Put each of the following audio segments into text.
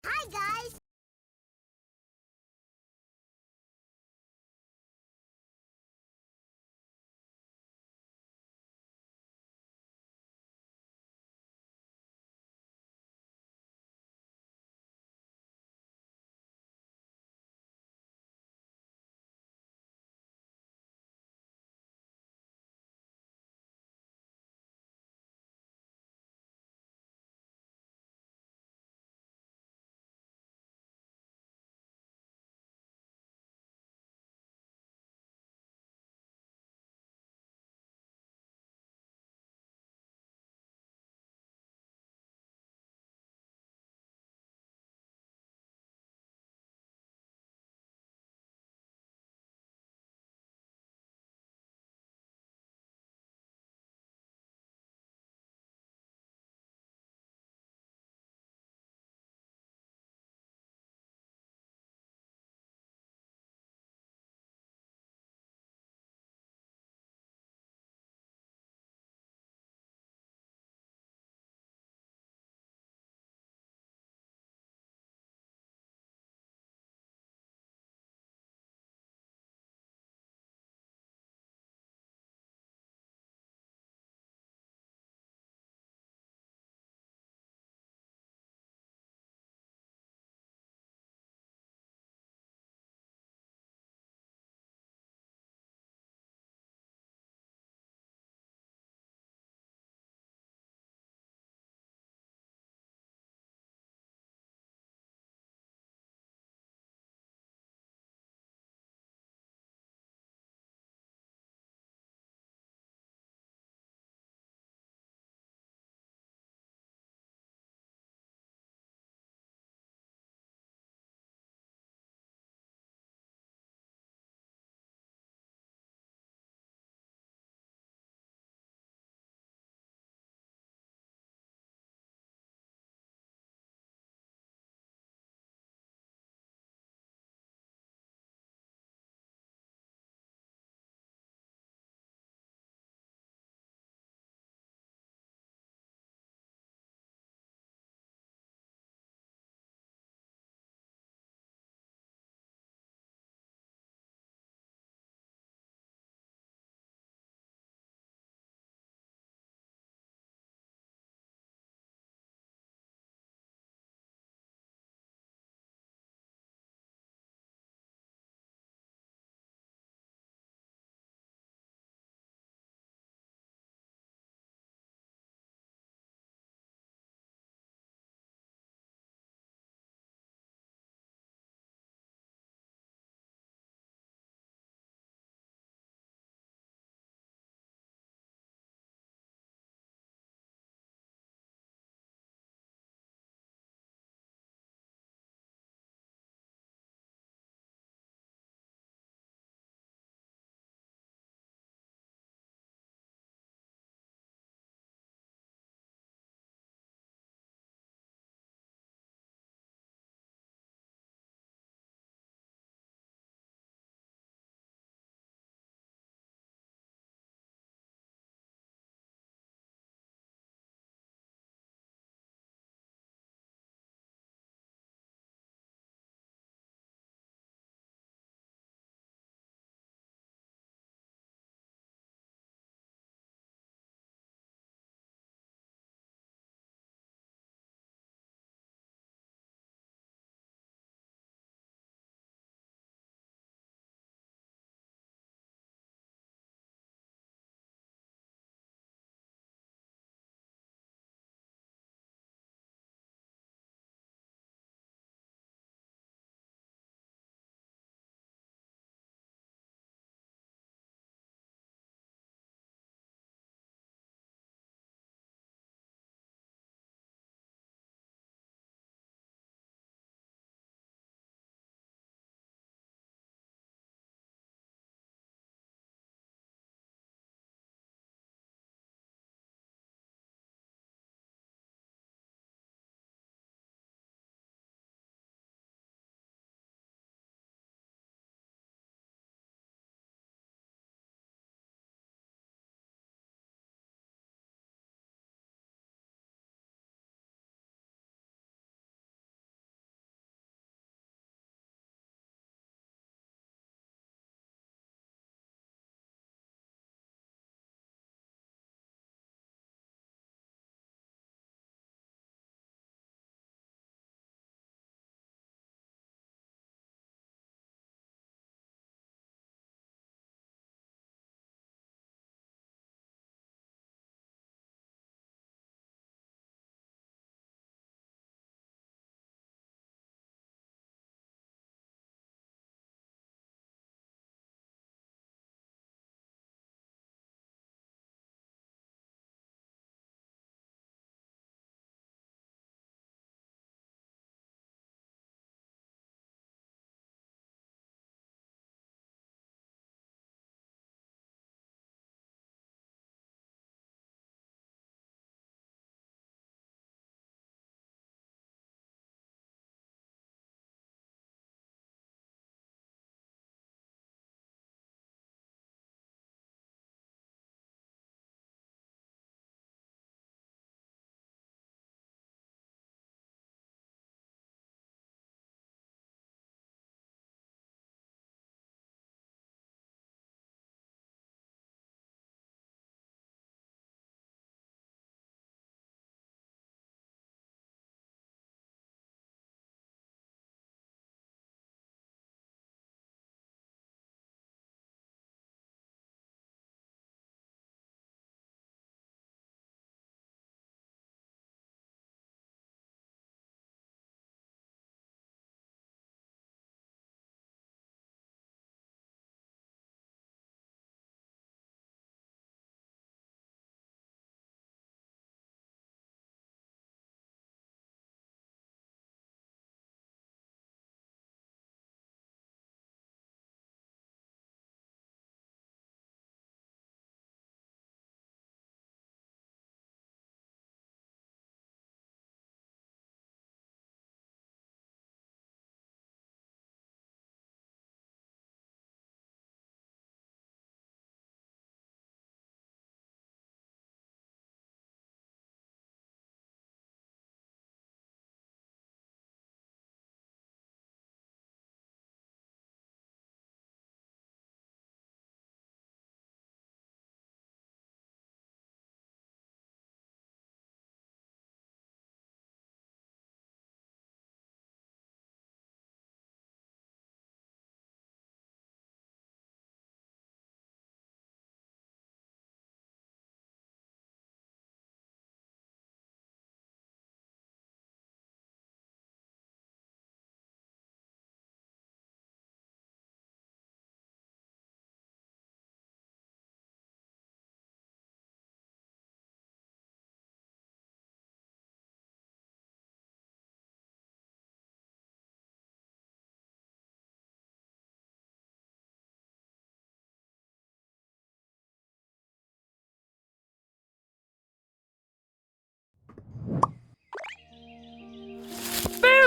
Hi guys!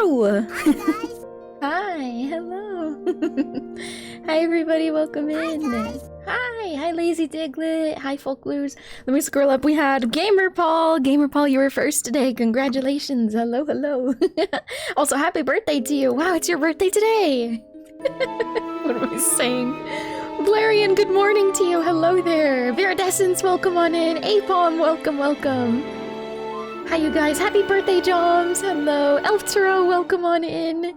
Hello! Hi, hello. Hi everybody, welcome in. Hi Lazy Diglett. Hi Folklers. Let me scroll up. We had Gamer Paul. Gamer Paul, you were first today. Congratulations. Hello, hello. Also, happy birthday to you. Wow, it's your birthday today. What am I saying? Blarian, good morning to you. Hello there. Viridescence, welcome on in. Apom, welcome, welcome. Hi you guys. Happy birthday, Joms. Hello. Elftero, welcome on in.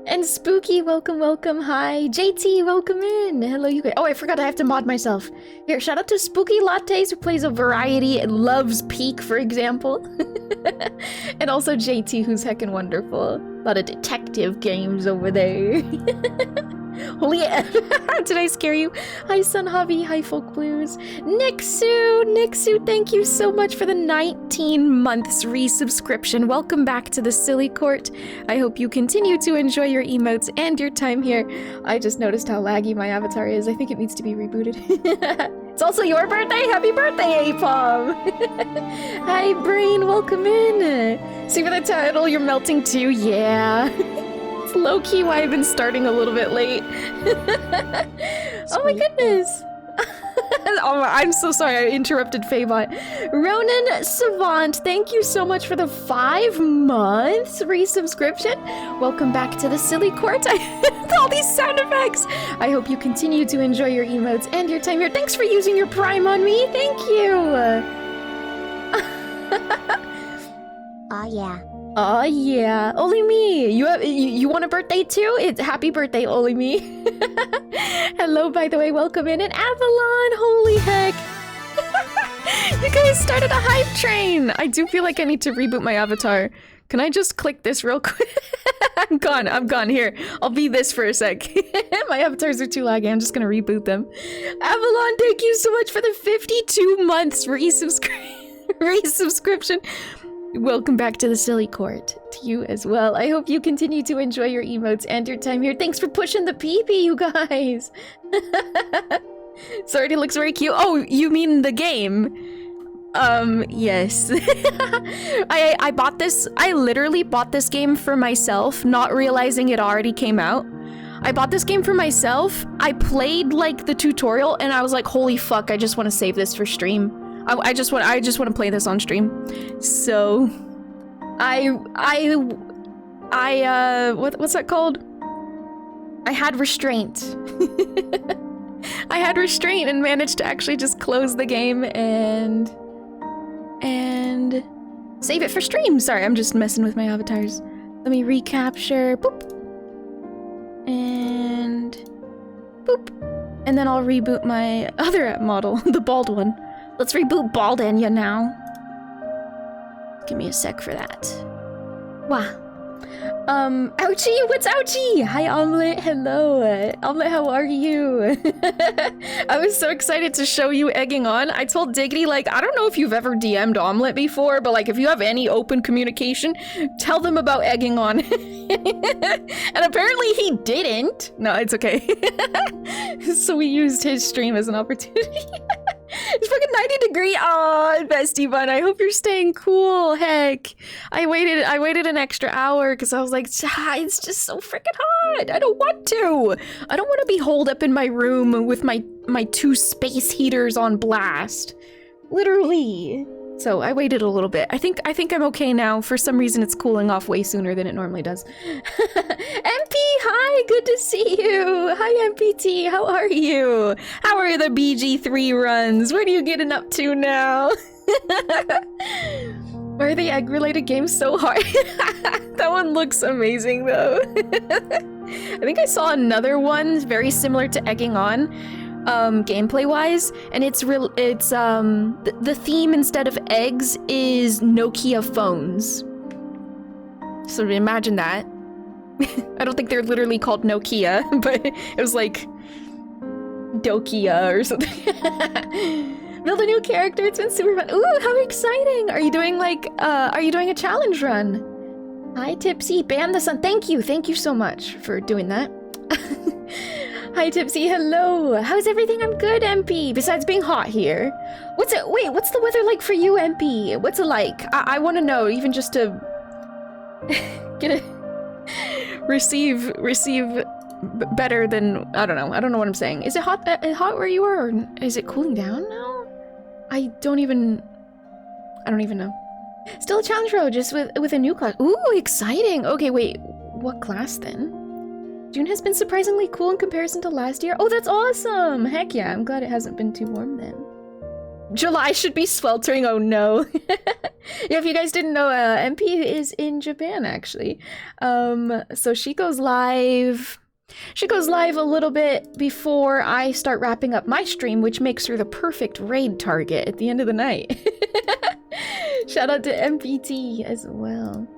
And Spooky, welcome, welcome. Hi. JT, welcome in. Hello, you guys. Oh, I forgot I have to mod myself. Here, shout out to Spooky Lattes, who plays a variety and loves Peak, for example. And also JT, who's heckin' wonderful. A lot of detective games over there. Holy did I scare you? Hi Sun Javi, hi Folk Blues. Nixu, thank you so much for the 19 months resubscription. Welcome back to the Silly Court. I hope you continue to enjoy your emotes and your time here. I just noticed how laggy my avatar is. I think it needs to be rebooted. It's also your birthday. Happy birthday, Apom. Hi Brain, welcome in. See for the title, you're melting too. Yeah. Low-key why I've been starting a little bit late. Oh my goodness. Oh, I'm so sorry I interrupted Faybot. Ronan Savant, thank you so much for the 5 months resubscription. Welcome back to the Silly Court. All these sound effects. I hope you continue to enjoy your emotes and your time here. Thanks for using your Prime on me. Thank you. Oh yeah. Oh yeah, Oli me. You want a birthday too? It's happy birthday, Oli me. Hello, by the way, welcome in. And Avalon, holy heck. You guys started a hype train. I do feel like I need to reboot my avatar. Can I just click this real quick? I'm gone. Here, I'll be this for a sec. My avatars are too laggy. I'm just gonna reboot them. Avalon, thank you so much for the 52 months resubscription. Welcome back to the Silly Court. To you as well. I hope you continue to enjoy your emotes and your time here. Thanks for pushing the pee-pee, you guys. Sorry, it looks very cute. Oh, you mean the game? Yes. I bought this. I literally bought this game for myself, not realizing it already came out. I bought this game for myself. I played like the tutorial and I was like, holy fuck, I just want to save this for stream. I just want to play this on stream. So what's that called? I had restraint. I had restraint and managed to actually just close the game and save it for stream. Sorry, I'm just messing with my avatars. Let me recapture. Boop. And boop. And then I'll reboot my other model, the bald one. Let's reboot Bald Enya now. Give me a sec for that. Wow. Ouchie, what's Ouchie? Hi, Omelette. Hello. Omelette, how are you? I was so excited to show you egging on. I told Diggity, like, I don't know if you've ever DM'd Omelette before, but like, if you have any open communication, tell them about egging on. And apparently he didn't. No, it's okay. So we used his stream as an opportunity. It's fucking 90 degree. Aw, bestie bun. I hope you're staying cool. Heck, I waited an extra hour because I was like, it's just so freaking hot. I don't want to. I don't want to be holed up in my room with my 2 space heaters on blast. Literally. So I waited a little bit. I think I'm okay now. For some reason, it's cooling off way sooner than it normally does. MP, hi, good to see you. Hi, MPT, how are you? How are the BG3 runs? What are you getting up to now? Why are the egg-related games so hard? That one looks amazing, though. I think I saw another one very similar to Egging On. Gameplay wise, and the theme instead of eggs is Nokia phones. So imagine that. I don't think they're literally called Nokia, but it was like Dokia or something. Build a new character, it's been super fun. Ooh, how exciting! Are you doing like a challenge run? Hi Tipsy, ban the sun. Thank you so much for doing that. Hi Tipsy, hello. How's everything? I'm good, MP. Besides being hot here. What's the weather like for you, MP? What's it like? I want to know, even just to Gonna receive better than, I don't know what I'm saying. Is it hot where you are, or is it cooling down now? I don't even know. Still a challenge row, just with a new class. Ooh, exciting. Okay, wait, what class then? June has been surprisingly cool in comparison to last year. Oh, that's awesome. Heck yeah, I'm glad it hasn't been too warm then. July should be sweltering, oh no. Yeah, if you guys didn't know, MP is in Japan, actually. So she goes live a little bit before I start wrapping up my stream, which makes her the perfect raid target at the end of the night. Shout out to MPT as well.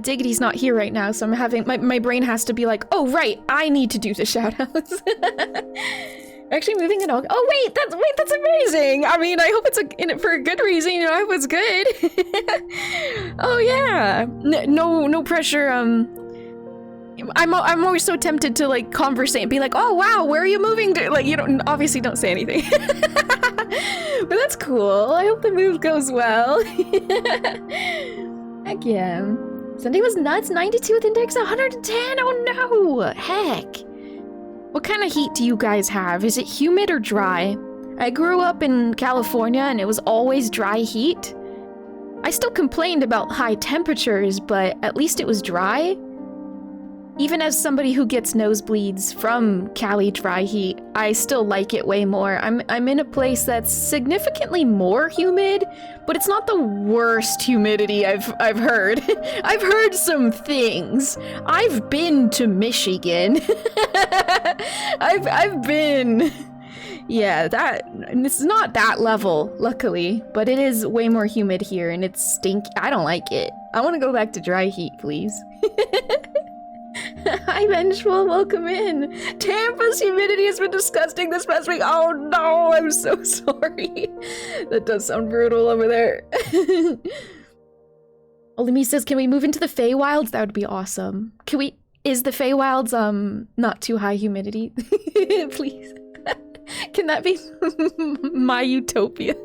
Diggity's not here right now, so I'm having, my brain has to be like, oh right, I need to do the shoutouts. Actually moving it all. Oh wait, that's amazing. I mean, I hope it's in it for a good reason. You know, I hope it's good. Oh yeah. No pressure. I'm always so tempted to like conversate and be like, oh wow, where are you moving to? Like, you obviously don't say anything. But that's cool. I hope the move goes well. Heck yeah. Sunday was nuts. 92 with index 110. Oh no. Heck. What kind of heat do you guys have? Is it humid or dry? I grew up in California and it was always dry heat. I still complained about high temperatures, but at least it was dry. Even as somebody who gets nosebleeds from Cali dry heat, I still like it way more. I'm in a place that's significantly more humid, but it's not the worst humidity I've heard. I've heard some things. I've been to Michigan. I've been. Yeah, it's not that level, luckily, but it is way more humid here and it's stinky. I don't like it. I want to go back to dry heat, please. Hi, Vengeful, welcome in. Tampa's humidity has been disgusting this past week. Oh no, I'm so sorry. That does sound brutal over there. Olimi says, can we move into the Feywilds? That would be awesome. Is the Feywilds, not too high humidity? Please. Can that be my utopia?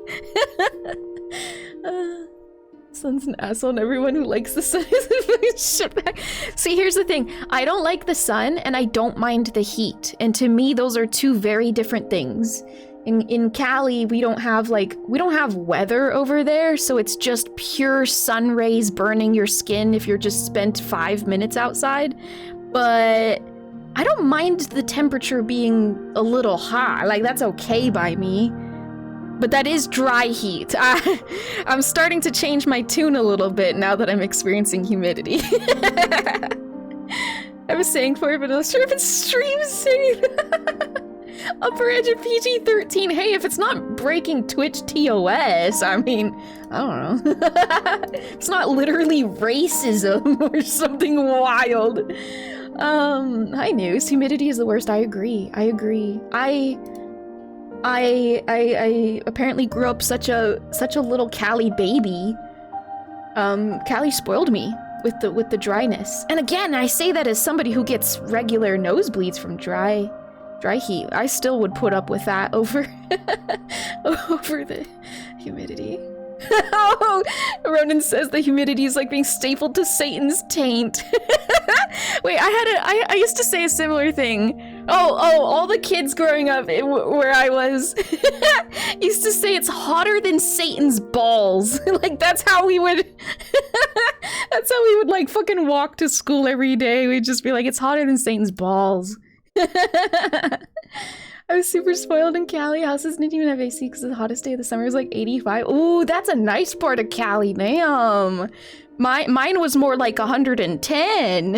Sun's an asshole and everyone who likes the sun is a fucking shitbag. See, here's the thing. I don't like the sun and I don't mind the heat. And to me, those are two very different things. In Cali, we don't have weather over there, so it's just pure sun rays burning your skin if you're just spent 5 minutes outside. But I don't mind the temperature being a little high. Like, that's okay by me. But that is dry heat. I'm starting to change my tune a little bit now that I'm experiencing humidity. I was saying for it, but I'm not sure if it's stream safe. Upper edge of PG-13. Hey, if it's not breaking Twitch TOS, I mean, I don't know. It's not literally racism or something wild. Hi News. Humidity is the worst. I agree. I apparently grew up such a little Cali baby. Cali spoiled me with the dryness. And again, I say that as somebody who gets regular nosebleeds from dry heat. I still would put up with that over over the humidity. Oh, Ronan says the humidity is like being stapled to Satan's taint. Wait, I used to say a similar thing. Oh, all the kids growing up where I was used to say it's hotter than Satan's balls. Like, that's how we would like fucking walk to school every day. We'd just be like, it's hotter than Satan's balls. I was super spoiled in Cali. Houses didn't even have AC because the hottest day of the summer was like 85. Ooh, that's a nice part of Cali, damn. Mine was more like 110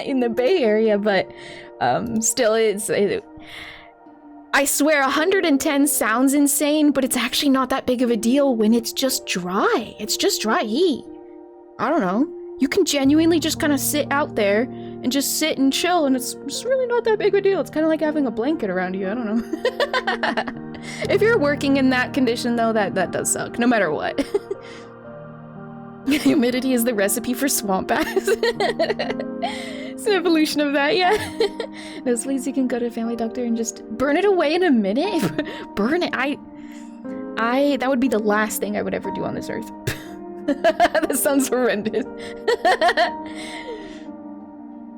in the Bay Area, but still I swear 110 sounds insane, but it's actually not that big of a deal when it's just dry. It's just dry heat. I don't know. You can genuinely just kind of sit out there and just sit and chill, and it's really not that big of a deal. It's kind of like having a blanket around you. I don't know. If you're working in that condition, though, that does suck, no matter what. Humidity is the recipe for swamp ass. It's an evolution of that, yeah. Nosebleeds, you can go to a family doctor and just burn it away in a minute. Burn it. That would be the last thing I would ever do on this earth. That sounds horrendous.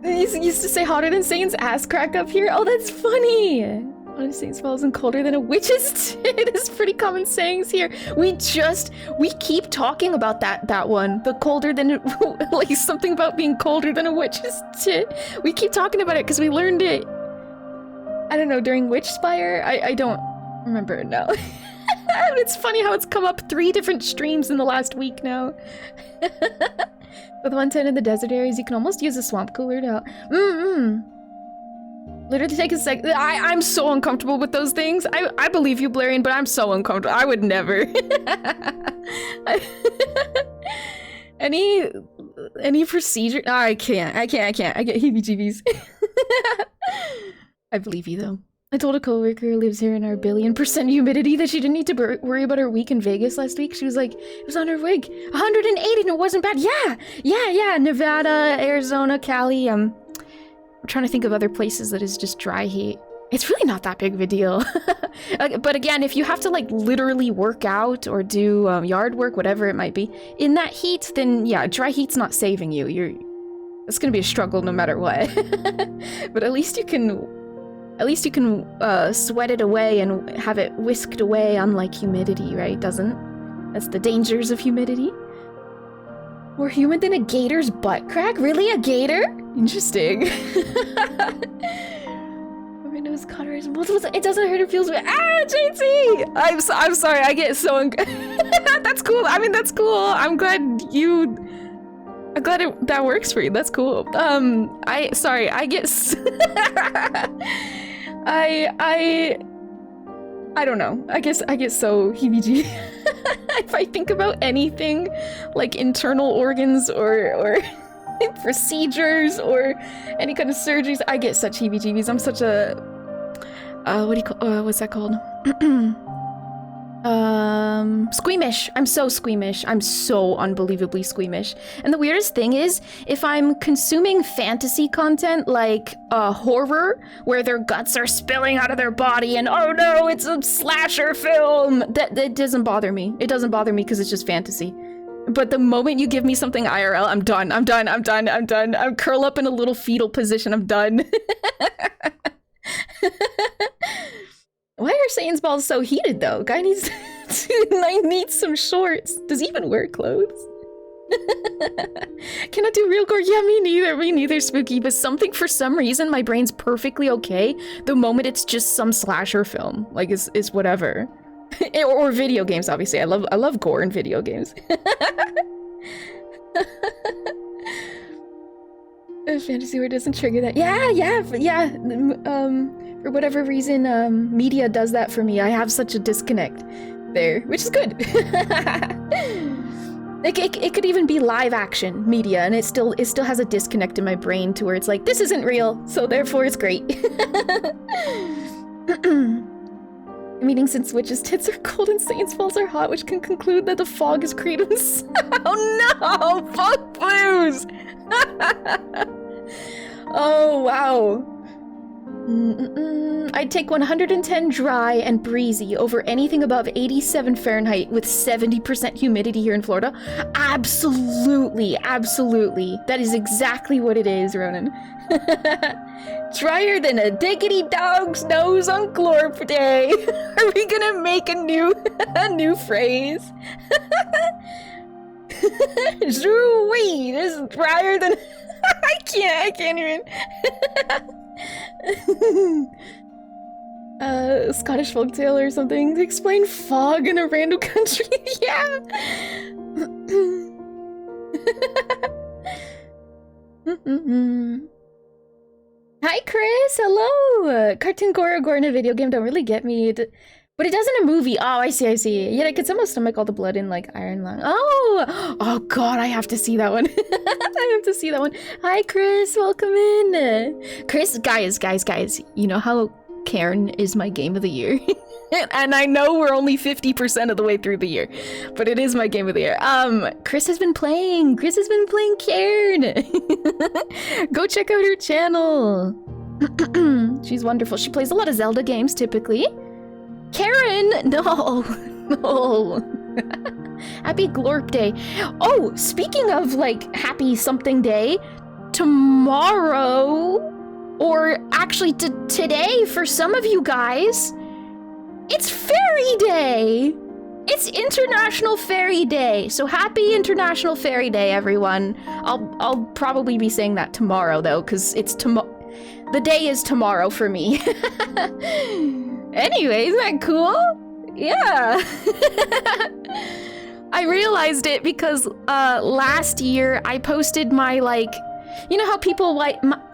He used to say hotter than Satan's ass crack up here. Oh, that's funny. Hotter than Satan's balls and colder than a witch's tit is pretty common sayings here. We keep talking about that one. The colder than, like something about being colder than a witch's tit. We keep talking about it because we learned it, I don't know, during Witchspire? I don't remember it now. It's funny how it's come up 3 different streams in the last week now. With 110 in the desert areas, you can almost use a swamp cooler to... Literally take a sec. I'm so uncomfortable with those things. I believe you, Blarian, but I'm so uncomfortable. I would never. Any procedure? Oh, I can't. I get heebie-jeebies. I believe you, though. I told a coworker who lives here in our 1,000,000% humidity that she didn't need to worry about her week in Vegas last week. She was like, it was on her wig. 108 and it wasn't bad. Yeah. Nevada, Arizona, Cali. I'm trying to think of other places that is just dry heat. It's really not that big of a deal. But again, if you have to like literally work out or do yard work, whatever it might be, in that heat, then yeah, dry heat's not saving you. It's gonna be a struggle no matter what. But at least you can sweat it away and have it whisked away, unlike humidity, right? That's the dangers of humidity. More humid than a gator's butt crack? Really, a gator? Interesting. My nose cauterized. It doesn't hurt, it feels weird. Ah, JT! I'm sorry, I get so That's cool. I mean, that's cool. I'm glad that works for you. That's cool. I get I don't know. I guess I get so heebie-jeebie. If I think about anything like internal organs or procedures or any kind of surgeries, I get such heebie-jeebies. I'm such a what's that called? Squeamish. I'm so squeamish. I'm so unbelievably squeamish. And the weirdest thing is, if I'm consuming fantasy content like horror, where their guts are spilling out of their body and oh no, it's a slasher film, that doesn't bother me. It doesn't bother me because it's just fantasy. But the moment you give me something IRL, I'm done. I'm curl up in a little fetal position. I'm done. Why are Satan's balls so heated though? Guy needs some shorts. Does he even wear clothes? Can I do real gore? Yeah, me neither, Spooky. But something, for some reason, my brain's perfectly okay the moment it's just some slasher film. Like, it's whatever. Or video games, obviously. I love gore in video games. A fantasy word doesn't trigger that. Yeah. For whatever reason, media does that for me. I have such a disconnect there, which is good. It could even be live action media, and it still has a disconnect in my brain to where it's like, this isn't real, so therefore it's great. Meaning since witches' tits are cold and Satan's balls are hot, which can conclude that the fog is created in... Oh no! Fuck Blues! Oh, wow. I'd take 110 dry and breezy over anything above 87 Fahrenheit with 70% humidity here in Florida. Absolutely. That is exactly what it is, Ronan. Drier than a diggity dog's nose on Glorp Day. Are we gonna make a new phrase? Zooey, this is drier than... I can't even. Scottish folktale or something to explain fog in a random country. Yeah. Hi, Chris. Hello. Cartoon gore in a video game don't really get me, but it does in a movie. Oh, I see. Yet I could somehow stomach all the blood in like Iron Lung. Oh God, I have to see that one. I have to see that one. Hi, Chris. Welcome in. Chris, guys. You know how Cairn is my game of the year? And I know we're only 50% of the way through the year, but it is my game of the year. Chris has been playing Cairn. Go check out her channel. She's wonderful. She plays a lot of Zelda games typically. Karen, no. Happy Glorp Day. Oh, speaking of, like, happy something day, tomorrow, or actually today for some of you guys, it's Fairy Day! It's International Fairy Day, so happy International Fairy Day, everyone. I'll probably be saying that tomorrow, though, because it's the day is tomorrow for me. Anyway, isn't that cool? Yeah. I realized it because last year I posted my, like, you know how people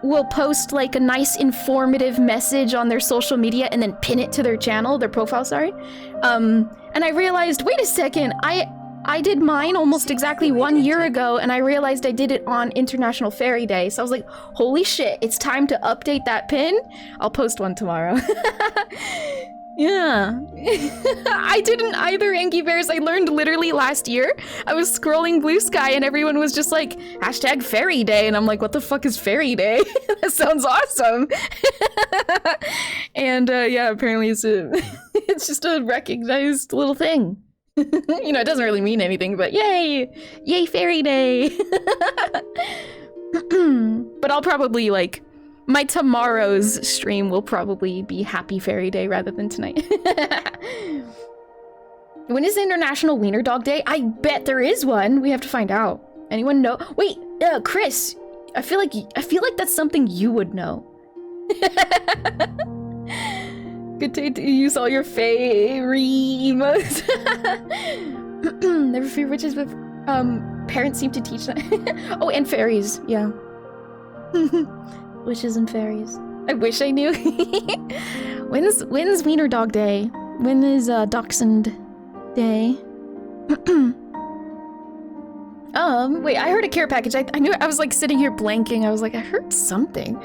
will post like a nice informative message on their social media and then pin it to their channel, their profile, sorry. And I realized, wait a second, I did mine almost exactly 1 year ago, and I realized I did it on International Fairy Day. So I was like, holy shit, it's time to update that pin. I'll post one tomorrow. Yeah. I didn't either, EnyaFaerie. I learned literally last year. I was scrolling Bluesky and everyone was just like, hashtag Fairy Day. And I'm like, what the fuck is Fairy Day? That sounds awesome. And yeah, apparently it's just a recognized little thing. You know, it doesn't really mean anything, but yay! Yay, Fairy Day! But I'll probably, like, my tomorrow's stream will probably be Happy Fairy Day rather than tonight. When is International Wiener Dog Day? I bet there is one. We have to find out. Anyone know? Wait, Chris. I feel like that's something you would know. Good day to use all your fairy emotes. Never fear witches, but parents seem to teach that. Oh, and fairies, yeah. Witches and fairies. I wish I knew. When's Wiener Dog Day? When is Dachshund Day? Wait, I heard a care package. I knew, I was like sitting here blanking. I was like, I heard something.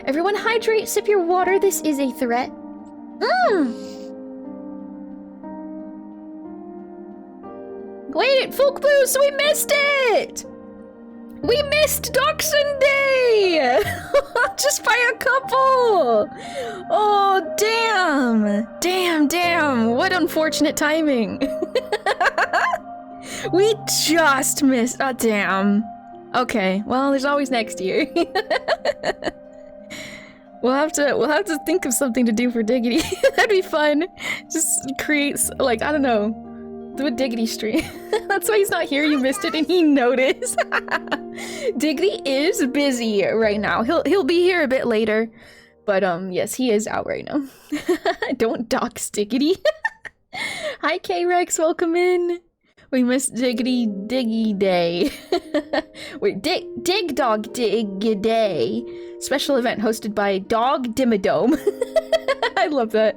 Everyone hydrate, sip your water. This is a threat. Wait, Folk Blues, we missed it! We missed Dachshund Day! Just by a couple! Oh, damn! Damn, what unfortunate timing. We just missed, oh, damn. Okay, well, there's always next year. We'll have to think of something to do for Diggity. That'd be fun. Just create, like, I don't know. Do a Diggity stream. That's why he's not here. You missed it and he noticed. Diggity is busy right now. He'll be here a bit later. But yes, he is out right now. Don't dox Diggity. Hi K-Rex, welcome in. We missed Diggity Diggy Day. Wait, Dig Dog Dig Day. Special event hosted by Dog Dimmadome. I love that.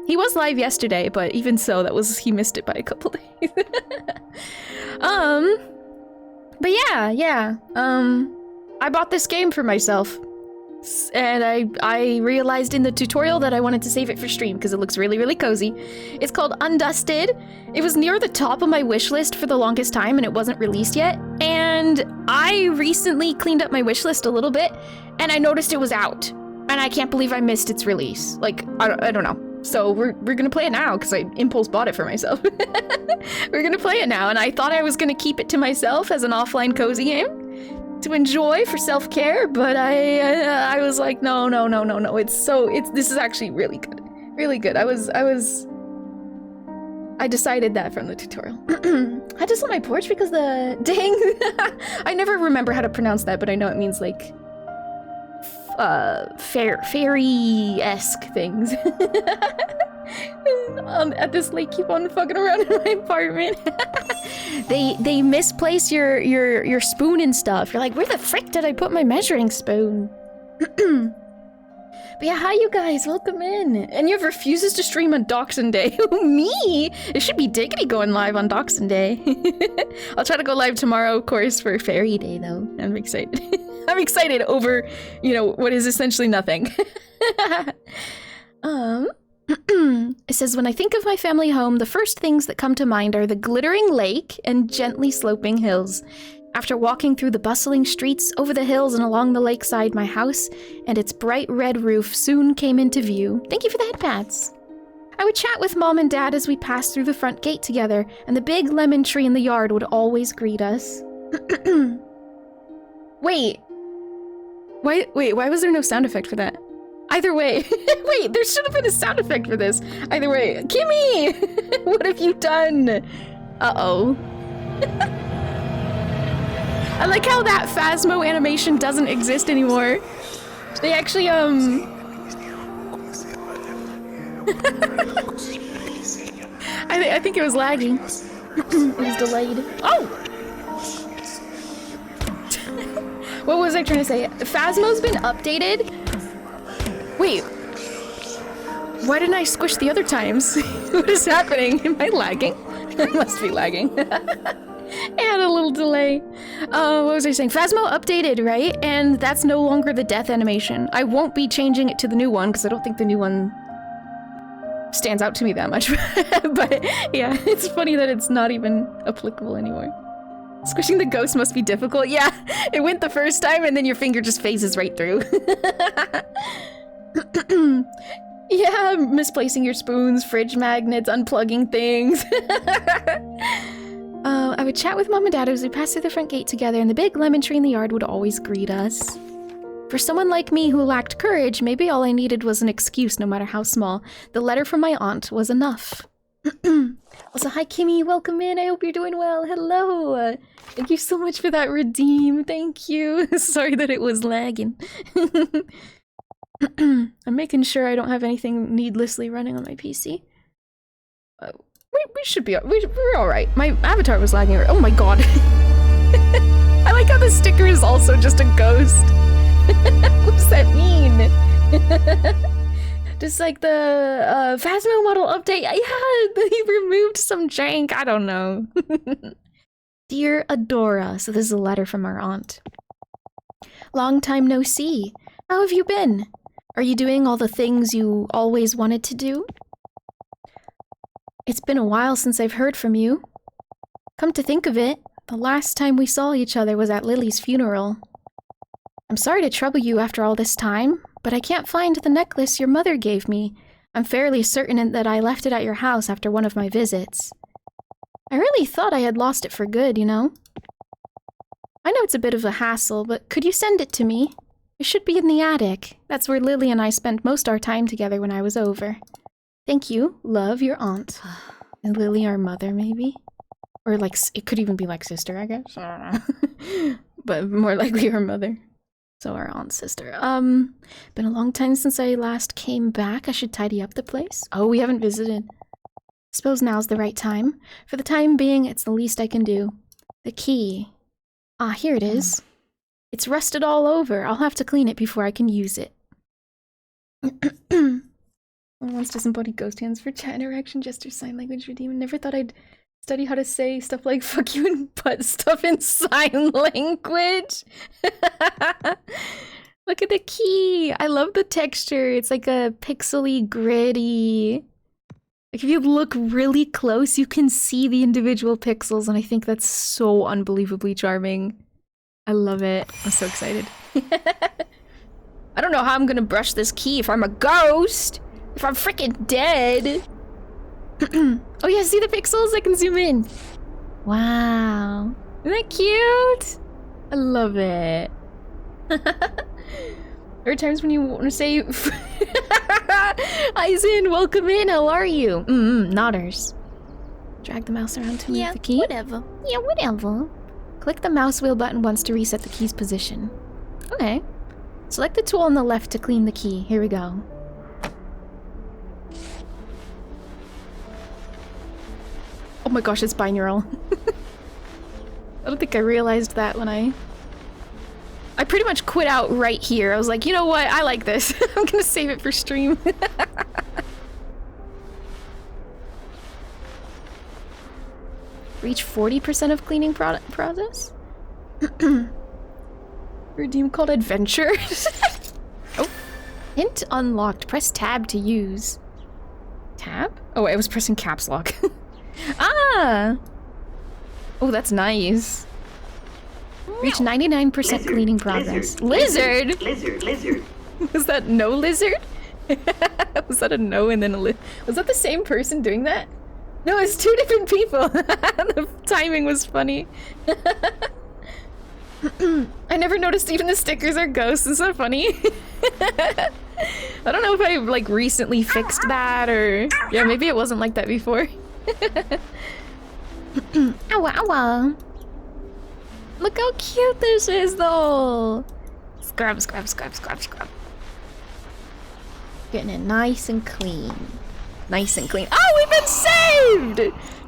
He was live yesterday, but even so, he missed it by a couple days. But yeah. I bought this game for myself. And I realized in the tutorial that I wanted to save it for stream because it looks really, really cozy. It's called Undusted. It was near the top of my wish list for the longest time and it wasn't released yet. And I recently cleaned up my wish list a little bit and I noticed it was out. And I can't believe I missed its release. Like, I don't know. So we're gonna play it now because I impulse bought it for myself. We're gonna play it now and I thought I was gonna keep it to myself as an offline cozy game to enjoy for self-care, but I was like, no. This is actually really good. Really good. I decided that from the tutorial. I just on my porch because the dang I never remember how to pronounce that, but I know it means like fairy-esque things. At this lake, keep on fucking around in my apartment. They misplace your spoon and stuff. You're like, where the frick did I put my measuring spoon? But yeah, hi you guys, welcome in. And you refuses to stream on Dachshund Day. Me? It should be Diggity going live on Dachshund Day. I'll try to go live tomorrow, of course, for Fairy Day though. I'm excited. I'm excited over, you know, what is essentially nothing. It says, when I think of my family home, the first things that come to mind are the glittering lake and gently sloping hills. After walking through the bustling streets, over the hills and along the lakeside, my house and its bright red roof soon came into view. Thank you for the head pats. I would chat with Mom and Dad as we passed through the front gate together, and the big lemon tree in the yard would always greet us. Wait, why was there no sound effect for that? Either way, wait, there should have been a sound effect for this. Either way, Kimmy! What have you done? Uh-oh. I like how that Phasmo animation doesn't exist anymore. They actually, I think it was lagging. It was delayed. Oh! What was I trying to say? Phasmo's been updated? Wait. Why didn't I squish the other times? What is happening? Am I lagging? I must be lagging. And a little delay. What was I saying? Phasmo updated, right? And that's no longer the death animation. I won't be changing it to the new one because I don't think the new one stands out to me that much. But yeah, it's funny that it's not even applicable anymore. Squishing the ghost must be difficult. Yeah, it went the first time and then your finger just phases right through. Yeah, misplacing your spoons, fridge magnets, unplugging things. I would chat with Mom and Dad as we passed through the front gate together, and the big lemon tree in the yard would always greet us. For someone like me who lacked courage, maybe all I needed was an excuse, no matter how small. The letter from my aunt was enough. Also, hi Kimmy, welcome in. I hope you're doing well. Hello. Thank you so much for that redeem. Thank you. Sorry that it was lagging. I'm making sure I don't have anything needlessly running on my PC. We should be, we're alright. My avatar was lagging. Oh my god. I like how the sticker is also just a ghost. What does that mean? Just like the Phasmo model update. Yeah, he removed some jank. I don't know. Dear Adora. So this is a letter from our aunt. Long time no see. How have you been? Are you doing all the things you always wanted to do? It's been a while since I've heard from you. Come to think of it, the last time we saw each other was at Lily's funeral. I'm sorry to trouble you after all this time, but I can't find the necklace your mother gave me. I'm fairly certain that I left it at your house after one of my visits. I really thought I had lost it for good, you know? I know it's a bit of a hassle, but could you send it to me? It should be in the attic. That's where Lily and I spent most our time together when I was over. Thank you. Love, your aunt. And Lily, our mother, maybe? Or, like, it could even be, like, sister, I guess. I don't know. But more likely her mother. So our aunt's sister. Been a long time since I last came back. I should tidy up the place. Oh, we haven't visited. Suppose now's the right time. For the time being, it's the least I can do. The key. Ah, here it is. It's rusted all over. I'll have to clean it before I can use it. Once doesn't body ghost hands for chat interaction, gesture, sign language, redeem. Never thought I'd study how to say stuff like fuck you and butt stuff in sign language. Look at the key. I love the texture. It's like a pixely, gritty. Like if you look really close, you can see the individual pixels, and I think that's so unbelievably charming. I love it. I'm so excited. I don't know how I'm gonna brush this key if I'm a ghost. If I'm freaking dead. Oh yeah, see the pixels? I can zoom in. Wow. Isn't that cute? I love it. There are times when you want to say... Aizen, welcome in. How are you? Nodders. Drag the mouse around to move the key. Whatever. Yeah, whatever. Click the mouse wheel button once to reset the key's position. Okay. Select the tool on the left to clean the key. Here we go. Oh my gosh, it's binaural. I don't think I realized that when I pretty much quit out right here. I was like, you know what? I like this. I'm gonna save it for stream. Reach 40% of cleaning process? Redeem called adventure. Oh. Hint unlocked. Press tab to use. Tab? Oh, I was pressing caps lock. Ah! Oh, that's nice. Reach 99% cleaning progress. Lizard? Lizard. Was that no lizard? Was that a no and then a was that the same person doing that? No, it's two different people. The timing was funny. I never noticed even the stickers are ghosts. Isn't that funny? I don't know if I like recently fixed that or yeah, maybe it wasn't like that before. Ow, ow. Look how cute this is though. Scrub, scrub, scrub, scrub, scrub. Getting it nice and clean. Nice and clean. Oh, we've been saved!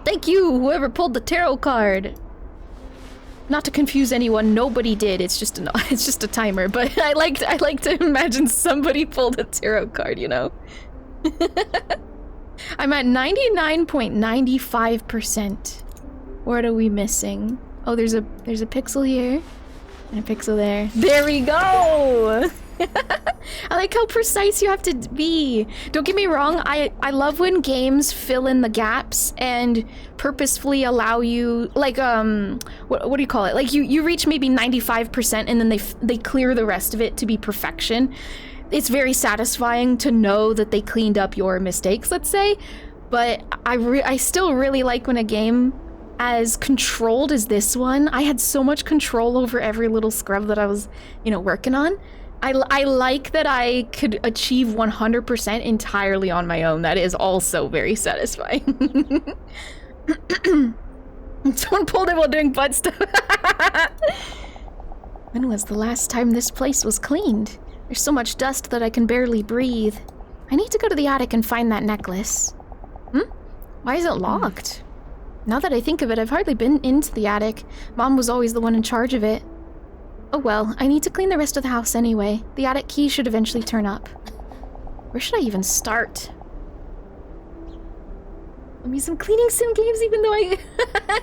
Thank you, whoever pulled the tarot card. Not to confuse anyone, nobody did. It's just a timer, but I like to imagine somebody pulled a tarot card, you know? I'm at 99.95%. What are we missing? Oh, there's a pixel here and a pixel there. There we go! I like how precise you have to be. Don't get me wrong, I love when games fill in the gaps and purposefully allow you, like, what do you call it? Like, you reach maybe 95% and then they clear the rest of it to be perfection. It's very satisfying to know that they cleaned up your mistakes, let's say. But I still really like when a game as controlled as this one, I had so much control over every little scrub that I was, you know, working on. I like that I could achieve 100% entirely on my own. That is also very satisfying. Someone pulled it while doing butt stuff. When was the last time this place was cleaned? There's so much dust that I can barely breathe. I need to go to the attic and find that necklace. Why is it locked? Now that I think of it, I've hardly been into the attic. Mom was always the one in charge of it. Oh well, I need to clean the rest of the house anyway. The attic key should eventually turn up. Where should I even start? I mean, some cleaning sim games even though I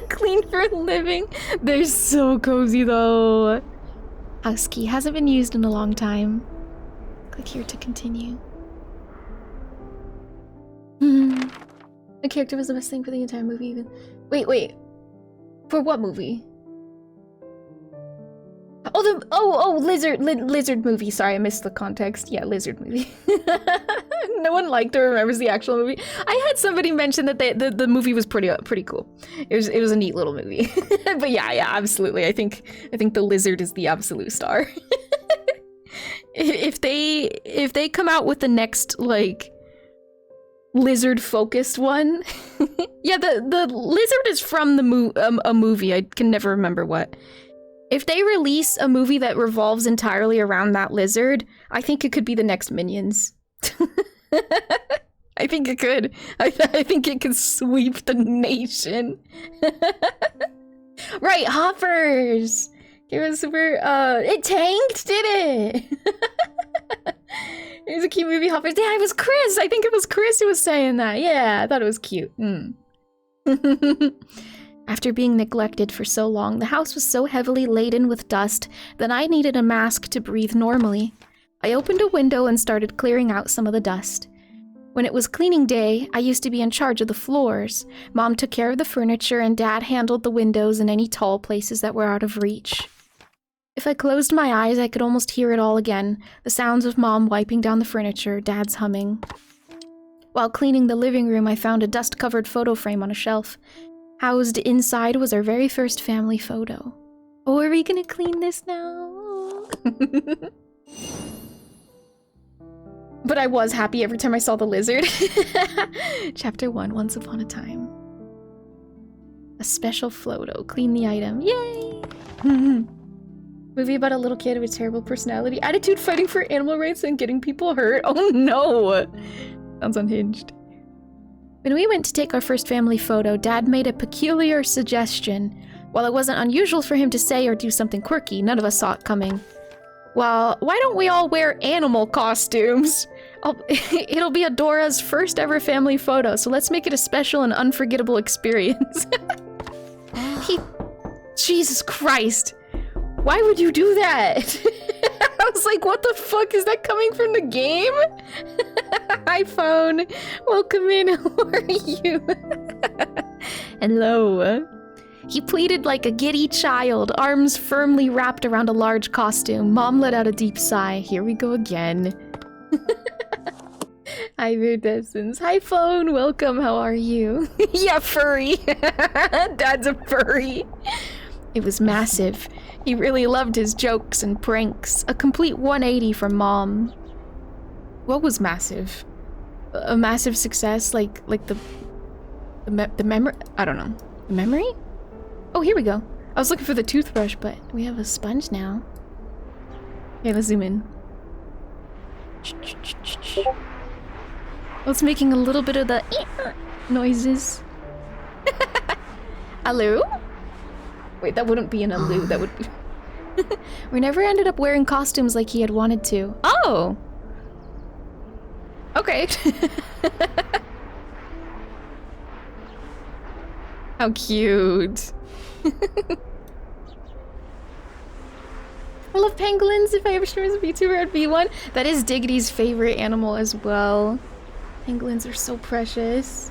clean for a living. They're so cozy though. House key hasn't been used in a long time. Click here to continue. The character was the best thing for the entire movie even. Wait. For what movie? Oh, lizard movie. Sorry, I missed the context. Yeah, lizard movie. No one liked or remembers the actual movie. I had somebody mention that the movie was pretty cool. It was a neat little movie. But yeah, absolutely. I think the lizard is the absolute star. If they come out with the next like lizard focused one. Yeah, the lizard is from a movie. I can never remember what. If they release a movie that revolves entirely around that lizard, I think it could be the next Minions. I think it could. I think it could sweep the nation. Right, hoppers! Give us super, it tanked, did it? It was a cute movie, hoppers. Yeah, it was Chris! I think it was Chris who was saying that. Yeah, I thought it was cute. After being neglected for so long, the house was so heavily laden with dust that I needed a mask to breathe normally. I opened a window and started clearing out some of the dust. When it was cleaning day, I used to be in charge of the floors. Mom took care of the furniture and Dad handled the windows and any tall places that were out of reach. If I closed my eyes, I could almost hear it all again. The sounds of Mom wiping down the furniture, Dad's humming. While cleaning the living room, I found a dust-covered photo frame on a shelf. Housed inside was our very first family photo. Oh, are we gonna clean this now? But I was happy every time I saw the lizard. Chapter 1, Once Upon a Time. A special photo. Clean the item. Yay! Movie about a little kid with terrible personality, attitude, fighting for animal rights, and getting people hurt. Oh no! Sounds unhinged. When we went to take our first family photo, Dad made a peculiar suggestion. While it wasn't unusual for him to say or do something quirky, none of us saw it coming. Well, why don't we all wear animal costumes? It'll be Adora's first ever family photo, so let's make it a special and unforgettable experience. Jesus Christ. Why would you do that? I was like, what the fuck? Is that coming from the game? Hi, phone. Welcome in. How are you? Hello. He pleaded like a giddy child, arms firmly wrapped around a large costume. Mom let out a deep sigh. Here we go again. Hi, Iridescence. Hi, Phone. Welcome. How are you? Yeah, furry. Dad's a furry. It was massive. He really loved his jokes and pranks. A complete 180 from Mom. What was massive? A massive success, like the memory. I don't know. The memory? Oh, here we go. I was looking for the toothbrush, but we have a sponge now. Okay, let's zoom in. It's making a little bit of the noises. Hello? Wait, that wouldn't be an aloo. That would be. We never ended up wearing costumes like he had wanted to. Oh! Okay. How cute. I love pangolins. If I ever stream as a VTuber, I'd be one. That is Diggity's favorite animal as well. Pangolins are so precious.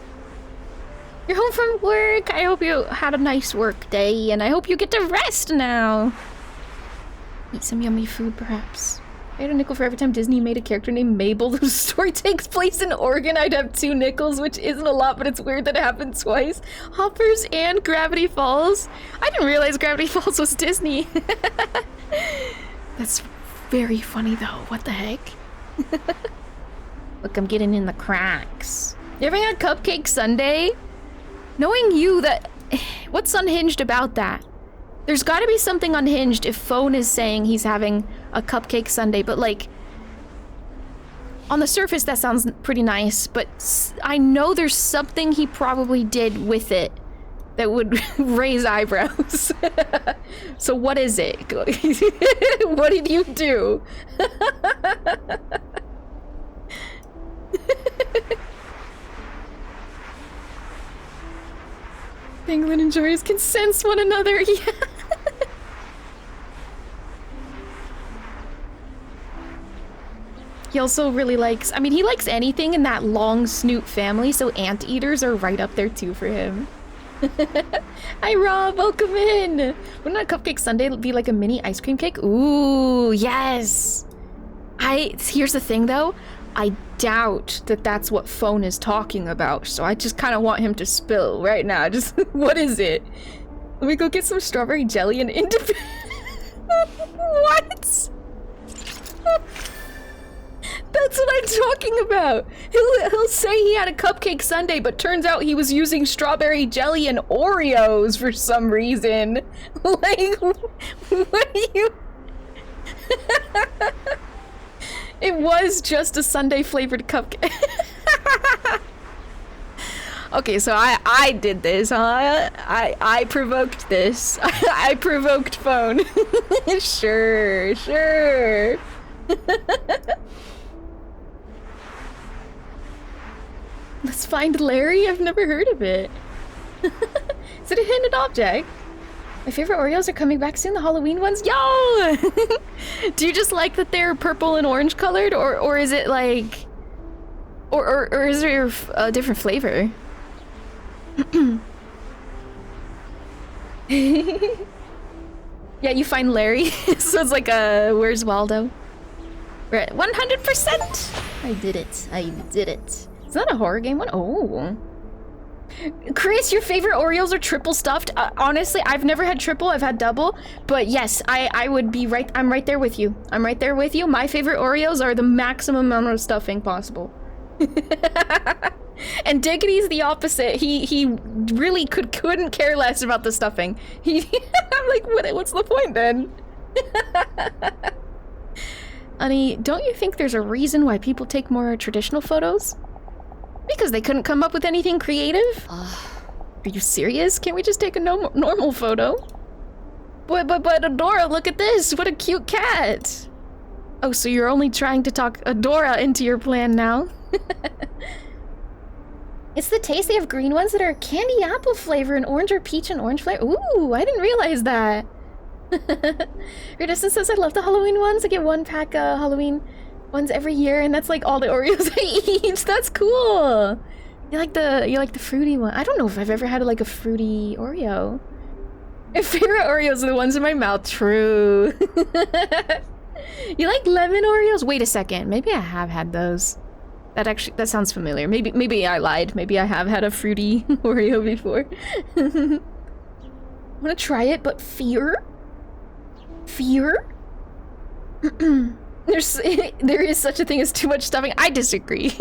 You're home from work. I hope you had a nice work day, and I hope you get to rest now. Eat some yummy food, perhaps. I had a nickel for every time Disney made a character named Mabel whose story takes place in Oregon. I'd have 2 nickels, which isn't a lot, but it's weird that it happened twice. Hoppers and Gravity Falls. I didn't realize Gravity Falls was Disney. That's very funny, though. What the heck? Look, I'm getting in the cracks. You ever had Cupcake Sundae? Knowing you, that... What's unhinged about that? There's gotta be something unhinged if Phone is saying he's having a Cupcake Sundae, but like... On the surface, that sounds pretty nice, but I know there's something he probably did with it that would raise eyebrows. So what is it? What did you do? Penguin enjoyers can sense one another. Yeah. He also really likes, I mean, he likes anything in that long snoot family, so anteaters are right up there too for him. Hi Rob, welcome in. Wouldn't a Cupcake Sundae be like a mini ice cream cake? Ooh, yes. Here's the thing though, I doubt that that's what Phone is talking about, so I just kind of want him to spill right now. Just, what is it? Let me go get some strawberry jelly and What? That's what I'm talking about. He'll say he had a Cupcake Sundae, but turns out he was using strawberry jelly and Oreos for some reason. Like, what do you... It was just a Sundae flavored cupcake. Okay, so I did this, huh? I provoked this. I provoked Phone. Sure. Let's find Larry? I've never heard of it. Is it a hidden object? My favorite Oreos are coming back soon, the Halloween ones. Yo! Do you just like that they're purple and orange colored, or is it like... Or is there a different flavor? Yeah, you find Larry. So it's like a Where's Waldo? We're at 100%! I did it. Is that a horror game one? Oh. Chris, your favorite Oreos are triple stuffed? Honestly, I've never had triple, I've had double. But yes, I would be right, I'm right there with you. My favorite Oreos are the maximum amount of stuffing possible. And Diggity's the opposite. He really couldn't care less about the stuffing. I'm like, what's the point then? Honey, don't you think there's a reason why people take more traditional photos? Because they couldn't come up with anything creative? Are you serious? Can't we just take a normal photo? But Adora, look at this! What a cute cat! Oh, so you're only trying to talk Adora into your plan now? It's the taste. They have green ones that are candy apple flavor and orange or peach and orange flavor. Ooh, I didn't realize that. Redistant says I love the Halloween ones. I get 1 pack of Halloween ones every year, and that's like all the Oreos I eat. That's cool. You like the fruity one? I don't know if I've ever had like a fruity Oreo. My favorite Oreos are the ones in my mouth. True. You like lemon Oreos? Wait a second. Maybe I have had those. That sounds familiar. Maybe I lied. Maybe I have had a fruity Oreo before. I want to try it, but fear? Fear? There is such a thing as too much stuffing. I disagree.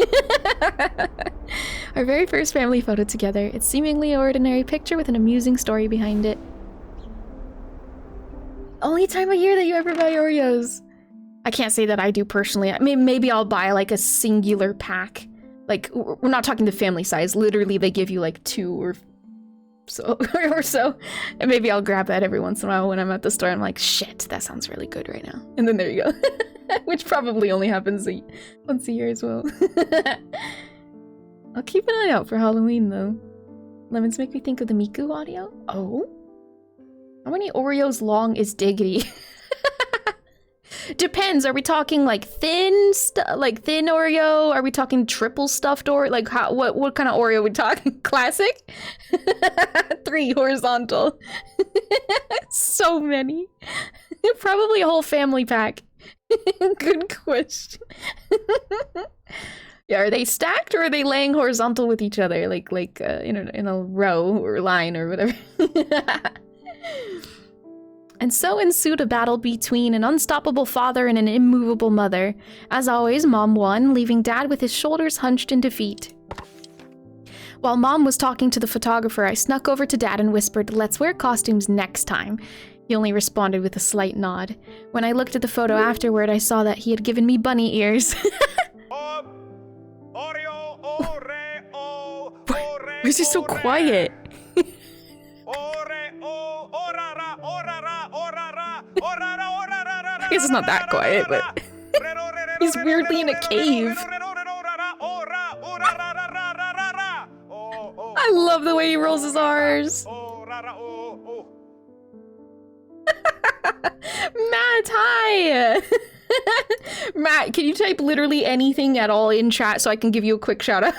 Our very first family photo together. It's seemingly an ordinary picture with an amusing story behind it. Only time of year that you ever buy Oreos. I can't say that I do personally. I mean, maybe I'll buy like a singular pack. Like, we're not talking the family size. Literally, they give you like 2 or so. And maybe I'll grab that every once in a while when I'm at the store. I'm like, shit, that sounds really good right now. And then there you go. Which probably only happens once a year as well. I'll keep an eye out for Halloween though. Lemons make me think of the Miku audio. Oh? How many Oreos long is Diggity? Depends. Are we talking like thin Oreo? Are we talking triple stuffed Oreo? Like what kind of Oreo are we talking? Classic? 3 horizontal. So many. Probably a whole family pack. Good question. Yeah, are they stacked or are they laying horizontal with each other? Like in a row or line or whatever. And so ensued a battle between an unstoppable father and an immovable mother. As always, Mom won, leaving Dad with his shoulders hunched in defeat. While Mom was talking to the photographer, I snuck over to Dad and whispered, "Let's wear costumes next time." He only responded with a slight nod. When I looked at the photo afterward, I saw that he had given me bunny ears. Why is he so quiet? I guess it's not that quiet, but he's weirdly in a cave. I love the way he rolls his R's. Matt, hi! Matt, can you type literally anything at all in chat so I can give you a quick shout out?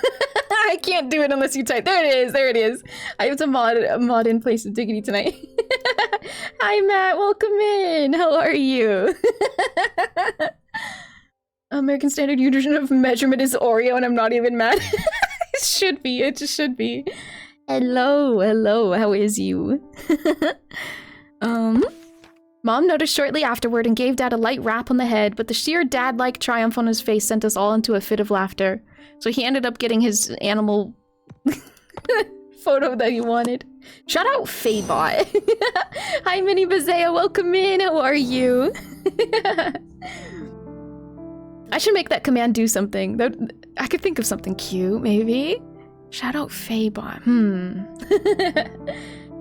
I can't do it unless you type. There it is. I have to mod in place of Diggity tonight. Hi Matt, welcome in. How are you? American Standard Unit of Measurement is Oreo and I'm not even mad. It should be, it just should be. Hello, how is you? Mom noticed shortly afterward and gave Dad a light rap on the head, but the sheer dad-like triumph on his face sent us all into a fit of laughter. So he ended up getting his animal photo that he wanted. Shout out Faebot. Hi Mini Bazea, welcome in, how are you? I should make that command do something. I could think of something cute, maybe. Shout out Faebot,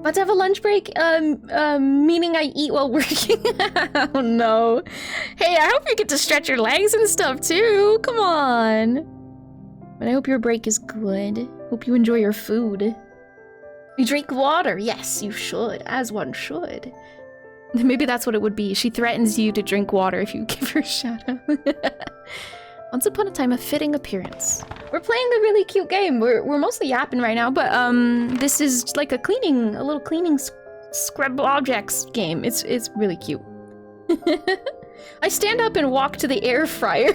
About to have a lunch break? Meaning I eat while working? Oh no. Hey, I hope you get to stretch your legs and stuff too. Come on. But I hope your break is good. Hope you enjoy your food. You drink water. Yes, you should. As one should. Maybe that's what it would be. She threatens you to drink water if you give her a shout out. Once upon a time, a fitting appearance. We're playing a really cute game. We're mostly yapping right now, but this is like a little cleaning scrub objects game. It's really cute. I stand up and walk to the air fryer.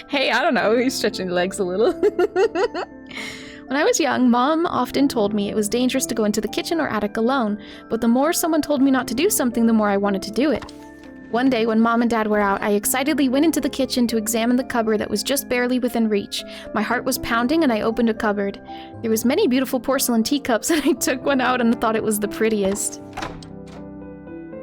Hey, I don't know. He's stretching legs a little. When I was young, Mom often told me it was dangerous to go into the kitchen or attic alone, but the more someone told me not to do something, the more I wanted to do it. One day, when Mom and Dad were out, I excitedly went into the kitchen to examine the cupboard that was just barely within reach. My heart was pounding and I opened a cupboard. There was many beautiful porcelain teacups and I took one out and thought it was the prettiest.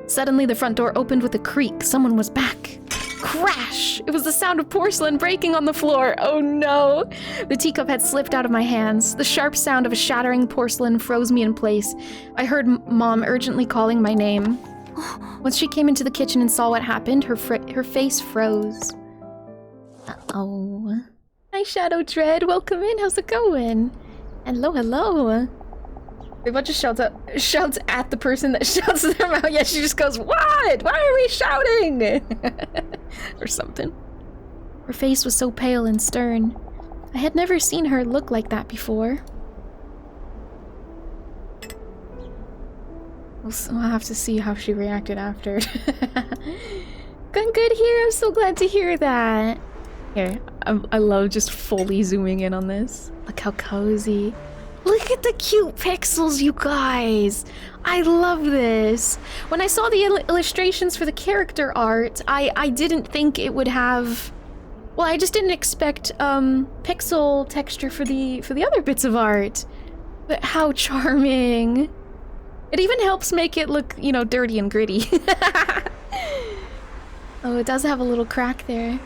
Suddenly, the front door opened with a creak. Someone was back. Crash! It was the sound of porcelain breaking on the floor. Oh no! The teacup had slipped out of my hands. The sharp sound of a shattering porcelain froze me in place. I heard Mom urgently calling my name. Once she came into the kitchen and saw what happened, her face froze. Uh-oh. Hi, Shadow Dread. Welcome in. How's it going? Hello. Everyone just shouts at the person that shouts them out. Yeah, she just goes, "What? Why are we shouting?" Or something. Her face was so pale and stern. I had never seen her look like that before. We'll have to see how she reacted after. Going good here. I'm so glad to hear that. Here, I love just fully zooming in on this. Look how cozy. Look at the cute pixels, you guys. I love this. When I saw the illustrations for the character art, I didn't think it would have... Well, I just didn't expect pixel texture for the other bits of art. But how charming. It even helps make it look, you know, dirty and gritty. Oh, it does have a little crack there.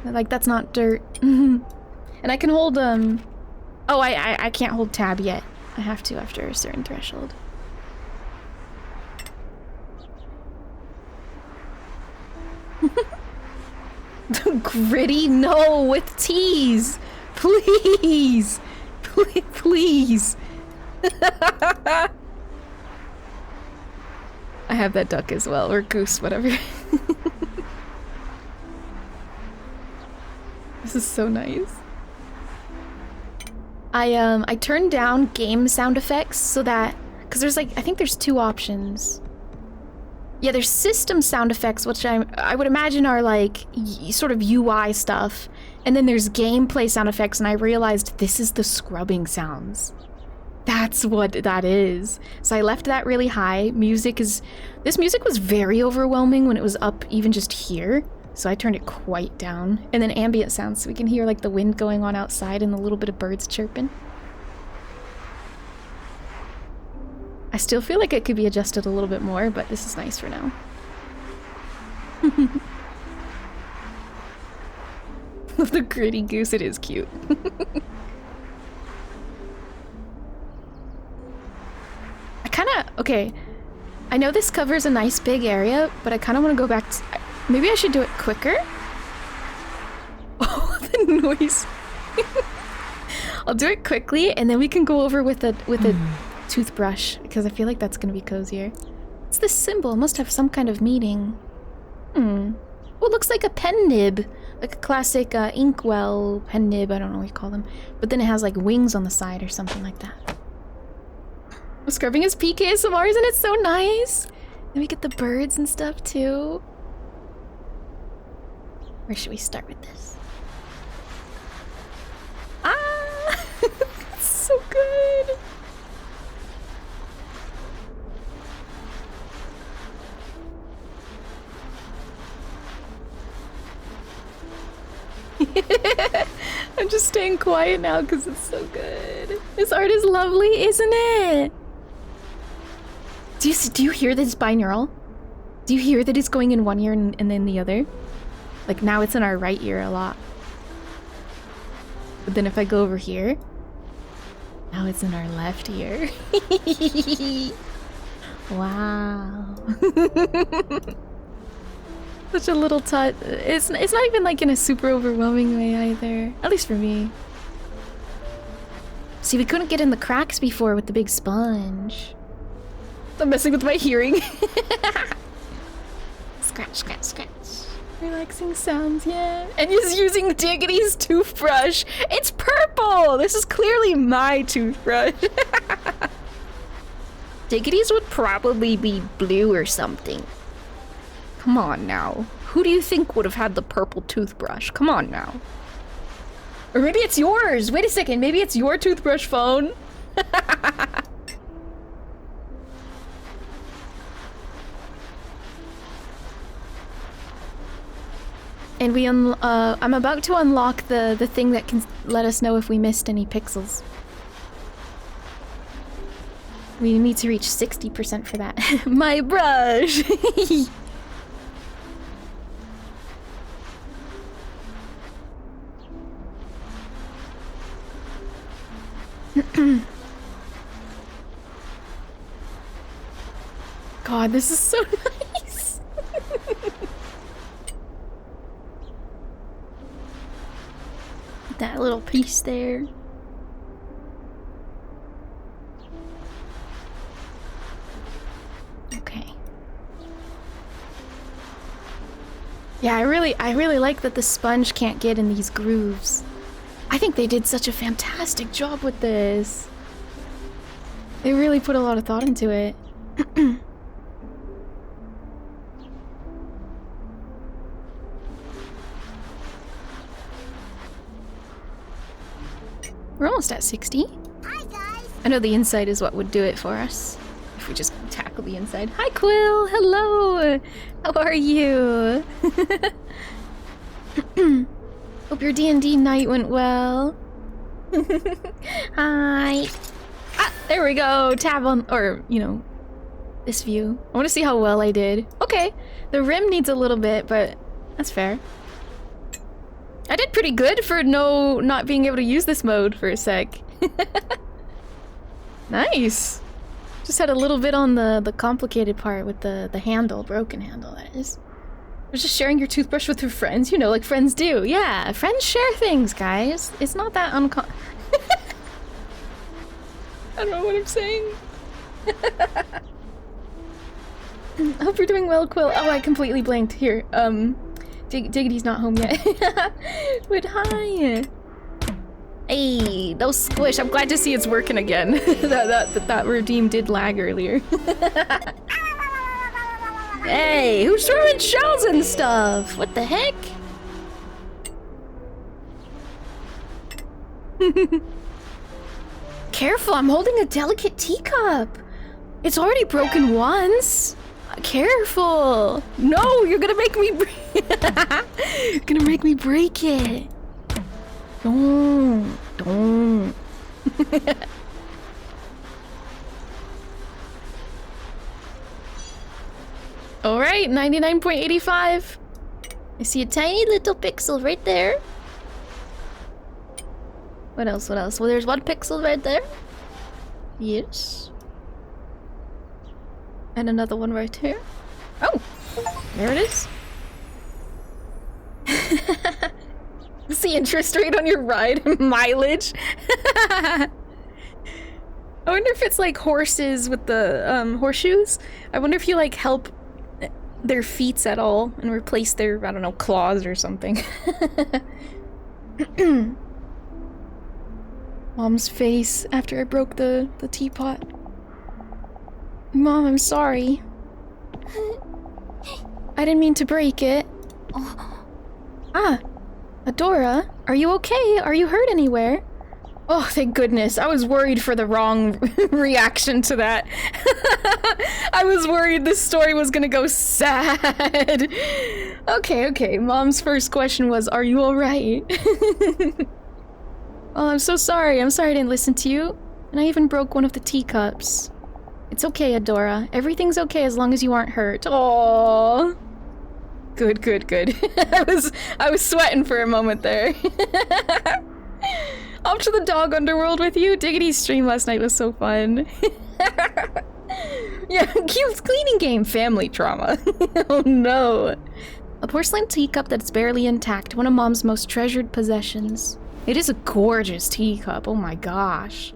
Like, that's not dirt. And I can hold, oh, I can't hold tab yet. I have to after a certain threshold. Gritty? No, with T's! Please! Please! I have that duck as well, or goose, whatever. This is so nice. I turned down game sound effects so that, because there's like, I think there's two options. Yeah, there's system sound effects, which I would imagine are like sort of UI stuff, and then there's gameplay sound effects, and I realized this is the scrubbing sounds. That's what that is. So I left that really high. This music was very overwhelming when it was up even just here. So I turned it quite down. And then ambient sounds, so we can hear like the wind going on outside and a little bit of birds chirping. I still feel like it could be adjusted a little bit more, but this is nice for now. The gritty goose, it is cute. Okay, I know this covers a nice big area, but I kind of want to go back to... Maybe I should do it quicker? Oh, the noise. I'll do it quickly, and then we can go over with a toothbrush, because I feel like that's going to be cozier. What's this symbol? It must have some kind of meaning. Oh, it looks like a pen nib. Like a classic inkwell pen nib, I don't know what you call them. But then it has like wings on the side or something like that. Scrubbing his peak ASMR, isn't it so nice? Then we get the birds and stuff too. Where should we start with this? Ah! It's so good! I'm just staying quiet now because it's so good. This art is lovely, isn't it? Do you hear this binaural? Do you hear that it's going in one ear and then the other? Like now it's in our right ear a lot. But then if I go over here, now it's in our left ear. Wow. Such a little touch. It's not even like in a super overwhelming way either. At least for me. See, we couldn't get in the cracks before with the big sponge. I'm messing with my hearing. Scratch, scratch, scratch. Relaxing sounds, yeah. And he's using Diggity's toothbrush. It's purple! This is clearly my toothbrush. Diggity's would probably be blue or something. Come on now. Who do you think would have had the purple toothbrush? Come on now. Or maybe it's yours. Wait a second. Maybe it's your toothbrush phone. And I'm about to unlock the thing that can let us know if we missed any pixels. We need to reach 60% for that. My brush! God, this is so nice! That little piece there. Okay. Yeah, I really like that the sponge can't get in these grooves. I think they did such a fantastic job with this. They really put a lot of thought into it. We're almost at 60. Hi, guys. I know the inside is what would do it for us. If we just tackle the inside. Hi, Quill! Hello! How are you? Hope your D&D night went well. Hi! Ah, there we go! Tab on, or, you know, this view. I want to see how well I did. Okay, the rim needs a little bit, but that's fair. I did pretty good for not being able to use this mode for a sec. Nice! Just had a little bit on the complicated part with the handle, broken handle, that is. I was just sharing your toothbrush with your friends, you know, like friends do. Yeah, friends share things, guys. It's not that I don't know what I'm saying. I hope you're doing well, Quill. Oh, I completely blanked. Here, Diggity's not home yet. But hi! Hey, no squish. I'm glad to see it's working again. that redeem did lag earlier. Hey, who's throwing shells and stuff? What the heck? Careful, I'm holding a delicate teacup. It's already broken once. Careful. No, you're gonna make me you're gonna make me break it. Don't. Alright, 99.85. I see a tiny little pixel right there. What else? Well, there's one pixel right there. Yes. And another one right here. Oh! There it is. What's the interest rate on your ride? Mileage? I wonder if it's like horses with the horseshoes. I wonder if you like help their feet at all and replace their, I don't know, claws or something. Mom's face after I broke the teapot. Mom, I'm sorry. I didn't mean to break it. Ah, Adora, are you okay? Are you hurt anywhere? Oh, thank goodness. I was worried for the wrong reaction to that. I was worried this story was gonna go sad. Okay. Mom's first question was, are you alright? Oh, I'm so sorry. I'm sorry I didn't listen to you. And I even broke one of the teacups. It's okay, Adora. Everything's okay as long as you aren't hurt. Aww. Good. I was sweating for a moment there. Off to the dog underworld with you. Diggity's stream last night was so fun. Yeah, cute cleaning game. Family trauma. Oh no. A porcelain teacup that's barely intact. One of Mom's most treasured possessions. It is a gorgeous teacup. Oh my gosh.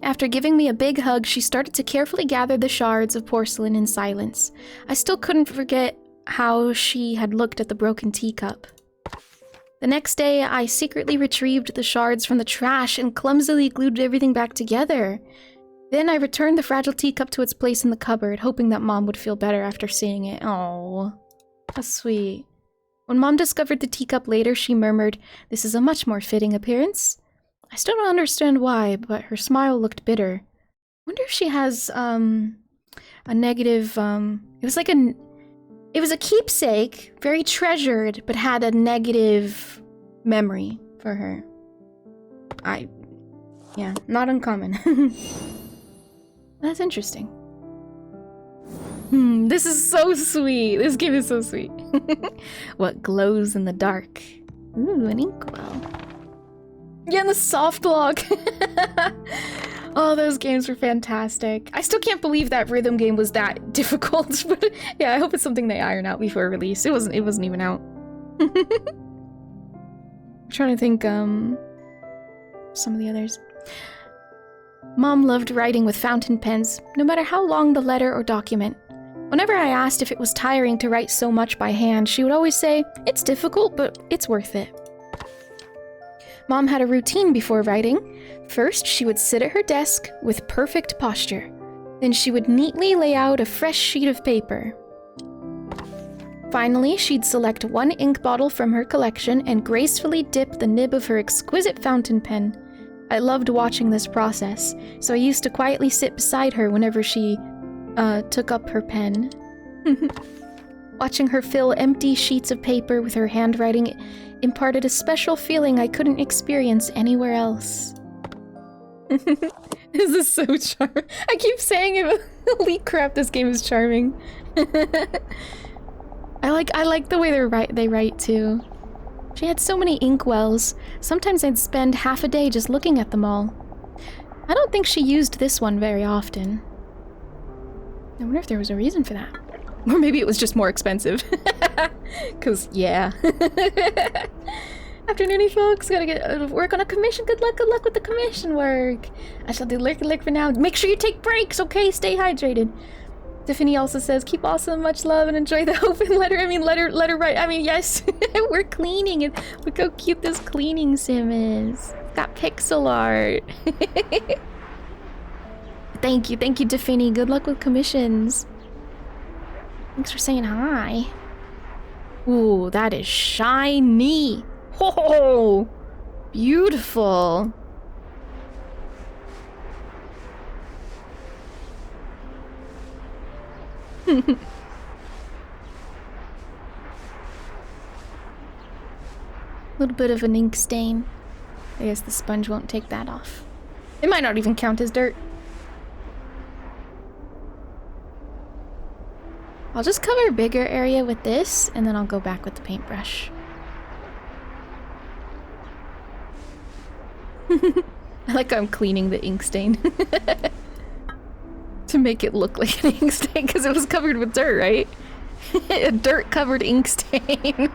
After giving me a big hug, she started to carefully gather the shards of porcelain in silence. I still couldn't forget how she had looked at the broken teacup. The next day, I secretly retrieved the shards from the trash and clumsily glued everything back together. Then I returned the fragile teacup to its place in the cupboard, hoping that Mom would feel better after seeing it. Oh, that's sweet. When Mom discovered the teacup later, she murmured, "This is a much more fitting appearance." I still don't understand why, but her smile looked bitter. Wonder if she has, a negative, it was a keepsake, very treasured, but had a negative memory for her. Yeah, not uncommon. That's interesting. This is so sweet. This game is so sweet. What glows in the dark? Ooh, an inkwell. Yeah, and the soft lock. Oh, those games were fantastic. I still can't believe that rhythm game was that difficult, but yeah, I hope it's something they iron out before release. It wasn't even out. I'm trying to think, some of the others. Mom loved writing with fountain pens, no matter how long the letter or document. Whenever I asked if it was tiring to write so much by hand, she would always say, "It's difficult, but it's worth it." Mom had a routine before writing. First, she would sit at her desk with perfect posture. Then she would neatly lay out a fresh sheet of paper. Finally, she'd select one ink bottle from her collection and gracefully dip the nib of her exquisite fountain pen. I loved watching this process, so I used to quietly sit beside her whenever she took up her pen. Watching her fill empty sheets of paper with her handwriting imparted a special feeling I couldn't experience anywhere else. This is so charming. I keep saying it, holy crap, this game is charming. I like the way they write too. She had so many inkwells. Sometimes I'd spend half a day just looking at them all. I don't think she used this one very often. I wonder if there was a reason for that. Or maybe it was just more expensive. Cause yeah. Afternoony folks, gotta get work on a commission. Good luck with the commission work. I shall do lick for now. Make sure you take breaks, okay? Stay hydrated. Tiffany also says, keep awesome, much love, and enjoy the open letter. I mean, letter right. I mean, yes, we're cleaning it. Look how cute this cleaning sim is. It's got pixel art. Thank you, Tiffany. Good luck with commissions. Thanks for saying hi. Ooh, that is shiny. Oh, beautiful. Little bit of an ink stain. I guess the sponge won't take that off. It might not even count as dirt. I'll just cover a bigger area with this, and then I'll go back with the paintbrush. I like how I'm cleaning the ink stain. To make it look like an ink stain, because it was covered with dirt, right? A dirt-covered ink stain.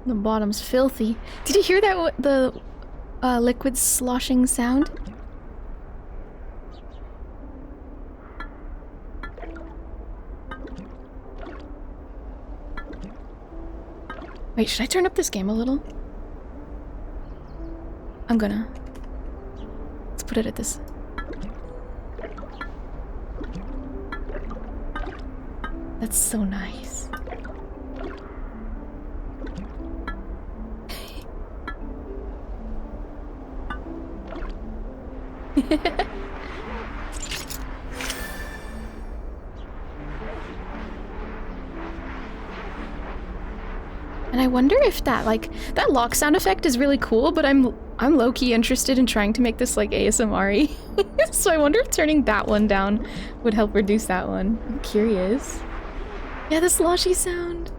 The bottom's filthy. Did you hear that? The liquid sloshing sound? Wait, should I turn up this game a little? I'm gonna. Let's put it at this. That's so nice. And I wonder if that lock sound effect is really cool, but I'm low-key interested in trying to make this like ASMR-y. So I wonder if turning that one down would help reduce that one. I'm curious. Yeah, the sloshy sound.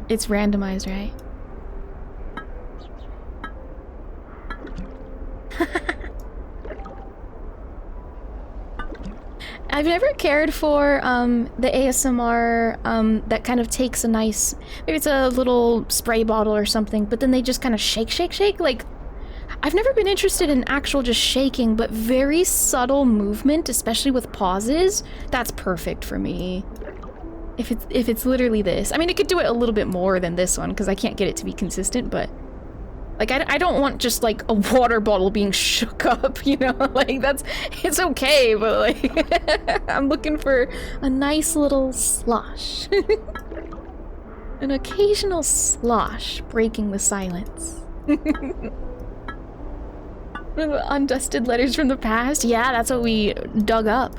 It's randomized, right? I've never cared for the ASMR that kind of takes a nice, maybe it's a little spray bottle or something, but then they just kind of shake. Like, I've never been interested in actual just shaking, but very subtle movement, especially with pauses, that's perfect for me. If it's literally this. I mean, it could do it a little bit more than this one, because I can't get it to be consistent, but like, I don't want just like a water bottle being shook up, you know? Like, it's okay, but like, I'm looking for a nice little slosh. An occasional slosh breaking the silence. Undusted letters from the past? Yeah, that's what we dug up.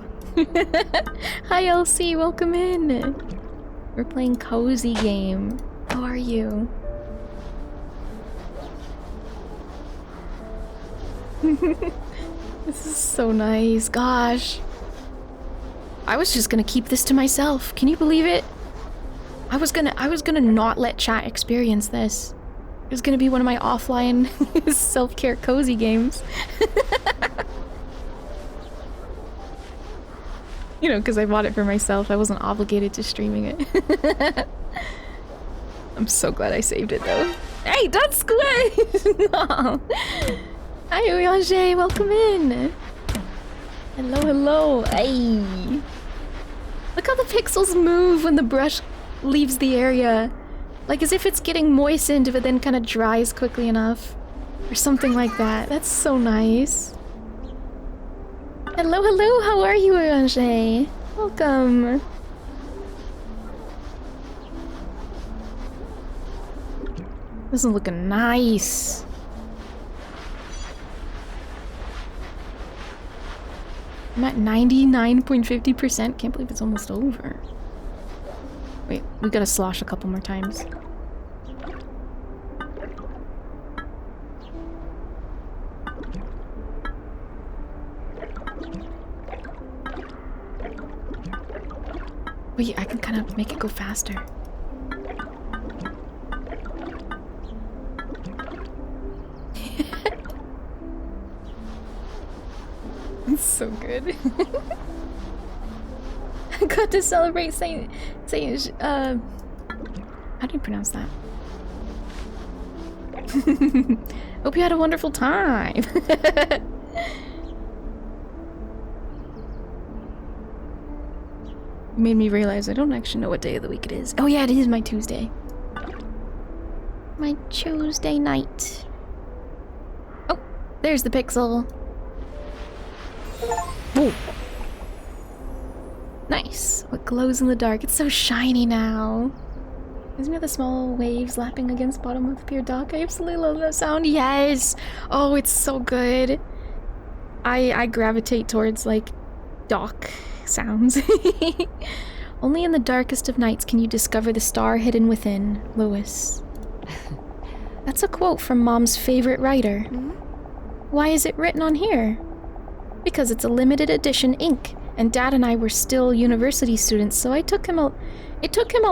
Hi, Elsie, welcome in. We're playing Cozy Game. How are you? This is so nice. Gosh. I was just gonna keep this to myself. Can you believe it? I was gonna not let chat experience this. It was gonna be one of my offline self-care cozy games. You know, because I bought it for myself. I wasn't obligated to streaming it. I'm so glad I saved it though. Hey, don't squeeze! No. Hi, Oyange, welcome in. Hello. Hey. Look how the pixels move when the brush leaves the area. Like as if it's getting moistened but then kind of dries quickly enough. Or something like that. That's so nice. Hello, hello, how are you, Orange? Welcome. This is looking nice. I'm at 99.50%. Can't believe it's almost over. Wait, we gotta slosh a couple more times. Wait, I can kind of make it go faster. It's so good. I got to celebrate Saint how do you pronounce that? Hope you had a wonderful time. Made me realize I don't actually know what day of the week it is. Oh yeah, it is my Tuesday. My Tuesday night. Oh, there's the pixel. Whoa. Nice. What glows in the dark? It's so shiny now. Isn't it the small waves lapping against bottom of the pier dock? I absolutely love that sound. Yes. Oh, it's so good. I gravitate towards like dock sounds. Only in the darkest of nights can you discover the star hidden within, Lewis. That's a quote from Mom's favorite writer. Why is it written on here? Because it's a limited edition ink, and Dad and I were still university students, so it took him a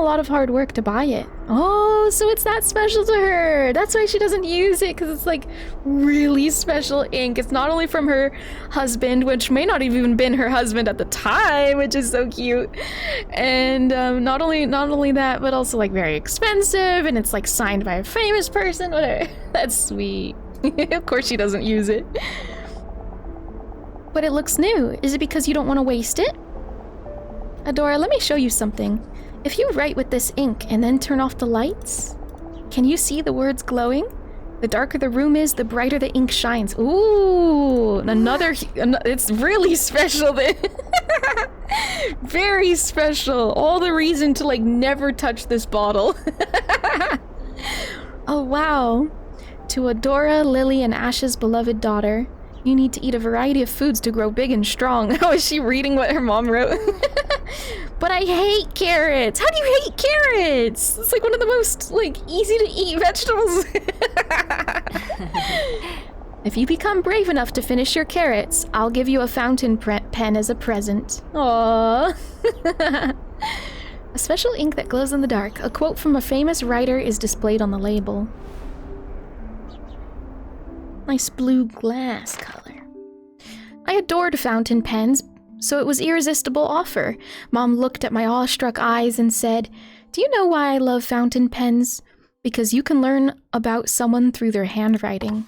lot of hard work to buy it. Oh, so it's that special to her. That's why she doesn't use it, because it's like really special ink. It's not only from her husband, which may not have even been her husband at the time, which is so cute. And not only that, but also like very expensive, and it's like signed by a famous person. Whatever. That's sweet. Of course she doesn't use it. But it looks new. Is it because you don't want to waste it? Adora, let me show you something. If you write with this ink and then turn off the lights, can you see the words glowing? The darker the room is, the brighter the ink shines. Ooh, it's really special then. Very special. All the reason to like never touch this bottle. Oh wow. To Adora, Lily, and Ash's beloved daughter, you need to eat a variety of foods to grow big and strong. Oh, is she reading what her mom wrote? But I hate carrots. How do you hate carrots? It's like one of the most like easy to eat vegetables. If you become brave enough to finish your carrots, I'll give you a fountain pen as a present. Aww. A special ink that glows in the dark. A quote from a famous writer is displayed on the label. Nice blue glass color. I adored fountain pens, so it was irresistible offer. Mom looked at my awestruck eyes and said, "Do you know why I love fountain pens? Because you can learn about someone through their handwriting.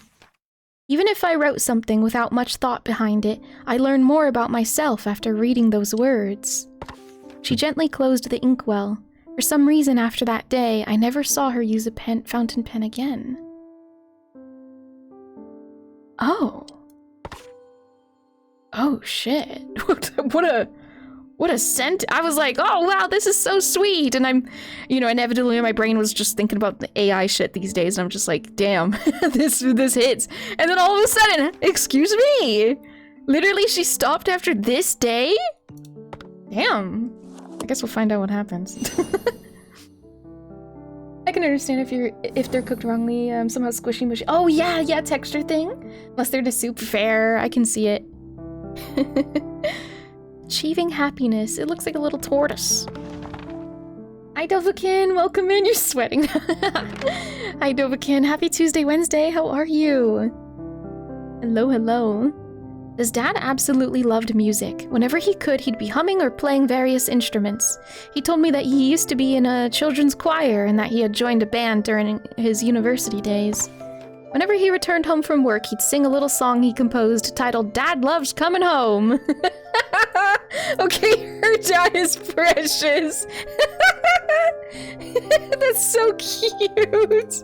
Even if I wrote something without much thought behind it, I learn more about myself after reading those words." She gently closed the inkwell. For some reason after that day, I never saw her use a fountain pen again. Oh. Oh shit. What a scent. I was like, oh wow, this is so sweet. And I'm, inevitably my brain was just thinking about the AI shit these days. And I'm just like, damn, this hits. And then all of a sudden, excuse me. Literally she stopped after this day? Damn. I guess we'll find out what happens. I can understand if they're cooked wrongly, somehow squishy mushy. Oh yeah, texture thing. Unless they're just super fair, I can see it. Achieving happiness. It looks like a little tortoise. Hi Dovakin, welcome in. You're sweating. Hi Dovakin, happy Tuesday, Wednesday. How are you? Hello. His dad absolutely loved music. Whenever he could, he'd be humming or playing various instruments. He told me that he used to be in a children's choir and that he had joined a band during his university days. Whenever he returned home from work, he'd sing a little song he composed titled "Dad Loves Coming Home." Okay, her dad is precious. That's so cute.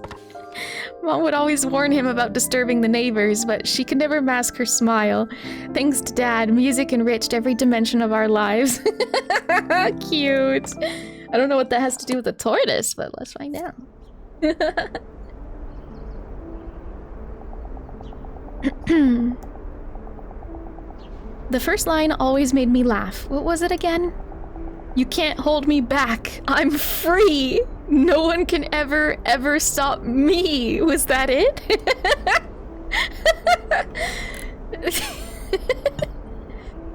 Mom would always warn him about disturbing the neighbors, but she could never mask her smile. Thanks to Dad, music enriched every dimension of our lives. Cute. I don't know what that has to do with the tortoise, but let's find out. The first line always made me laugh. What was it again? You can't hold me back. I'm free. No one can ever stop me. Was that it?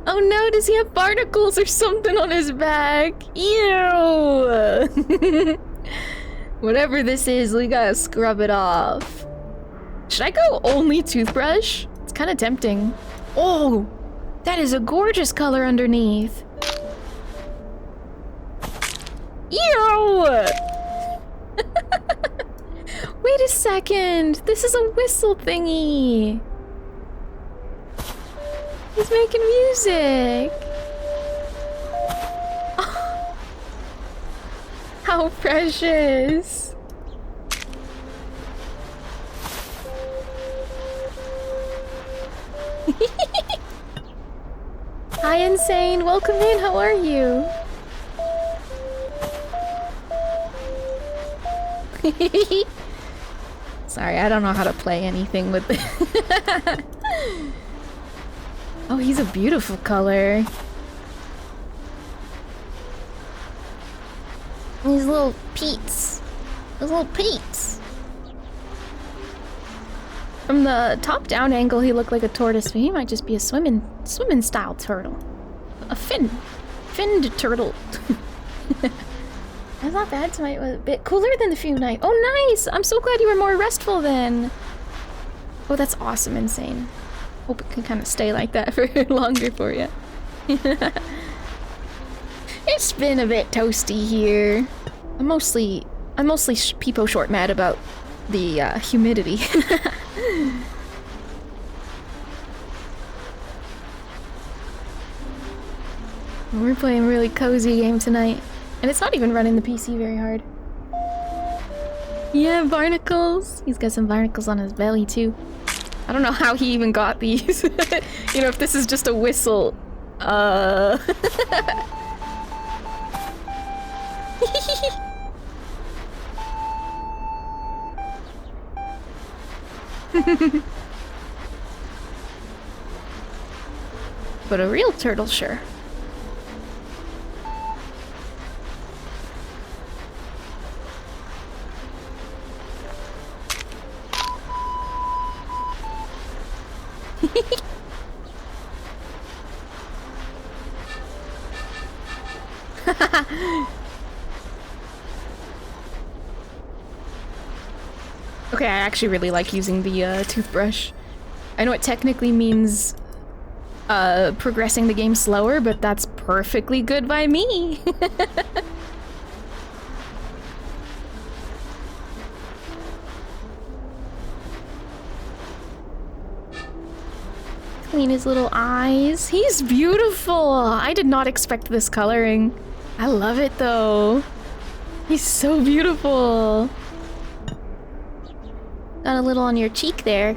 Oh no, does he have barnacles or something on his back? Ew. Whatever this is, we gotta scrub it off. Should I go only toothbrush? It's kind of tempting. Oh, that is a gorgeous color underneath. Ew! Wait a second. This is a whistle thingy. He's making music. Oh, how precious. Hi, Insane. Welcome in. How are you? Sorry, I don't know how to play anything with it. Oh, he's a beautiful color. These little peats. Those little peats. From the top-down angle, he looked like a tortoise, but he might just be a swimming style turtle. A finned turtle. That's not bad. Tonight was a bit cooler than the few nights. Oh, nice! I'm so glad you were more restful then. Oh, that's awesome, Insane. Hope it can kind of stay like that for longer for you. It's been a bit toasty here. I'm mostly peepo short mad about the humidity. We're playing a really cozy game tonight. And it's not even running the PC very hard. Yeah, barnacles. He's got some barnacles on his belly too. I don't know how he even got these. You know, if this is just a whistle. But a real turtle, sure. Okay, I actually really like using the toothbrush. I know it technically means progressing the game slower, but that's perfectly good by me. Clean his little eyes. He's beautiful. I did not expect this coloring. I love it though. He's so beautiful. Got a little on your cheek there.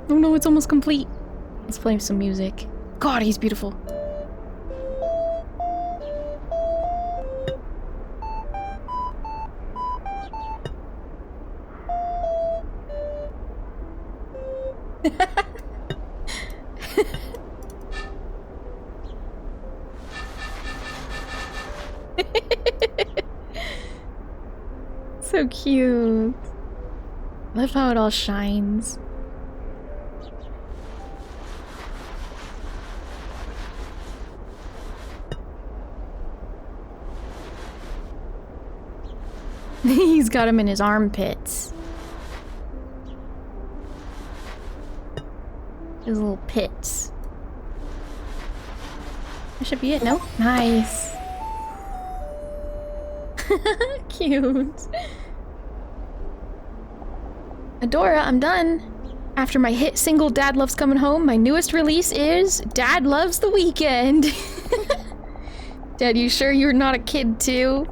Oh no, it's almost complete. Let's play some music. God, he's beautiful. So cute. Love how it all shines. He's got him in his armpits. His little pits. That should be it, no? Nice. Cute. Adora, I'm done. After my hit single Dad Loves Coming Home, my newest release is Dad Loves the Weekend. Dad, you sure you're not a kid too?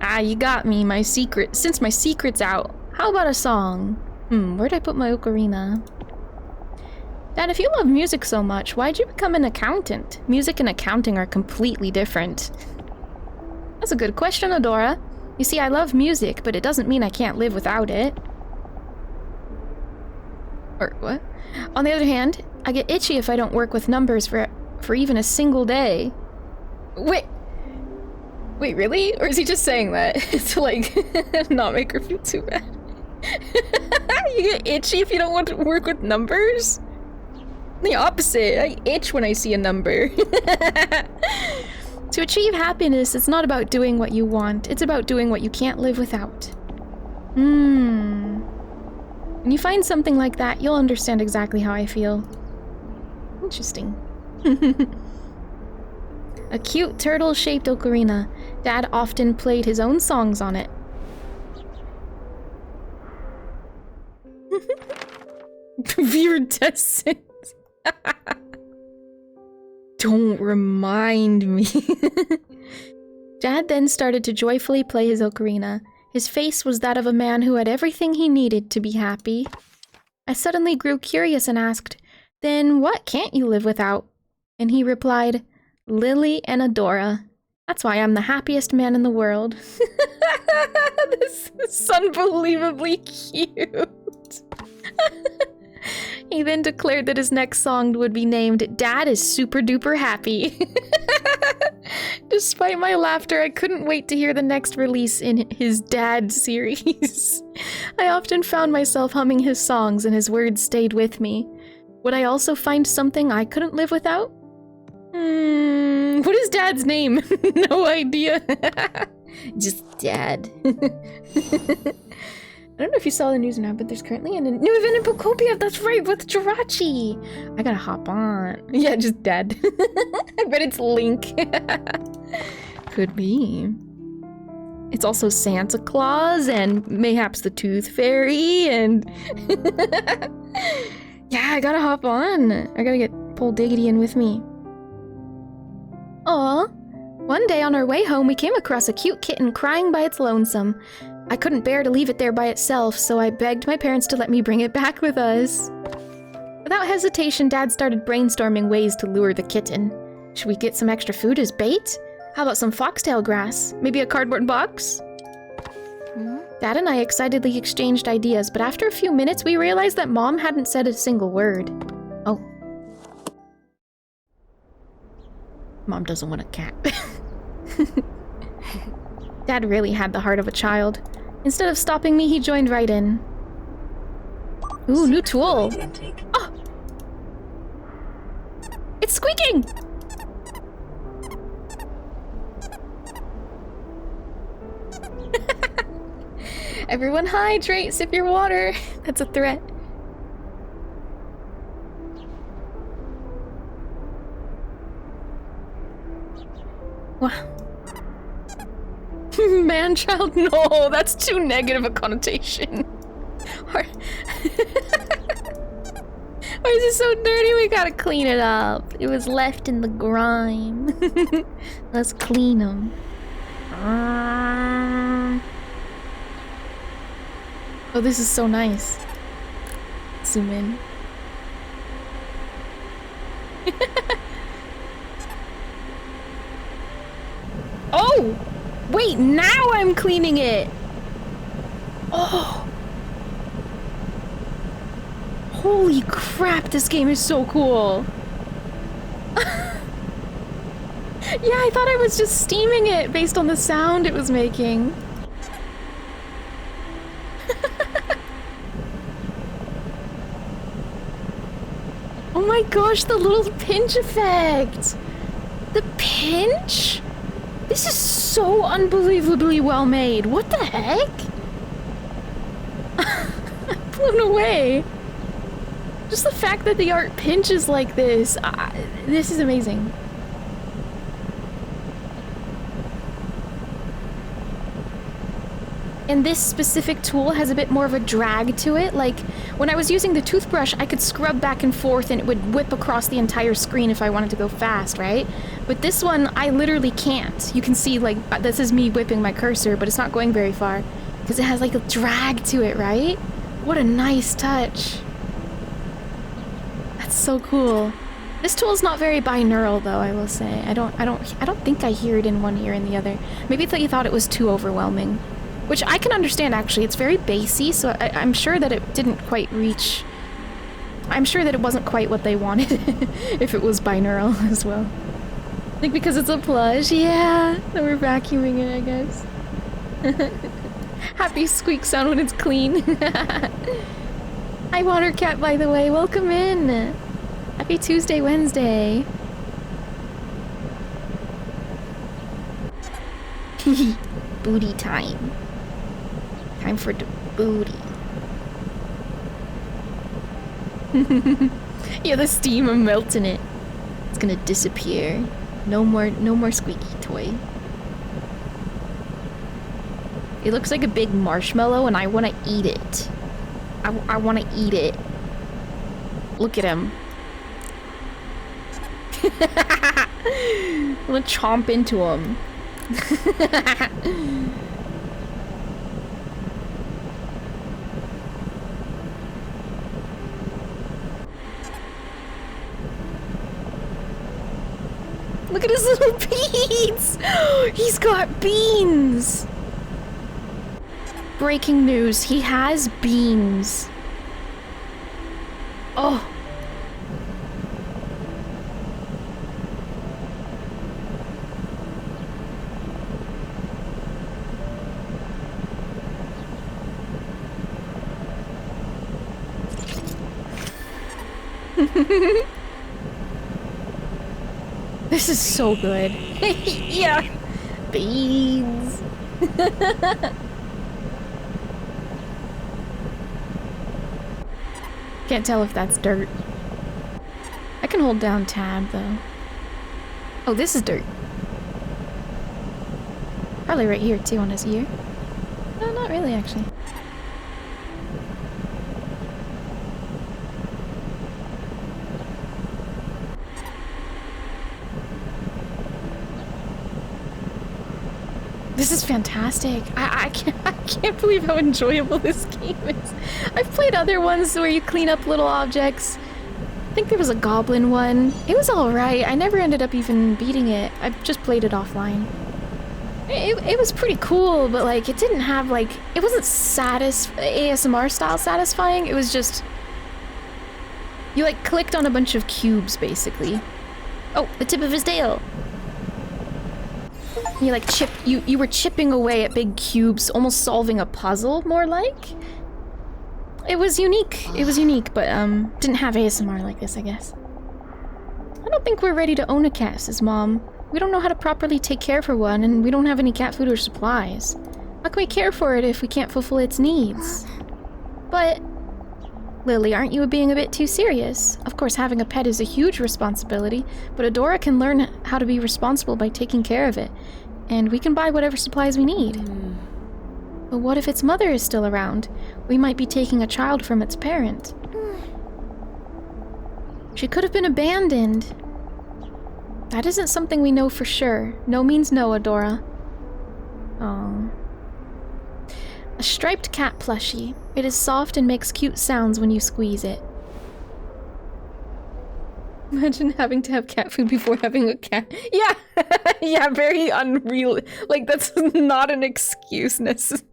Ah, you got me, my secret. Since my secret's out, how about a song? Where'd I put my ocarina? Dad, if you love music so much, why'd you become an accountant? Music and accounting are completely different. That's a good question, Adora. You see, I love music, but it doesn't mean I can't live without it. Or what? On the other hand, I get itchy if I don't work with numbers for even a single day. Wait, really? Or is he just saying that to, like, not make her feel too bad? You get itchy if you don't want to work with numbers? The opposite. I itch when I see a number. To achieve happiness, it's not about doing what you want. It's about doing what you can't live without. When you find something like that, you'll understand exactly how I feel. Interesting. A cute turtle-shaped ocarina. Dad often played his own songs on it. Viridescent. Don't remind me. Dad then started to joyfully play his ocarina. His face was that of a man who had everything he needed to be happy. I suddenly grew curious and asked, "Then what can't you live without?" And he replied, "Lily and Adora. That's why I'm the happiest man in the world." This is unbelievably cute. He then declared that his next song would be named Dad is Super Duper Happy. Despite my laughter, I couldn't wait to hear the next release in his Dad series. I often found myself humming his songs and his words stayed with me. Would I also find something I couldn't live without? What is Dad's name? No idea. Just Dad. I don't know if you saw the news or not, but there's currently a new event in Pokopia. That's right, with Jirachi. I gotta hop on. Yeah, just Dad. I bet it's Link. Could be. It's also Santa Claus and mayhaps the Tooth Fairy and... Yeah, I gotta hop on. I gotta get Pole Diggity in with me. Aw. One day on our way home, we came across a cute kitten crying by its lonesome. I couldn't bear to leave it there by itself, so I begged my parents to let me bring it back with us. Without hesitation, Dad started brainstorming ways to lure the kitten. Should we get some extra food as bait? How about some foxtail grass? Maybe a cardboard box? Dad and I excitedly exchanged ideas, but after a few minutes, we realized that Mom hadn't said a single word. Oh. Mom doesn't want a cat. Dad really had the heart of a child. Instead of stopping me, he joined right in. Ooh, new tool. Oh! It's squeaking! Everyone hydrate, sip your water. That's a threat. Wow. Man-child? No, that's too negative a connotation. Why is it so dirty? We gotta clean it up. It was left in the grime. Let's clean them. Oh, this is so nice. Zoom in. Oh! Wait, now I'm cleaning it! Oh! Holy crap, this game is so cool! Yeah, I thought I was just steaming it based on the sound it was making. Oh my gosh, the little pinch effect! The pinch? This is so unbelievably well made. What the heck? I'm blown away. Just the fact that the art pinches like this. This is amazing. And this specific tool has a bit more of a drag to it. Like, when I was using the toothbrush, I could scrub back and forth and it would whip across the entire screen if I wanted to go fast, right? But this one, I literally can't. You can see, like, this is me whipping my cursor, but it's not going very far. Because it has, like, a drag to it, right? What a nice touch. That's so cool. This tool is not very binaural, though, I will say. I don't think I hear it in one ear and the other. Maybe you thought it was too overwhelming. Which I can understand, actually. It's very bassy, so I'm sure that it didn't quite reach... I'm sure that it wasn't quite what they wanted if it was binaural as well. Like, because it's a plush, yeah. So we're vacuuming it, I guess. Happy squeak sound when it's clean. Hi, Water Cat, by the way. Welcome in. Happy Tuesday, Wednesday. Booty time. Time for the booty. Yeah, the steam of melting it. It's gonna disappear. No more squeaky toy. It looks like a big marshmallow and I want to eat it. I want to eat it. Look at him. I'm gonna chomp into him. Look at his little beans! He's got beans! Breaking news, he has beans. Oh. This is so good. Yeah. Beans. Can't tell if that's dirt. I can hold down tab though. Oh, this is dirt. Probably right here too on his ear. No, not really actually. This is fantastic. I can't believe how enjoyable this game is. I've played other ones where you clean up little objects. I think there was a goblin one. It was alright. I never ended up even beating it. I just played it offline. It was pretty cool, but like, it didn't have like, it wasn't ASMR style satisfying. It was just, you like clicked on a bunch of cubes basically. Oh, the tip of his tail. You like you were chipping away at big cubes, almost solving a puzzle, more like. It was unique. It was unique, but didn't have ASMR like this, I guess. I don't think we're ready to own a cat, says Mom. We don't know how to properly take care for one, and we don't have any cat food or supplies. How can we care for it if we can't fulfill its needs? But, Lily, aren't you being a bit too serious? Of course, having a pet is a huge responsibility, but Adora can learn how to be responsible by taking care of it, and we can buy whatever supplies we need. But what if its mother is still around? We might be taking a child from its parent. She could have been abandoned. That isn't something we know for sure. No means no, Adora. Oh. A striped cat plushie. It is soft and makes cute sounds when you squeeze it. Imagine having to have cat food before having a cat. Yeah! Yeah, very unreal. Like, that's not an excuse necessarily.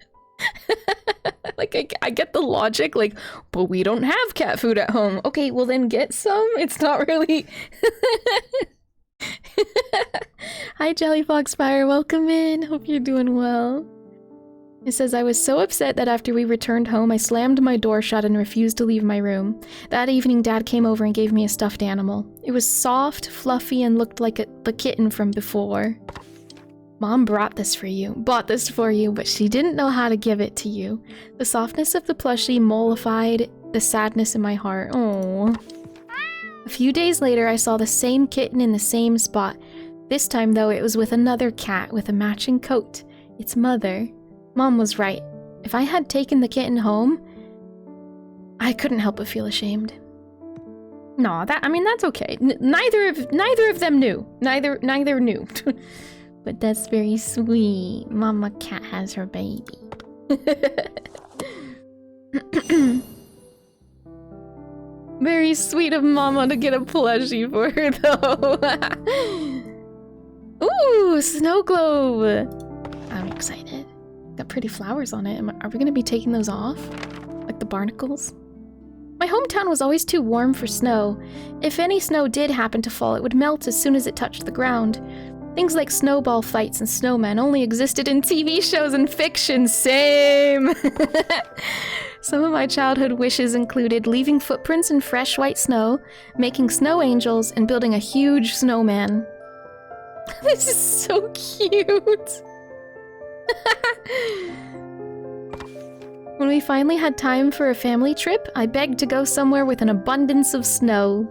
Like, I get the logic, like, but we don't have cat food at home. Okay, well then get some. It's not really... Hi, Jelly Foxfire. Welcome in. Hope you're doing well. It says, I was so upset that after we returned home, I slammed my door shut and refused to leave my room. That evening, Dad came over and gave me a stuffed animal. It was soft, fluffy, and looked like the kitten from before. Mom bought this for you, but she didn't know how to give it to you. The softness of the plushie mollified the sadness in my heart. Aww. A few days later, I saw the same kitten in the same spot. This time, though, it was with another cat with a matching coat. Its mother. Mom was right. if I had taken the kitten home, I couldn't help but feel ashamed. No, that's okay. Neither of them knew. Neither knew. But that's very sweet. Mama cat has her baby. Very sweet of Mama to get a plushie for her, though. Ooh, snow globe. I'm excited. Got pretty flowers on it. Are we gonna be taking those off? Like the barnacles? My hometown was always too warm for snow. If any snow did happen to fall, it would melt as soon as it touched the ground. Things like snowball fights and snowmen only existed in TV shows and fiction. Same! Some of my childhood wishes included leaving footprints in fresh white snow, making snow angels, and building a huge snowman. This is so cute! When we finally had time for a family trip, I begged to go somewhere with an abundance of snow.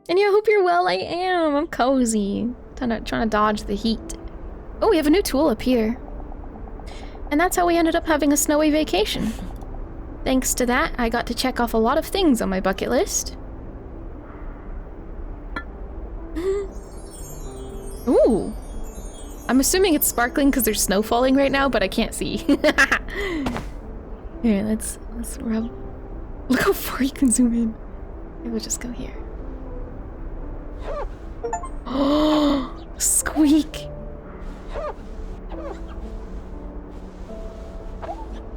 And yeah, I hope you're well. I am. I'm cozy. Trying to dodge the heat. Oh, we have a new tool up here. And that's how we ended up having a snowy vacation. Thanks to that, I got to check off a lot of things on my bucket list. Ooh. I'm assuming it's sparkling because there's snow falling right now, but I can't see. Here, let's rub. Look how far you can zoom in. Maybe we'll just go here. Oh, squeak.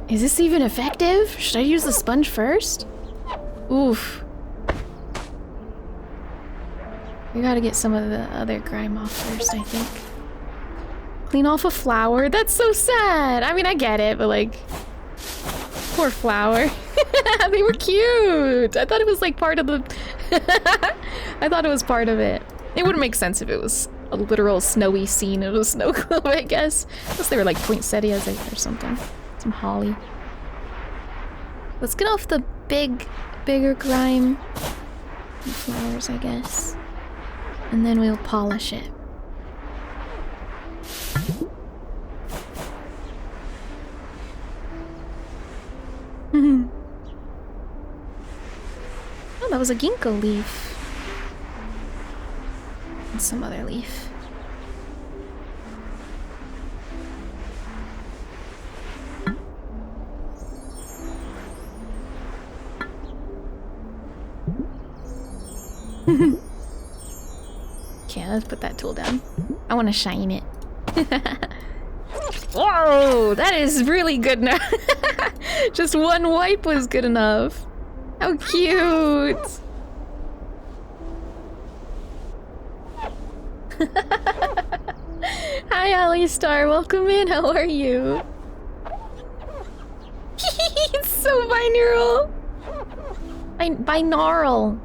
Is this even effective? Should I use the sponge first? Oof. We gotta get some of the other grime off first, I think. Clean off a flower? That's so sad! I mean, I get it, but like... Poor flower. They were cute! I thought it was like part of the... I thought it was part of it. It wouldn't make sense if it was a literal snowy scene of a snow globe, I guess. Unless they were like poinsettias or something. Some holly. Let's get off the bigger grime. And flowers, I guess. And then we'll polish it. Oh, that was a ginkgo leaf. And some other leaf. Okay, let's put that tool down. I want to shine it. Whoa, that is really good now. Just one wipe was good enough. How cute. Hi, Ali Star. Welcome in. How are you? It's so binaural. Binaural.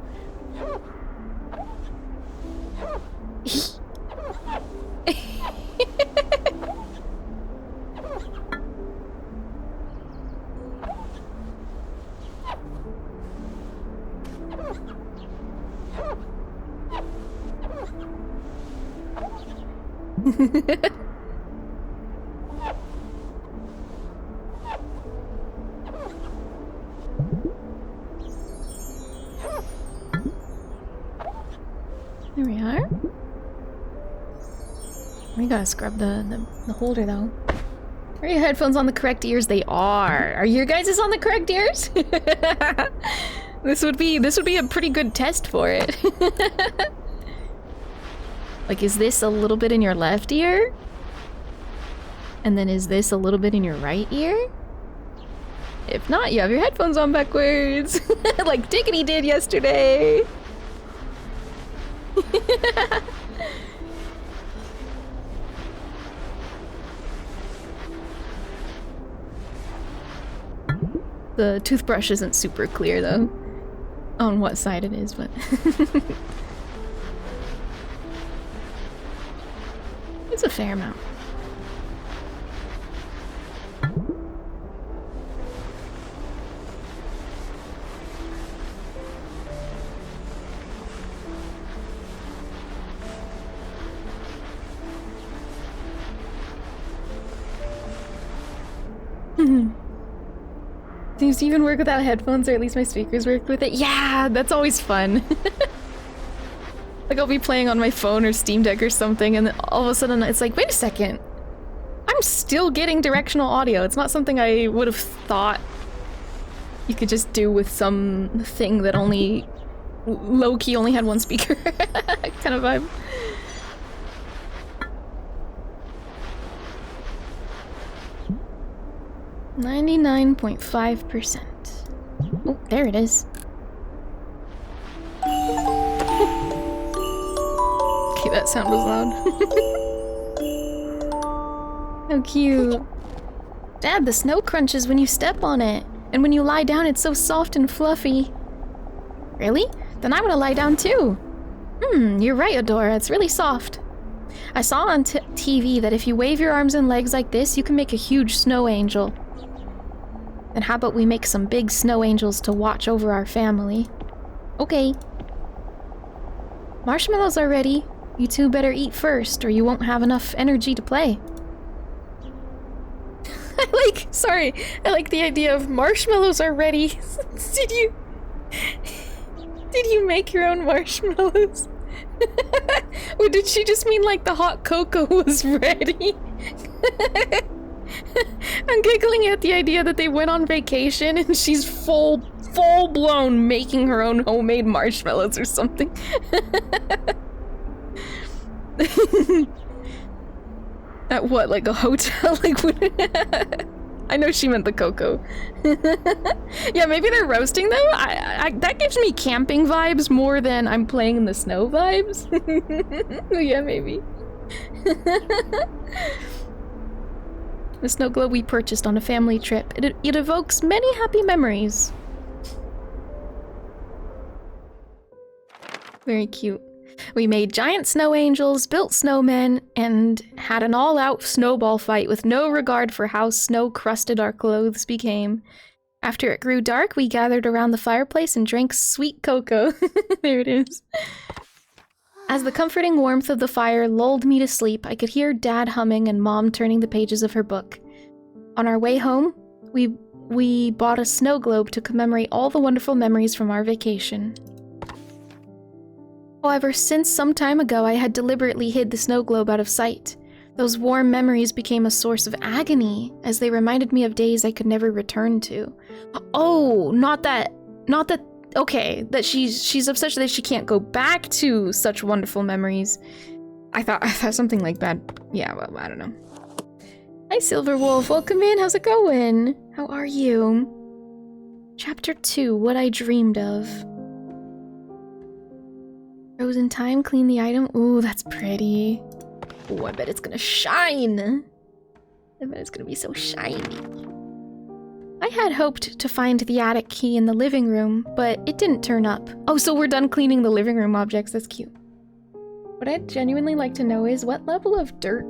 There we are. We gotta scrub the holder though. Are your headphones on the correct ears? They are. Are your guys' on the correct ears? This would be a pretty good test for it. Like, is this a little bit in your left ear? And then is this a little bit in your right ear? If not, you have your headphones on backwards. Like Dickety did yesterday. The toothbrush isn't super clear though on what side it is, but it's a fair amount. Seems to even work without headphones, or at least my speakers work with it. Yeah, that's always fun. Like, I'll be playing on my phone or Steam Deck or something, and then all of a sudden it's like, wait a second. I'm still getting directional audio. It's not something I would have thought you could just do with some thing that only low-key only had one speaker kind of vibe. .5%. Oh, there it is. Okay, that sound was loud. How cute. Dad, the snow crunches when you step on it. And when you lie down, it's so soft and fluffy. Really? Then I want to lie down too. You're right, Adora. It's really soft. I saw on TV that if you wave your arms and legs like this, you can make a huge snow angel. Then how about we make some big snow angels to watch over our family? Okay. Marshmallows are ready. You two better eat first, or you won't have enough energy to play. I like the idea of marshmallows are ready. Did you make your own marshmallows? Or did she just mean like the hot cocoa was ready? I'm giggling at the idea that they went on vacation and she's full-blown making her own homemade marshmallows or something. At what, like a hotel? Like, what? I know she meant the cocoa. Yeah, maybe they're roasting them. That gives me camping vibes more than I'm playing in the snow vibes. Yeah, maybe. The snow globe we purchased on a family trip. It evokes many happy memories. Very cute. We made giant snow angels, built snowmen, and had an all-out snowball fight with no regard for how snow-crusted our clothes became. After it grew dark, we gathered around the fireplace and drank sweet cocoa. There it is. As the comforting warmth of the fire lulled me to sleep, I could hear Dad humming and Mom turning the pages of her book. On our way home, we bought a snow globe to commemorate all the wonderful memories from our vacation. However, since some time ago I had deliberately hid the snow globe out of sight, those warm memories became a source of agony, as they reminded me of days I could never return to. Oh, not that, okay, that she's upset that she can't go back to such wonderful memories. I thought something like that. Yeah, well, I don't know. Hi, Silverwolf, welcome in, how's it going? How are you? Chapter 2, What I Dreamed of. Frozen time, clean the item. Ooh, that's pretty. Ooh, I bet it's gonna shine. I bet it's gonna be so shiny. I had hoped to find the attic key in the living room, but it didn't turn up. Oh, so we're done cleaning the living room objects. That's cute. What I'd genuinely like to know is what level of dirt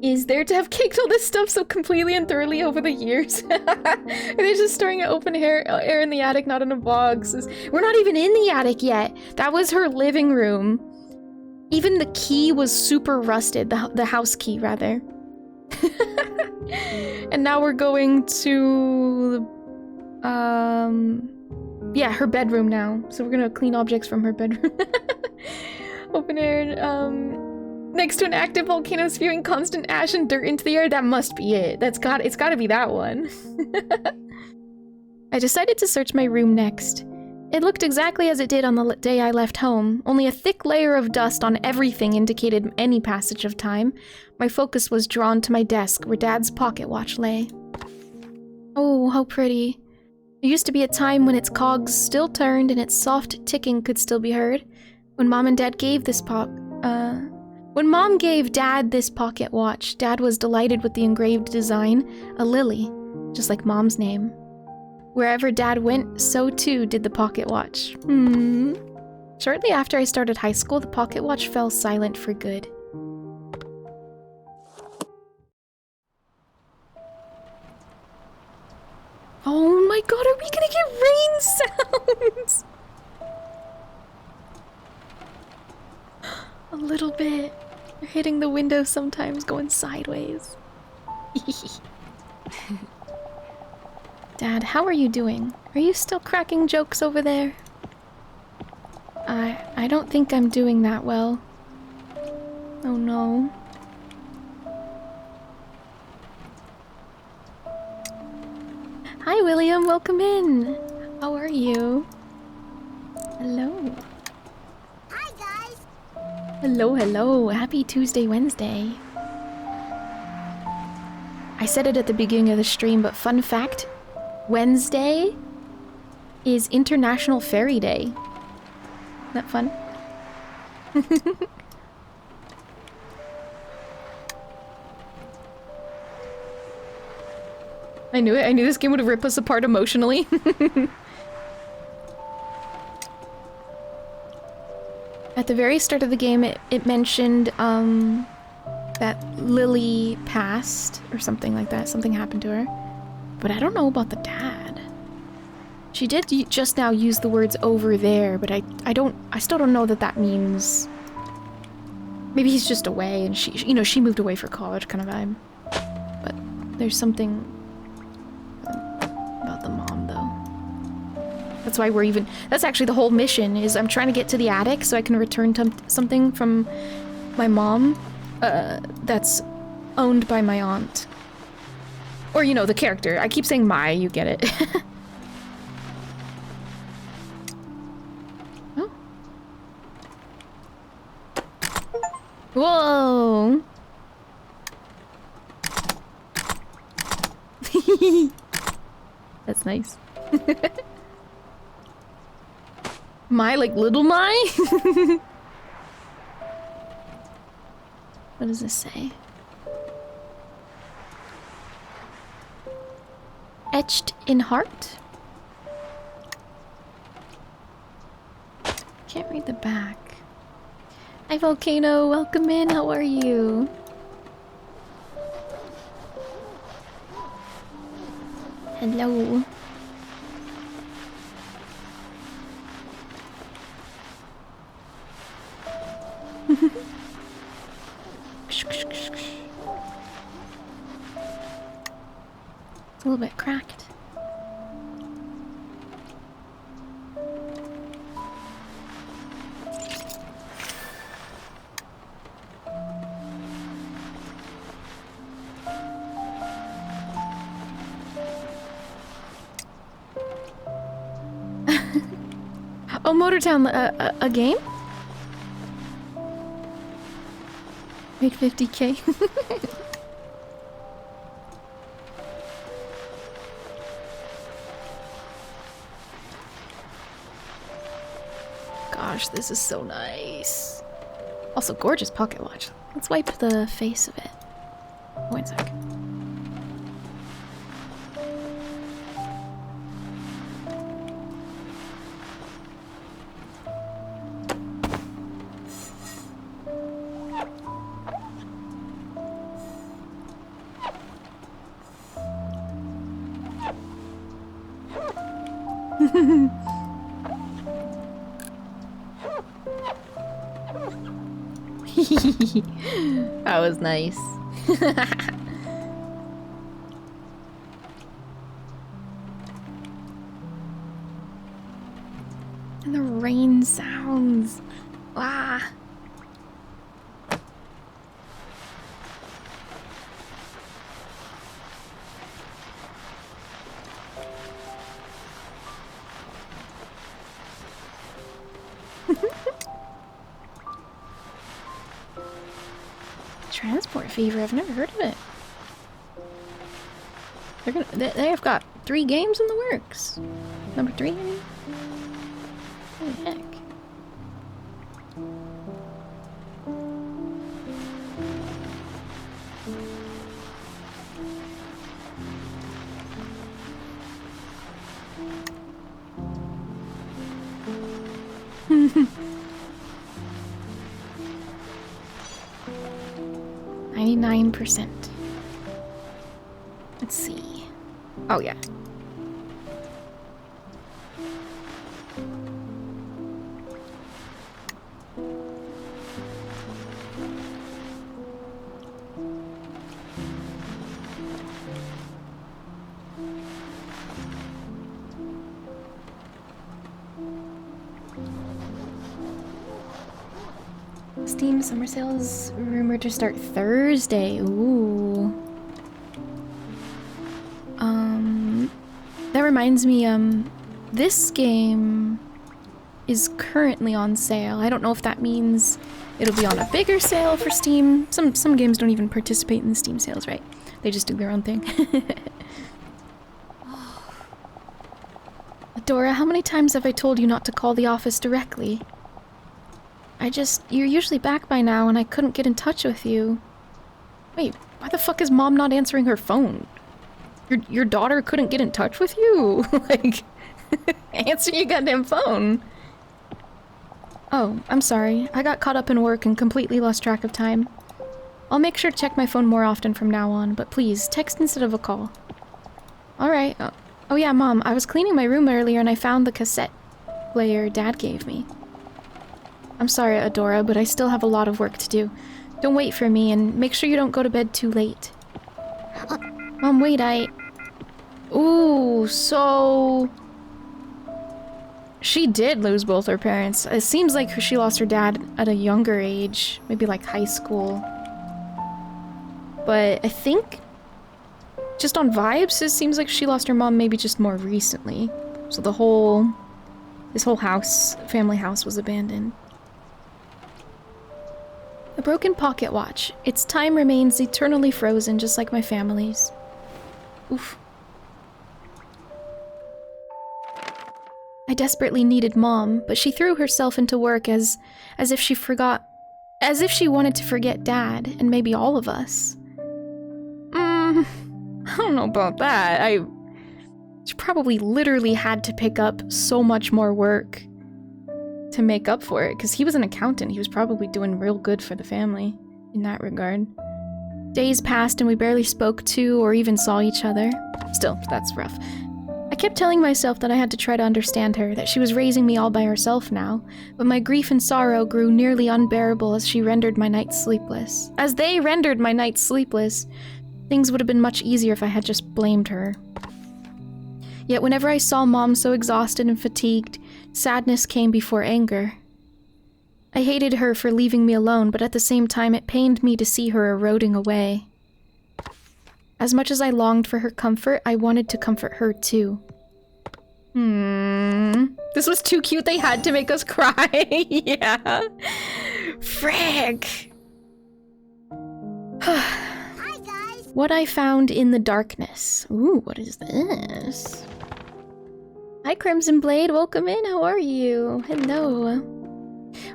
is there to have kicked all this stuff so completely and thoroughly over the years? They're just storing an open air in the attic, not in a box. We're not even in the attic yet. That was her living room. Even the key was super rusted, the house key, rather. And now we're going to, yeah, her bedroom now. So we're gonna clean objects from her bedroom. Open air, next to an active volcano spewing constant ash and dirt into the air. That must be it. It's gotta be that one. I decided to search my room next. It looked exactly as it did on the day I left home, only a thick layer of dust on everything indicated any passage of time. My focus was drawn to my desk, where Dad's pocket watch lay. Oh, how pretty. There used to be a time when its cogs still turned and its soft ticking could still be heard. When Mom and Dad gave When Mom gave Dad this pocket watch, Dad was delighted with the engraved design, a lily, just like Mom's name. Wherever Dad went, so too did the pocket watch. Shortly after I started high school, the pocket watch fell silent for good. Oh my god, are we gonna get rain sounds? A little bit. They're hitting the window sometimes, going sideways. Dad, how are you doing? Are you still cracking jokes over there? I don't think I'm doing that well. Oh no. Hi William, welcome in. How are you? Hello. Hi, guys. Hello, hello. Happy Tuesday, Wednesday. I said it at the beginning of the stream, but fun fact, Wednesday is International Fairy Day. Isn't that fun? I knew it. I knew this game would rip us apart emotionally. At the very start of the game, it mentioned, that Lily passed, or something like that. Something happened to her. But I don't know about the dad. She did just now use the words over there, but I still don't know that that means... Maybe he's just away, and she moved away for college kind of vibe. But there's something about the mom, though. That's why we're even... That's actually the whole mission, is I'm trying to get to the attic so I can return something from my mom that's owned by my aunt. Or, you know, the character. I keep saying my, you get it. Oh. Whoa! That's nice. My, like, little my? What does this say? Etched in heart? Can't read the back. Hi Volcano, welcome in, how are you? Hello. It's a little bit cracked. Oh, Motortown, a game? Made 50K. Gosh, this is so nice. Also, gorgeous pocket watch. Let's wipe the face of it. One sec. That was nice. And the rain sounds. Ah. Transport fever, I've never heard of it. They've got 3 games in the works. Number 3, I mean? Holy heck. %. Let's see. Oh, yeah. Steam summer sales rumored to start Thursday. Ooh. That reminds me, this game is currently on sale. I don't know if that means it'll be on a bigger sale for Steam. Some games don't even participate in the Steam sales, right? They just do their own thing. Dora, how many times have I told you not to call the office directly? You're usually back by now and I couldn't get in touch with you. Wait, why the fuck is Mom not answering her phone? Your daughter couldn't get in touch with you? Like, answer your goddamn phone. Oh, I'm sorry. I got caught up in work and completely lost track of time. I'll make sure to check my phone more often from now on, but please, text instead of a call. Alright. Oh yeah, Mom, I was cleaning my room earlier and I found the cassette player Dad gave me. I'm sorry, Adora, but I still have a lot of work to do. Don't wait for me, and make sure you don't go to bed too late. Mom, wait, Ooh, so... She did lose both her parents. It seems like she lost her dad at a younger age, maybe like high school. But I think, just on vibes, it seems like she lost her mom maybe just more recently. So this whole family house was abandoned. A broken pocket watch. Its time remains eternally frozen, just like my family's. Oof. I desperately needed Mom, but she threw herself into work as if she wanted to forget Dad, and maybe all of us. I don't know about that. She probably literally had to pick up so much more work to make up for it, because he was an accountant. He was probably doing real good for the family in that regard. Days passed and we barely spoke to or even saw each other. Still, that's rough. I kept telling myself that I had to try to understand her, that she was raising me all by herself now, but my grief and sorrow grew nearly unbearable as they rendered my nights sleepless. Things would have been much easier if I had just blamed her. Yet whenever I saw Mom so exhausted and fatigued, sadness came before anger. I hated her for leaving me alone, but at the same time it pained me to see her eroding away. As much as I longed for her comfort, I wanted to comfort her too. This was too cute, they had to make us cry. Yeah. Frick. Hi, guys. What I found in the darkness. Ooh, what is this? Hi, Crimson Blade. Welcome in. How are you? Hello.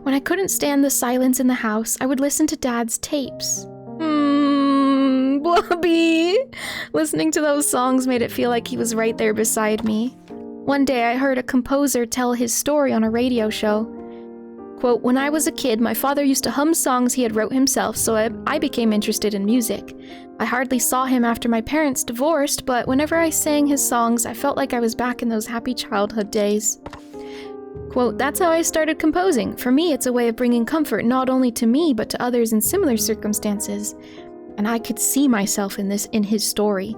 When I couldn't stand the silence in the house, I would listen to Dad's tapes. Blobby! Listening to those songs made it feel like he was right there beside me. One day I heard a composer tell his story on a radio show. Quote, when I was a kid, my father used to hum songs he had wrote himself, so I became interested in music. I hardly saw him after my parents divorced, but whenever I sang his songs, I felt like I was back in those happy childhood days. Quote, that's how I started composing. For me, it's a way of bringing comfort not only to me, but to others in similar circumstances. And I could see myself in his story.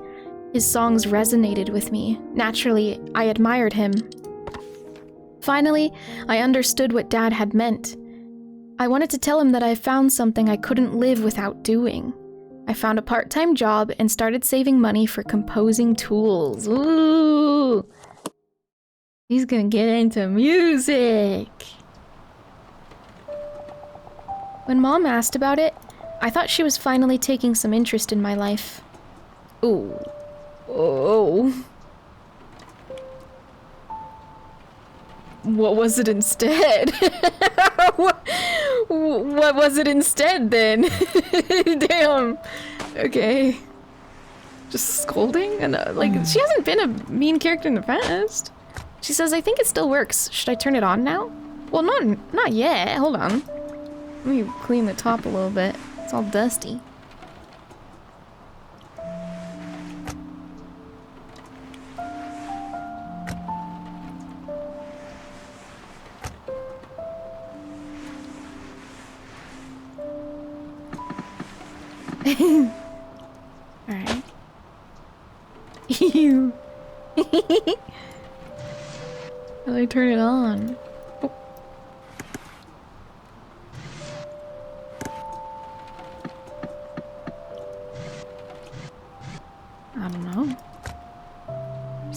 His songs resonated with me. Naturally, I admired him. Finally, I understood what Dad had meant. I wanted to tell him that I found something I couldn't live without doing. I found a part-time job and started saving money for composing tools. Ooh! He's gonna get into music! When Mom asked about it, I thought she was finally taking some interest in my life. Ooh. Oh. What was it instead? What was it instead then? Damn. Okay. Just scolding? And she hasn't been a mean character in the past. She says, I think it still works. Should I turn it on now? Well, not yet. Hold on. Let me clean the top a little bit. It's all dusty. Alright. Ew. How do I turn it on? Oh.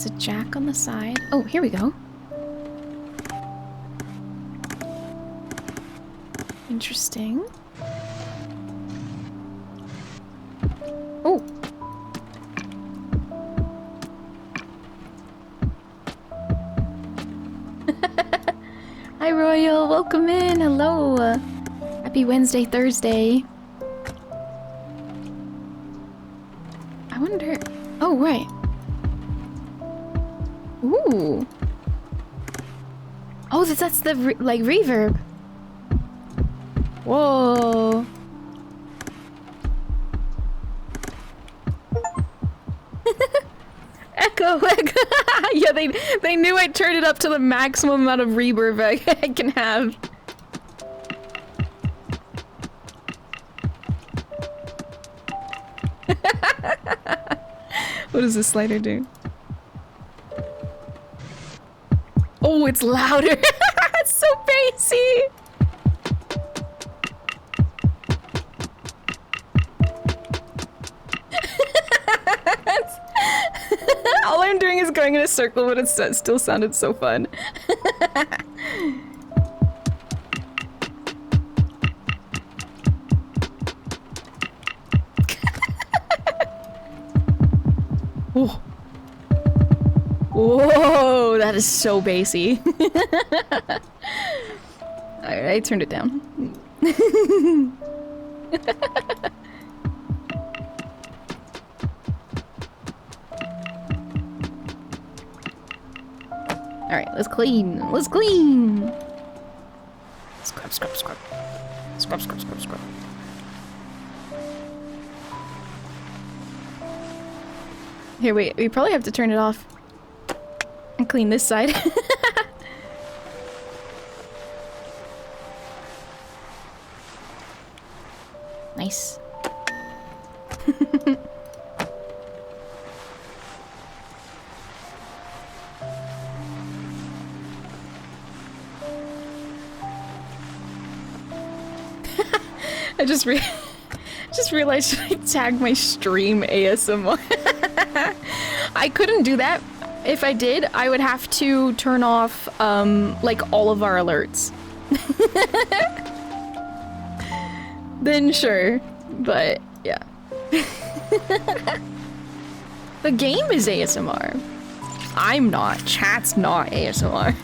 There's a jack on the side. Oh, here we go. Interesting. Oh. Hi Royal, welcome in. Hello. Happy Wednesday, Thursday. I wonder. Oh, right. Ooh. Oh, that's the like reverb. Whoa. Echo. Yeah, they knew I turned it up to the maximum amount of reverb I can have. What does this slider do? Oh, it's louder. It's so bassy. All I'm doing is going in a circle, but it still sounded so fun. Oh. Whoa, that is so bassy. Alright, I turned it down. Alright, let's clean. Let's clean. Scrub, scrub, scrub. Scrub, scrub, scrub, scrub. Here, wait, we probably have to turn it off and clean this side. Nice. I just realized I tagged my stream ASMR. I couldn't do that. If I did, I would have to turn off like all of our alerts. Then sure, but yeah. The game is ASMR. I'm not. Chat's not ASMR.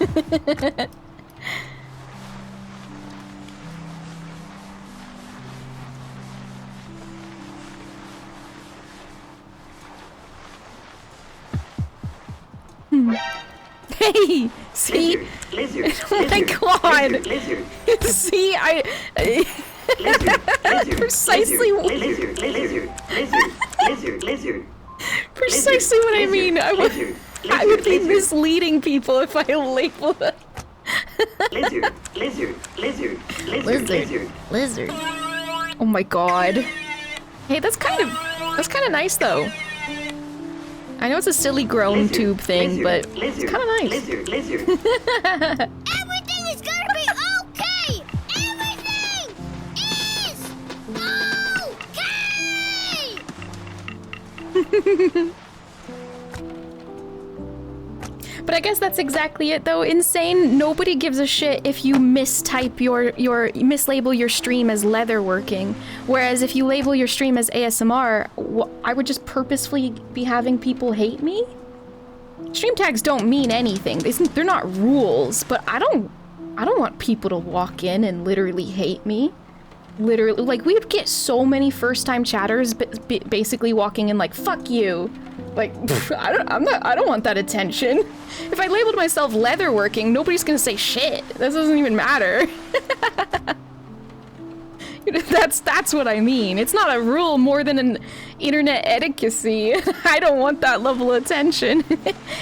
Hey, see? Lizard, Oh my god! lizard, See, precisely precisely what I mean. I would be misleading people if I label them. Lizard. Oh my god. Hey, that's kind of nice though. I know it's a silly groan tube thing, but it's kind of nice. Everything is gonna be okay! Everything is okay! But I guess that's exactly it though. Insane, nobody gives a shit if you mistype mislabel your stream as leatherworking. Whereas if you label your stream as ASMR, I would just purposefully be having people hate me? Stream tags don't mean anything. They're not rules, but I don't want people to walk in and literally hate me. Literally, like we would get so many first-time chatters basically walking in like, fuck you. Like, I don't want that attention. If I labeled myself leatherworking, nobody's gonna say shit. That doesn't even matter. That's what I mean. It's not a rule more than an internet etiquette. I don't want that level of attention.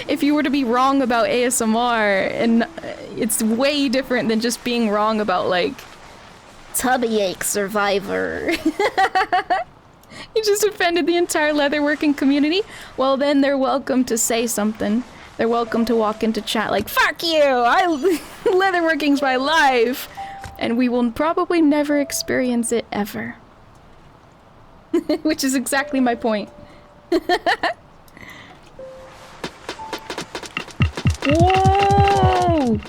If you were to be wrong about ASMR, and it's way different than just being wrong about like tummy ache survivor. You just offended the entire leatherworking community? Well then they're welcome to say something. They're welcome to walk into chat like, fuck you! Leatherworking's my life! And we will probably never experience it ever. Which is exactly my point. Whoa!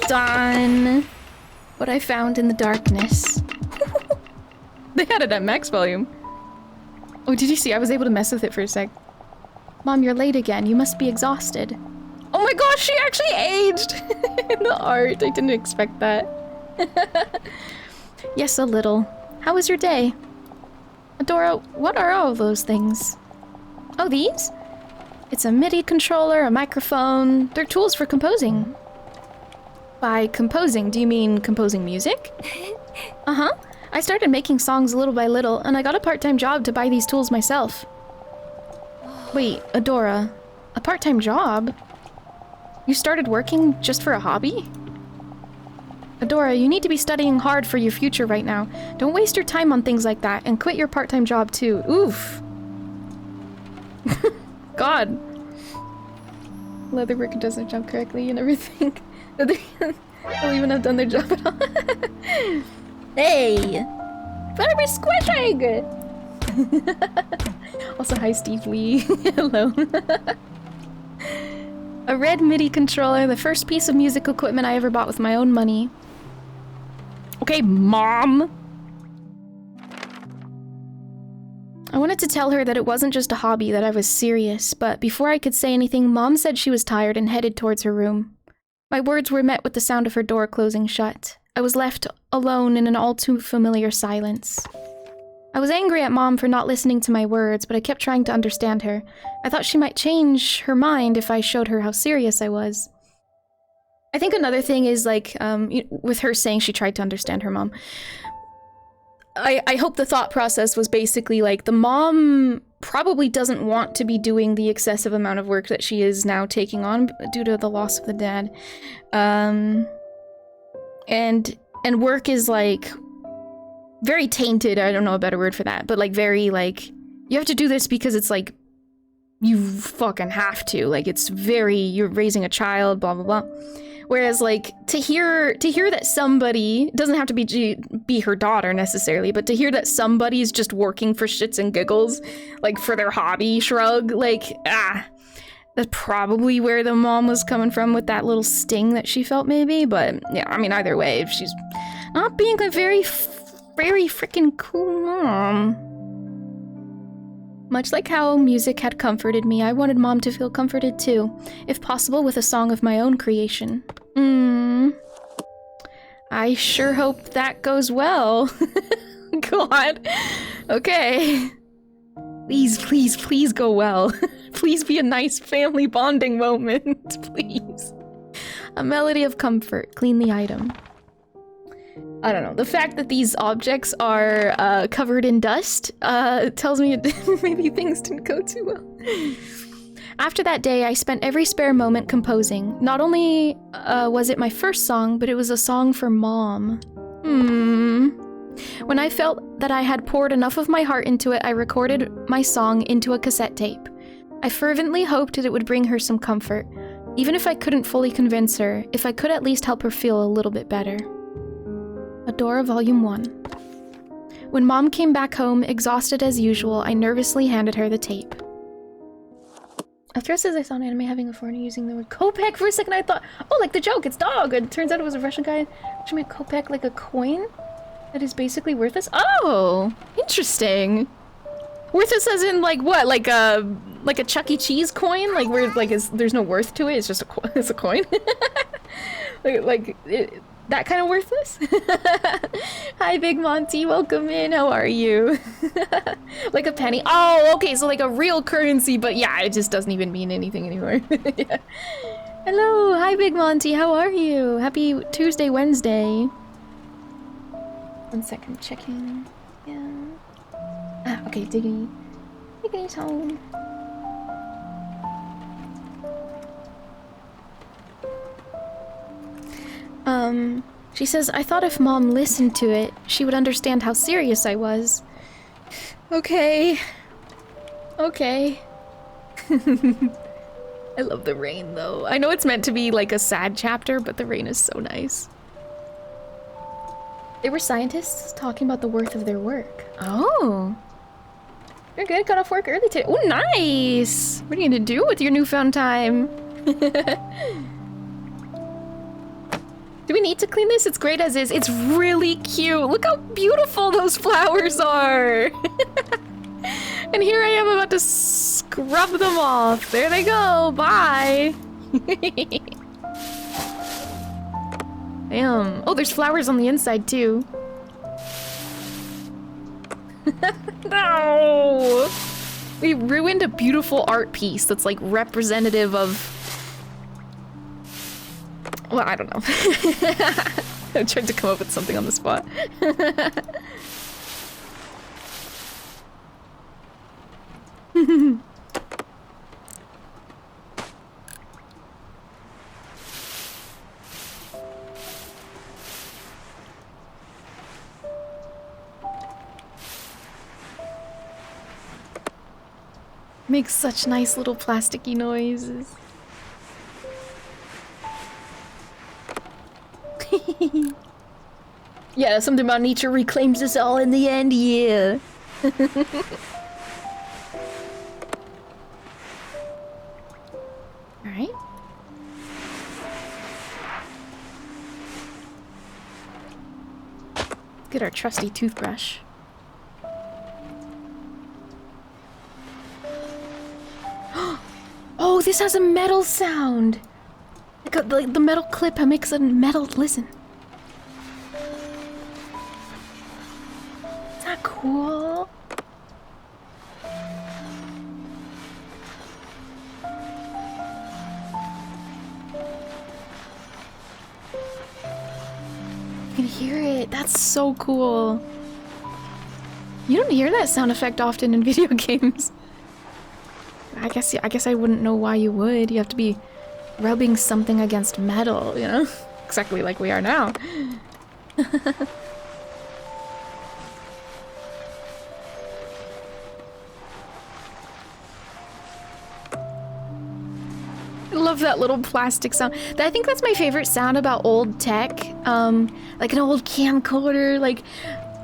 Done. What I found in the darkness. They had it at max volume. Oh, did you see? I was able to mess with it for a sec. Mom, you're late again. You must be exhausted. Oh my gosh, she actually aged in the art. I didn't expect that. Yes, a little. How was your day? Adora, what are all those things? Oh, these? It's a MIDI controller, a microphone. They're tools for composing. By composing, do you mean composing music? Uh-huh. I started making songs little by little, and I got a part-time job to buy these tools myself. Wait, Adora, a part-time job? You started working just for a hobby? Adora, you need to be studying hard for your future right now. Don't waste your time on things like that, and quit your part-time job too. Oof. God. Leatherworker does their job correctly and everything. They don't even have done their job at all. Hey! Better be squishing! Also, hi Steve Lee. Hello. A red MIDI controller, the first piece of music equipment I ever bought with my own money. Okay, Mom! I wanted to tell her that it wasn't just a hobby, that I was serious, but before I could say anything, Mom said she was tired and headed towards her room. My words were met with the sound of her door closing shut. I was left alone in an all too familiar silence. I was angry at Mom for not listening to my words, but I kept trying to understand her. I thought she might change her mind if I showed her how serious I was. I think another thing is, like, with her saying she tried to understand her mom, I hope the thought process was basically, like, the mom probably doesn't want to be doing the excessive amount of work that she is now taking on due to the loss of the dad. And work is, like, very tainted. I don't know a better word for that, but, like, very, like, you have to do this because it's, like, you fucking have to. Like, it's very, you're raising a child, blah, blah, blah. Whereas, like, to hear that somebody, doesn't have to be her daughter necessarily, but to hear that somebody's just working for shits and giggles, like, for their hobby, shrug, like, that's probably where the mom was coming from with that little sting that she felt, maybe. But, yeah, I mean, either way, if she's not being a very freaking cool mom. Much like how music had comforted me, I wanted Mom to feel comforted too, if possible with a song of my own creation. I sure hope that goes well. God. Okay. Please, please, please go well. Please be a nice family bonding moment, please. A melody of comfort. Clean the item. I don't know. The fact that these objects are covered in dust tells me maybe things didn't go too well. After that day, I spent every spare moment composing. Not only was it my first song, but it was a song for Mom. When I felt that I had poured enough of my heart into it, I recorded my song into a cassette tape. I fervently hoped that it would bring her some comfort. Even if I couldn't fully convince her, if I could at least help her feel a little bit better. Adora Volume 1. When Mom came back home, exhausted as usual, I nervously handed her the tape. After it says I saw an anime having a foreigner using the word kopeck, for a second I thought, oh, like the joke, it's dog. It turns out it was a Russian guy which made kopeck like a coin that is basically worthless. Oh, interesting. Worthless as in, like, what? Like a Chuck E. Cheese coin? Like, where, like, there's no worth to it, it's just it's a coin? That kind of worthless? Hi, Big Monty. Welcome in. How are you? Like a penny. Oh, okay. So like a real currency, but yeah, it just doesn't even mean anything anymore. Yeah. Hello. Hi, Big Monty. How are you? Happy Tuesday, Wednesday. 1 second. Checking. Yeah. Ah, okay. Diggity. Diggity's home. She says, I thought if Mom listened to it, she would understand how serious I was. Okay. Okay. I love the rain, though. I know it's meant to be, like, a sad chapter, but the rain is so nice. They were scientists talking about the worth of their work. Oh. You're good, got off work early today. Oh, nice! What are you gonna do with your newfound time? Do we need to clean this? It's great as is. It's really cute. Look how beautiful those flowers are. And here I am about to scrub them off. There they go. Bye. Damn. Oh, there's flowers on the inside too. No! We ruined a beautiful art piece that's like representative of... Well, I don't know. I tried to come up with something on the spot. Makes such nice little plasticky noises. Yeah, something about nature reclaims us all in the end, yeah. Alright. Get our trusty toothbrush. Oh, this has a metal sound! Like the metal clip makes a metal listen. Is that cool? You can hear it. That's so cool. You don't hear that sound effect often in video games. I guess I wouldn't know why you would. You have to be rubbing something against metal, you know? Exactly like we are now. I love that little plastic sound. I think that's my favorite sound about old tech. Like an old camcorder, like,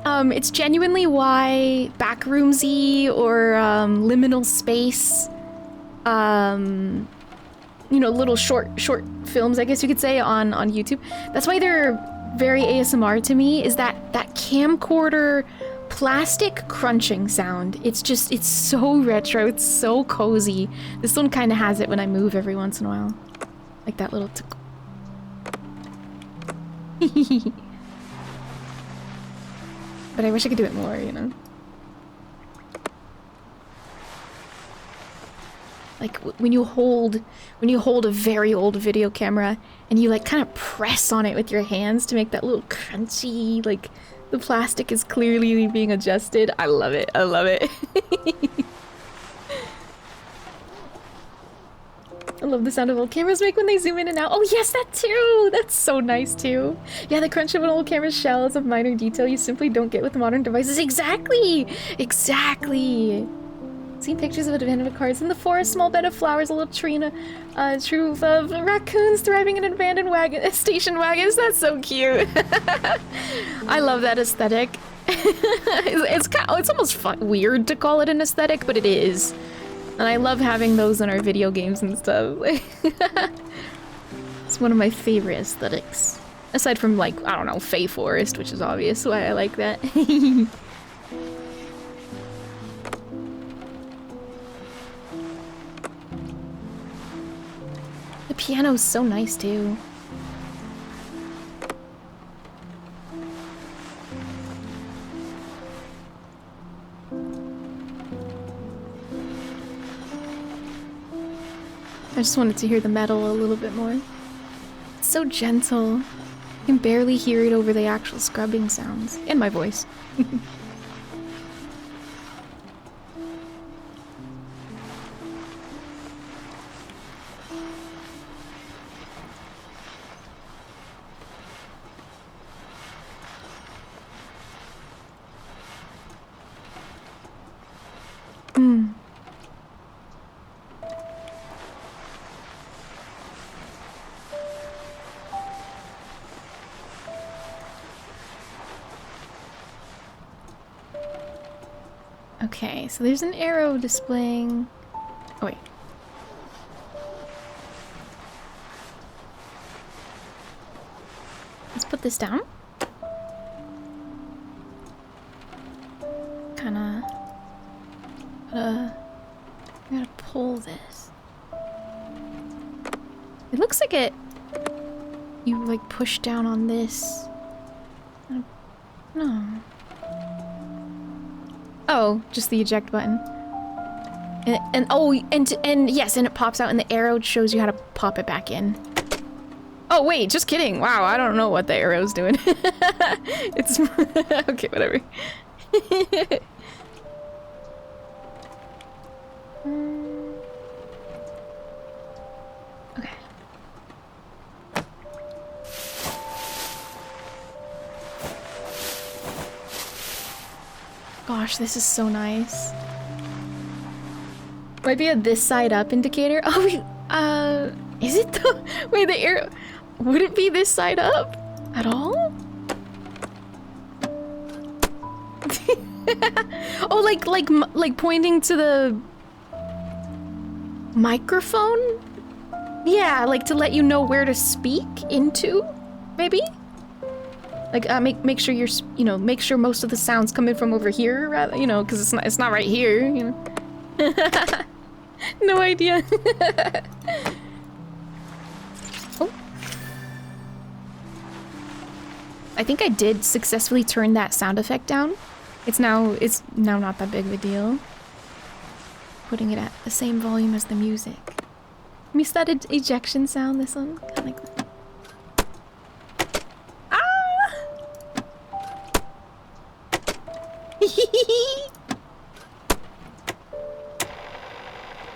it's genuinely why Backroomsy or Liminal Space, you know, little short films, I guess you could say, on YouTube. That's why they're very ASMR to me, is that camcorder plastic crunching sound. It's so retro, it's so cozy. This one kind of has it when I move every once in a while. Like that little tickle. But I wish I could do it more, you know? Like when you hold a very old video camera and you like kind of press on it with your hands to make that little crunchy, like the plastic is clearly being adjusted. I love it. I love it. I love the sound of old cameras make when they zoom in and out. Oh yes, that too! That's so nice too. Yeah, the crunch of an old camera's shell is a minor detail you simply don't get with modern devices. Exactly! Exactly! Seen pictures of abandoned cars in the forest, small bed of flowers, a little tree, and a troop of raccoons thriving in an abandoned station wagons. That's so cute. I love that aesthetic. It's almost weird to call it an aesthetic, but it is. And I love having those in our video games and stuff. It's one of my favorite aesthetics. Aside from, like, I don't know, Fae Forest, which is obvious why I like that. The piano's so nice, too. I just wanted to hear the metal a little bit more. It's so gentle. You can barely hear it over the actual scrubbing sounds. And my voice. Okay, so there's an arrow displaying... Oh, wait. Let's put this down. Kinda... I gotta pull this. It looks like it... You, like, push down on this. No. Oh, just the eject button. And yes, and it pops out and the arrow shows you how to pop it back in. Oh wait, just kidding. Wow, I don't know what the arrow's doing. It's okay, whatever. Okay. Gosh, this is so nice. Might be a this side up indicator. Oh, is it the wait, the arrow would it be this side up at all? Oh, like pointing to the microphone? Yeah, like to let you know where to speak into, maybe? Like make sure you're, make sure most of the sounds coming from over here, rather, because it's not right here, No idea. Oh. I think I did successfully turn that sound effect down. It's now not that big of a deal. Putting it at the same volume as the music. Miss that ejection sound, this one? Kinda like that.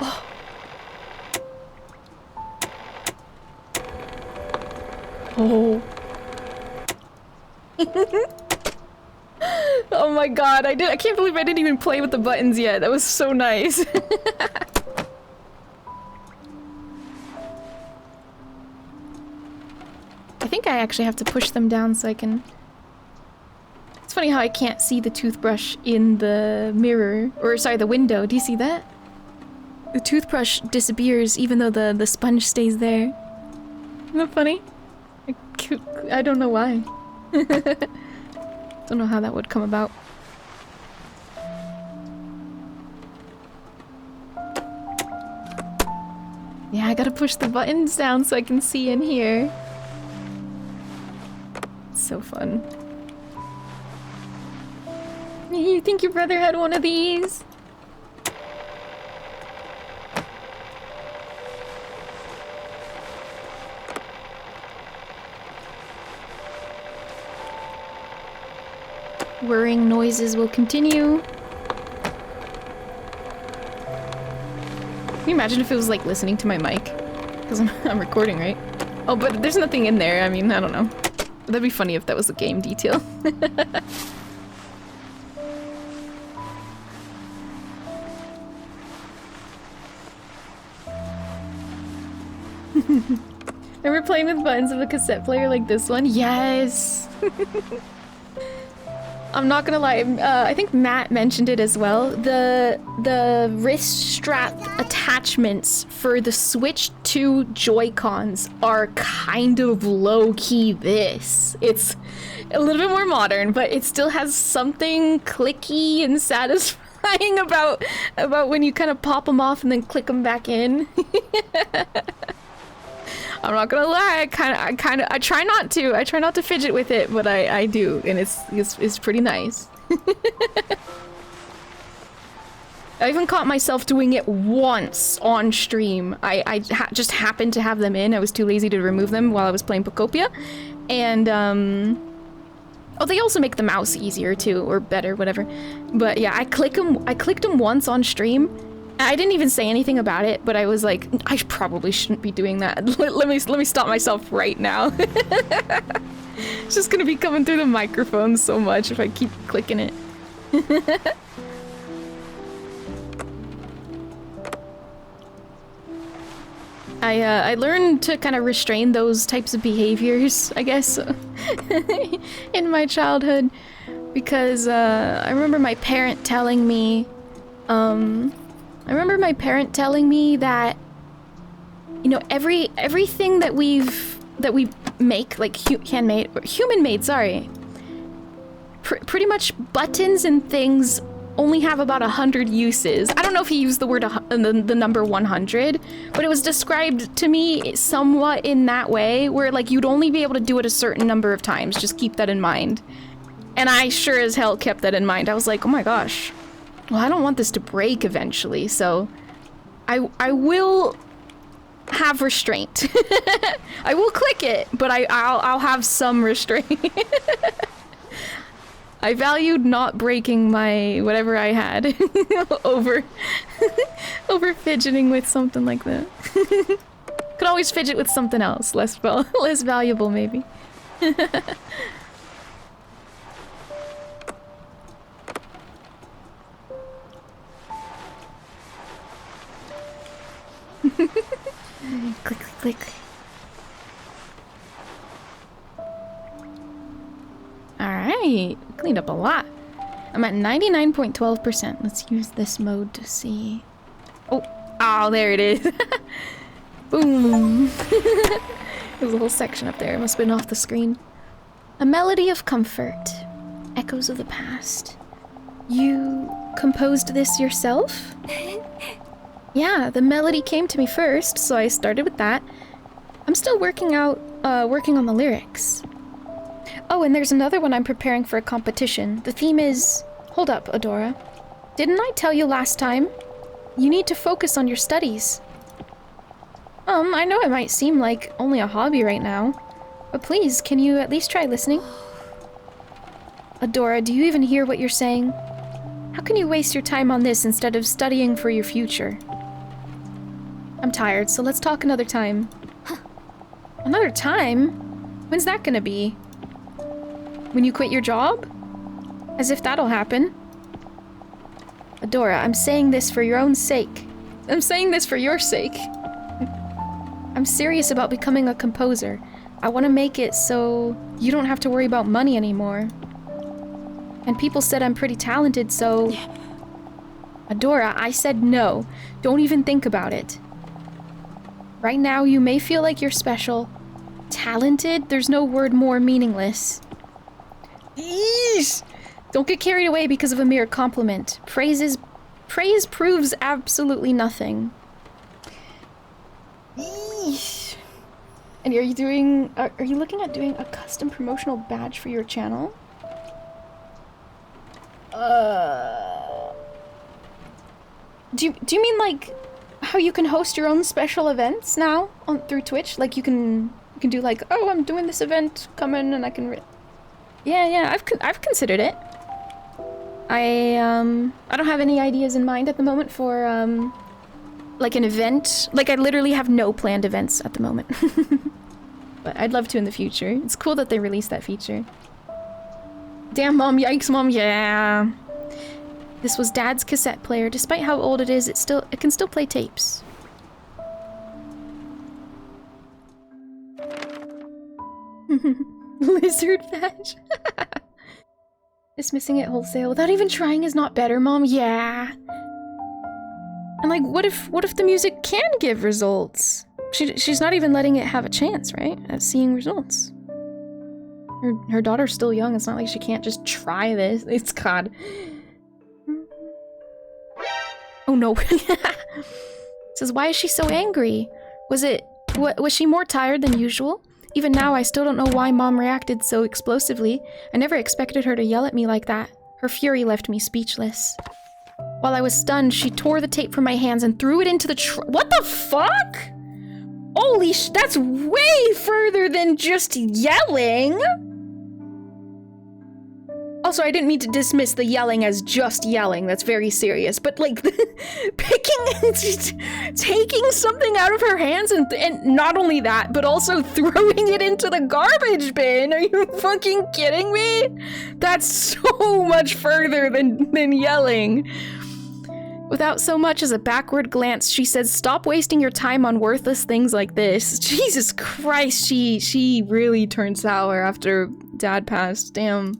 Oh. Oh. Oh my god, I can't believe I didn't even play with the buttons yet. That was so nice. I think I actually have to push them down so I can... It's funny how I can't see the toothbrush in the mirror, or sorry, the window. Do you see that? The toothbrush disappears even though the sponge stays there. Isn't that funny? I don't know why. Don't know how that would come about. Yeah, I gotta push the buttons down so I can see in here. It's so fun. You think your brother had one of these? Whirring noises will continue. Can you imagine if it was like listening to my mic? Because I'm recording, right? Oh, but there's nothing in there. I mean, I don't know. That'd be funny if that was a game detail. Remember playing with buttons of a cassette player like this one? Yes! I'm not gonna lie, I think Matt mentioned it as well. The wrist strap attachments for the Switch 2 Joy-Cons are kind of low-key this. It's a little bit more modern, but it still has something clicky and satisfying about when you kind of pop them off and then click them back in. I'm not gonna lie, I try not to fidget with it, but I do, and it's pretty nice. I even caught myself doing it once on stream. I just happened to have them in. I was too lazy to remove them while I was playing Pocopia, and oh, they also make the mouse easier too, or better, whatever. But yeah, I clicked them once on stream. I didn't even say anything about it, but I was like, I probably shouldn't be doing that. Let me stop myself right now. It's just gonna be coming through the microphone so much if I keep clicking it. I learned to kind of restrain those types of behaviors, I guess, in my childhood, because I remember my parent telling me I remember my parent telling me that, you know, everything that we make, like handmade, or human-made, sorry. Pretty much buttons and things only have about 100 uses. I don't know if he used the word, the number 100, but it was described to me somewhat in that way, where like you'd only be able to do it a certain number of times. Just keep that in mind. And I sure as hell kept that in mind. I was like, oh my gosh. Well, I don't want this to break eventually, so I will have restraint. I will click it, but I'll have some restraint. I valued not breaking my whatever I had over fidgeting with something like that. Could always fidget with something else, less valuable maybe. Click, click, click. Alright, cleaned up a lot. I'm at 99.12%. Let's use this mode to see. Oh, there it is. Boom. There's a whole section up there. It must have been off the screen. A melody of comfort. Echoes of the past. You composed this yourself? Yeah, the melody came to me first, so I started with that. I'm still working on the lyrics. Oh, and there's another one I'm preparing for a competition. The theme is... Hold up, Adora. Didn't I tell you last time? You need to focus on your studies. I know it might seem like only a hobby right now, but please, can you at least try listening? Adora, do you even hear what you're saying? How can you waste your time on this instead of studying for your future? I'm tired, so let's talk another time. Another time? When's that gonna be? When you quit your job? As if that'll happen. Adora, I'm saying this for your own sake. I'm saying this for your sake. I'm serious about becoming a composer. I want to make it so you don't have to worry about money anymore. And people said I'm pretty talented, so... Adora, I said no. Don't even think about it. Right now, you may feel like you're special. Talented? There's no word more meaningless. Eesh! Don't get carried away because of a mere compliment. Praise proves absolutely nothing. Eesh. And are you looking at doing a custom promotional badge for your channel? Do you mean like how you can host your own special events now through Twitch? Like you can do like, oh, I'm doing this event, come in and I can Yeah, I've considered it. I don't have any ideas in mind at the moment for like an event. Like I literally have no planned events at the moment. But I'd love to in the future. It's cool that they released that feature. Damn, Mom, yikes, Mom, yeah. This was Dad's cassette player. Despite how old it is, it can still play tapes. Lizard badge. Dismissing it wholesale without even trying is not better, Mom. Yeah. And like, what if the music can give results? She's not even letting it have a chance, right? At seeing results. Her daughter's still young. It's not like she can't just try this. It's God. Oh no. Says, why is she so angry? Was she more tired than usual? Even now, I still don't know why Mom reacted so explosively. I never expected her to yell at me like that. Her fury left me speechless. While I was stunned, she tore the tape from my hands and threw it into the What the fuck? Holy that's way further than just yelling! Also, I didn't mean to dismiss the yelling as just yelling. That's very serious. But, like, taking something out of her hands and not only that, but also throwing it into the garbage bin. Are you fucking kidding me? That's so much further than yelling. Without so much as a backward glance, she says, stop wasting your time on worthless things like this. Jesus Christ, she really turned sour after Dad passed. Damn.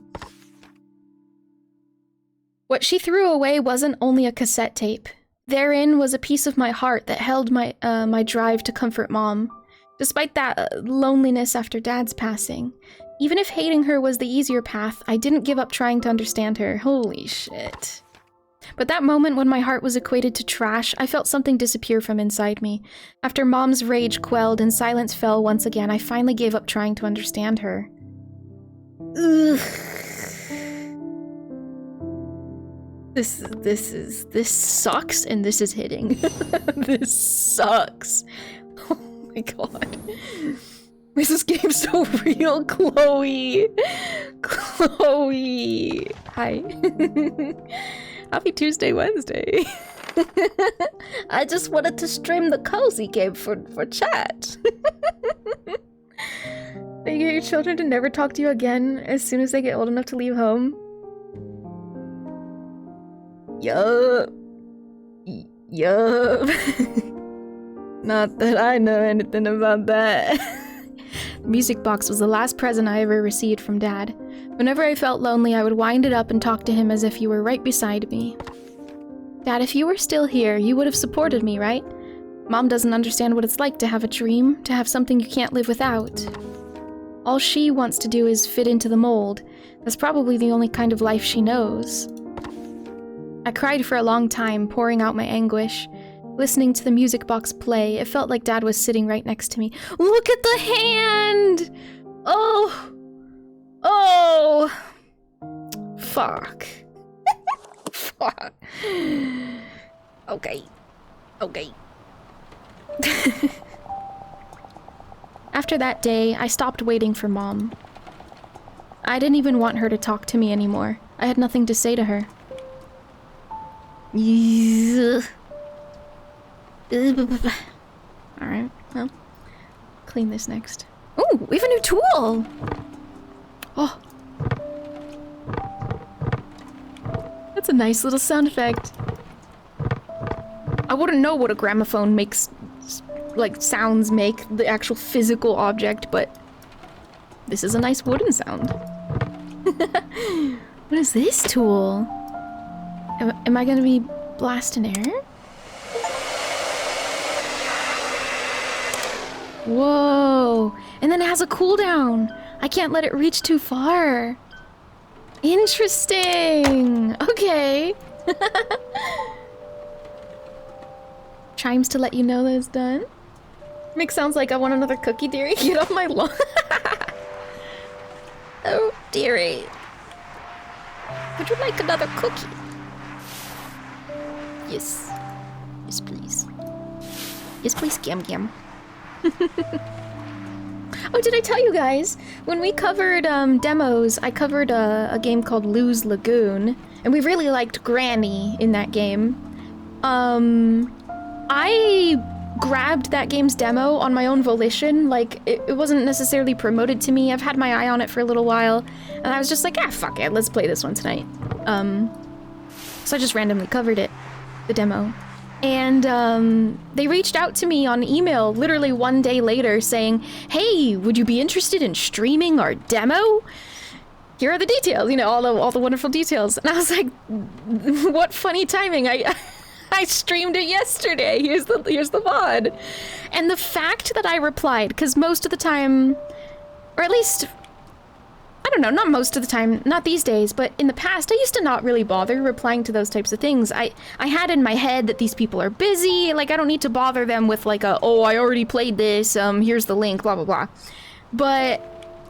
What she threw away wasn't only a cassette tape. Therein was a piece of my heart that held my drive to comfort Mom. Despite that loneliness after Dad's passing, even if hating her was the easier path, I didn't give up trying to understand her. Holy shit. But that moment when my heart was equated to trash, I felt something disappear from inside me. After Mom's rage quelled and silence fell once again, I finally gave up trying to understand her. Ugh. This sucks, and this is hitting. This sucks. Oh my god. Is this game so real, Chloe? Chloe. Hi. Happy Tuesday, Wednesday. I just wanted to stream the cozy game for chat. You get your children to never talk to you again as soon as they get old enough to leave home. Yup. Yup. Not that I know anything about that. Music box was the last present I ever received from Dad. Whenever I felt lonely, I would wind it up and talk to him as if he were right beside me. Dad, if you were still here, you would have supported me, right? Mom doesn't understand what it's like to have a dream, to have something you can't live without. All she wants to do is fit into the mold. That's probably the only kind of life she knows. I cried for a long time, pouring out my anguish. Listening to the music box play, it felt like Dad was sitting right next to me. Look at the hand! Oh! Oh! Fuck. Fuck. Okay. Okay. After that day, I stopped waiting for Mom. I didn't even want her to talk to me anymore. I had nothing to say to her. Alright, well, clean this next. Oh, we have a new tool! Oh. That's a nice little sound effect. I wouldn't know what a gramophone makes, like, sounds make, the actual physical object, but this is a nice wooden sound. What is this tool? Am I gonna be blasting air? Whoa! And then it has a cooldown! I can't let it reach too far! Interesting! Okay! Chimes to let you know that it's done. Makes sounds like I want another cookie, dearie. Get off my lawn! Oh, dearie. Would you like another cookie? Yes. Yes, please. Yes, please, Gam Gam. Oh, did I tell you guys? When we covered demos, I covered a game called Lose Lagoon, and we really liked Granny in that game. I grabbed that game's demo on my own volition. Like, it wasn't necessarily promoted to me. I've had my eye on it for a little while, and I was just like, ah, fuck it, let's play this one tonight. So I just randomly covered it, the demo. And they reached out to me on email literally one day later saying, hey, would you be interested in streaming our demo? Here are the details, you know, all the wonderful details. And I was like, what funny timing. I streamed it yesterday. Here's the VOD. And the fact that I replied, because most of the time, or at least, I don't know, not most of the time, not these days, but in the past, I used to not really bother replying to those types of things. I had in my head that these people are busy, like I don't need to bother them with like oh, I already played this, here's the link, blah, blah, blah. But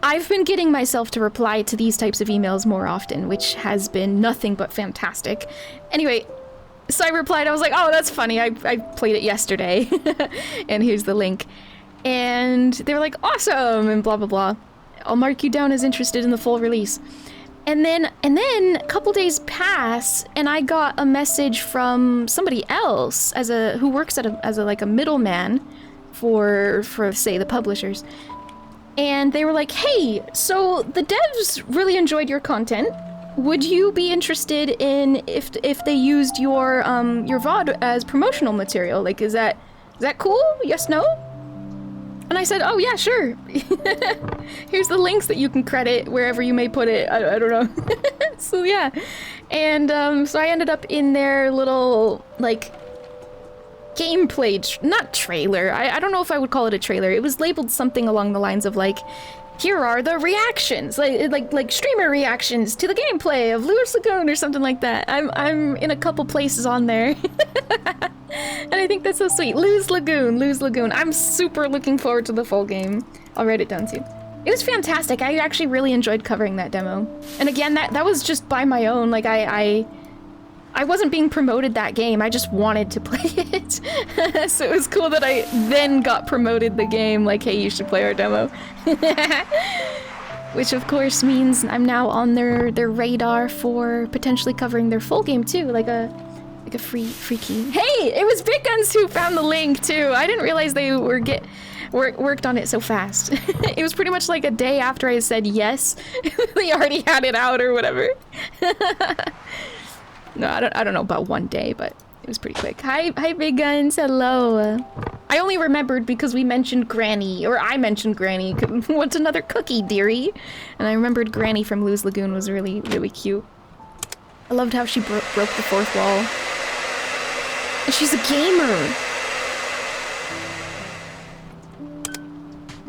I've been getting myself to reply to these types of emails more often, which has been nothing but fantastic. Anyway, so I replied, I was like, oh, that's funny, I played it yesterday, and here's the link. And they were like, awesome, and blah, blah, blah. I'll mark you down as interested in the full release. And then a couple days pass, and I got a message from somebody else who works as a middleman for say the publishers. And they were like, hey, so the devs really enjoyed your content. Would you be interested in if they used your VOD as promotional material? Like, is that cool? Yes, no? And I said, oh yeah, sure. Here's the links that you can credit wherever you may put it. I don't know. So yeah. And so I ended up in their little, like, gameplay, not trailer. I don't know if I would call it a trailer. It was labeled something along the lines of like, here are the reactions, like streamer reactions to the gameplay of Lewis Lagoon or something like that. I'm in a couple places on there. And I think that's so sweet. Lose Lagoon. I'm super looking forward to the full game. I'll write it down too. It was fantastic. I actually really enjoyed covering that demo. And again, that was just by my own. Like I wasn't being promoted that game. I just wanted to play it. So it was cool that I then got promoted the game. Like, hey, you should play our demo. Which of course means I'm now on their radar for potentially covering their full game too. Like a free key. Hey, it was Big Guns who found the link too. I didn't realize they worked on it so fast. It was pretty much like a day after I said yes. They already had it out or whatever. No, I don't know about one day, but it was pretty quick. Hi Big Guns, hello. I only remembered because we mentioned Granny, or I mentioned Granny. What's another cookie, dearie? And I remembered Granny from Lose Lagoon was really, really cute. I loved how she broke the fourth wall. And she's a gamer.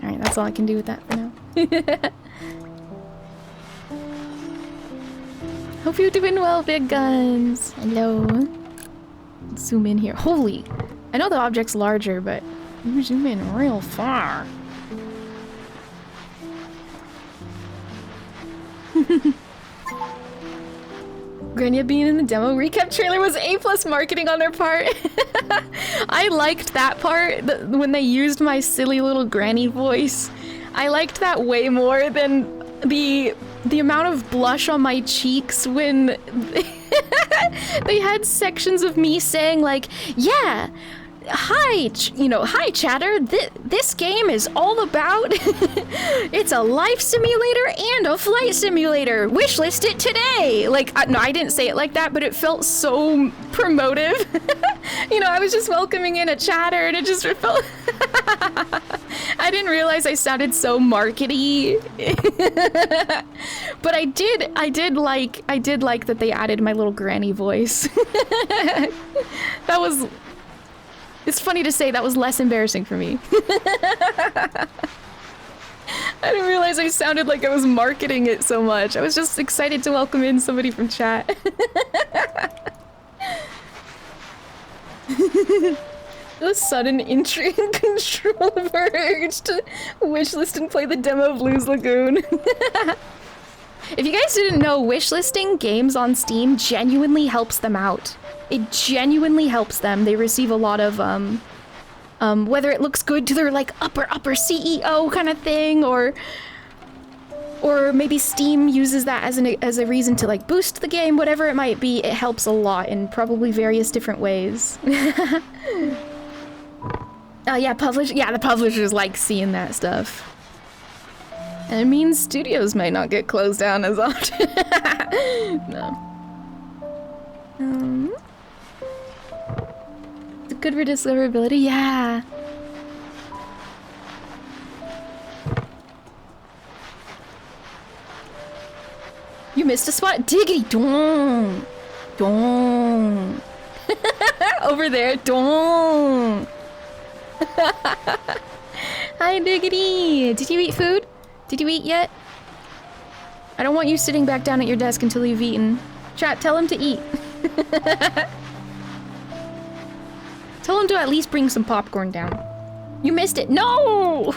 Alright, that's all I can do with that for now. Hope you're doing well, Big Guns. Hello. Zoom in here. Holy! I know the object's larger, but you zoom in real far. Grania being in the demo recap trailer was A+ marketing on their part. I liked that part, when they used my silly little granny voice. I liked that way more than the amount of blush on my cheeks when they had sections of me saying like, yeah, hi, hi chatter, this game is all about, it's a life simulator and a flight simulator, wishlist it today. Like, no, I didn't say it like that, but it felt so promotive. I was just welcoming in a chatter and it just felt, I didn't realize I sounded so markety. But I did like that they added my little granny voice. It's funny to say that was less embarrassing for me. I didn't realize I sounded like I was marketing it so much. I was just excited to welcome in somebody from chat. The sudden entry and control of our urge to wishlist and play the demo of Lose Lagoon. If you guys didn't know, wishlisting games on Steam genuinely helps them out. It genuinely helps them. They receive a lot of, whether it looks good to their, like, upper CEO kind of thing, or maybe Steam uses that as a reason to, like, boost the game, whatever it might be, it helps a lot in probably various different ways. Yeah, the publishers like seeing that stuff. And it means studios might not get closed down as often. No. It's good for discoverability, yeah. You missed a spot? Diggity dong! Dong! Over there, dong! Hi, Diggity! Did you eat food? Did you eat yet? I don't want you sitting back down at your desk until you've eaten. Chat, tell him to eat. Tell him to at least bring some popcorn down. You missed it. No!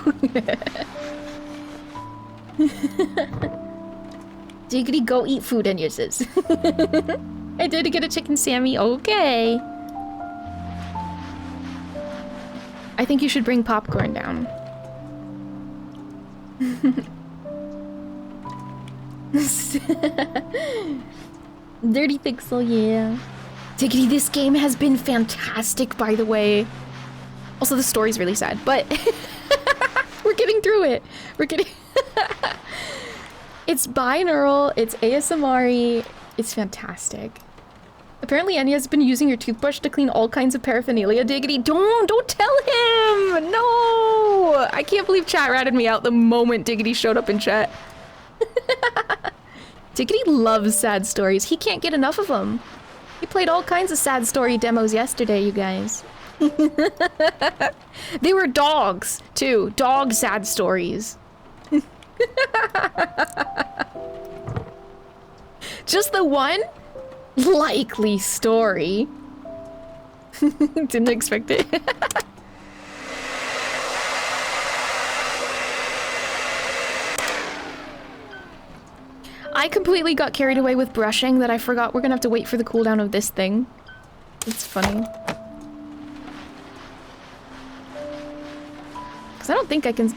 Diggity, go eat food, Enya says. I did get a chicken Sammy. Okay. I think you should bring popcorn down. Dirty pixel, yeah. Diggity, this game has been fantastic, by the way. Also, the story's really sad, but we're getting through it. We're getting... It's binaural, it's ASMR-y, it's fantastic. Apparently Enya's been using your toothbrush to clean all kinds of paraphernalia. Diggity, don't tell him! No! I can't believe chat ratted me out the moment Diggity showed up in chat. Diggity loves sad stories. He can't get enough of them. He played all kinds of sad story demos yesterday, you guys. They were dogs, too. Dog sad stories. Just the one likely story. Didn't expect it. I completely got carried away with brushing that I forgot we're gonna have to wait for the cooldown of this thing. It's funny. Because I don't think I can...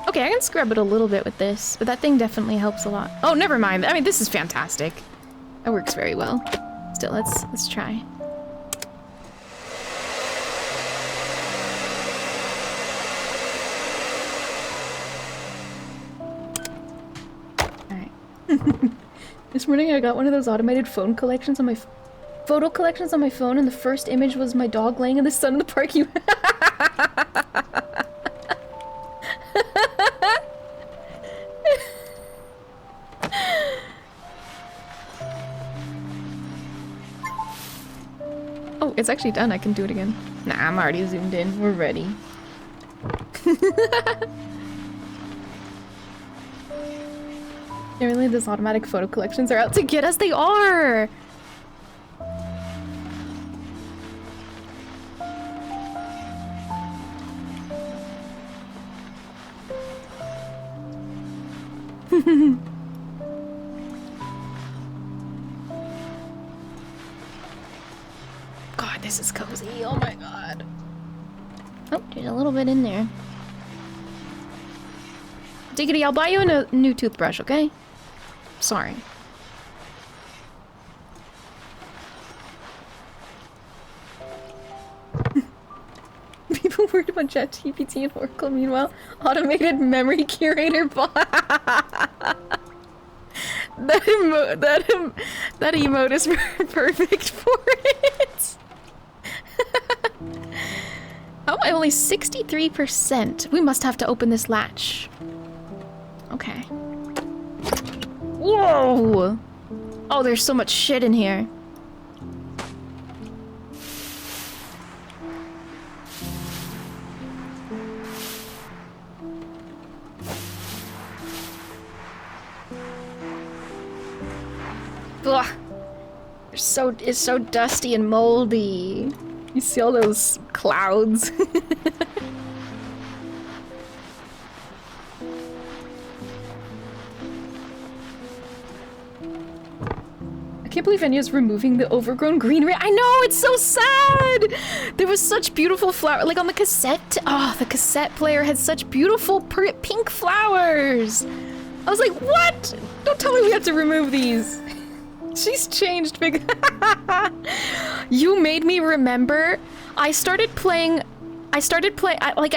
Okay, I can scrub it a little bit with this, but that thing definitely helps a lot. Oh, never mind. I mean, this is fantastic. That works very well. Still, let's try. This morning I got one of those automated phone collections on my photo collections on my phone, and the first image was my dog laying in the sun in the park. Oh, it's actually done. I can do it again. Nah, I'm already zoomed in. We're ready. Apparently those automatic photo collections are out to get us. They are! God, this is cozy. Oh my god. Oh, there's a little bit in there. Diggity, I'll buy you a new toothbrush, okay? Sorry. People worried about ChatGPT and Oracle. Meanwhile, automated memory curator bot. that emote is perfect for it. Oh, I'm only 63%. We must have to open this latch. Okay. Whoa! Oh, there's so much shit in here. Ugh. It's so dusty and moldy. You see all those clouds? I can't believe Enya's removing the overgrown greenery. I know, it's so sad! There was such beautiful flower, like on the cassette. Oh, the cassette player had such beautiful pink flowers. I was like, what? Don't tell me we have to remove these. She's changed big. You made me remember. I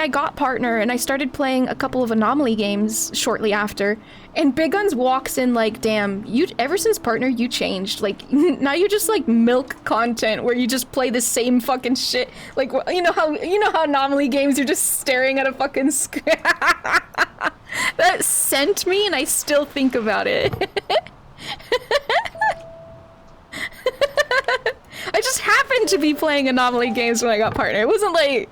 got partner and I started playing a couple of Anomaly games shortly after, and Big Guns walks in like, damn, ever since partner you changed. Like, now you just like milk content where you just play the same fucking shit. Like, you know how Anomaly games you're just staring at a fucking screen. That sent me and I still think about it. I just happened to be playing Anomaly games when I got partner. It wasn't like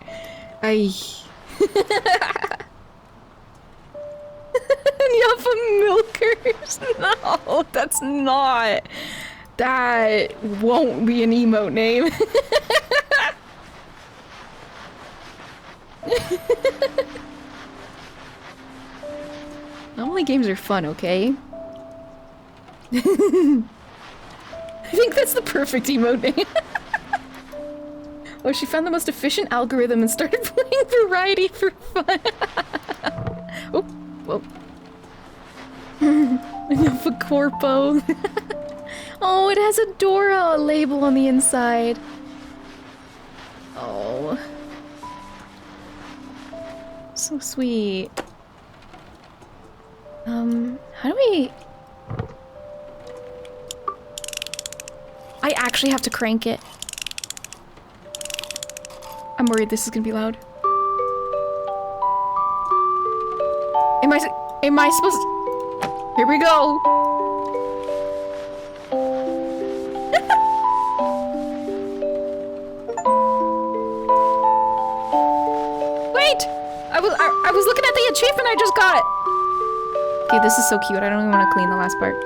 Yuffa milkers. No, that's not. That won't be an emote name. Anomaly games are fun, okay? I think that's the perfect emote name. Oh, she found the most efficient algorithm and started playing variety for fun. Oh, whoa. Enough a corpo. Oh, it has a Dora label on the inside. Oh. So sweet. How do we... I actually have to crank it. I'm worried this is gonna be loud. Am I supposed to... Here we go. Wait! I was looking at the achievement I just got. Okay, this is so cute. I don't even want to clean the last part.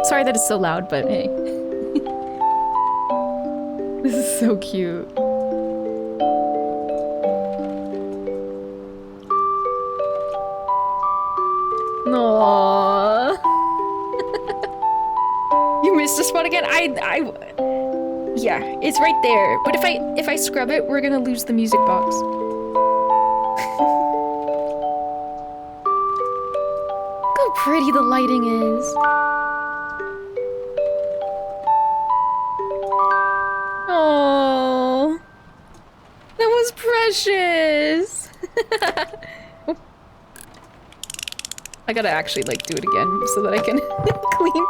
Sorry that it's so loud, but hey. This is so cute. Aww. You missed a spot again? Yeah, it's right there. But if I scrub it, we're gonna lose the music box. Look how pretty the lighting is. Oh, that was precious. Oh. I gotta actually like do it again so that I can clean.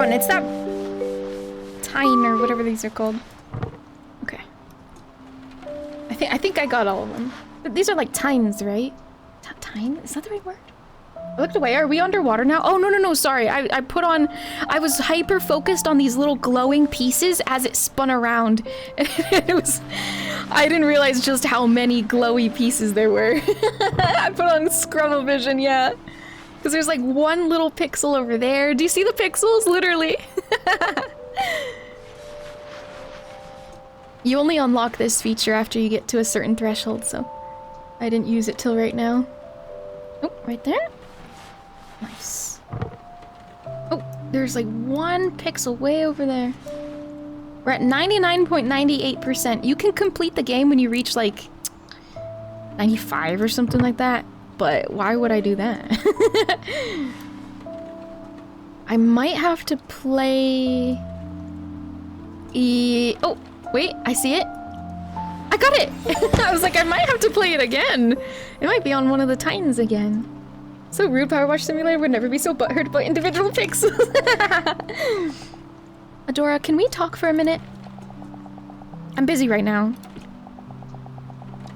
It's that Tine or whatever these are called. Okay. I think I got all of them. These are like Tines, right? Tine? Is that the right word? I looked away. Are we underwater now? Oh, no, sorry. I was hyper focused on these little glowing pieces as it spun around. I didn't realize just how many glowy pieces there were. I put on scrub-o-vision, yeah. Because there's like one little pixel over there. Do you see the pixels? Literally. You only unlock this feature after you get to a certain threshold, so I didn't use it till right now. Oh, right there. Nice. Oh, there's like one pixel way over there. We're at 99.98%. You can complete the game when you reach like 95 or something like that. But why would I do that? I might have to play... Oh, wait, I see it. I got it! I was like, I might have to play it again. It might be on one of the Titans again. So rude, Power Wash Simulator would never be so butthurt by individual pixels. Adora, can we talk for a minute? I'm busy right now.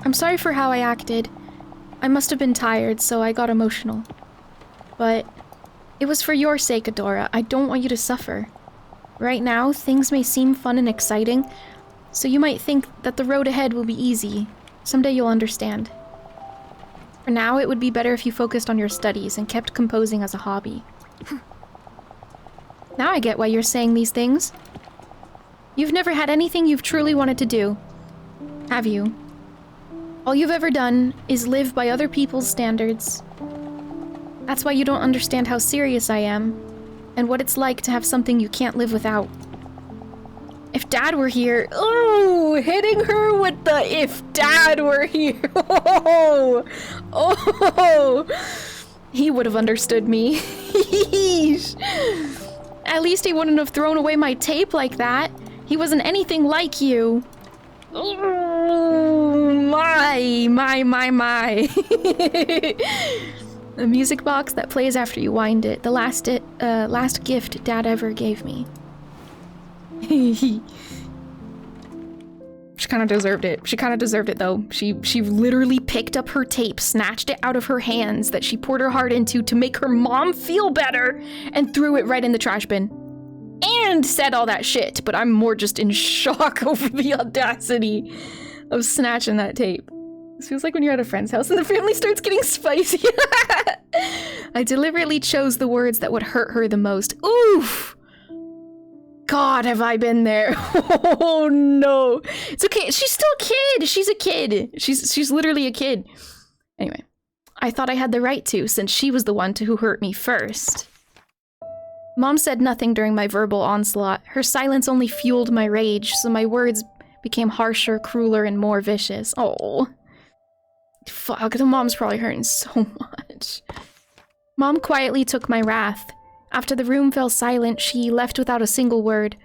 I'm sorry for how I acted. I must have been tired, so I got emotional. But it was for your sake, Adora. I don't want you to suffer. Right now, things may seem fun and exciting, so you might think that the road ahead will be easy. Someday you'll understand. For now, it would be better if you focused on your studies and kept composing as a hobby. Now I get why you're saying these things. You've never had anything you've truly wanted to do, have you? All you've ever done is live by other people's standards. That's why you don't understand how serious I am, and what it's like to have something you can't live without. If Dad were here... Oh, hitting her with the if Dad were here. Oh, he would have understood me. At least he wouldn't have thrown away my tape like that. He wasn't anything like you. Oh, my. The music box that plays after you wind it. The last gift Dad ever gave me. She kind of deserved it. She kind of deserved it, though. She literally picked up her tape, snatched it out of her hands that she poured her heart into to make her mom feel better, and threw it right in the trash bin. And said all that shit, but I'm more just in shock over the audacity of snatching that tape. This feels like when you're at a friend's house and the family starts getting spicy. I deliberately chose the words that would hurt her the most. Oof! God, have I been there. Oh no. It's okay, she's still a kid! She's a kid! She's literally a kid. Anyway, I thought I had the right to, since she was the one who hurt me first. Mom said nothing during my verbal onslaught. Her silence only fueled my rage, so my words became harsher, crueler, and more vicious. Oh. Fuck, the mom's probably hurting so much. much. Mom quietly took my wrath. After the room fell silent, she left without a single word.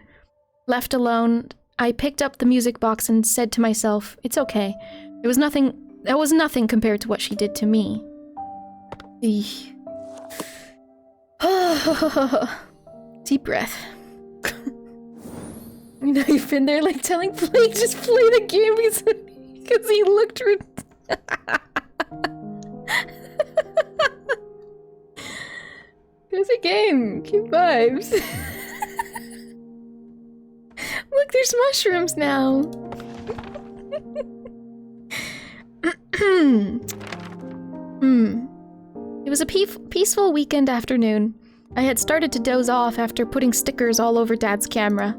Left alone, I picked up the music box and said to myself, it's okay. That was nothing compared to what she did to me. Eesh. Deep breath. You know, you've been there like telling Blake just play the game because he looked It's a game. Cute vibes. Look, there's mushrooms now. It was a peaceful weekend afternoon. I had started to doze off after putting stickers all over Dad's camera.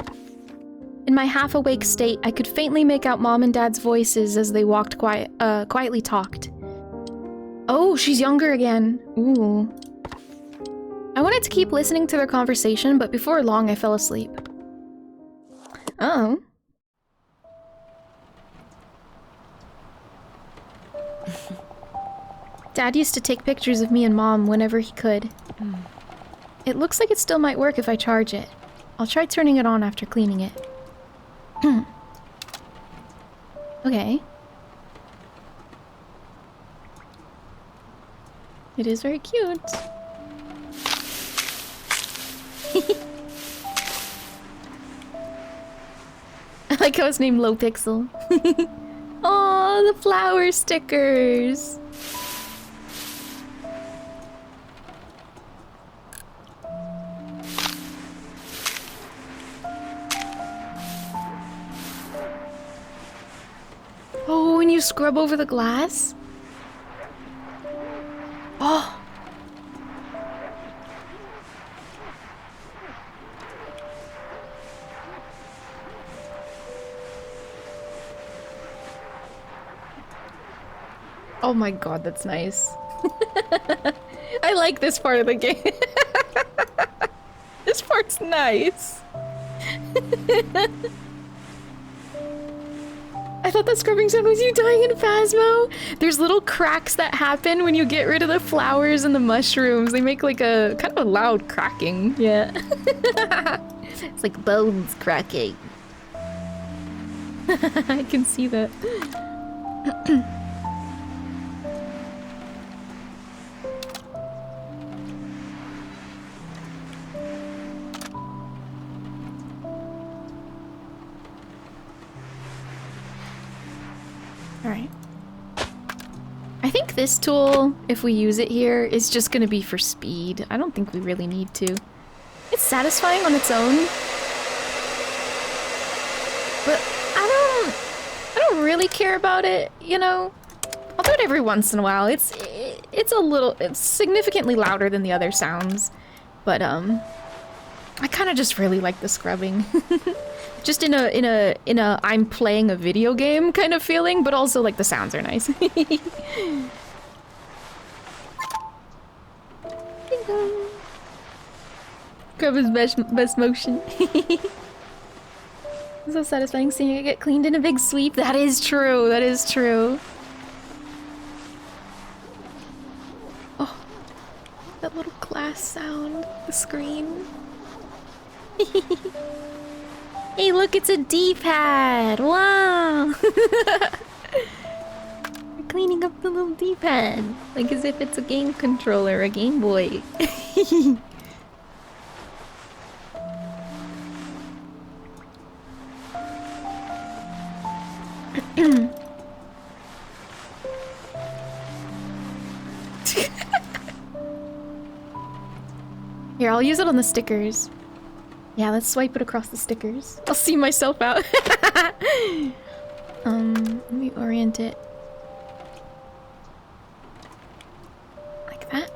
In my half-awake state, I could faintly make out Mom and Dad's voices as they quietly talked. Oh, she's younger again. Ooh. I wanted to keep listening to their conversation, but before long I fell asleep. Oh. Dad used to take pictures of me and Mom whenever he could. It looks like it still might work if I charge it. I'll try turning it on after cleaning it. Okay. It is very cute. I like how it's named Low Pixel. Oh, the flower stickers. Oh, when you scrub over the glass? Oh. Oh my god, that's nice. I like this part of the game. This part's nice. I thought that scrubbing sound was you dying in Phasmo. There's little cracks that happen when you get rid of the flowers and the mushrooms. They make like a kind of a loud cracking. Yeah. It's like bones cracking. I can see that. Alright. I think this tool, if we use it here, is just gonna be for speed. I don't think we really need to. It's satisfying on its own. But I don't really care about it, you know? I'll do it every once in a while. It's significantly louder than the other sounds. But I kind of just really like the scrubbing. Just in a I'm playing a video game kind of feeling, but also like the sounds are nice. Scrub is best motion. It's so satisfying seeing it get cleaned in a big sweep. That is true. That is true. Oh, that little glass sound. The screen. Hey, look, it's a D-pad! Wow! We're cleaning up the little D-pad. Like as if it's a game controller, a Game Boy. Here, I'll use it on the stickers. Yeah, let's swipe it across the stickers. I'll see myself out. Let me orient it. Like that.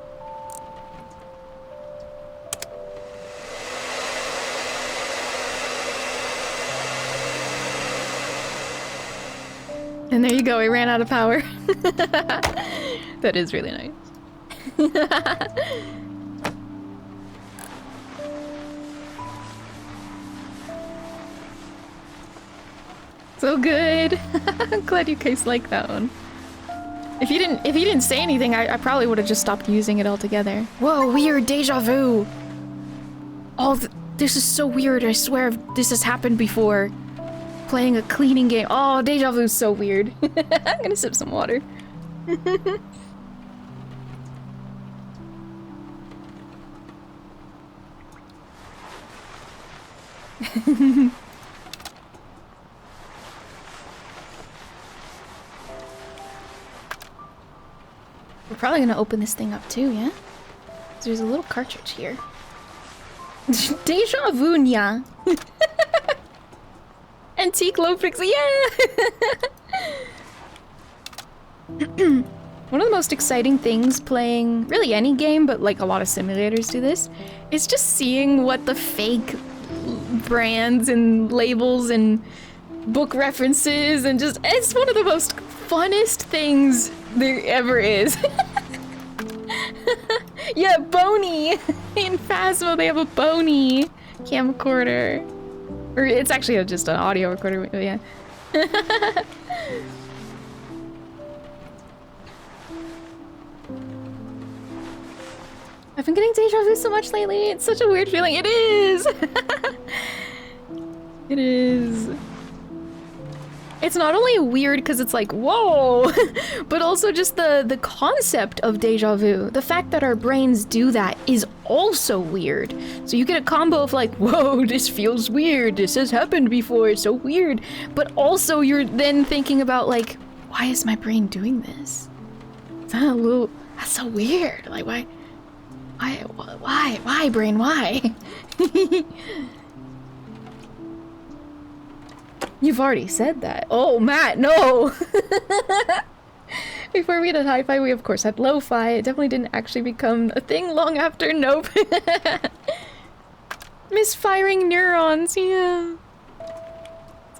And there you go, I ran out of power. That is really nice. So good! I'm glad you guys like that one. If you didn't say anything, I probably would have just stopped using it altogether. Whoa, weird deja vu. This is so weird. I swear this has happened before. Playing a cleaning game. Oh, deja vu is so weird. I'm gonna sip some water. We're probably gonna open this thing up too, yeah? There's a little cartridge here. Deja vu, Enya. Antique low pixel, yeah! One of the most exciting things playing really any game, but like a lot of simulators do this, is just seeing what the fake brands and labels and book references and just, it's one of the most funnest things there ever is. Yeah, Boney! In Phasmo they have a Boney camcorder. Or it's actually just an audio recorder, but yeah. I've been getting deja vu so much lately. It's such a weird feeling. It is! It is. It's not only weird because it's like, whoa, but also just the concept of deja vu. The fact that our brains do that is also weird. So you get a combo of like, whoa, this feels weird. This has happened before. It's so weird. But also you're then thinking about like, why is my brain doing this? That's so weird. Like, why, brain, why? You've already said that. Oh, Matt, no! Before we had hi-fi, we of course had lo-fi. It definitely didn't actually become a thing long after. Nope. Misfiring neurons, yeah.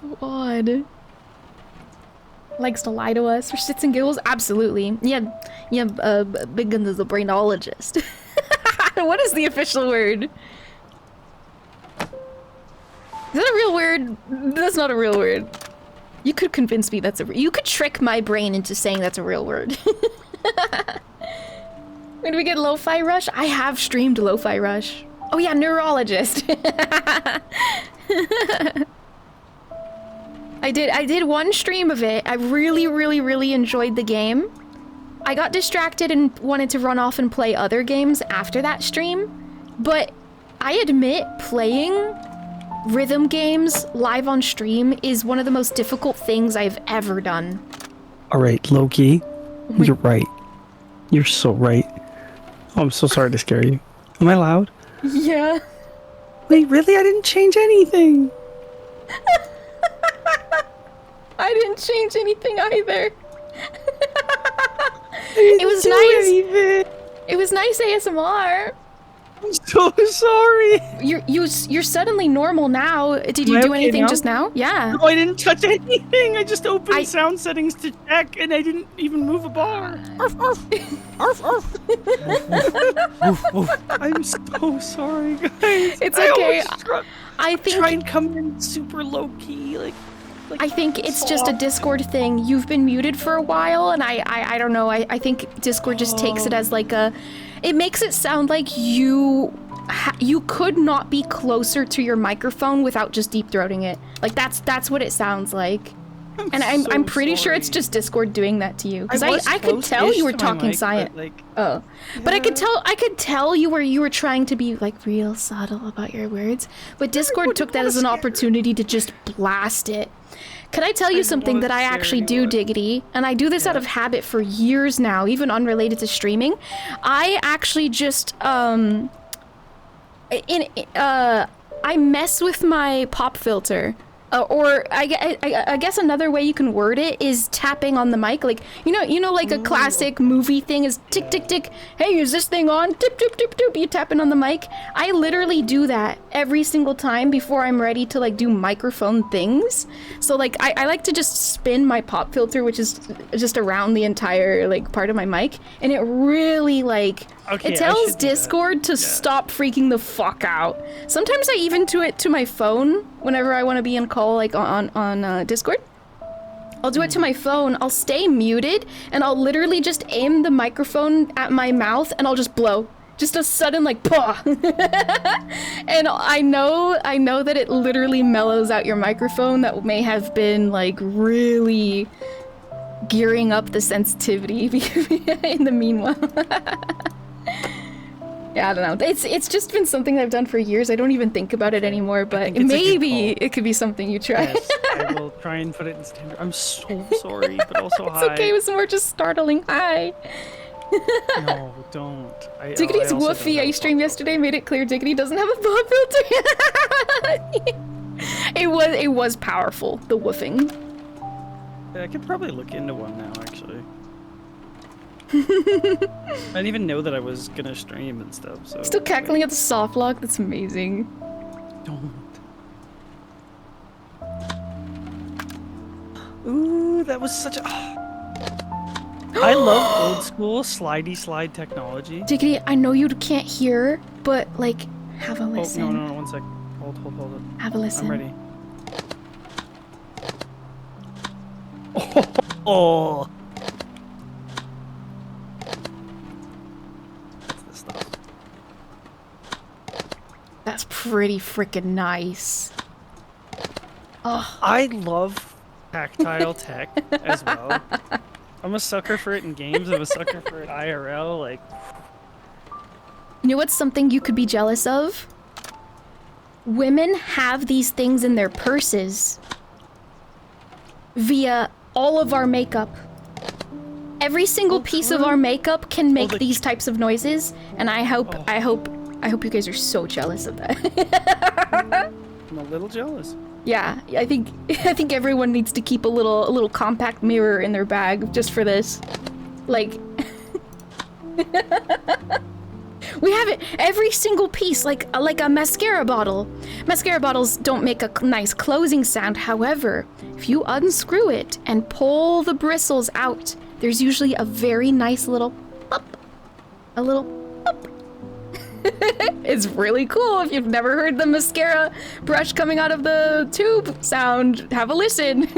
So odd. Likes to lie to us for shits and giggles? Absolutely. Yeah, Big Gun is a brainologist. What is the official word? Is that a real word? That's not a real word. You could convince me that's you could trick my brain into saying that's a real word. When do we get Lo-Fi Rush? I have streamed Lo-Fi Rush. Oh yeah, neurologist. I did one stream of it. I really enjoyed the game. I got distracted and wanted to run off and play other games after that stream. But I admit playing rhythm games live on stream is one of the most difficult things I've ever done. Alright, Loki, you're right. You're so right. Oh, I'm so sorry to scare you. Am I loud? Yeah. Wait, really? I didn't change anything. I didn't change anything either. It was nice. It was nice ASMR. I'm so sorry. You're suddenly normal now. Did you do anything just now? Yeah. No, I didn't touch anything. I just opened sound settings to check, and I didn't even move a bar. Arf, arf. Arf, arf. Oof, oof. I'm so sorry, guys. It's okay. I think try and come in super low key, like I think it's just a Discord thing. You've been muted for a while, and I don't know. I think Discord just takes it as like a. It makes it sound like you could not be closer to your microphone without just deep throating it. Like that's what it sounds like. And I'm pretty sure it's just Discord doing that to you, because I could tell you were talking silent. But I could tell you were trying to be like real subtle about your words. But Discord took that as an opportunity to just blast it. Can I tell you something that I actually do, Diggity? And I do this out of habit for years now, even unrelated to streaming. I actually just I mess with my pop filter. Or I guess another way you can word it is tapping on the mic, like you know like a classic movie thing is tick tick tick. Hey, is this thing on? Tip tip tip tip. You tapping on the mic. I literally do that every single time before I'm ready to like do microphone things. So like I like to just spin my pop filter, which is just around the entire like part of my mic, and it really like. Okay, it tells Discord to stop freaking the fuck out. Sometimes I even do it to my phone whenever I want to be in call like on Discord. I'll do it to my phone. I'll stay muted, and I'll literally just aim the microphone at my mouth, and I'll just blow. Just a sudden, like, pah! And I know that it literally mellows out your microphone that may have been, like, really gearing up the sensitivity in the meanwhile. Yeah, I don't know. It's just been something that I've done for years. I don't even think about it anymore, but maybe it could be something you try. Yes, I will try and put it in standard. I'm so sorry, but also hi. It's okay, it was more just startling. Hi. No, don't. Diggity's woofy. I streamed yesterday, made it clear Diggity doesn't have a pop filter. It was powerful, the woofing. Yeah, I could probably look into one now, actually. I didn't even know that I was gonna stream and stuff, so... Still cackling at the soft lock? That's amazing. Don't. Ooh, that was such a... I love old school slidey slide technology. Diggity, I know you can't hear, but, like, have a listen. Oh, no, 1 sec. Hold it. Have a listen. I'm ready. Oh! What's this stuff? That's pretty freaking nice. Oh. I love tactile tech as well. I'm a sucker for it in games. I'm a sucker for it IRL. Like, you know what's something you could be jealous of? Women have these things in their purses via all of our makeup. Every single piece of our makeup can make these types of noises, and I hope you guys are so jealous of that. I'm a little jealous. Yeah, I think everyone needs to keep a little compact mirror in their bag just for this. Like we have it every single piece, like a mascara bottle. Mascara bottles don't make a nice closing sound. However, if you unscrew it and pull the bristles out, there's usually a very nice little pop. A little pop. It's really cool. If you've never heard the mascara brush coming out of the tube sound, have a listen.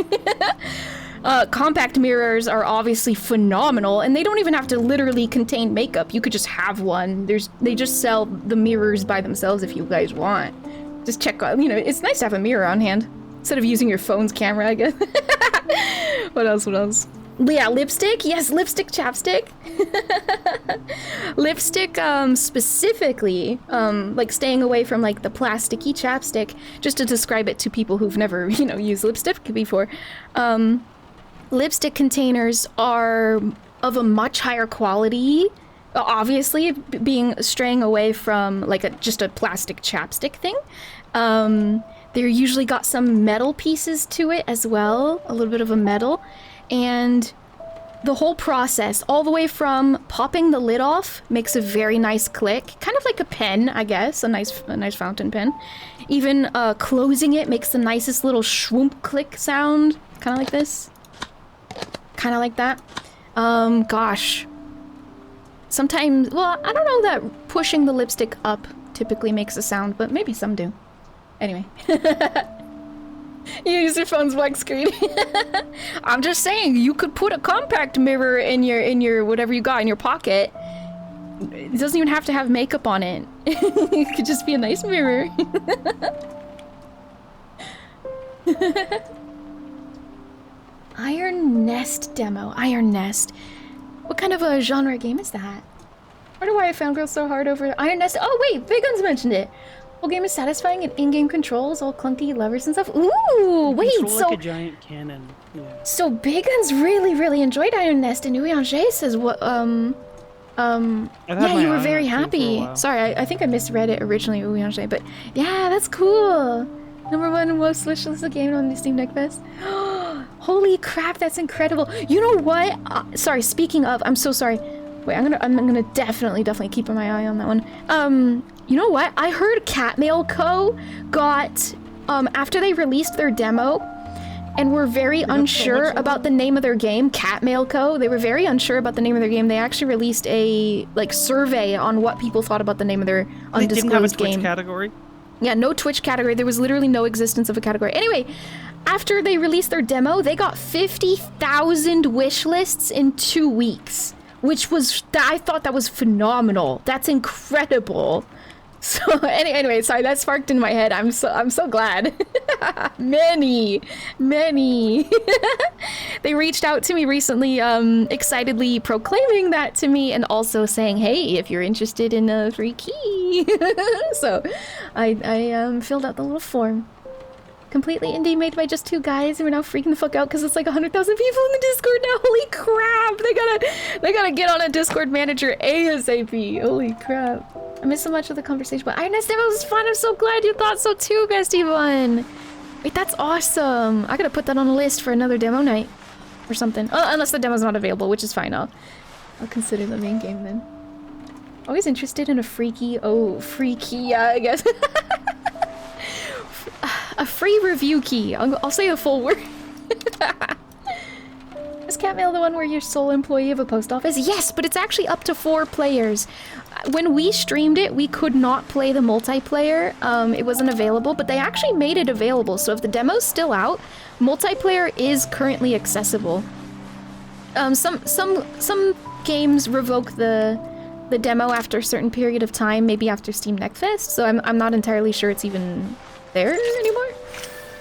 Compact mirrors are obviously phenomenal, and they don't even have to literally contain makeup. You could just have one. They just sell the mirrors by themselves if you guys want. Just check out, it's nice to have a mirror on hand instead of using your phone's camera, I guess. What else? Yeah, lipstick. Yes, lipstick, chapstick. Lipstick, specifically, like staying away from like the plasticky chapstick, just to describe it to people who've never, used lipstick before. Lipstick containers are of a much higher quality, obviously, straying away from like just a plastic chapstick thing. They're usually got some metal pieces to it as well, a little bit of a metal. And the whole process, all the way from popping the lid off, makes a very nice click. Kind of like a pen, I guess, a nice fountain pen. Even closing it makes the nicest little shwoomp click sound. Kind of like this. Kind of like that. Gosh. Sometimes, well, I don't know that pushing the lipstick up typically makes a sound, but maybe some do. Anyway. You use your phone's black screen. I'm just saying, you could put a compact mirror in your whatever you got in your pocket. It doesn't even have to have makeup on it. It could just be a nice mirror. Iron Nest demo. Iron Nest. What kind of a genre game is that? I wonder why I found girls so hard over Iron Nest. Oh wait, Big Guns mentioned it. Whole game is satisfying and in-game controls, all clunky levers and stuff. Ooh, wait, so like a giant cannon. Yeah. So Big Guns really enjoyed Iron Nest, and EnyaFaerie says what yeah, you were very happy. Sorry, I think I misread it originally, EnyaFaerie, but yeah, that's cool. #1 most wishlist game on the Steam Deck Fest. Holy crap, that's incredible. You know what? Sorry, speaking of, I'm so sorry. Wait, I'm gonna definitely keep my eye on that one. You know what? I heard Catmail Co. got, after they released their demo, and were very unsure about the name of their game, Catmail Co. They were very unsure about the name of their game. They actually released a, survey on what people thought about the name of their undisclosed game. They didn't have a Twitch category? Yeah, no Twitch category. There was literally no existence of a category. Anyway, after they released their demo, they got 50,000 wish lists in 2 weeks, which was, I thought that was phenomenal. That's incredible. So anyway, sorry, that sparked in my head. I'm so glad. many. They reached out to me recently, excitedly proclaiming that to me and also saying, hey, if you're interested in a free key. So I filled out the little form. Completely indie, made by just 2 guys, and we're now freaking the fuck out because it's like 100,000 people in the Discord now. Holy crap! They gotta get on a Discord manager ASAP. Holy crap! I missed so much of the conversation, but Ernest, that was fun. I'm so glad you thought so too, Bestie One. Wait, that's awesome. I gotta put that on a list for another demo night or something. Oh, unless the demo's not available, which is fine. I'll consider the main game then. Always interested in a freaky. Oh, freaky. Yeah, I guess. A free review key. I'll say the full word. Is Catmail the one where you're sole employee of a post office? Yes, but it's actually up to 4 players. When we streamed it, we could not play the multiplayer. It wasn't available, but they actually made it available. So if the demo's still out, multiplayer is currently accessible. Some games revoke the demo after a certain period of time, maybe after Steam Next Fest. So I'm not entirely sure it's even there anymore.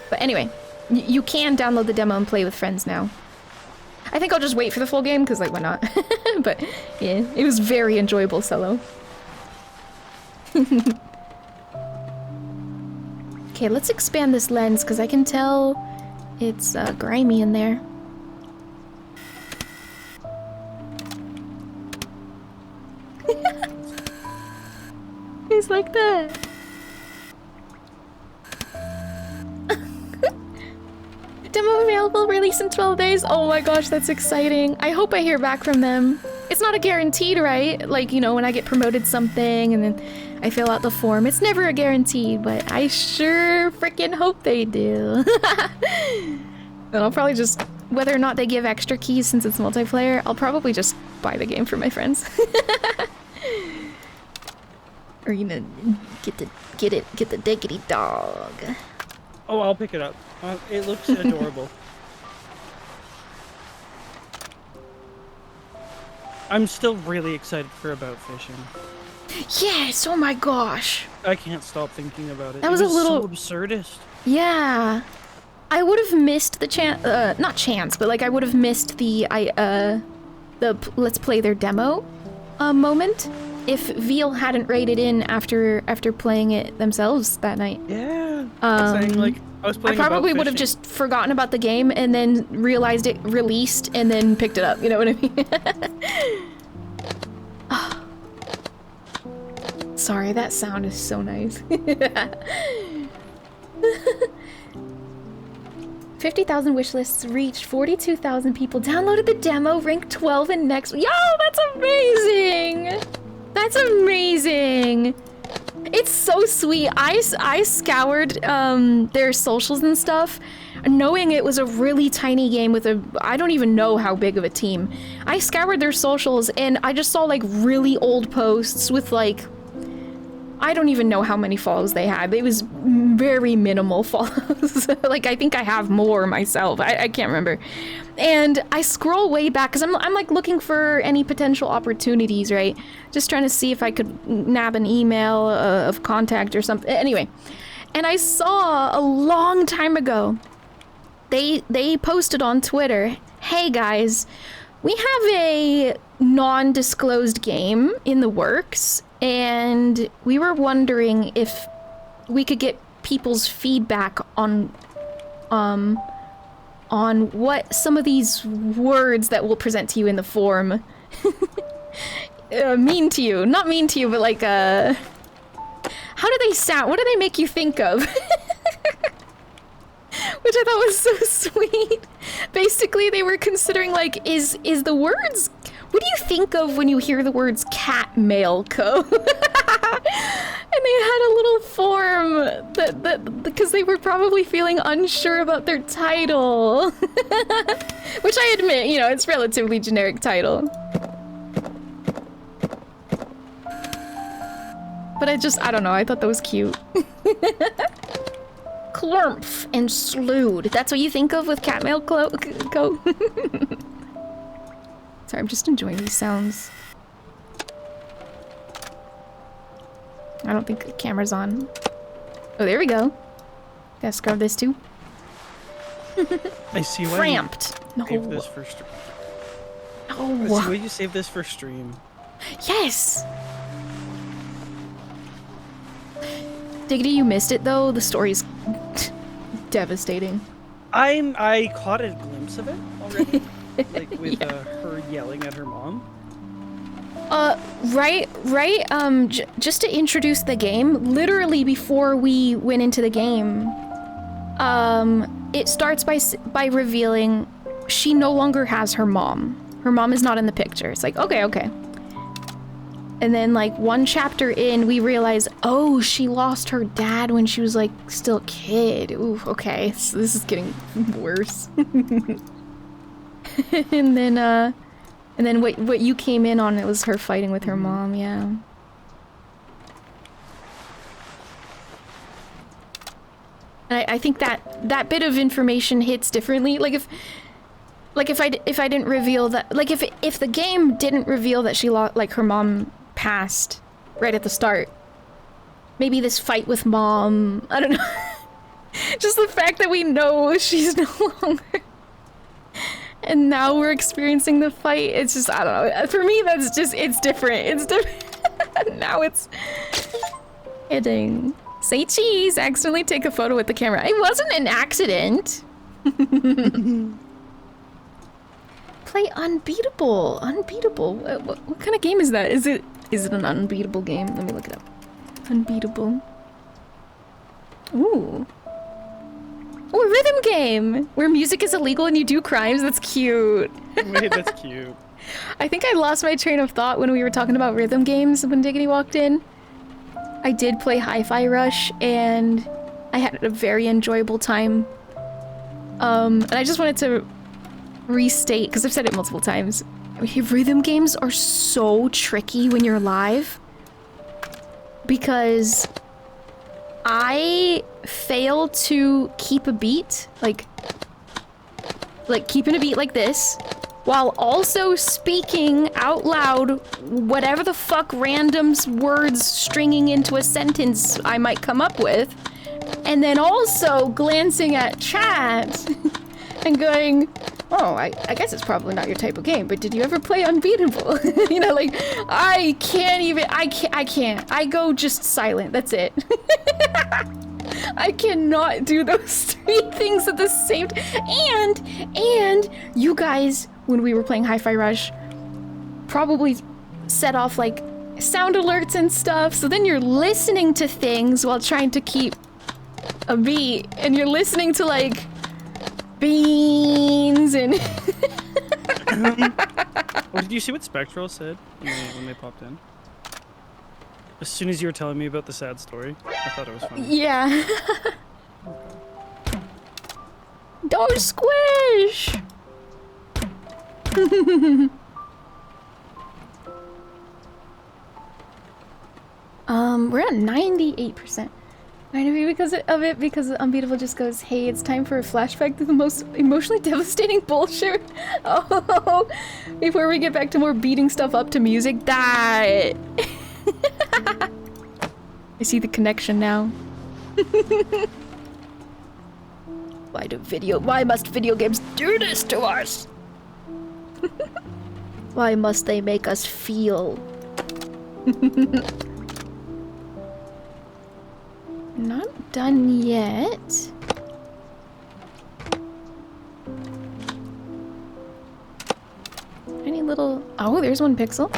But anyway, you can download the demo and play with friends now. I think I'll just wait for the full game, because, like, why not? But, yeah, it was very enjoyable solo. Okay, let's expand this lens, because I can tell it's grimy in there. It's like that. Demo available, release in 12 days. Oh my gosh, that's exciting. I hope I hear back from them. It's not a guaranteed, right? Like, you know, when I get promoted something and then I fill out the form, it's never a guarantee, but I sure freaking hope they do. And I'll probably just, whether or not they give extra keys since it's multiplayer, I'll probably just buy the game for my friends. Or, you know, get the diggity dog. Oh, I'll pick it up. It looks adorable. I'm still really excited for About Fishing. Yes, oh my gosh. I can't stop thinking about it. That was a little so absurdist. Yeah. I would have missed the chance, not chance, but like I would have missed the let's play their demo moment if Veal hadn't raided in after playing it themselves that night. Yeah. Saying, like, I probably would have just forgotten about the game and then realized it released and then picked it up, you know what I mean? Oh. Sorry, that sound is so nice. 50,000 wish lists reached, 42,000 people downloaded the demo, ranked 12 in next. Yo, that's amazing! That's amazing! It's so sweet. I scoured their socials and stuff, knowing it was a really tiny game with I don't even know how big of a team. I scoured their socials and I just saw like really old posts with like, I don't even know how many follows they had. It was very minimal follows. Like, I think I have more myself. I can't remember. And I scroll way back because I'm like looking for any potential opportunities, right? Just trying to see if I could nab an email of contact or something. Anyway, and I saw a long time ago, they posted on Twitter, hey guys, we have a non-disclosed game in the works, and we were wondering if we could get people's feedback on what some of these words that we'll present to you in the form mean to you. Not mean to you, but like, how do they sound? What do they make you think of? Which I thought was so sweet. Basically, they were considering, like, is the words... What do you think of when you hear the words cat mail co? And they had a little form that because they were probably feeling unsure about their title. Which I admit, you know, it's relatively generic title. But I don't know, I thought that was cute. clumph and slewed. That's what you think of with catmail coat? Sorry, I'm just enjoying these sounds. I don't think the camera's on. Oh, there we go. Gotta scrub this too. I see why Cramped. you No. saved this for stream. I see No. why you saved this for stream. Yes! Diggity, you missed it though. The story's devastating. I caught a glimpse of it already. Like with her yelling at her mom. Right. Just to introduce the game, literally before we went into the game, it starts by revealing she no longer has her mom. Her mom is not in the picture. It's like, okay. And then, like, one chapter in, we realize, oh, she lost her dad when she was, like, still a kid. Ooh, okay, so this is getting worse. And then what you came in on, it was her fighting with her mom, yeah. And I think that bit of information hits differently. Like if I didn't reveal that, like if the game didn't reveal that she lost, like her mom passed right at the start, maybe this fight with mom, I don't know. Just the fact that we know she's no longer. And now we're experiencing the fight. It's just, I don't know. For me, that's just, it's different. It's different. Now it's hitting. Say cheese. Accidentally take a photo with the camera. It wasn't an accident. Play Unbeatable. Unbeatable. What kind of game is that? Is it an unbeatable game? Let me look it up. Unbeatable. Ooh. Oh, a rhythm game! Where music is illegal and you do crimes. That's cute. Wait, that's cute. I think I lost my train of thought when we were talking about rhythm games when Diggity walked in. I did play Hi-Fi Rush and I had a very enjoyable time. And I just wanted to restate, because I've said it multiple times, rhythm games are so tricky when you're live. Because I fail to keep a beat, like keeping a beat like this, while also speaking out loud whatever the fuck random words stringing into a sentence I might come up with, and then also glancing at chat and going, oh, I guess it's probably not your type of game, but did you ever play Unbeatable? You know, like, I can't. I go just silent, that's it. I cannot do those three things at the same time. And you guys, when we were playing Hi-Fi Rush, probably set off, like, sound alerts and stuff, so then you're listening to things while trying to keep a beat, and you're listening to, like, beans and Well, did you see what Spectral said when they popped in? As soon as you were telling me about the sad story, I thought it was funny. yeah. Don't squish. We're at 98%. Because Unbeatable just goes, hey, it's time for a flashback to the most emotionally devastating bullshit. Oh, before we get back to more beating stuff up to music, that. I see the connection now. Why must video games do this to us? Why must they make us feel? Not done yet. Any little... Oh, there's one pixel.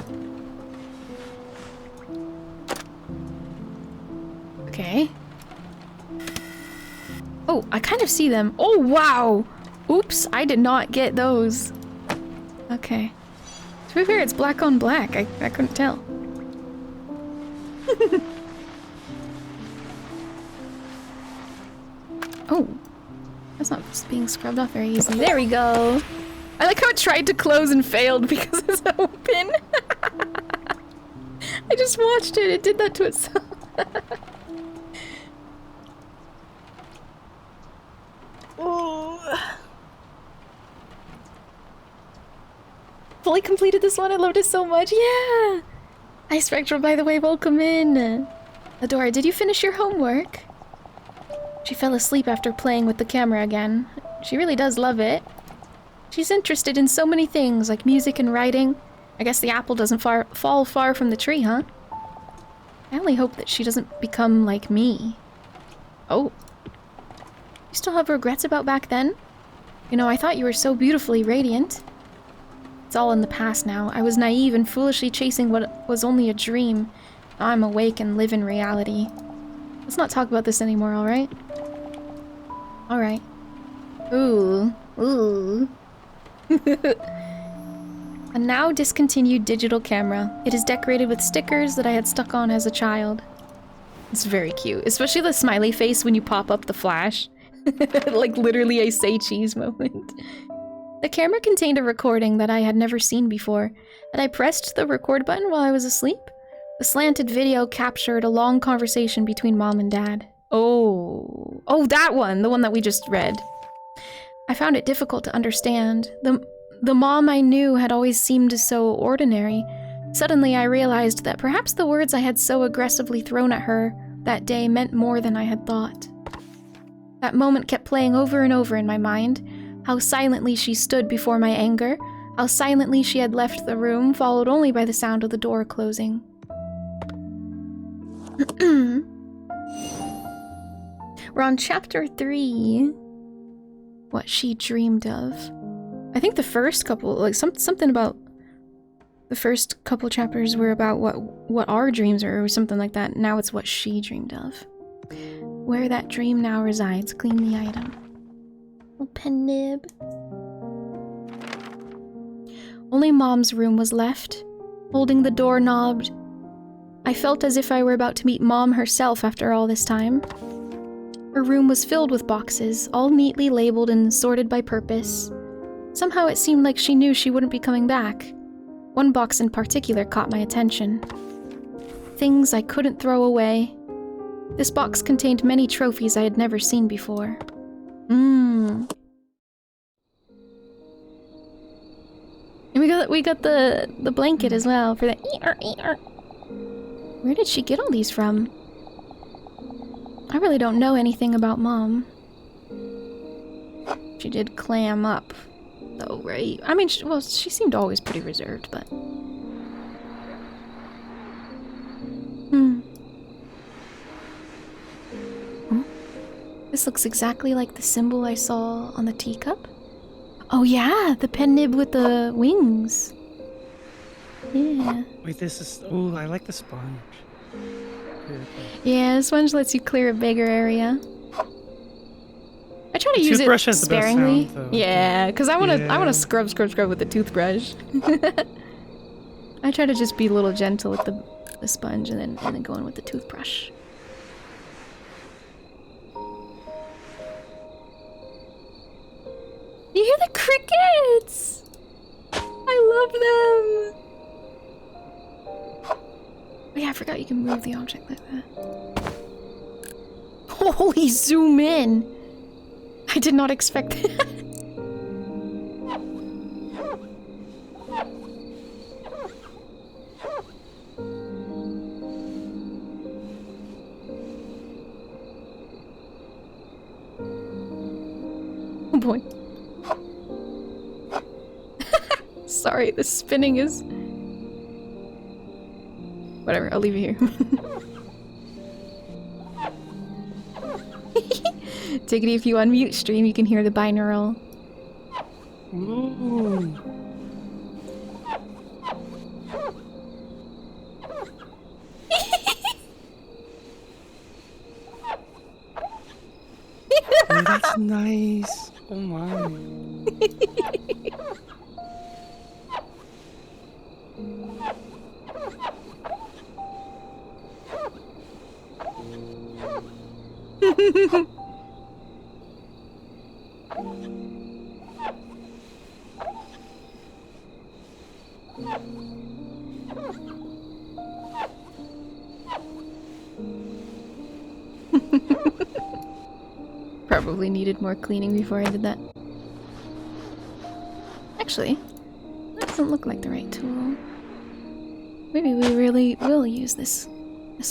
Okay. Oh, I kind of see them. Oh, wow! Oops, I did not get those. Okay. To be fair, it's black on black. I couldn't tell. Oh, that's not being scrubbed off very easily. There we go. I like how it tried to close and failed because it's open. I just watched it. It did that to itself. fully completed this one. I loved it so much. Yeah! Hi, Spectral, by the way. Welcome in. Adora, did you finish your homework? She fell asleep after playing with the camera again. She really does love it. She's interested in so many things, like music and writing. I guess the apple doesn't fall far from the tree, huh? I only hope that she doesn't become like me. Oh. You still have regrets about back then? You know, I thought you were so beautifully radiant. It's all in the past now. I was naive and foolishly chasing what was only a dream. Now I'm awake and live in reality. Let's not talk about this anymore, alright? Alright. Ooh. Ooh. A now discontinued digital camera. It is decorated with stickers that I had stuck on as a child. It's very cute, especially the smiley face when you pop up the flash. Like literally a say cheese moment. The camera contained a recording that I had never seen before, and I pressed the record button while I was asleep. The slanted video captured a long conversation between Mom and Dad. Oh. Oh, that one! The one that we just read. I found it difficult to understand. The mom I knew had always seemed so ordinary. Suddenly I realized that perhaps the words I had so aggressively thrown at her that day meant more than I had thought. That moment kept playing over and over in my mind. How silently she stood before my anger. How silently she had left the room, followed only by the sound of the door closing. We're on chapter 3. What she dreamed of. I think the first couple, like something about the first couple chapters were about what our dreams are or something like that. Now it's what she dreamed of. Where that dream now resides, clean the item. Little pen nib. Only Mom's room was left. Holding the doorknob, I felt as if I were about to meet Mom herself after all this time. Her room was filled with boxes, all neatly labeled and sorted by purpose. Somehow it seemed like she knew she wouldn't be coming back. One box in particular caught my attention. Things I couldn't throw away. This box contained many trophies I had never seen before. And we got the blanket as well for the Where did she get all these from? I really don't know anything about Mom. She did clam up, though, right? I mean, she seemed always pretty reserved, but... This looks exactly like the symbol I saw on the teacup. Oh yeah, the pen nib with the wings. Yeah. Wait, this is... Oh, I like the sponge. Yeah, the sponge lets you clear a bigger area. I try to use it sparingly. Yeah, because I wanna scrub with the toothbrush. I try to just be a little gentle with the sponge and then go in with the toothbrush. You hear the crickets? I love them. Oh yeah, I forgot you can move the object like that. Holy, zoom in! I did not expect that. Oh boy. Sorry, the spinning is... Whatever, I'll leave it here. Diggity, if you unmute stream, you can hear the binaural. Ooh. Oh, that's nice. Oh my. Probably needed more cleaning before I did that. Actually, let's doesn't look like the right tool. Maybe we really will use this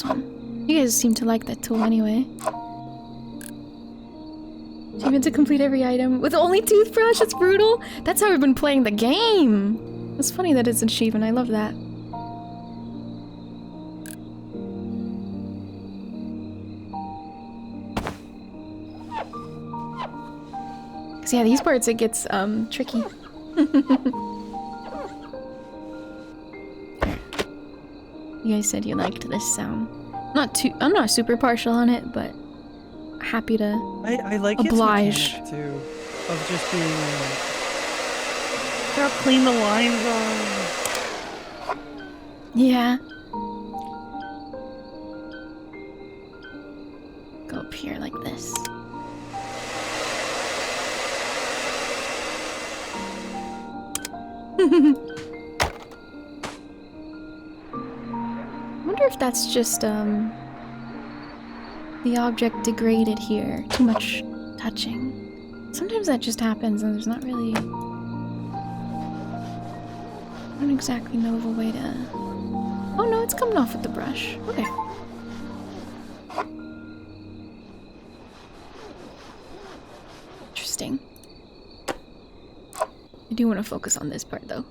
one. You guys seem to like that tool anyway. Achievement to complete every item with only toothbrush. That's brutal. That's how we've been playing the game. It's funny that it's an achievement. I love that. Cause yeah, these parts it gets tricky. You guys said you liked this sound. I'm not super partial on it, but happy to I like oblige. its mechanic too, of just being look how clean the lines are. Yeah. Go up here like this. I wonder if that's just the object degraded here. Too much touching. Sometimes that just happens and there's not really... I don't exactly know of a way to... Oh no, it's coming off with the brush. Okay. Interesting. I do want to focus on this part though.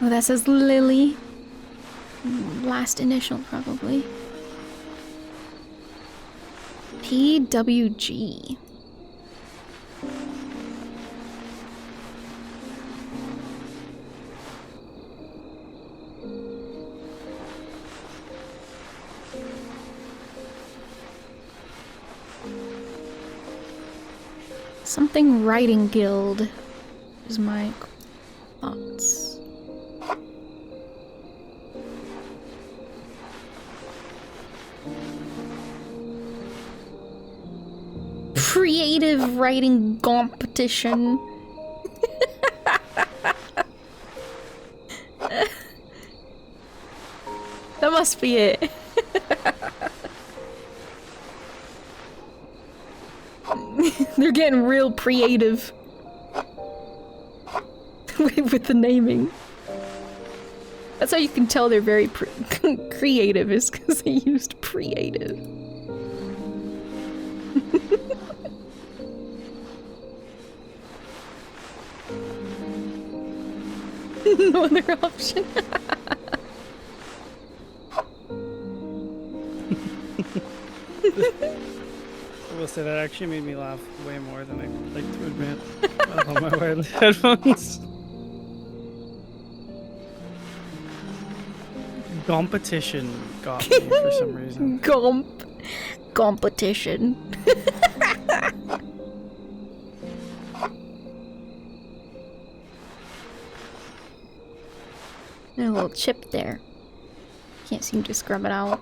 Oh, that says Lily. Last initial, probably. PWG. Something Writing Guild is my thoughts. Creative writing competition. That must be it. They're getting real creative with the naming. That's how you can tell they're very creative, is because they used creative. No other option. I will say that actually made me laugh way more than I'd like to admit on my wireless headphones. Competition got me for some reason. Competition. A little chip there. Can't seem to scrub it out.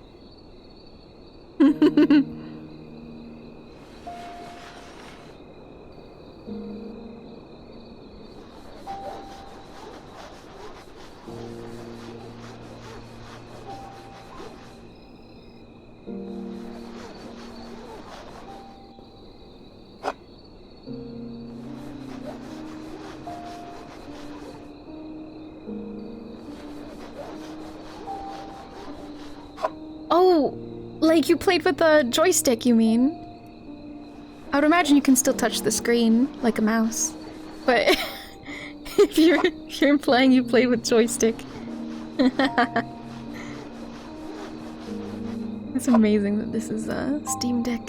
Oh, like you played with the joystick, you mean? I would imagine you can still touch the screen like a mouse, but if you're implying you played with joystick. It's amazing that this is a Steam Deck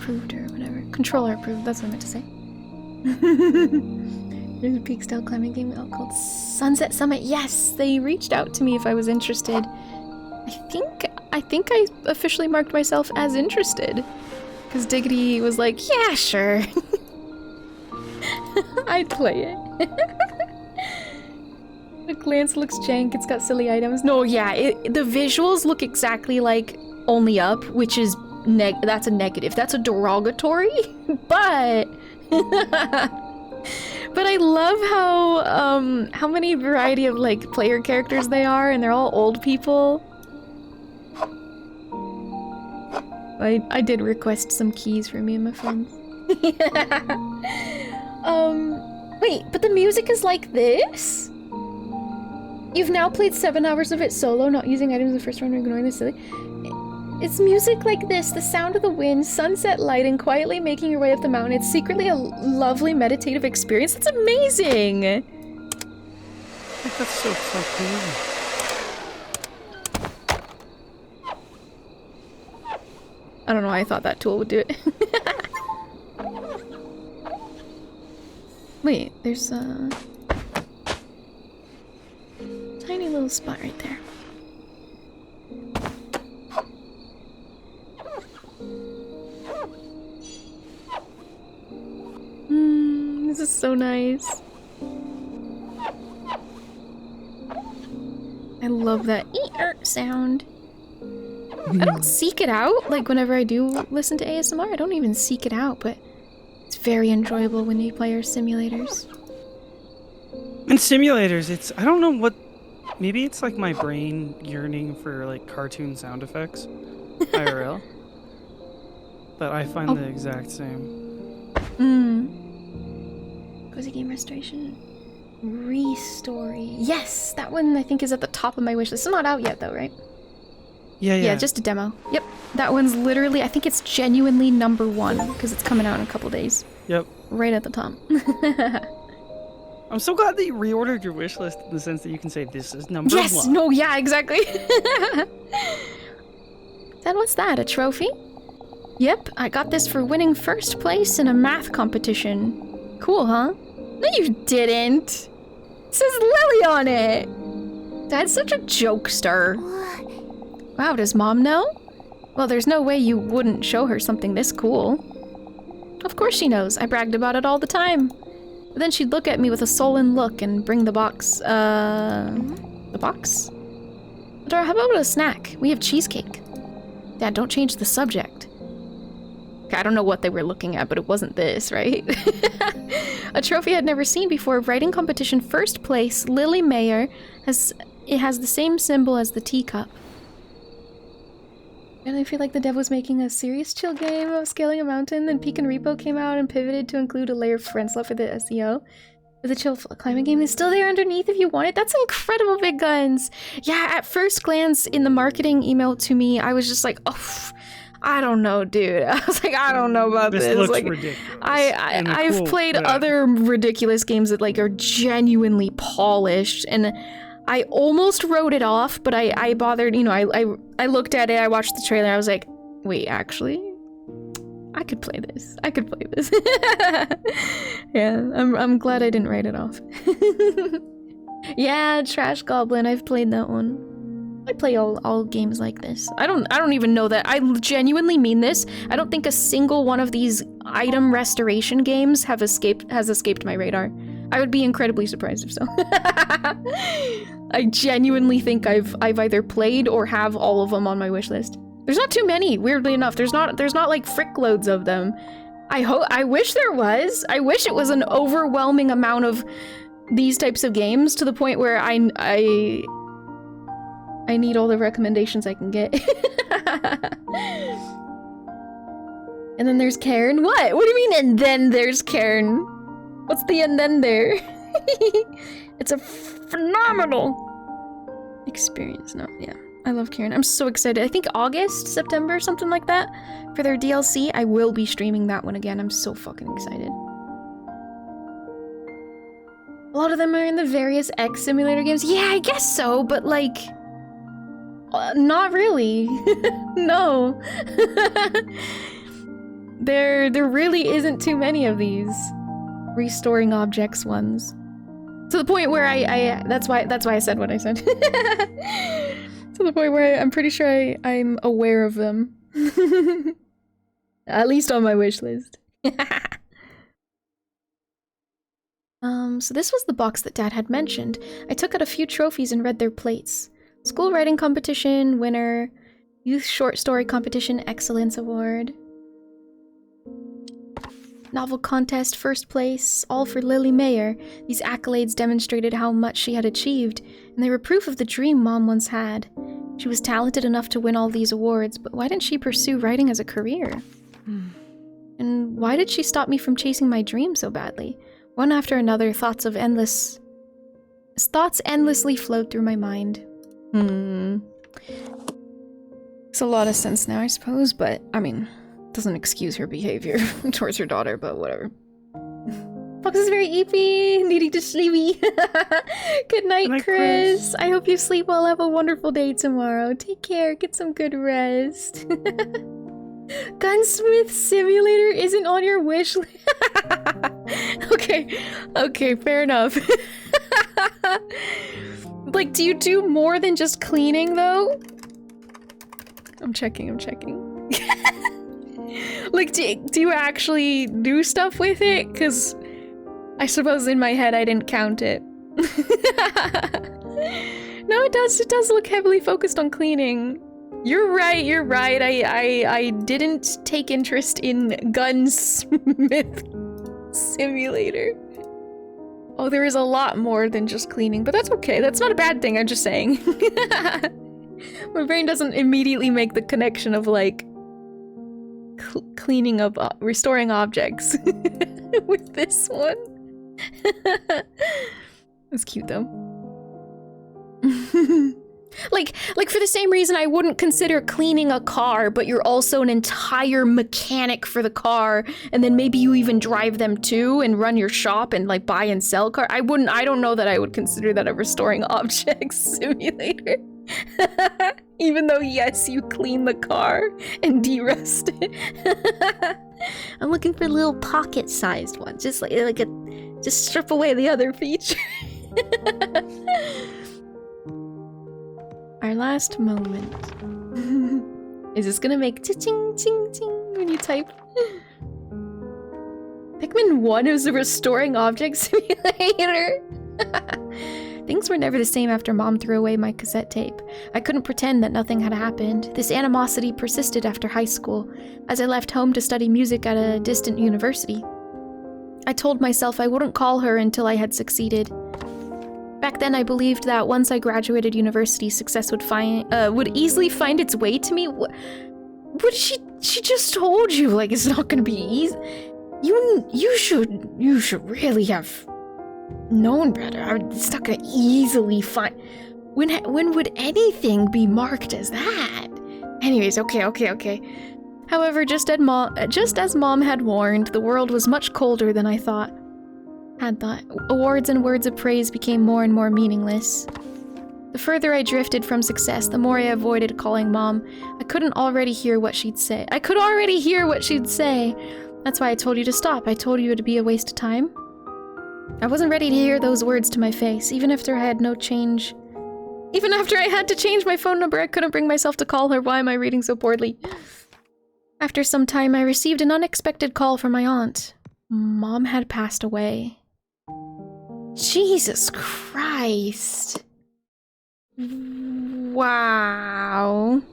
approved or whatever. Controller approved, that's what I meant to say. There's a peak style climbing game out called Sunset Summit. Yes, they reached out to me if I was interested. I think I officially marked myself as interested. Because Diggity was like, yeah, sure. I'd play it. The glance looks jank, it's got silly items. No, yeah, the visuals look exactly like Only Up, which is that's a negative. That's a derogatory, but But I love how many variety of like player characters they are, and they're all old people. I did request some keys for me and my friends. Wait, but the music is like this? You've now played 7 hours of it solo, not using items in the first round or ignoring the silly. It's music like this, the sound of the wind, sunset light, and quietly making your way up the mountain. It's secretly a lovely meditative experience. That's amazing! I think that's so cool. I don't know why I thought that tool would do it. Wait, there's a tiny little spot right there. This is so nice. I love that ee-er sound. I don't seek it out, like whenever I do listen to ASMR, I don't even seek it out, but it's very enjoyable when you play your simulators. And simulators, I don't know what, maybe it's like my brain yearning for like cartoon sound effects, IRL. But I find the exact same. Cozy game restoration. Restory. Yes, that one I think is at the top of my wish list. It's not out yet though, right? Yeah, just a demo. Yep. That one's literally, I think it's genuinely #1 because it's coming out in a couple days. Yep. Right at the top. I'm so glad that you reordered your wish list in the sense that you can say this is #1. Yes! No, yeah, exactly. Then what's that? A trophy? Yep, I got this for winning first place in a math competition. Cool, huh? No, you didn't. It says Lily on it. Dad's such a jokester. Wow, does Mom know? Well, there's no way you wouldn't show her something this cool. Of course she knows. I bragged about it all the time. But then she'd look at me with a sullen look and bring the box. The box? Dora, how about a snack? We have cheesecake. Dad, don't change the subject. Okay, I don't know what they were looking at, but it wasn't this, right? A trophy I'd never seen before. Writing competition first place, Lily Mayer. It has the same symbol as the teacup. And I feel like the dev was making a serious chill game of scaling a mountain, then Peek and Repo came out and pivoted to include a layer of friends love for the SEO. With a chill climbing game is still there underneath if you want it. That's incredible, Big Guns! Yeah, at first glance in the marketing email to me, I was just like, oh, I don't know, dude. I was like, I don't know about this. This looks like, ridiculous. I've cool, played other ridiculous games that like are genuinely polished, and I almost wrote it off, but I bothered, you know, I looked at it, I watched the trailer, I was like, wait, actually, I could play this. I could play this. Yeah, I'm glad I didn't write it off. Yeah, Trash Goblin, I've played that one. I play all games like this. I don't even know that. I genuinely mean this. I don't think a single one of these item restoration games has escaped my radar. I would be incredibly surprised if so. I genuinely think I've either played or have all of them on my wish list. There's not too many, weirdly enough. There's not like frick loads of them. I wish there was. I wish it was an overwhelming amount of these types of games to the point where I need all the recommendations I can get. And then there's Karen. What? What do you mean and then there's Karen? What's the and then there? It's a phenomenal experience. No, yeah. I love Karen. I'm so excited. I think August, September, something like that, for their DLC. I will be streaming that one again. I'm so fucking excited. A lot of them are in the various X simulator games. Yeah, I guess so, but like... not really. No. There really isn't too many of these restoring objects ones. To the point where that's why I said what I said. To the point where I'm pretty sure I'm aware of them. At least on my wish list. So this was the box that Dad had mentioned. I took out a few trophies and read their plates. School writing competition winner, youth short story competition excellence award. Novel contest, first place, all for Lily Mayer. These accolades demonstrated how much she had achieved, and they were proof of the dream Mom once had. She was talented enough to win all these awards, but why didn't she pursue writing as a career? And why did she stop me from chasing my dream so badly? One after another, thoughts endlessly flowed through my mind. Makes a lot of sense now, I suppose, but, I mean, doesn't excuse her behavior towards her daughter, but whatever. Fox is very eepy, needing to sleepy. Good night, Chris. I hope you sleep well. Have a wonderful day tomorrow. Take care. Get some good rest. Gunsmith Simulator isn't on your wish list. Okay, fair enough. Like, do you do more than just cleaning, though? I'm checking. Like, do you actually do stuff with it? Because I suppose in my head I didn't count it. No, it does look heavily focused on cleaning. You're right. I didn't take interest in Gunsmith Simulator. Oh, there is a lot more than just cleaning, but that's okay. That's not a bad thing, I'm just saying. My brain doesn't immediately make the connection of, like, cleaning up, restoring objects with this one. That's cute, though. Like for the same reason I wouldn't consider cleaning a car, but you're also an entire mechanic for the car, and then maybe you even drive them too and run your shop and like buy and sell car. I don't know that I would consider that a restoring objects simulator. Even though, yes, you clean the car and de-rust it. I'm looking for little pocket-sized ones, just just strip away the other feature. Our last moment. Is this gonna make ching ching ching when you type? Pikmin 1 is a restoring object simulator. Things were never the same after Mom threw away my cassette tape. I couldn't pretend that nothing had happened. This animosity persisted after high school, as I left home to study music at a distant university. I told myself I wouldn't call her until I had succeeded. Back then, I believed that once I graduated university, success would easily find its way to me. What she just told you, like, it's not gonna be easy. You should really have known better. It's not gonna easily find. When would anything be marked as that? Anyways, okay. However, just as Mom had warned, the world was much colder than I thought. Awards and words of praise became more and more meaningless. The further I drifted from success, the more I avoided calling Mom. I could already hear what she'd say. That's why I told you to stop. I told you it'd be a waste of time. I wasn't ready to hear those words to my face, even after I had to change my phone number. I couldn't bring myself to call her. Why am I reading so poorly? After some time, I received an unexpected call from my aunt. Mom had passed away. Jesus Christ. Wow.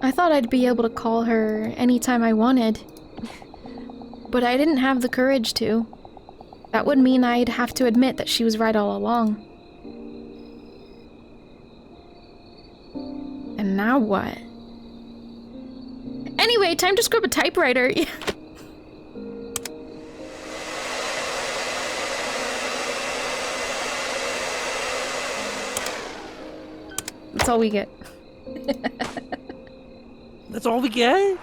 I thought I'd be able to call her anytime I wanted. But I didn't have the courage to. That would mean I'd have to admit that she was right all along. And now what? Anyway, time to scrub a typewriter. That's all we get. That's all we get?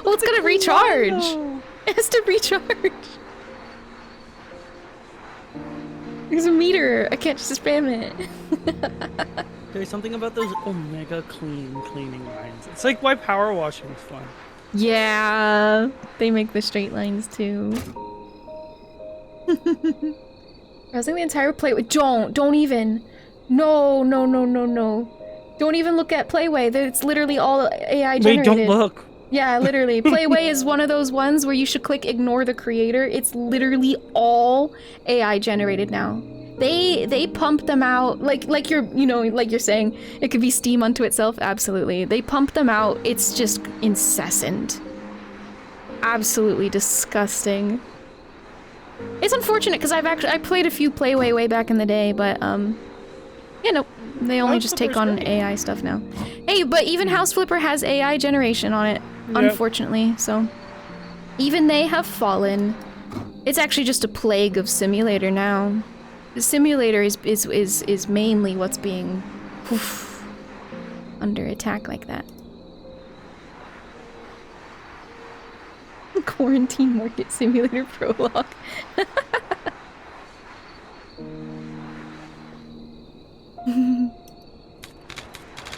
Well, it's gonna recharge. It has to recharge. There's a meter. I can't just spam it. There's something about those omega cleaning lines. It's like why power washing is fun. Yeah, they make the straight lines too. Browsing the entire Playway. Don't even. No. Don't even look at Playway. It's literally all AI generated. Wait, don't look. Yeah, literally. Playway is one of those ones where you should click ignore the creator. It's literally all AI generated now. They pump them out like you're saying, it could be Steam unto itself. Absolutely. They pump them out. It's just incessant. absolutely disgusting. It's unfortunate because I played a few Playway way back in the day, but you know, they only just take on AI stuff now. Hey, but even House Flipper has AI generation on it, unfortunately, so even they have fallen. It's actually just a plague of simulator now. The simulator is mainly what's being under attack like that. Quarantine Market Simulator prologue.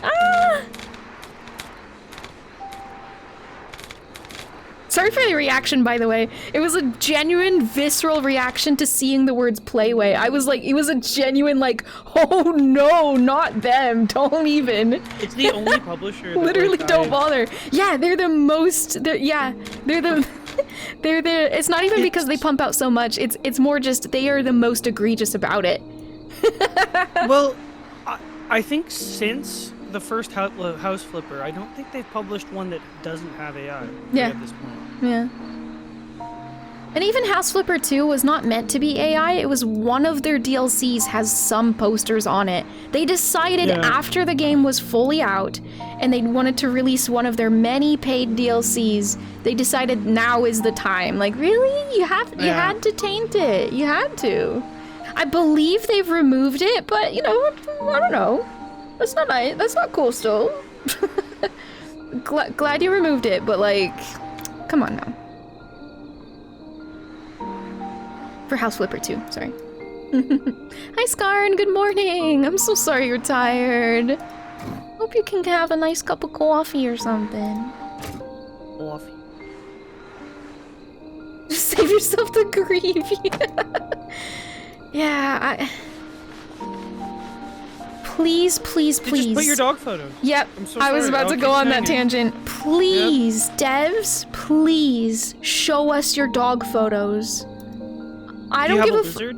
Ah! Sorry for the reaction, by the way. It was a genuine, visceral reaction to seeing the words Playway. I was like, it was a genuine, like, oh no, not them. Don't even. It's the only publisher that literally don't bother. Yeah, they're the most. They're the. It's not even because they pump out so much. It's more just they are the most egregious about it. Well, I think since the first House Flipper, I don't think they've published one that doesn't have AI. Yeah. At this point. Yeah. And even House Flipper 2 was not meant to be AI. It was one of their DLCs has some posters on it. They decided after the game was fully out and they wanted to release one of their many paid DLCs, they decided now is the time. Like, really? You had to taint it. You had to. I believe they've removed it, but you know, I don't know. That's not nice. That's not cool still. Glad you removed it, but like, come on now. For House Flipper 2, sorry. Hi Scarn, good morning. I'm so sorry you're tired. Hope you can have a nice cup of coffee or something. Coffee. Just save yourself the grief. Yeah, Please. Just put your dog photo. Yep, So I was sorry. about to go on that tangent. Please, devs, please show us your dog photos. I don't give a lizard?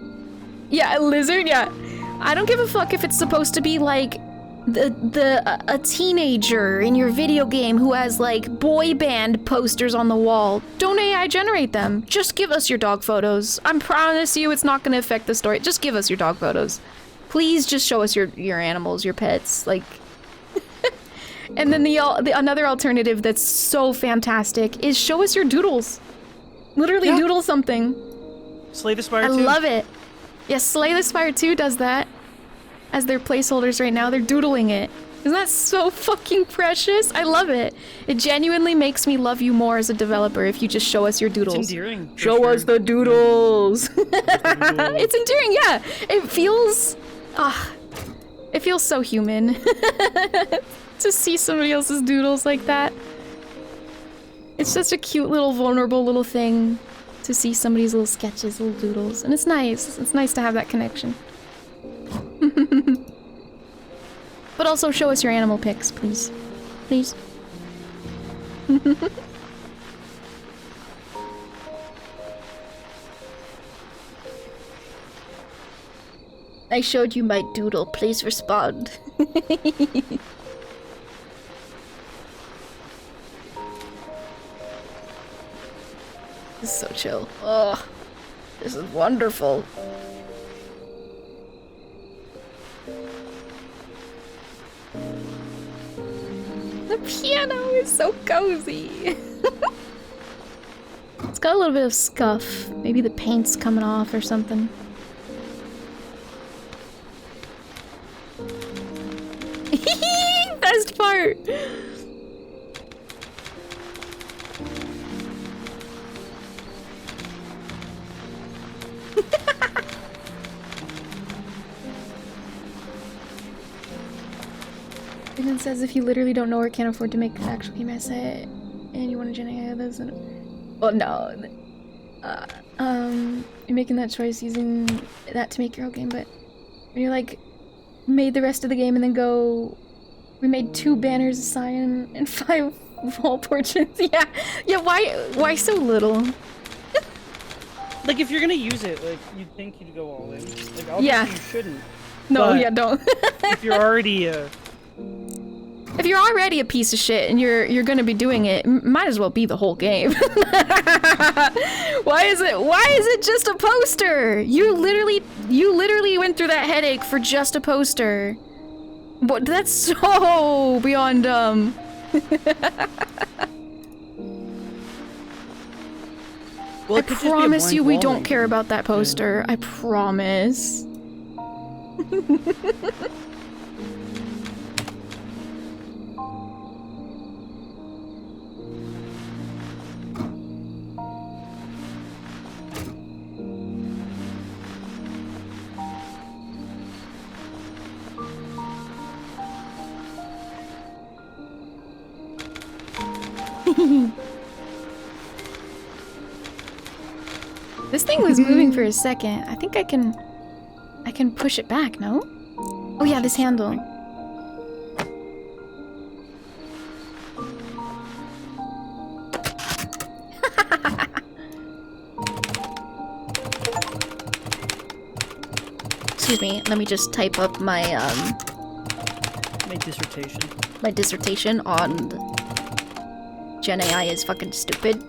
Yeah, a lizard, yeah. I don't give a fuck if it's supposed to be like a teenager in your video game who has like boy band posters on the wall. Don't AI generate them. Just give us your dog photos. I promise you it's not gonna affect the story. Just give us your dog photos. Please just show us your animals, your pets, like. And then another alternative that's so fantastic is show us your doodles. Literally doodle something. Slay the Spire 2. I love it. Yes, Slay the Spire 2 does that. As their placeholders right now, they're doodling it. Isn't that so fucking precious? I love it. It genuinely makes me love you more as a developer if you just show us your doodles. It's endearing. Show us the doodles. It's endearing, yeah. It feels... it feels so human. To see somebody else's doodles like that. It's such a cute little vulnerable little thing to see somebody's little sketches, little doodles. And it's nice. It's nice to have that connection. But also show us your animal pics, please. Please. I showed you my doodle. Please respond. This is so chill. Oh, this is wonderful. The piano is so cozy. It's got a little bit of scuff. Maybe the paint's coming off or something. Best part. And it says if you literally don't know or can't afford to make an actual game asset and you want to generate others, then... Well, no. You're making that choice using that to make your own game, but when you're like, made the rest of the game and then go, we made 2 banners, a sign, and 5 wall portraits. Yeah, why so little? Like, if you're gonna use it, like, you'd think you'd go all in. Like, obviously you shouldn't. No, yeah, don't. If you're already, If you're already a piece of shit and you're gonna be doing it, might as well be the whole game. Why is it just a poster? You literally went through that headache for just a poster. But that's so beyond dumb. Well, I promise you we don't care about that poster. I promise. This thing was moving for a second. I think I can push it back, no? Oh yeah, this handle. Excuse me, let me just type up my dissertation. My dissertation on Gen AI is fucking stupid.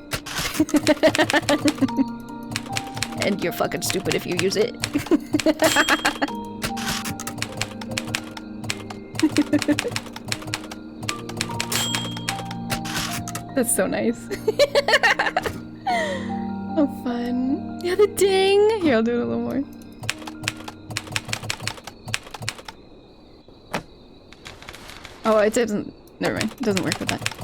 And you're fucking stupid if you use it. That's so nice. Oh, fun. Yeah, the ding! Here, I'll do it a little more. Oh, it doesn't... Never mind. It doesn't work with that.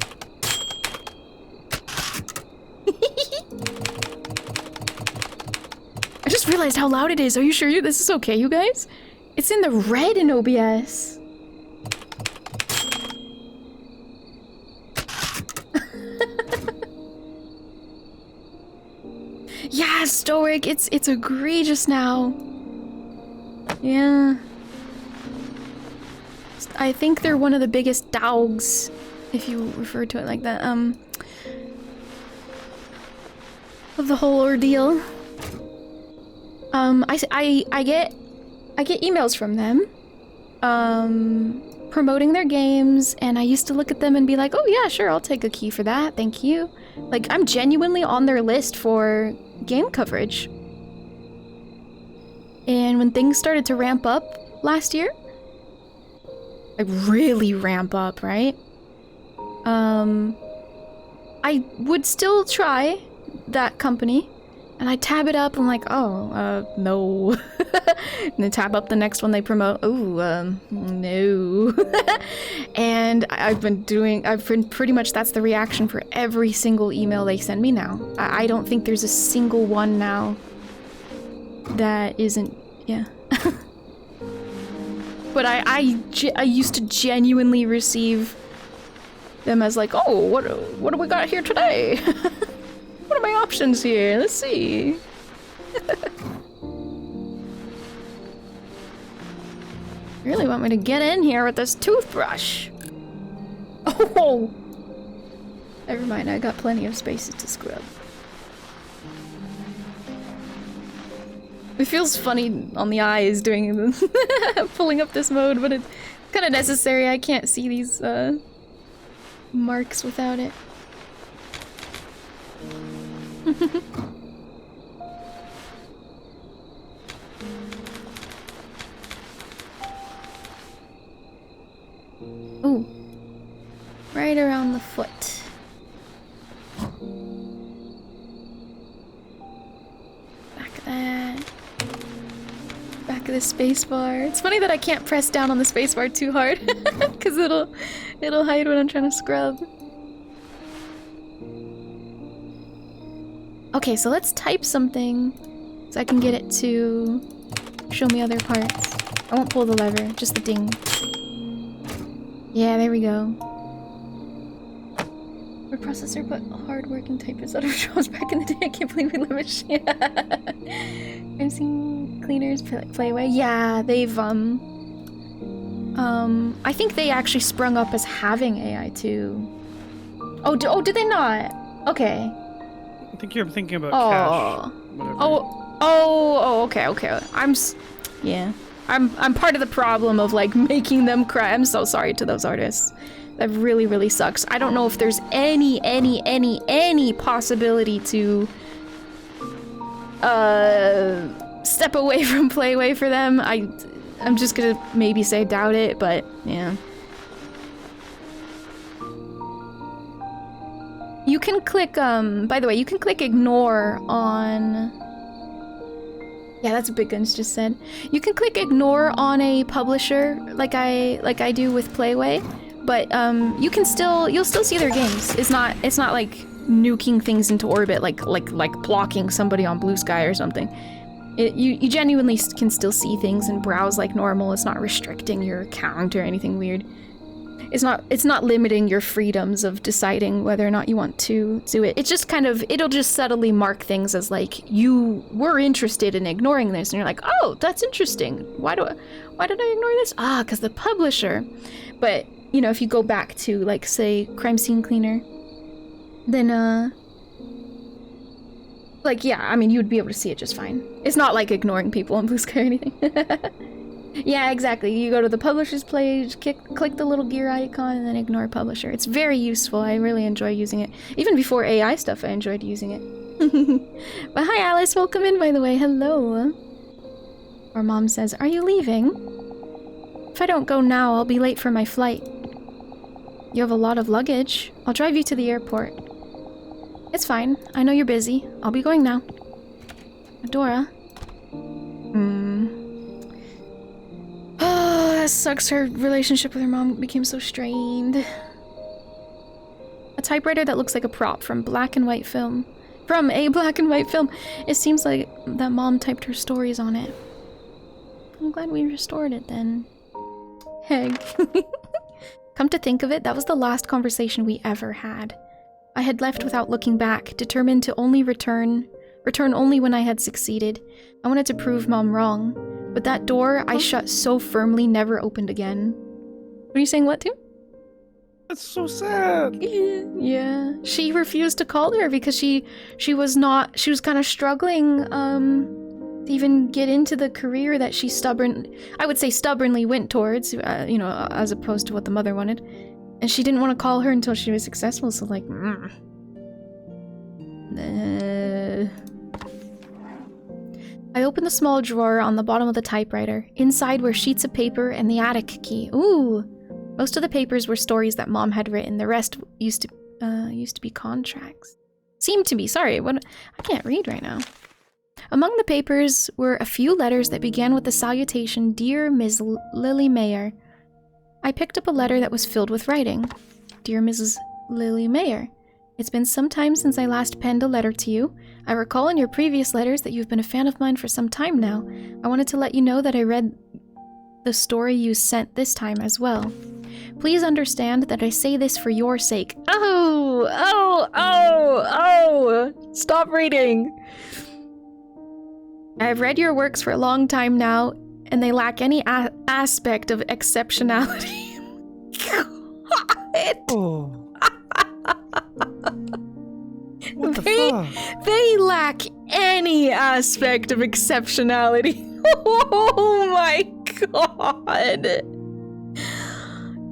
I just realized how loud it is. Are you sure this is okay, you guys? It's in the red in OBS. Yeah, Stoic. It's egregious now. Yeah. I think they're one of the biggest dogs, if you refer to it like that, of the whole ordeal. I get emails from them, promoting their games, and I used to look at them and be like, oh yeah, sure, I'll take a key for that, thank you. Like, I'm genuinely on their list for game coverage. And when things started to ramp up last year, like really ramp up, right? I would still try that company, and I tab it up. I'm like, oh, no. And then tab up the next one they promote. Oh, no. And I've been pretty much, that's the reaction for every single email they send me now. I don't think there's a single one now that isn't, yeah. But I used to genuinely receive them as like, oh, what do we got here today? What are my options here? Let's see. You really want me to get in here with this toothbrush? Oh! Never mind, I got plenty of spaces to scrub. It feels funny on the eyes doing pulling up this mode, but it's kind of necessary. I can't see these marks without it. Ooh. Right around the foot. Back of that. Back of the spacebar. It's funny that I can't press down on the spacebar too hard, because it'll hide when I'm trying to scrub. Okay, so let's type something so I can get it to show me other parts. I won't pull the lever, just the ding. Yeah, there we go. Word processor, but hard working typist out of jobs back in the day. I can't believe we live in shit. I've seen cleaners play away. Yeah, they've I think they actually sprung up as having AI too. Oh, did they not? Okay. I think you're thinking about cash. Okay. I'm part of the problem of like making them cry. I'm so sorry to those artists. That really, really sucks. I don't know if there's any possibility to step away from Playway for them. I'm just gonna maybe say doubt it, but yeah. You can click, by the way, you can click ignore on... Yeah, that's what Big Guns just said. You can click ignore on a publisher like I do with Playway, but you'll still see their games. It's not like nuking things into orbit like blocking somebody on Bluesky or something. You genuinely can still see things and browse like normal. It's not restricting your account or anything weird. It's not limiting your freedoms of deciding whether or not you want to do it. It's just kind of, it'll just subtly mark things as like, you were interested in ignoring this, and you're like, oh, that's interesting. Why did I ignore this? Ah, because the publisher. But, you know, if you go back to, like, say, Crime Scene Cleaner, then, like, yeah, I mean, you would be able to see it just fine. It's not like ignoring people on Bluesky or anything. Yeah, exactly. You go to the publisher's page, click the little gear icon, and then ignore publisher. It's very useful. I really enjoy using it. Even before AI stuff, I enjoyed using it. But hi, Alice. Welcome in, by the way. Hello. Our mom says, are you leaving? If I don't go now, I'll be late for my flight. You have a lot of luggage. I'll drive you to the airport. It's fine. I know you're busy. I'll be going now. Adora. Oh, that sucks. Her relationship with her mom became so strained. A typewriter that looks like a prop from black and white film. From a black and white film. It seems like that mom typed her stories on it. I'm glad we restored it then. Heck. Come to think of it, that was the last conversation we ever had. I had left without looking back, determined to only return only when I had succeeded. I wanted to prove Mom wrong. But that door I shut so firmly never opened again. What are you saying, what to? That's so sad. Yeah. She refused to call her because she was kind of struggling to even get into the career that she stubbornly went towards, you know, as opposed to what the mother wanted. And she didn't want to call her until she was successful, so like, I opened the small drawer on the bottom of the typewriter. Inside were sheets of paper and the attic key. Ooh! Most of the papers were stories that Mom had written. The rest used to be contracts. Seemed to be. Sorry, I can't read right now. Among the papers were a few letters that began with the salutation, Dear Ms. Lily Mayer. I picked up a letter that was filled with writing. Dear Mrs. Lily Mayer. It's been some time since I last penned a letter to you. I recall in your previous letters that you've been a fan of mine for some time now. I wanted to let you know that I read the story you sent this time as well. Please understand that I say this for your sake. Oh! Stop reading! I have read your works for a long time now, and they lack any aspect of exceptionality. God! Oh. What the fuck? They lack any aspect of exceptionality. Oh my god.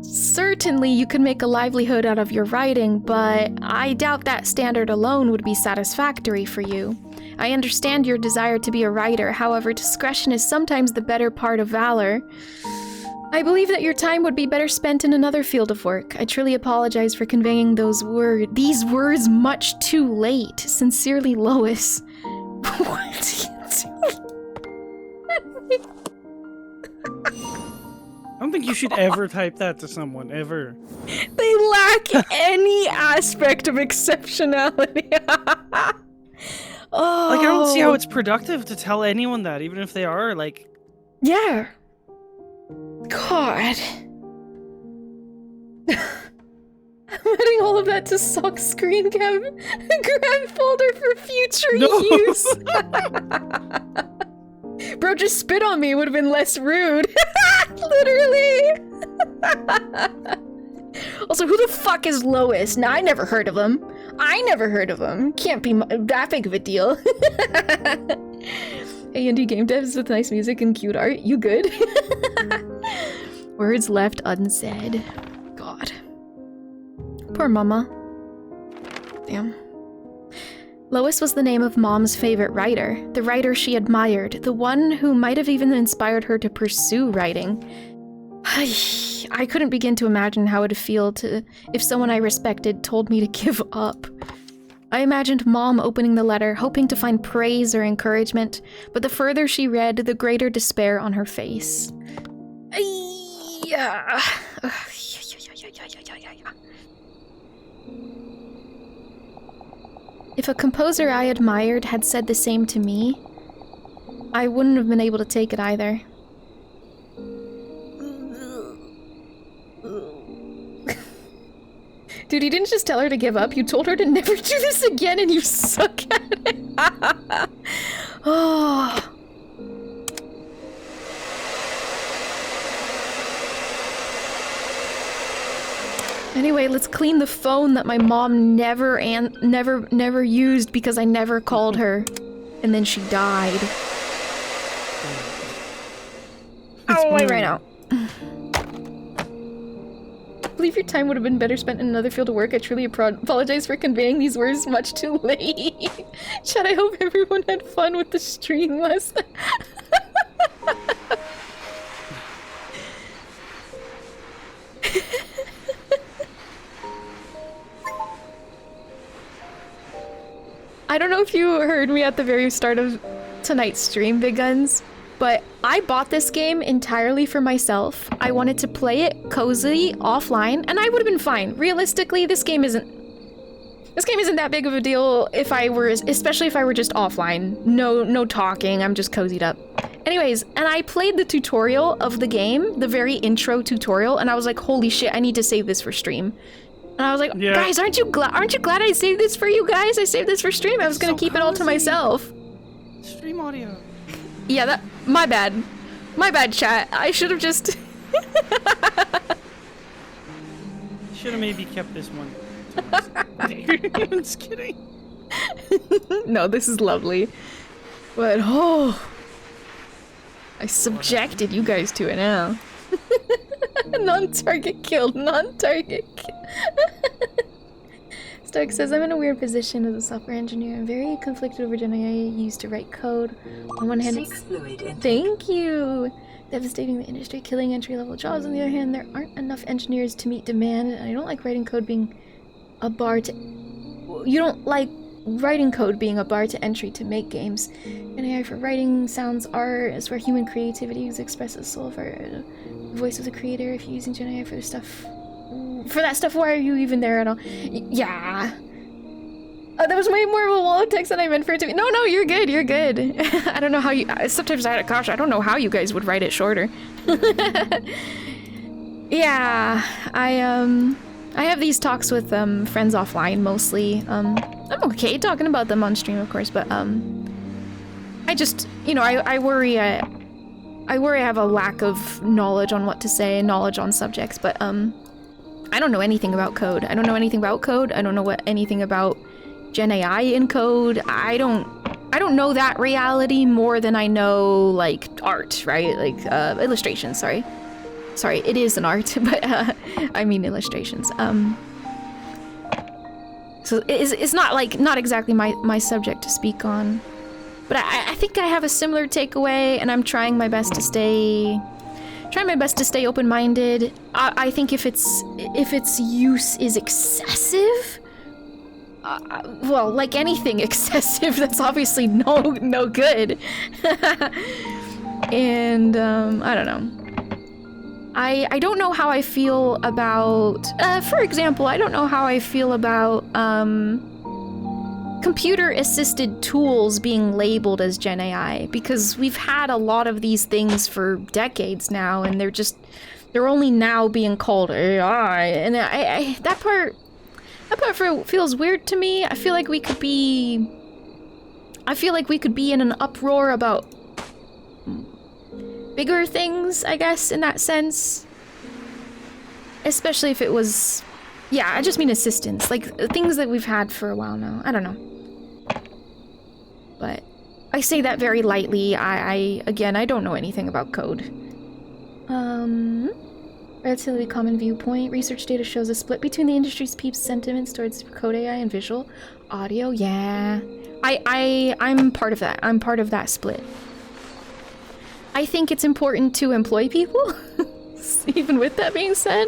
Certainly you could make a livelihood out of your writing, but I doubt that standard alone would be satisfactory for you. I understand your desire to be a writer, however, discretion is sometimes the better part of valor. I believe that your time would be better spent in another field of work. I truly apologize for conveying these words much too late. Sincerely, Lois. What? I don't think you should ever type that to someone, ever. They lack any aspect of exceptionality. Oh. Like, I don't see how it's productive to tell anyone that, even if they are, like... Yeah. God. I'm adding all of that to sock screen cam. Grab folder for future use. Bro, just spit on me. It would have been less rude. Literally. Also, who the fuck is Lois? Nah, I never heard of him. Can't be that big of a deal. Hey, indie game devs with nice music and cute art. You good? Words left unsaid. God. Poor Mama. Damn. Lois was the name of Mom's favorite writer, the writer she admired, the one who might have even inspired her to pursue writing. I couldn't begin to imagine how it'd feel if someone I respected told me to give up. I imagined Mom opening the letter, hoping to find praise or encouragement, but the further she read, the greater despair on her face. If a composer I admired had said the same to me, I wouldn't have been able to take it either. Dude, you didn't just tell her to give up, you told her to never do this again and you suck at it. Oh. Anyway, let's clean the phone that my mom never used because I never called her. And then she died. Oh, I ran out. I believe your time would have been better spent in another field of work. I truly apologize for conveying these words much too late. Chad, I hope everyone had fun with the stream last night. I don't know if you heard me at the very start of tonight's stream, Big Guns, but I bought this game entirely for myself. I wanted to play it cozy, offline, and I would have been fine. Realistically, this game isn't that big of a deal especially if I were just offline. No talking, I'm just cozied up. Anyways, and I played the tutorial of the game, the very intro tutorial, and I was like, holy shit, I need to save this for stream. And I was like, yeah. Guys, aren't you glad I saved this for you guys? I saved this for stream. I was gonna keep it all to myself. Stream audio. Yeah, my bad. My bad, chat. I should have just... Should have maybe kept this one. I'm just kidding. No, this is lovely. But, oh... I subjected you guys to it now. Non-target killed. Non-target killed. Stark says, I'm in a weird position as a software engineer. I'm very conflicted over Gen AI used to write code. On one hand, thank you! Devastating the industry, killing entry-level jobs. On the other hand, there aren't enough engineers to meet demand, and I don't like writing code being a bar to... You don't like writing code being a bar to entry to make games. Gen AI for writing, sounds, art is where human creativity is expressed as soul of art. Voice of the creator. If you're using Gen AI for that stuff, why are you even there at all? Yeah. That was way more of a wall of text than I meant for it to be. No, you're good. I don't know how you... Sometimes I don't know how you guys would write it shorter. Yeah, I have these talks with friends offline mostly. I'm okay talking about them on stream, of course, but I just, I worry I have a lack of knowledge on what to say and knowledge on subjects, but I don't know anything about code. I don't know anything about Gen AI in code. I don't know that reality more than I know, like, art, right? Like, illustrations, sorry. Sorry, it is an art, but I mean illustrations. So it's not exactly my subject to speak on. But I think I have a similar takeaway, and I'm trying my best to stay open-minded. I think if its use is excessive, well, like anything excessive, that's obviously no good. And I don't know. I don't know how I feel about, for example, I don't know how I feel about computer-assisted tools being labeled as Gen AI, because we've had a lot of these things for decades now, and they're only now being called AI, and that part feels weird to me. I feel like we could be in an uproar about bigger things, I guess, in that sense. Especially if it was, yeah, I just mean assistance, like things that we've had for a while now. I don't know. But I say that very lightly. Again, I don't know anything about code. relatively common viewpoint. Research data shows a split between the industry's peeps' sentiments towards code AI and visual audio. Yeah. I'm part of that. I'm part of that split. I think it's important to employ people, even with that being said.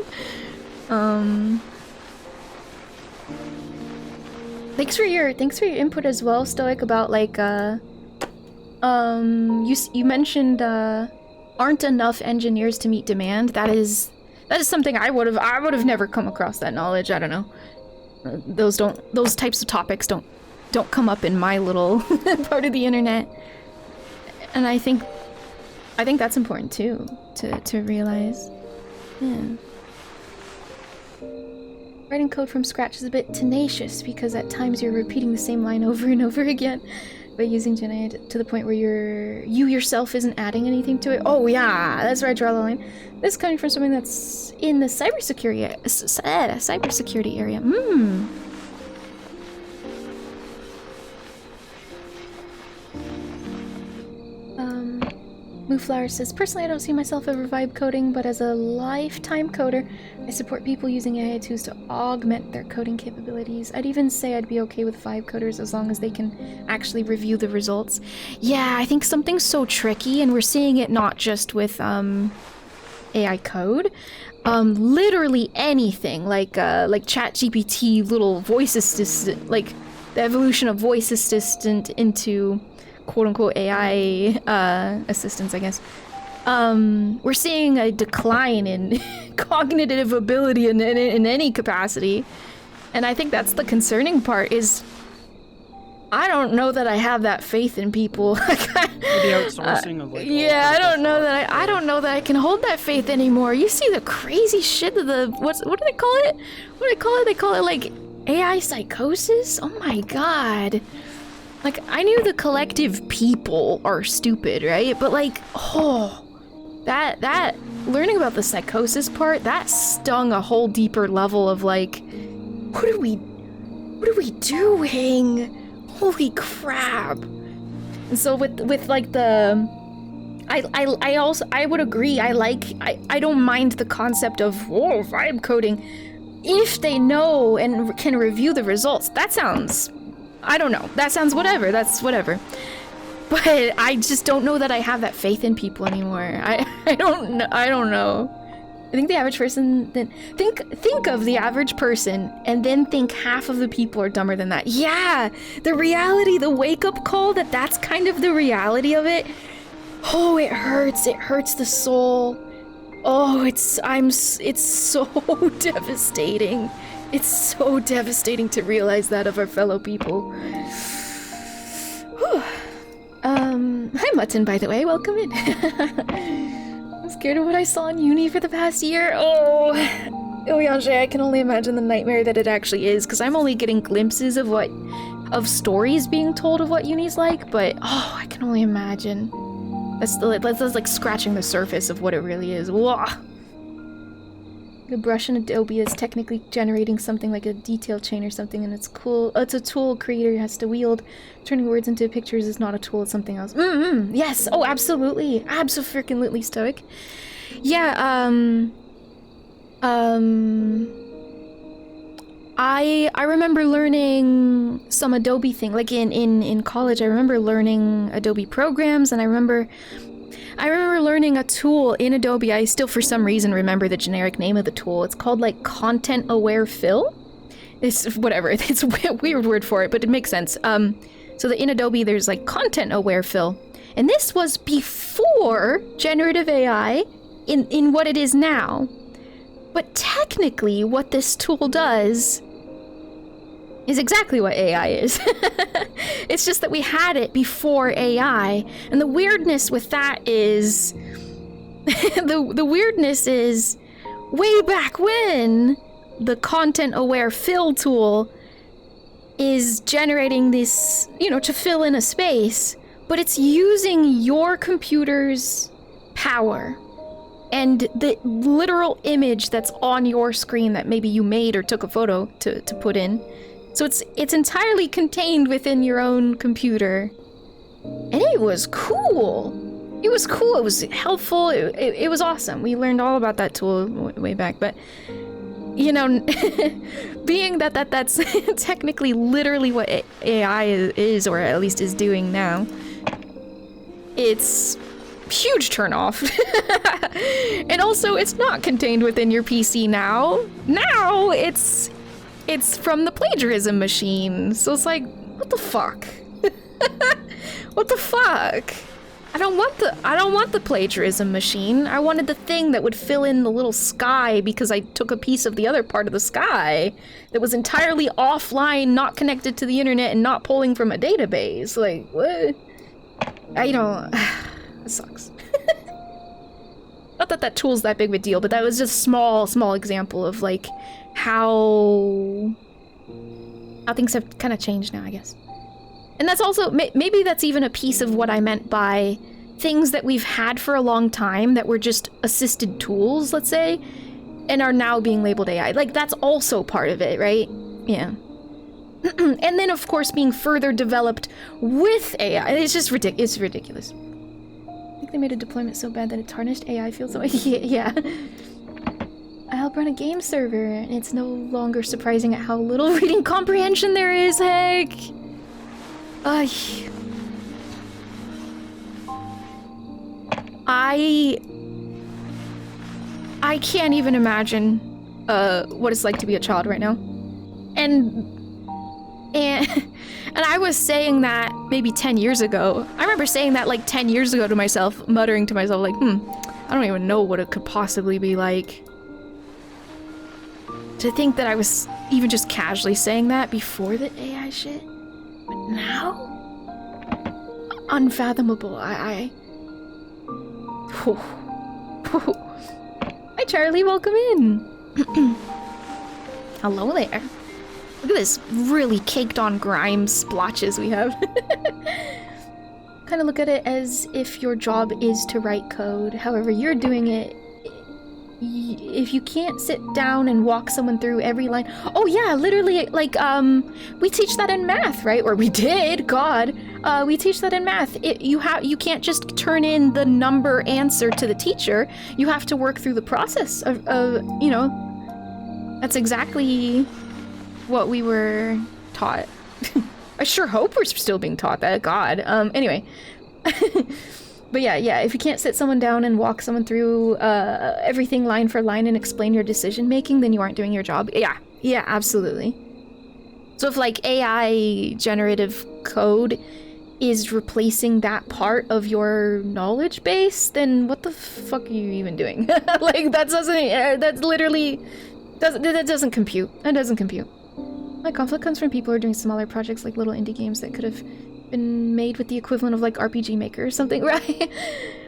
Thanks for your input as well, Stoic, about like you mentioned aren't enough engineers to meet demand. That is something I would have never come across that knowledge. I don't know. Those types of topics don't come up in my little part of the internet. And I think that's important too to realize. Yeah. Writing code from scratch is a bit tenacious because at times you're repeating the same line over and over again, but using Gen AI to the point where you yourself isn't adding anything to it. Oh yeah, that's where I draw the line. This is coming from something that's in the cybersecurity area. Mooflower says, personally I don't see myself ever vibe coding, but as a lifetime coder, I support people using AI tools to augment their coding capabilities. I'd even say I'd be okay with vibe coders as long as they can actually review the results. Yeah, I think something's so tricky, and we're seeing it not just with AI code. Literally anything, like ChatGPT, little voice assistant, like the evolution of voice assistant into quote-unquote AI assistants, I guess. We're seeing a decline in cognitive ability in any capacity. And I think that's the concerning part is I don't know that I have that faith in people. The outsourcing of like yeah, I don't know that I can hold that faith anymore. You see the crazy shit of the what do they call it? What do they call it? They call it like AI psychosis? Oh my god. Like, I knew the collective people are stupid, right? But like, that learning about the psychosis part, that stung a whole deeper level of like, what are we doing? Holy crap. And so with like the, I would agree, I don't mind the concept of, vibe coding, if they know and can review the results. That sounds, I don't know. That sounds whatever. That's whatever. But I just don't know that I have that faith in people anymore. I don't know. I think the average person then think of the average person and then think half of the people are dumber than that. Yeah, the reality, the wake-up call that's kind of the reality of it. Oh, it hurts. It hurts the soul. Oh, it's so devastating. It's so devastating to realize that of our fellow people. Hi Mutton, by the way, welcome in. I'm scared of what I saw in uni for the past year. Oh, Yanje, I can only imagine the nightmare that it actually is, because I'm only getting glimpses of stories being told of what uni's like, but I can only imagine. That's like scratching the surface of what it really is. Whoa. A brush in Adobe is technically generating something like a detail chain or something, and it's cool. It's a tool creator has to wield. Turning words into pictures is not a tool, it's something else. Yes, oh, absolutely. Abso-freaking-lutely Stoic. Yeah, I remember learning some Adobe thing, like in college. I remember learning Adobe programs, and I remember learning a tool in Adobe. I still, for some reason, remember the generic name of the tool. It's called, like, content-aware fill. It's whatever. It's a weird word for it, but it makes sense. So in Adobe, there's, like, content-aware fill. And this was before generative AI in what it is now. But technically, what this tool does is exactly what AI is. It's just that we had it before AI. And the weirdness with that is... the weirdness is, way back when, the content-aware fill tool is generating this, to fill in a space, but it's using your computer's power and the literal image that's on your screen that maybe you made or took a photo to put in. So it's entirely contained within your own computer. And it was cool. it was cool, it was helpful, it was awesome. We learned all about that tool way back, but you know, being that's technically literally what AI is, or at least is doing now, it's huge turnoff. And also, it's not contained within your PC now. Now it's from the plagiarism machine. So it's like, what the fuck? What the fuck? I don't want the plagiarism machine. I wanted the thing that would fill in the little sky because I took a piece of the other part of the sky that was entirely offline, not connected to the internet, and not pulling from a database. Like, what? I don't... It sucks. Not that that tool's that big of a deal, but that was just small example of, like, how things have kind of changed now, I guess. And that's also, maybe that's even a piece of what I meant by things that we've had for a long time that were just assisted tools, let's say, and are now being labeled AI. Like, that's also part of it, right? Yeah. And then, of course, being further developed with AI. It's just it's ridiculous. I think they made a deployment so bad that it tarnished AI feels so... Yeah. I help run a game server, and it's no longer surprising at how little reading comprehension there is, heck! I can't even imagine what it's like to be a child right now. And I was saying that maybe 10 years ago. I remember saying that like 10 years ago to myself, muttering to myself like, I don't even know what it could possibly be like. To think that I was even just casually saying that before the AI shit. But now? Unfathomable. Hi Charlie, welcome in. Hello there. Look at this really caked on grime splotches we have. Kind of look at it as if your job is to write code. However, you're doing it. If you can't sit down and walk someone through every line. Oh yeah, literally, like, we teach that in math, right? Or we did, God. We teach that in math. You can't just turn in the number answer to the teacher. You have to work through the process of you know, that's exactly what we were taught. I sure hope we're still being taught that, God. Anyway. But yeah, if you can't sit someone down and walk someone through everything line for line and explain your decision making, then you aren't doing your job. Yeah, absolutely. So if like AI generative code is replacing that part of your knowledge base, then what the fuck are you even doing? Like that doesn't compute. That doesn't compute. My conflict comes from people who are doing smaller projects like little indie games that could have been made with the equivalent of like RPG Maker or something, right?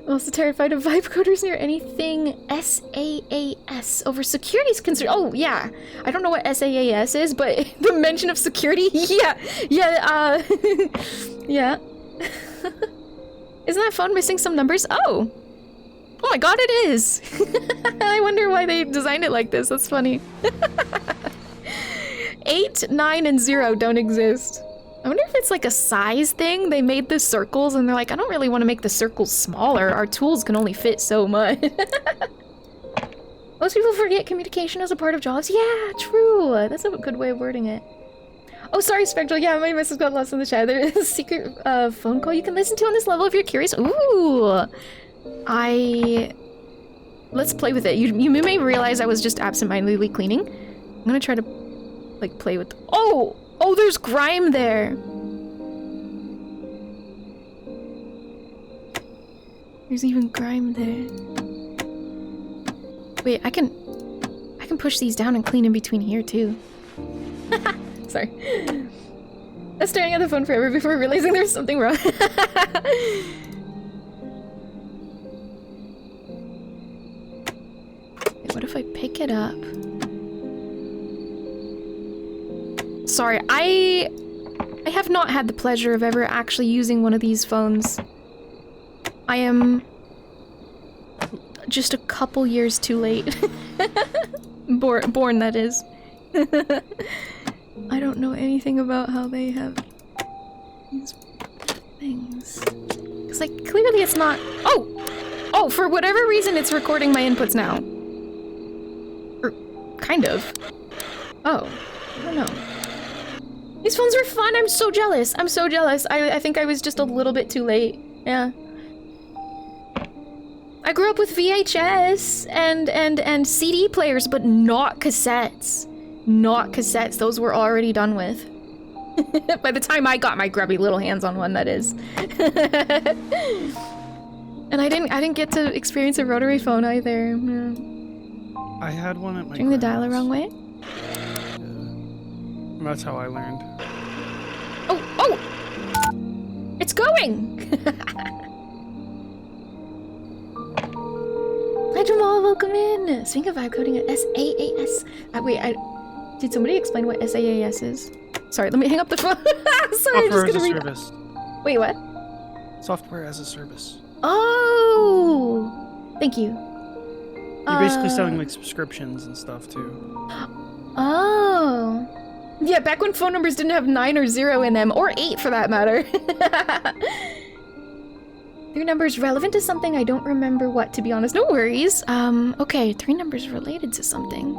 I'm also terrified of vibe coders near anything SaaS over security's concern. Oh yeah, I don't know what SaaS is, but the mention of security, yeah. Yeah. Isn't that fun missing some numbers? Oh my God, it is. I wonder why they designed it like this. That's funny. 8, 9, and 0 don't exist. I wonder if it's like a size thing. They made the circles and they're like, I don't really want to make the circles smaller. Our tools can only fit so much. Most people forget communication as a part of jobs. Yeah, true. That's a good way of wording it. Oh, sorry, Spectral. Yeah, my message got lost in the chat. There is a secret phone call you can listen to on this level if you're curious. Ooh. Let's play with it. You may realize I was just absentmindedly cleaning. I'm gonna try to, like, play with... Oh, there's grime there. There's even grime there. Wait, I can push these down and clean in between here too. Sorry. I was staring at the phone forever before realizing there was something wrong. Wait, what if I pick it up? Sorry, I have not had the pleasure of ever actually using one of these phones. I am just a couple years too late. Born, that is. I don't know anything about how they have these things. Because, like, clearly it's not... Oh! Oh, for whatever reason, it's recording my inputs now. Or, kind of. Oh. I don't know. These phones were fun! I'm so jealous! I'm so jealous. I think I was just a little bit too late. Yeah. I grew up with VHS and CD players, but not cassettes. Not cassettes. Those were already done with. By the time I got my grubby little hands on one, that is. And I didn't get to experience a rotary phone either. Yeah. I had one at my Turning the dial the wrong way? Yeah. That's how I learned. Oh! Oh! It's going! Hi Jamal, welcome in! Speaking of vibe coding at SAAS. Wait, did somebody explain what SAAS is? Sorry, let me hang up the phone. Sorry, I'm just gonna read. Software as a service. Wait, what? Software as a service. Oh! Thank you. You're basically selling like subscriptions and stuff too. Oh. Yeah, back when phone numbers didn't have 9 or 0 in them, or 8 for that matter. Three numbers relevant to something, I don't remember what, to be honest. No worries. Okay, 3 numbers related to something.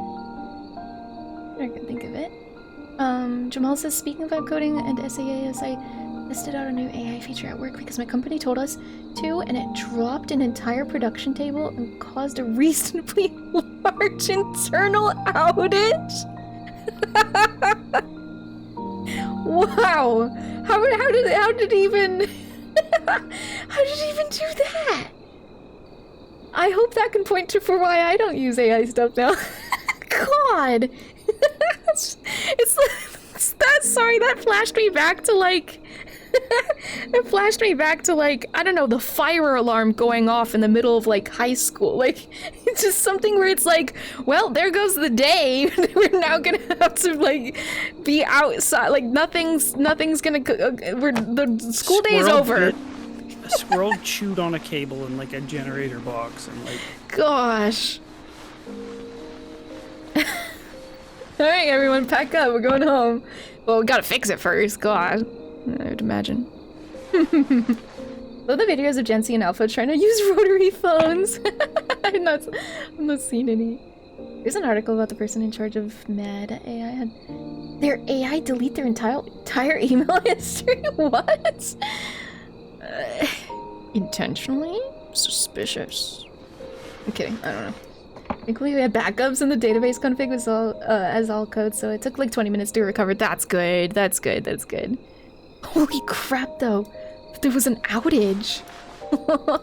I can think of it. Jamal says, speaking of vibe coding and SAAS, I tested out a new AI feature at work because my company told us to, and it dropped an entire production table and caused a reasonably large internal outage. Wow! How did it even how did it even do that? I hope that can point to for why I don't use AI stuff now. God, sorry, that flashed me back to like. It flashed me back to like, I don't know, the fire alarm going off in the middle of like high school. Like, it's just something where it's like, well, there goes the day. We're now gonna have to like be outside. Like nothing's gonna. The school day is over. A squirrel chewed on a cable in like a generator box and like. Gosh. All right, everyone, pack up. We're going home. Well, we gotta fix it first. God. I would imagine. Love the videos of Gen Z and Alpha trying to use rotary phones. I'm not seeing any. There's an article about the person in charge of Mad AI had their AI delete their entire email history. What? Intentionally? Suspicious. I'm kidding. I don't know. Thankfully, we had backups and the database config was all as all code, so it took like 20 minutes to recover. That's good. That's good. That's good. Holy crap, though. There was an outage. One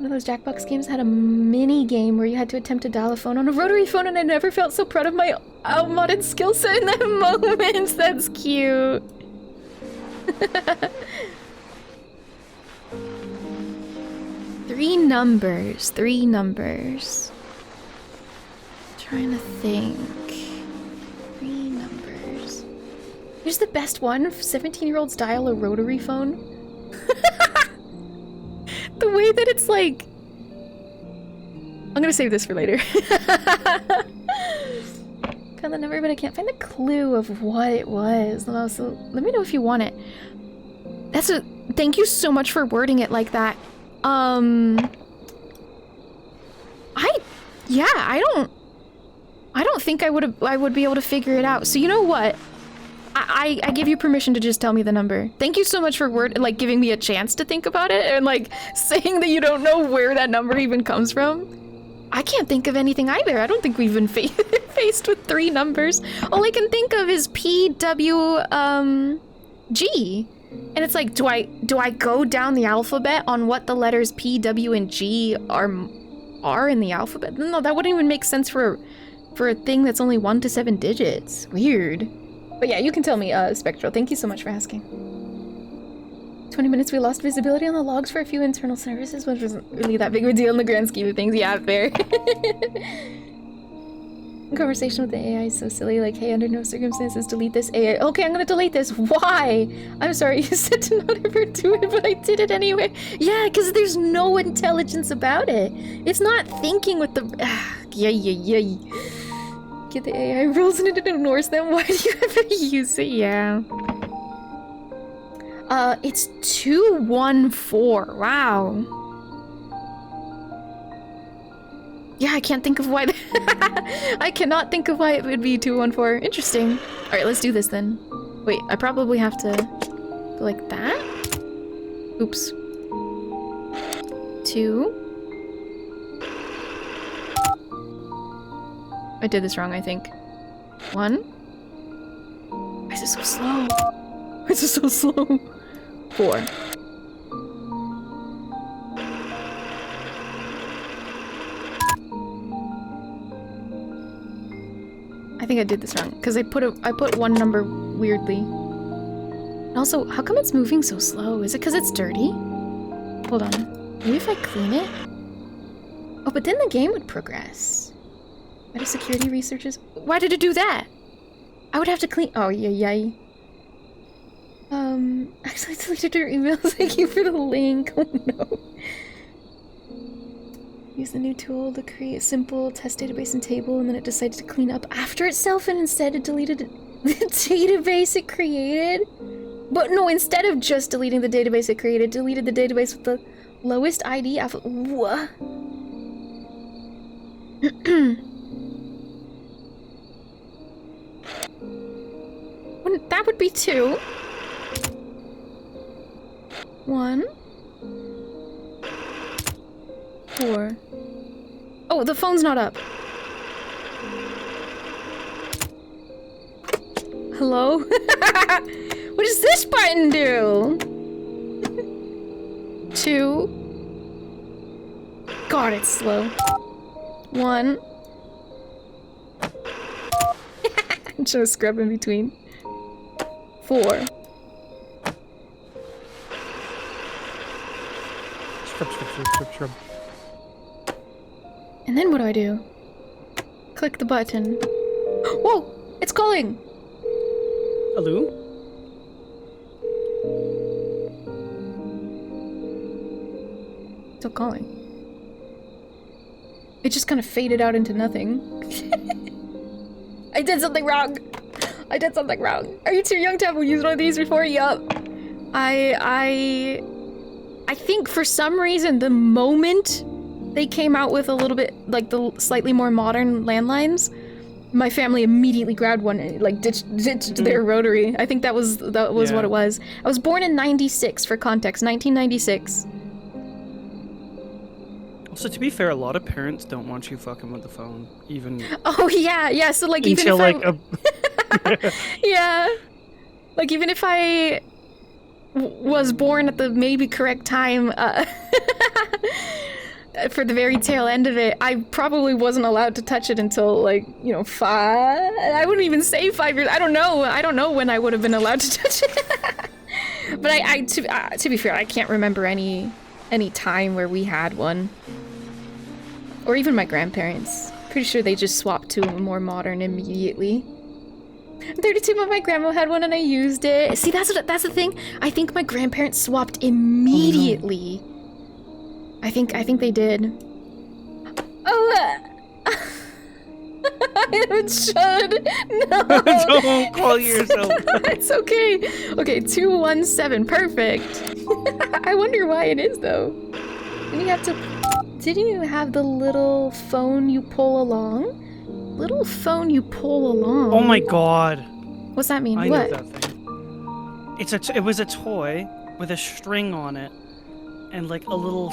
of those Jackbox games had a mini game where you had to attempt to dial a phone on a rotary phone, and I never felt so proud of my outmoded skill set in that moment. That's cute. Three numbers. Trying to think. Here's the best one. 17-year-olds dial a rotary phone. The way that it's like... I'm gonna save this for later. Found the number, but I can't find the clue of what it was. So let me know if you want it. Thank you so much for wording it like that. I don't think I would be able to figure it out. So you know what? I give you permission to just tell me the number. Thank you so much for giving me a chance to think about it and like saying that you don't know where that number even comes from. I can't think of anything either. I don't think we've been faced with 3 numbers. All I can think of is PW G. And it's like, do I go down the alphabet on what the letters P, W, and G are in the alphabet? No, that wouldn't even make sense for a thing that's only 1 to 7 digits. Weird. But yeah, you can tell me, Spectral. Thank you so much for asking. 20 minutes, we lost visibility on the logs for a few internal services, which wasn't really that big of a deal in the grand scheme of things. Yeah, fair. Conversation with the AI is so silly, like, hey, under no circumstances, delete this AI. Okay, I'm gonna delete this. Why? I'm sorry, you said to not ever do it, but I did it anyway. Yeah, because there's no intelligence about it. It's not thinking with the... Yay. Get the AI rules and it ignores them. Why do you ever use it? Yeah. It's 214. Wow. Yeah, I can't think of why. I cannot think of why it would be 214. Interesting. All right, let's do this then. Wait, I probably have to go like that. Oops. 2. I did this wrong, I think. 1. Why is it so slow? Why is it so slow? 4. I think I did this wrong because I put one number weirdly. And also, how come it's moving so slow? Is it because it's dirty? Hold on. Maybe if I clean it? Oh, but then the game would progress. Why do security researchers? Why did it do that? I would have to clean. Oh, yay. Actually, I deleted your email. Thank you for the link. Oh no. Use the new tool to create a simple test database and table, and then it decided to clean up after itself, and instead it deleted the database it created. But no, instead of just deleting the database it created, deleted the database with the lowest ID alpha. What? That would be 2. 1. 4. Oh, the phone's not up. Hello? What does this button do? 2. God, it's slow. 1. I'm trying to scrub in between. 4. Scrub. And then what do? Click the button. Whoa! It's calling! Hello? Still calling. It just kind of faded out into nothing. I did something wrong! I did something wrong. Are you too young to have used one of these before? Yup. I think for some reason the moment they came out with a little bit, like the slightly more modern landlines, my family immediately grabbed one and like ditched their rotary. I think that was what it was. I was born in 96 for context, 1996. Also, to be fair, a lot of parents don't want you fucking with the phone, even. Oh yeah. So like even until if like yeah, like even if I was born at the maybe correct time for the very tail end of it, I probably wasn't allowed to touch it until like 5. I wouldn't even say 5 years. I don't know when I would have been allowed to touch it. But to be fair, I can't remember any time where we had one, or even my grandparents. Pretty sure they just swapped to a more modern immediately. I'm 32, but my grandma had one and I used it. See, that's the thing. I think my grandparents swapped immediately. Oh, no. I think they did. Oh, it should. No. Don't call yourself. It's okay. Okay, 217. Perfect. I wonder why it is though. Didn't you have the little phone you pull along? Little phone you pull along. Oh my god. What's that mean? I What? know that thing. It was a toy with a string on it and like a little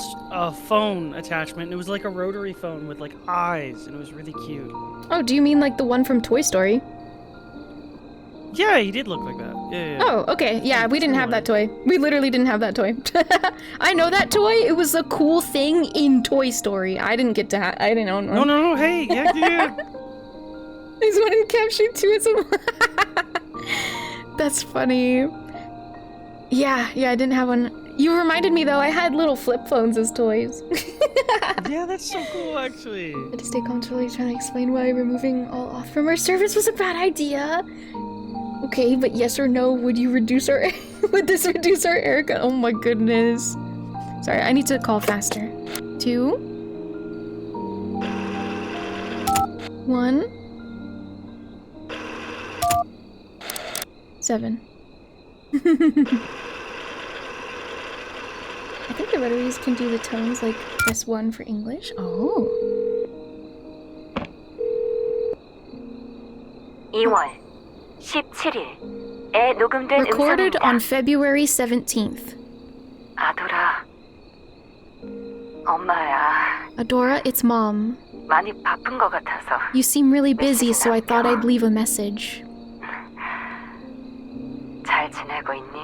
phone attachment. It was like a rotary phone with like eyes, and it was really cute. Oh, do you mean like the one from Toy Story? Yeah, he did look like that. Yeah. Oh, okay. Yeah, we didn't have that toy. We literally didn't have that toy. I know that toy. It was a cool thing in Toy Story. I didn't get to have. I didn't own one. No. Hey, yeah, dude. There's one in Capture 2 as well. That's funny. Yeah, I didn't have one. You reminded me though, I had little flip phones as toys. Yeah, that's so cool actually. I just stay constantly trying to explain why removing all off from our service was a bad idea. Okay, but yes or no, would this reduce our error? Oh my goodness. Sorry, I need to call faster. 2 1 7. the batteries can do the tones, like press 1 for English. Oh. 2월 17일에 녹음된 Recorded on 음성입니다. February 17th. 아돌아, 엄마야. Adora, it's mom. 많이 바쁜 것 같아서. You seem really busy, so I thought I'd leave a message. 잘 지내고 있니?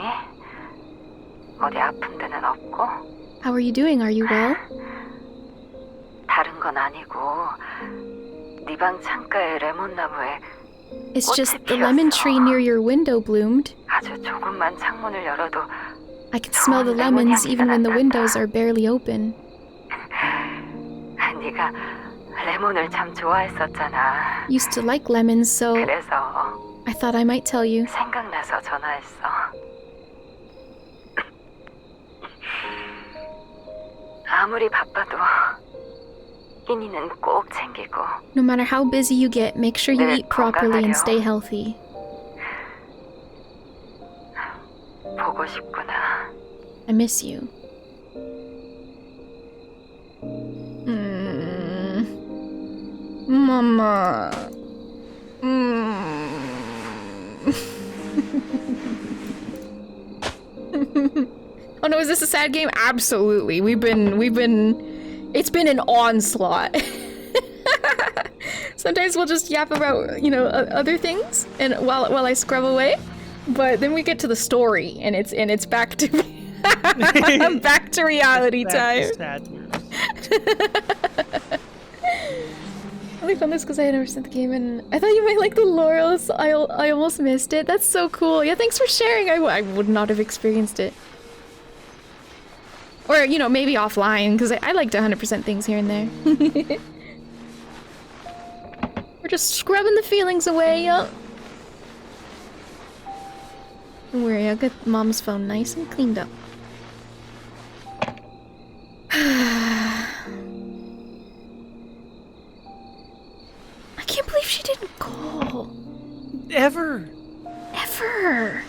어디 아픈 데는 없고? How are you doing? Are you well? 다른 건 아니고 네 방 창가의 레몬나무에 It's just the lemon tree near your window bloomed. 아주 조금만 창문을 열어도 I can smell the lemons even when the windows are barely open. 네가 레몬을 참 좋아했었잖아. Used to like lemons, so 그래서 I thought I might tell you. 생각나서 전화했어. 아무리 바빠도 끼니는 꼭 챙기고 No matter how busy you get, make sure you eat properly and stay healthy. 보고 싶구나. I miss you. Mama. Oh no, is this a sad game? Absolutely. It's been an onslaught. Sometimes we'll just yap about, you know, other things and while I scrub away. But then we get to the story and it's back to back to reality time. I only found this because I had never seen the game and I thought you might like the laurels. I almost missed it. That's so cool. Yeah, thanks for sharing. I would not have experienced it. Or, you know, maybe offline, because I like to 100% things here and there. We're just scrubbing the feelings away, yup. Don't worry, I'll get Mom's phone nice and cleaned up. I can't believe she didn't call. Ever. Ever.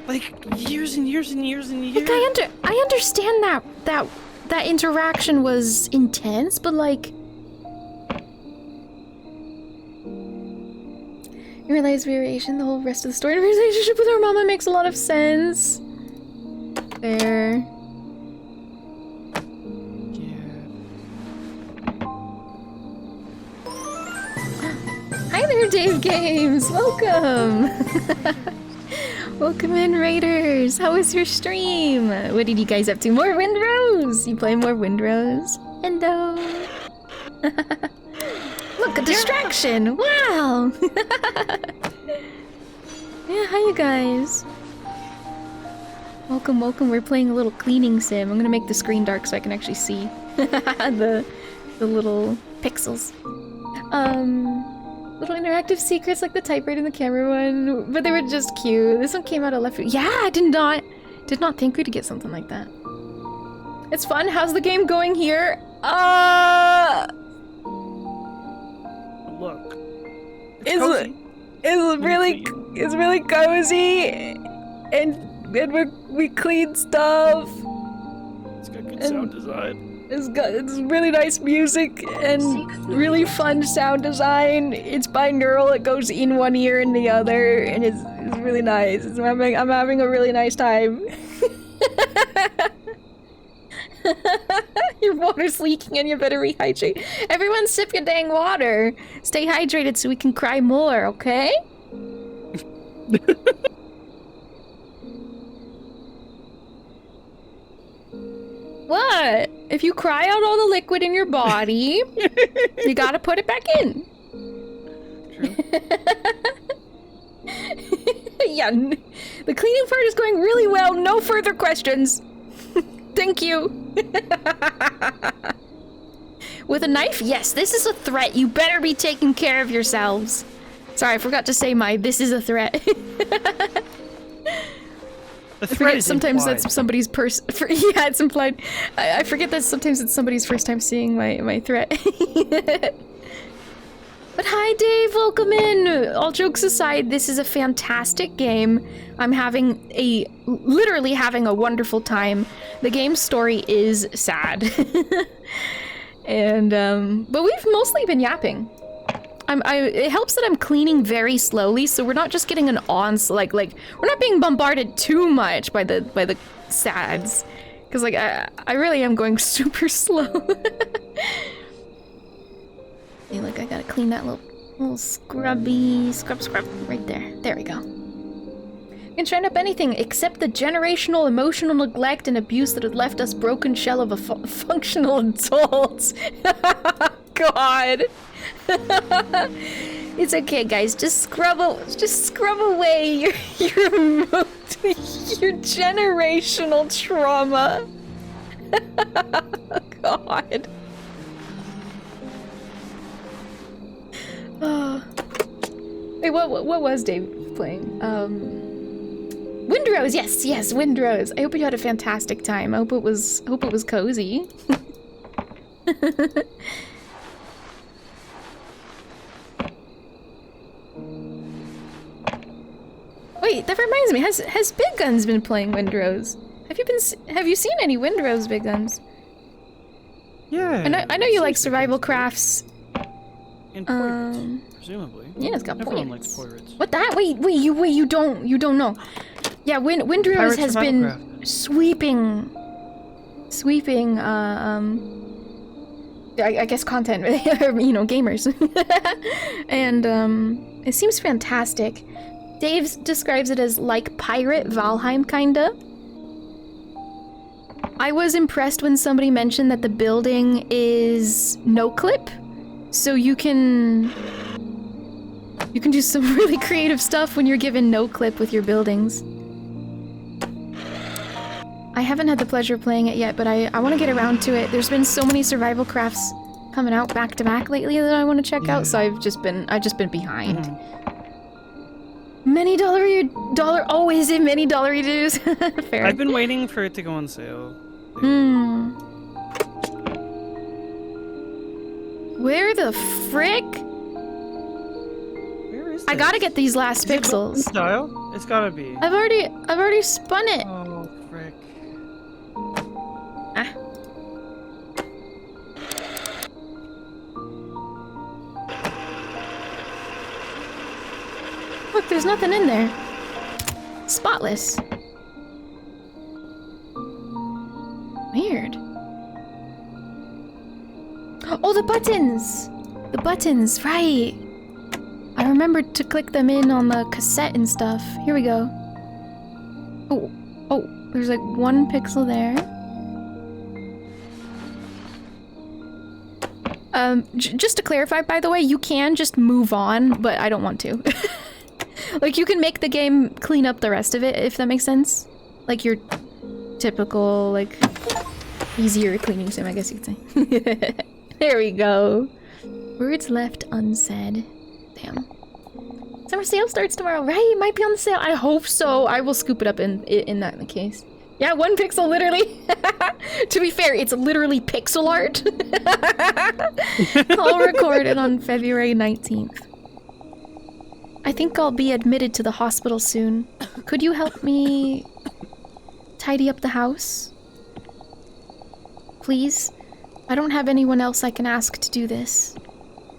Like, years and years and years and years. Like, I understand that interaction was intense, but like... You realize variation, the whole rest of the story of her relationship with her mama makes a lot of sense. There. Hi there, Dave Games! Welcome! Welcome in, Raiders! How was your stream? What did you guys up to? More Windrose! You play more Windrose? Hello! Look, a distraction! Wow! Yeah, hi you guys. Welcome, welcome. We're playing a little cleaning sim. I'm gonna make the screen dark so I can actually see the little pixels. Little interactive secrets like the typewriter and the camera one, but they were just cute. This one came out of left field. Yeah, I did not think we'd get something like that. It's fun. How's the game going here? Look. It's really cozy, and we clean stuff. It's got good sound design. It's really nice music and really fun sound design. It's binaural. It goes in one ear and the other, and it's really nice. I'm having a really nice time. Your water's leaking and you better rehydrate. Everyone sip your dang water. Stay hydrated so we can cry more, okay? What? If you cry out all the liquid in your body, you gotta put it back in. True. Yeah, the cleaning part is going really well. No further questions. Thank you. With a knife? Yes, this is a threat. You better be taking care of yourselves. Sorry, I forgot to say this is a threat. The threat is sometimes implied. that's somebody's yeah, it's implied. I forget that sometimes it's somebody's first time seeing my threat. But hi, Dave. Welcome in. All jokes aside, this is a fantastic game. I'm literally having a wonderful time. The game's story is sad. And, but we've mostly been yapping. It helps that I'm cleaning very slowly, so we're not just getting an onslaught, like, we're not being bombarded too much by the sads. Because, like, I really am going super slow. Hey, look, I gotta clean that little scrubby, scrub right there. There we go. You can train up anything except the generational emotional neglect and abuse that had left us broken shell of a functional adults. God. It's okay, guys. Just scrub away your generational trauma. God. Oh. Wait, what was Dave playing? Windrose, yes, Windrose. I hope you had a fantastic time. I hope it was cozy. Wait, that reminds me. Has Big Guns been playing Windrose? Have you seen any Windrose, Big Guns? Yeah. I know you like survival crafts. And poirates, presumably. Yeah, it's got Everyone points. likes poirates. What that? Wait, you don't know. Yeah, Windrose Pirate has survival been craft. sweeping I guess content, you know, gamers. And it seems fantastic. Dave describes it as like pirate Valheim kinda. I was impressed when somebody mentioned that the building is no clip. So you can do some really creative stuff when you're given no clip with your buildings. I haven't had the pleasure of playing it yet, but I want to get around to it. There's been so many survival crafts coming out back to back lately that I want to check out, so I've just been behind. Many dollar always in many dollary dues. Fair. I've been waiting for it to go on sale. Where the frick? Where is this? I gotta get these last pixels. Dial? It's gotta be. I've already spun it. Oh, frick. Ah. Look, there's nothing in there. Spotless. Weird. Oh, the buttons! The buttons, right. I remembered to click them in on the cassette and stuff. Here we go. Oh, there's like one pixel there. Just to clarify, by the way, you can just move on, but I don't want to. Like, you can make the game clean up the rest of it, if that makes sense. Like your typical, like, easier cleaning sim, I guess you could say. There we go. Words left unsaid. Damn. Summer sale starts tomorrow, right? It might be on sale. I hope so. I will scoop it up in that case. Yeah, one pixel, literally. To be fair, it's literally pixel art. Call recorded on February 19th. I think I'll be admitted to the hospital soon. Could you help me tidy up the house? Please? I don't have anyone else I can ask to do this.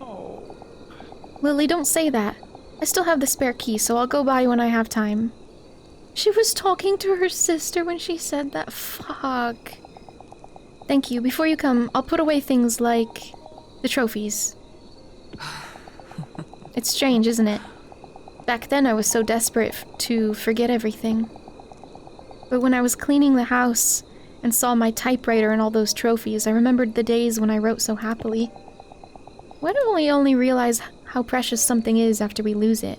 Oh. Lily, don't say that. I still have the spare key, so I'll go by when I have time. She was talking to her sister when she said that. Fuck. Thank you. Before you come, I'll put away things like the trophies. It's strange, isn't it? Back then I was so desperate to forget everything. But when I was cleaning the house and saw my typewriter and all those trophies, I remembered the days when I wrote so happily. Why don't we only realize how precious something is after we lose it?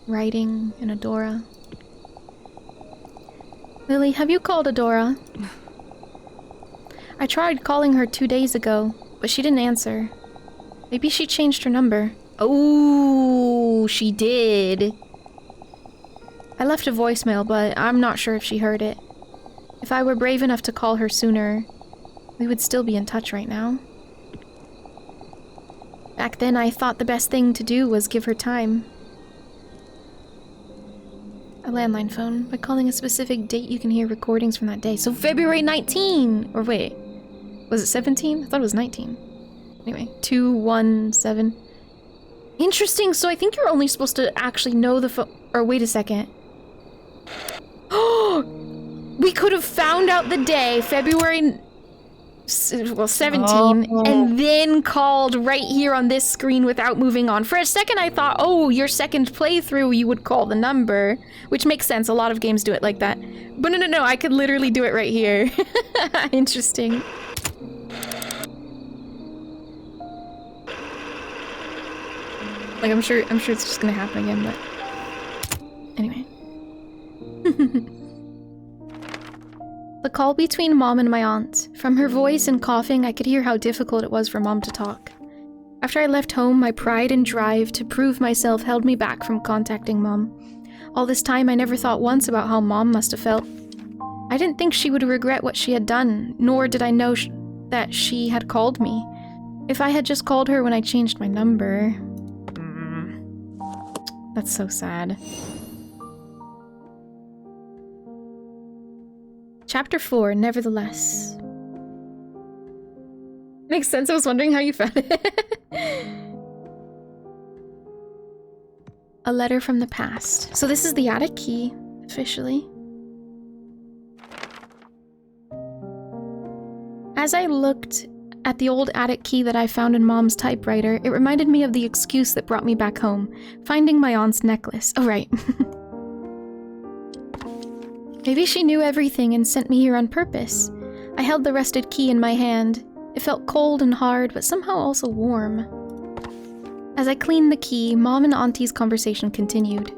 Writing and Adora. Lily, have you called Adora? I tried calling her 2 days ago, but she didn't answer. Maybe she changed her number. Oh, she did. I left a voicemail, but I'm not sure if she heard it. If I were brave enough to call her sooner, we would still be in touch right now. Back then, I thought the best thing to do was give her time. A landline phone. By calling a specific date, you can hear recordings from that day. So February 19! Or wait, was it 17? I thought it was 19. Anyway, 217. Interesting, so I think you're only supposed to actually know the phone. Or wait a second. Oh! We could have found out the day, February 17, and then called right here on this screen without moving on. For a second I thought, oh, your second playthrough you would call the number, which makes sense. A lot of games do it like that. But no, I could literally do it right here. Interesting. Like, I'm sure it's just gonna happen again, but anyway. The call between Mom and my aunt. From her voice and coughing, I could hear how difficult it was for Mom to talk. After I left home, my pride and drive to prove myself held me back from contacting Mom. All this time, I never thought once about how Mom must have felt. I didn't think she would regret what she had done, nor did I know that she had called me. If I had just called her when I changed my number... That's so sad. Chapter 4, Nevertheless. Makes sense, I was wondering how you found it. A letter from the past. So this is the attic key, officially. As I looked at the old attic key that I found in Mom's typewriter, it reminded me of the excuse that brought me back home, finding my aunt's necklace. Oh, right. Maybe she knew everything and sent me here on purpose. I held the rusted key in my hand. It felt cold and hard, but somehow also warm. As I cleaned the key, Mom and Auntie's conversation continued.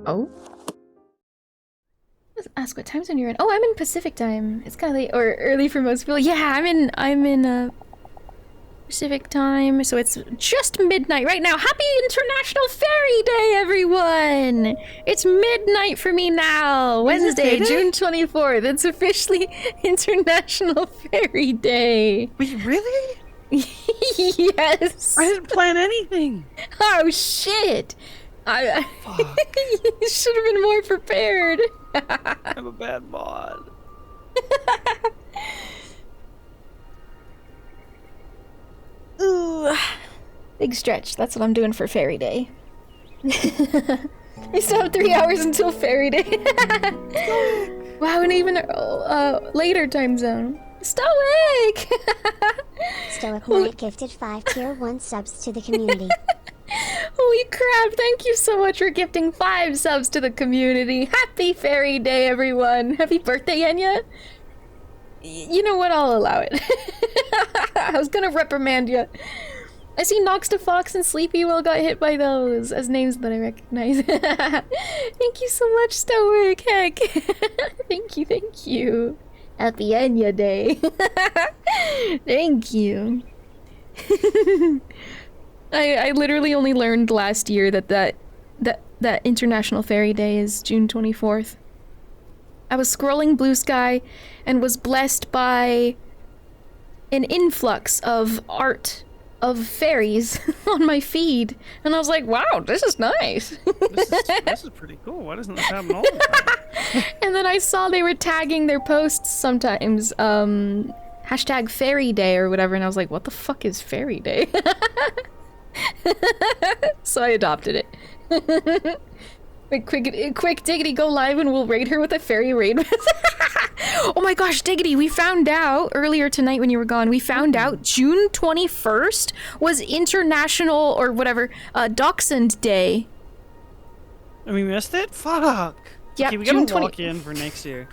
Oh? Let's ask what time zone you're in. Oh, I'm in Pacific time. It's kind of late, or early for most people. Yeah, I'm in Pacific time, so it's just midnight right now. Happy International Fairy Day, everyone! It's midnight for me now. Wednesday, June 24th. It's officially International Fairy Day. Wait, really? Yes. I didn't plan anything. Oh shit! I you should have been more prepared. I'm a bad mod. Ooh, big stretch. That's what I'm doing for Fairy Day. We still have 3 hours until Fairy Day. Wow, and even later time zone. Stoic! Stoic Knight gifted 5 tier 1 subs to the community. Holy crap, thank you so much for gifting 5 subs to the community. Happy Fairy Day, everyone. Happy birthday, Enya. You know what, I'll allow it. I was gonna reprimand you. I see Nox the Fox and Sleepy Will got hit by those as names that I recognize. Thank you so much, Stoic. Heck. Thank you. Happy Enya Day. Thank you. I literally only learned last year that International Fairy Day is June 24th. I was scrolling Bluesky and was blessed by an influx of art of fairies on my feed. And I was like, wow, this is nice. This is pretty cool. Why doesn't this happen all the time? And then I saw they were tagging their posts sometimes, hashtag Fairy Day or whatever, and I was like, what the fuck is Fairy Day? So I adopted it. Wait, quick, Diggity, go live and we'll raid her with a fairy raid. Oh my gosh, Diggity, we found out earlier tonight when you were gone, we found out June 21st was International, or whatever, Dachshund Day. And we missed it? Fuck! Yep, okay, we gotta June walk in for next year.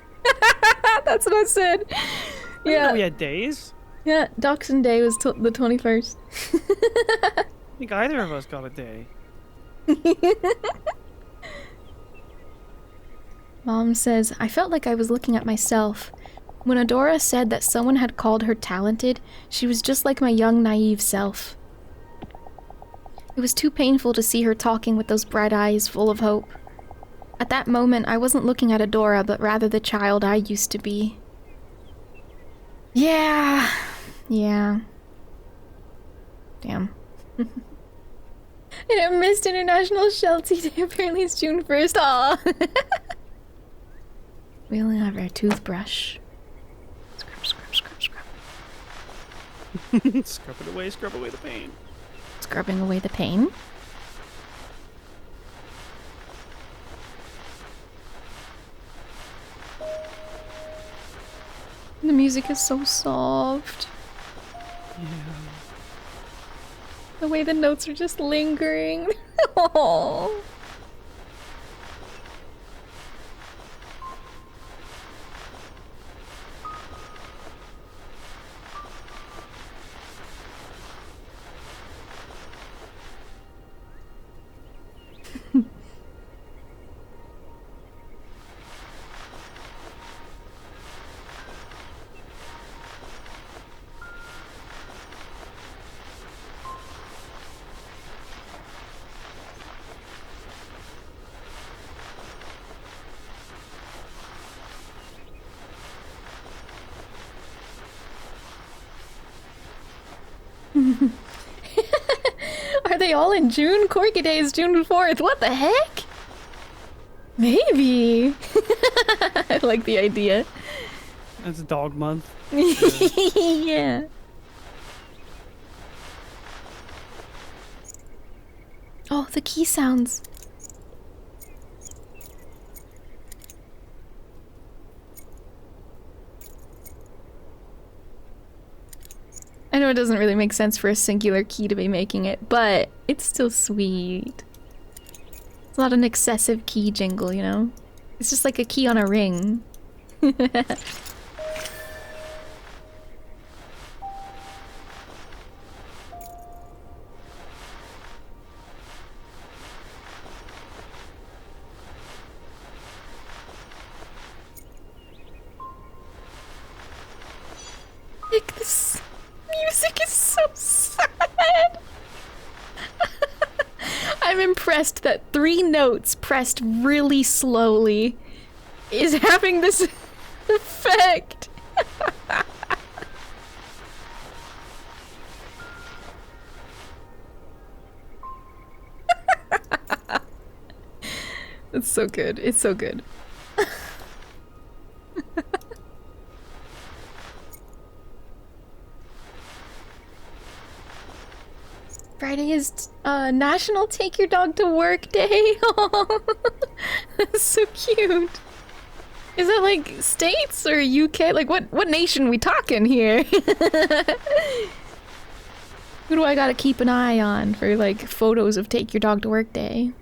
That's what I said. I didn't Yeah. know we had days. Yeah, Dachshund Day was the 21st. I think either of us got a day. Mom says, I felt like I was looking at myself. When Adora said that someone had called her talented, she was just like my young, naive self. It was too painful to see her talking with those bright eyes full of hope. At that moment, I wasn't looking at Adora, but rather the child I used to be. Yeah. Damn. And I missed International Sheltie Day. Apparently it's June 1st. Aw. We only have our toothbrush. Scrub, scrub, scrub, scrub. Scrub away the pain. Scrubbing away the pain. The music is so soft. Yeah. The way the notes are just lingering. Aww. Are they all in June? Corky Day is June 4th. What the heck? Maybe. I like the idea. That's dog month. Yeah. Oh, the key sounds. I know it doesn't really make sense for a singular key to be making it, but it's still sweet. It's not an excessive key jingle, you know? It's just like a key on a ring. Like, this music is so sad. I'm impressed that 3 notes pressed really slowly is having this effect. It's so good. It's so good. Friday is National Take Your Dog to Work Day. That's so cute. Is that like States or UK? Like what nation we talking here? Who do I gotta keep an eye on for like photos of Take Your Dog to Work Day?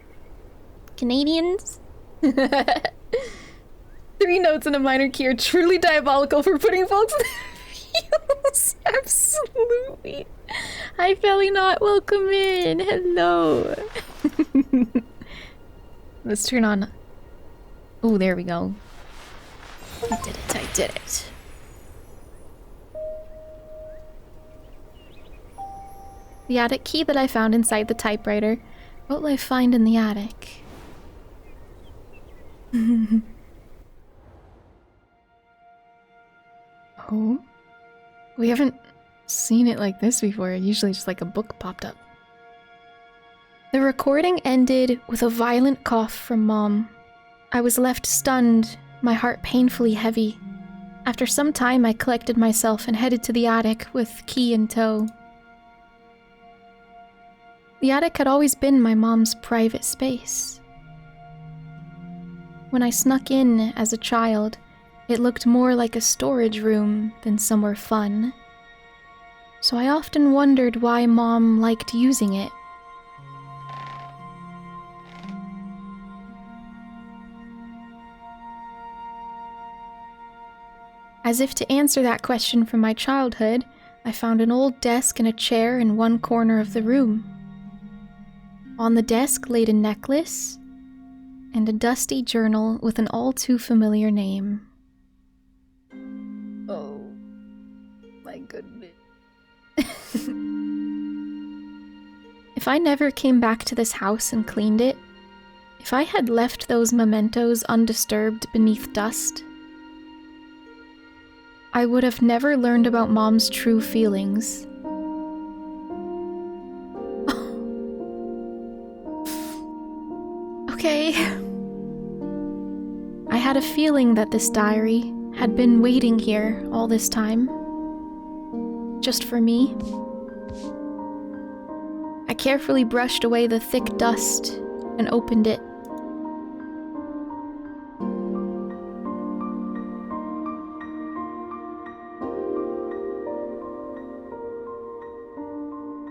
Canadians? 3 notes in a minor key are truly diabolical for putting folks in their views. Absolutely. Hi, Felly Not. Welcome in. Hello. Let's turn on. Oh, there we go. I did it. I did it. The attic key that I found inside the typewriter. What will I find in the attic? Oh? We haven't seen it like this before. Usually just like a book popped up. The recording ended with a violent cough from Mom. I was left stunned, my heart painfully heavy. After some time, I collected myself and headed to the attic with key in tow. The attic had always been my mom's private space. When I snuck in as a child, it looked more like a storage room than somewhere fun. So I often wondered why Mom liked using it. As if to answer that question from my childhood, I found an old desk and a chair in one corner of the room. On the desk laid a necklace and a dusty journal with an all too familiar name. Oh, my goodness. If I never came back to this house and cleaned it, if I had left those mementos undisturbed beneath dust, I would have never learned about Mom's true feelings. I had a feeling that this diary had been waiting here all this time. Just for me. I carefully brushed away the thick dust and opened it.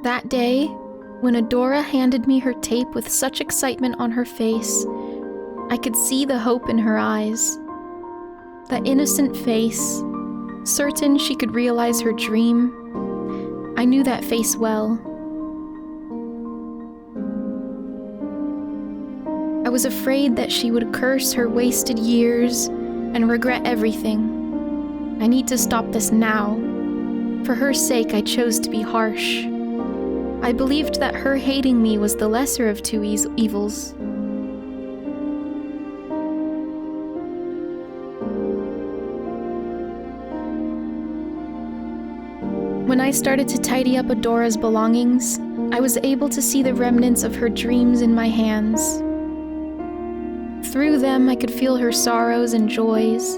That day, when Adora handed me her tape with such excitement on her face, I could see the hope in her eyes. That innocent face, certain she could realize her dream. I knew that face well. I was afraid that she would curse her wasted years and regret everything. I need to stop this now. For her sake, I chose to be harsh. I believed that her hating me was the lesser of two evils. When I started to tidy up Adora's belongings, I was able to see the remnants of her dreams in my hands. Through them, I could feel her sorrows and joys.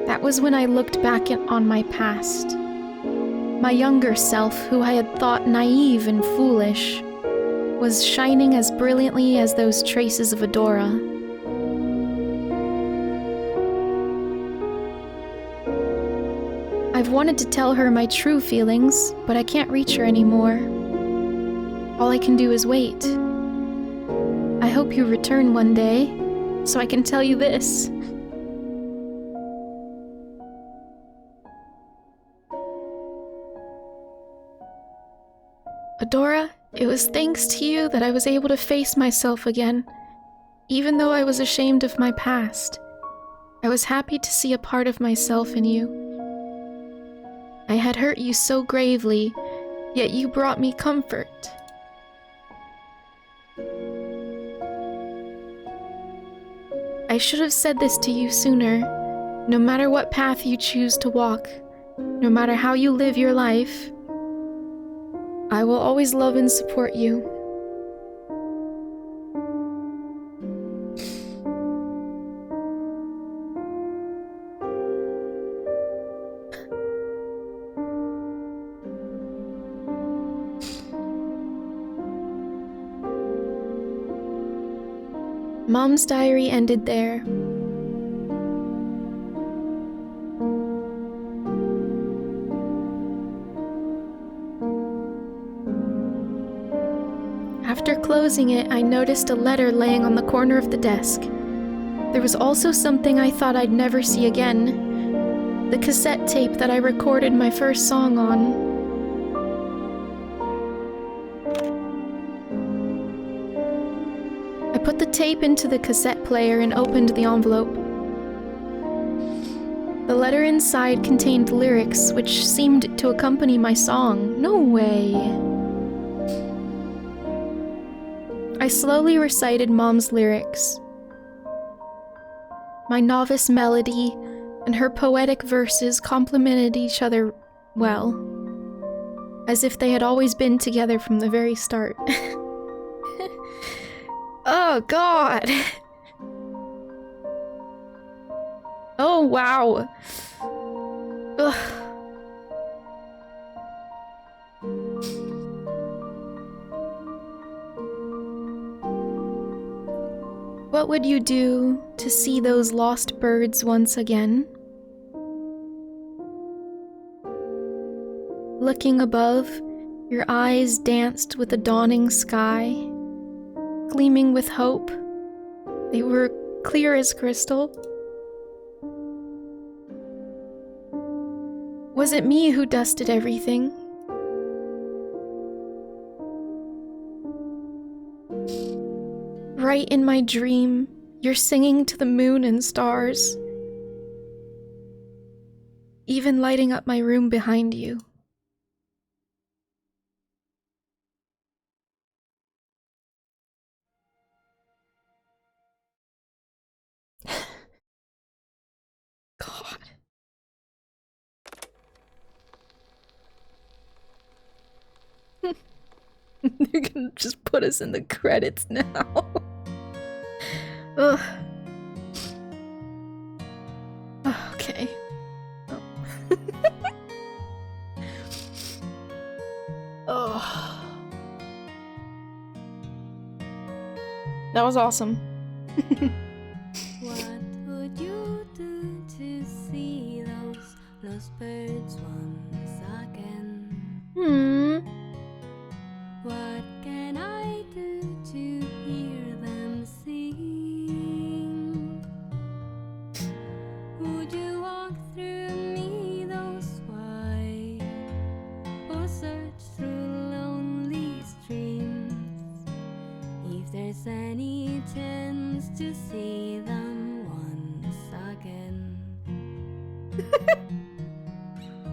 That was when I looked back on my past. My younger self, who I had thought naive and foolish, was shining as brilliantly as those traces of Adora. I've wanted to tell her my true feelings, but I can't reach her anymore. All I can do is wait. I hope you return one day, so I can tell you this. Adora, it was thanks to you that I was able to face myself again, even though I was ashamed of my past. I was happy to see a part of myself in you. I had hurt you so gravely, yet you brought me comfort. I should have said this to you sooner. No matter what path you choose to walk, no matter how you live your life, I will always love and support you. Mom's diary ended there. After closing it, I noticed a letter laying on the corner of the desk. There was also something I thought I'd never see again. The cassette tape that I recorded my first song on. I put the tape into the cassette player and opened the envelope. The letter inside contained lyrics which seemed to accompany my song. No way. I slowly recited Mom's lyrics. My novice melody and her poetic verses complemented each other well, as if they had always been together from the very start. Oh, God! Oh, wow! Ugh. What would you do to see those lost birds once again? Looking above, your eyes danced with the dawning sky, gleaming with hope. They were clear as crystal. Was it me who dusted everything? Right in my dream, you're singing to the moon and stars, even lighting up my room behind you. God. They're gonna just put us in the credits now. Ugh. Okay. Oh. Oh. That was awesome. What would you do to see those lost birds once again? What can I do to hear them sing? Would you walk through me those wide, or search through lonely streams? If there's any chance to see them once again.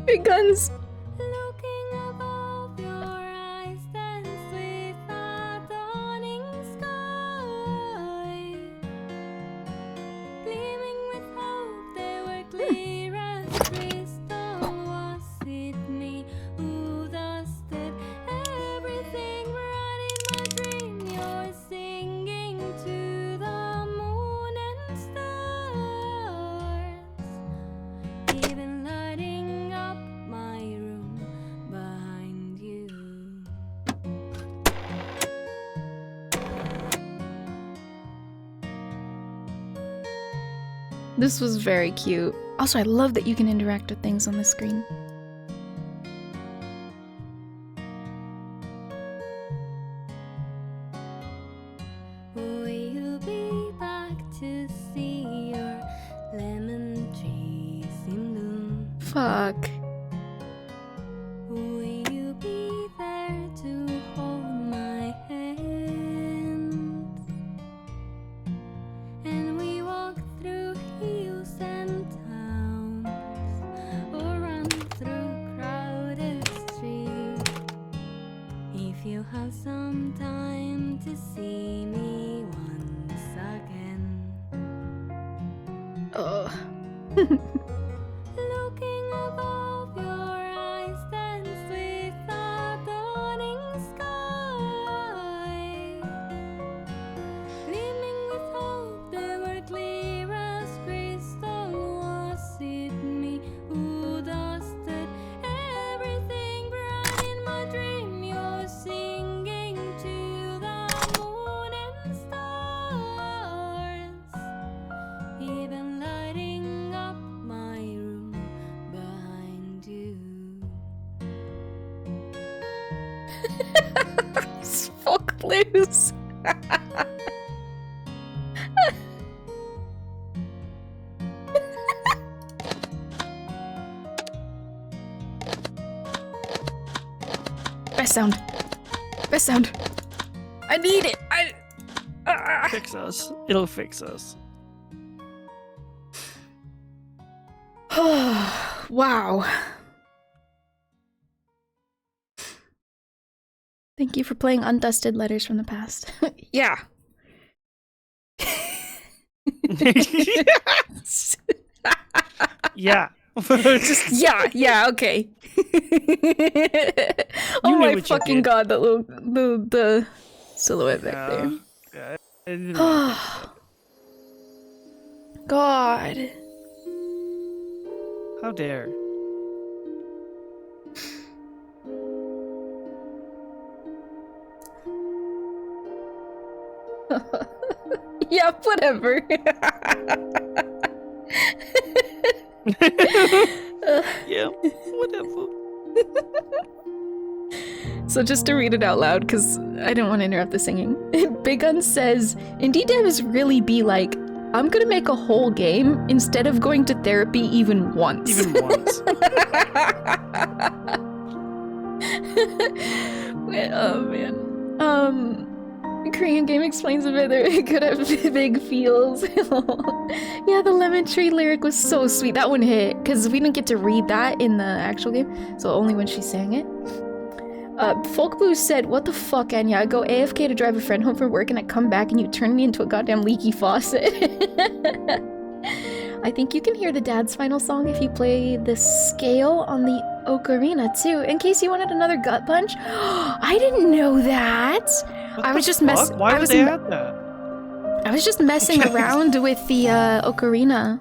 Big guns. Looking above your eyes, dance with a dawning sky. Gleaming with hope, they were clear as crystal. Was it me who dusted everything right in my dream? You're singing to the moon and stars, even lighting up my room behind you. This was very cute. Also, I love that you can interact with things on the screen. Will you be back to see your lemon trees in bloom? Fuck. Will you be there to hold my hand? And we walk through hills and towns, or run through crowded streets. If you have some time to see me once again. Ugh. Looking above your eyes, dance with a dawning sky. Gleaming with hope, they were clear as crystal. Was it me who dusted everything bright in my dream? You're singing to the moon and stars, even lighting up my room behind you. Fuck loose. Best sound. Best sound. I need it. Fix us. It'll fix us. Wow. Thank you for playing Undusted Letters from the Past. Yeah. Yeah. Just Yeah, okay. Oh knew my what you fucking did. god, that little the silhouette back there. Yeah, I didn't like it. God. How dare. Yeah, whatever. Yeah, whatever. So just to read it out loud, because I didn't want to interrupt the singing. Big Gun says, Indie devs really be like, I'm gonna make a whole game instead of going to therapy even once. Even once. Oh man. Korean game explains a bit. It could have big feels. Yeah, the lemon tree lyric was so sweet. That one hit because we didn't get to read that in the actual game, so only when she sang it. Folk Blues said, "What the fuck, Enya? I go AFK to drive a friend home from work, and I come back, and you turn me into a goddamn leaky faucet." I think you can hear the dad's final song if you play the scale on the ocarina too. In case you wanted another gut punch, I didn't know that. What I was the just mess. fuck? Why I would was they m- add that? I was just messing around with the ocarina.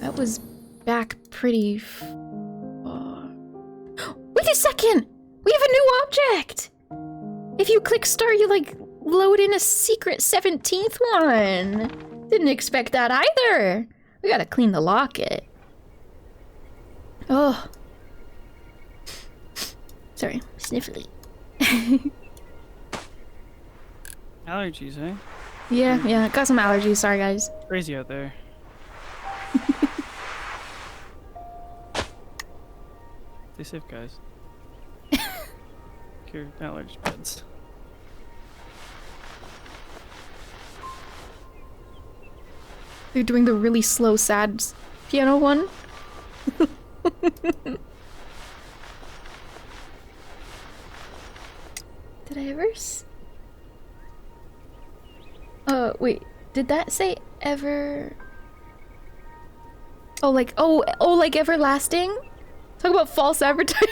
That was back pretty far. Wait a second! We have a new object! If you click start, you like load in a secret 17th one. Didn't expect that either. We gotta clean the locket. Oh. Sorry, sniffly. Allergies, eh? Yeah, got some allergies. Sorry, guys. Crazy out there. Stay safe, guys. Cure allergy meds. They're doing the really slow, sad piano one. Did I ever wait, did that say ever? Oh, like, like everlasting? Talk about false advertising.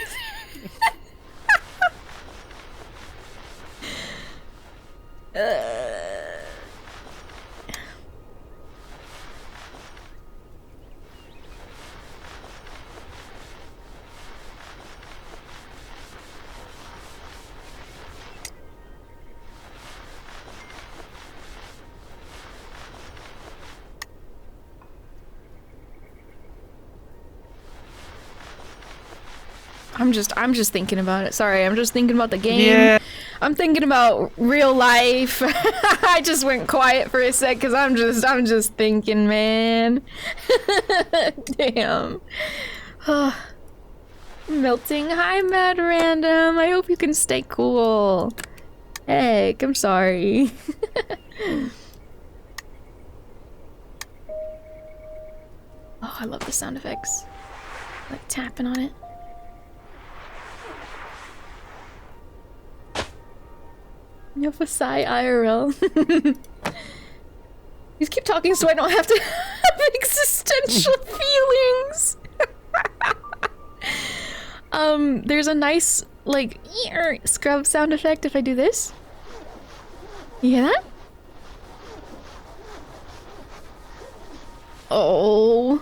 I'm just thinking about it. Sorry, I'm just thinking about the game. Yeah. I'm thinking about real life. I just went quiet for a sec because I'm just thinking, man. Damn. Melting. Hi, Mad Random. I hope you can stay cool. Heck, I'm sorry. Oh, I love the sound effects. Like tapping on it. EnyaFaerie IRL. Just keep talking so I don't have to have existential feelings. There's a nice, like, scrub sound effect if I do this. You hear that? Oh.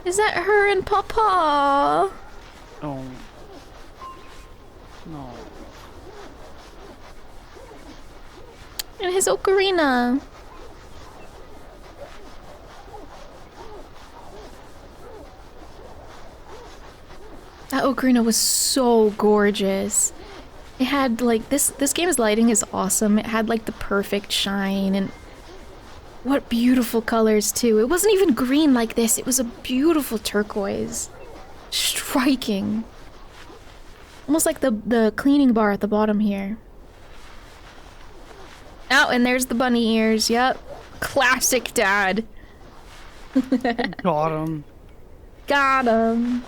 Is that her and Papa? Oh. No. And his ocarina. That ocarina was so gorgeous. It had like this game's lighting is awesome. It had like the perfect shine and what beautiful colors too. It wasn't even green like this. It was a beautiful turquoise. Striking. Almost like the cleaning bar at the bottom here. Oh, and there's the bunny ears. Yep. Classic dad. Got him. Got him.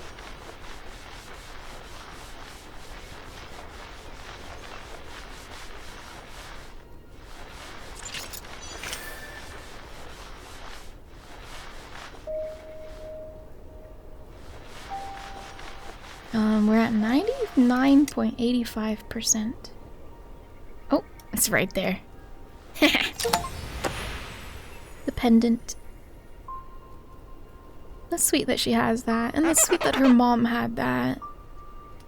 We're at 99.85%. Oh, it's right there. The pendant. That's sweet that she has that, and that's sweet that her mom had that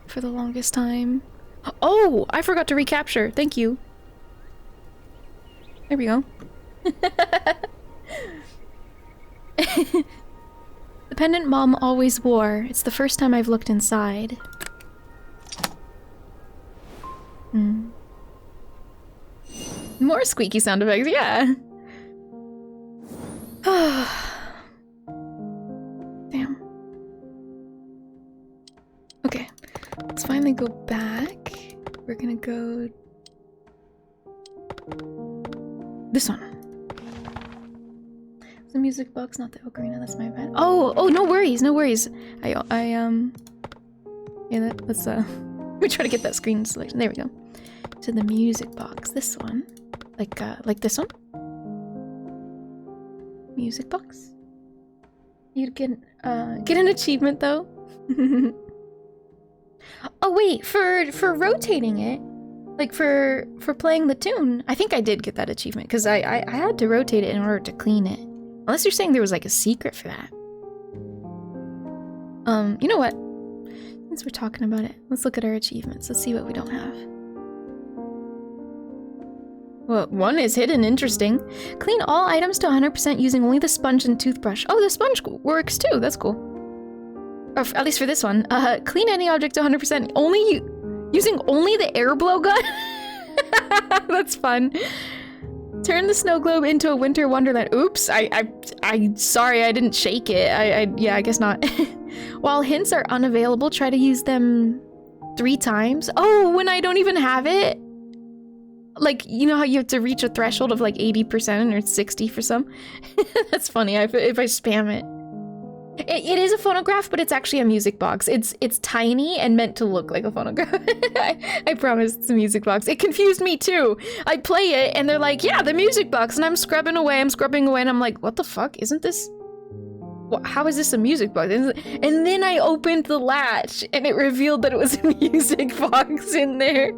for the longest time. Oh, I forgot to recapture. Thank you. There we go. The pendant Mom always wore. It's the first time I've looked inside. More squeaky sound effects, yeah. Damn. Okay, let's finally go back. We're gonna go... this one. The music box, not the ocarina, that's my bad. Oh, no worries, no worries. Yeah, let's, let me try to get that screen selection. There we go. To the music box, this one. Like this one. Music box. You'd get an achievement though. Oh wait, for rotating it, Like for playing the tune. I think I did get that achievement because I had to rotate it in order to clean it. Unless you're saying there was like a secret for that. You know what? Since we're talking about it, let's look at our achievements. Let's see what we don't have. Well, one is hidden. Interesting. Clean all items to 100% using only the sponge and toothbrush. Oh, the sponge works too. That's cool. Or at least for this one. Clean any object to 100% using only the air blow gun. That's fun. Turn the snow globe into a winter wonderland. Oops, I sorry, I didn't shake it. Yeah, I guess not. While hints are unavailable, try to use them 3 times. Oh, when I don't even have it? Like, you know how you have to reach a threshold of like 80% or 60 for some? That's funny if I spam it. It is a phonograph, but it's actually a music box. It's tiny and meant to look like a phonograph. I promise it's a music box. It confused me too. I play it and they're like, yeah, the music box. And I'm scrubbing away, and I'm like, what the fuck? Isn't this... How is this a music box? And then I opened the latch and it revealed that it was a music box in there.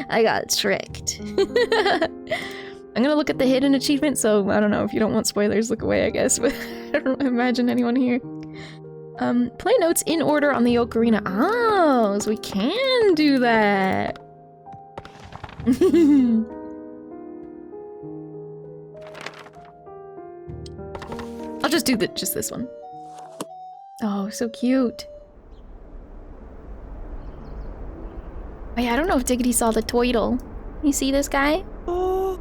I got tricked. I'm gonna look at the hidden achievement, so I don't know, if you don't want spoilers, look away, I guess, but I don't imagine anyone here. Play notes in order on the ocarina. Oh, so we can do that. I'll just do just this one. Oh, so cute. Oh yeah, I don't know if Diggity saw the toidle. You see this guy? Oh.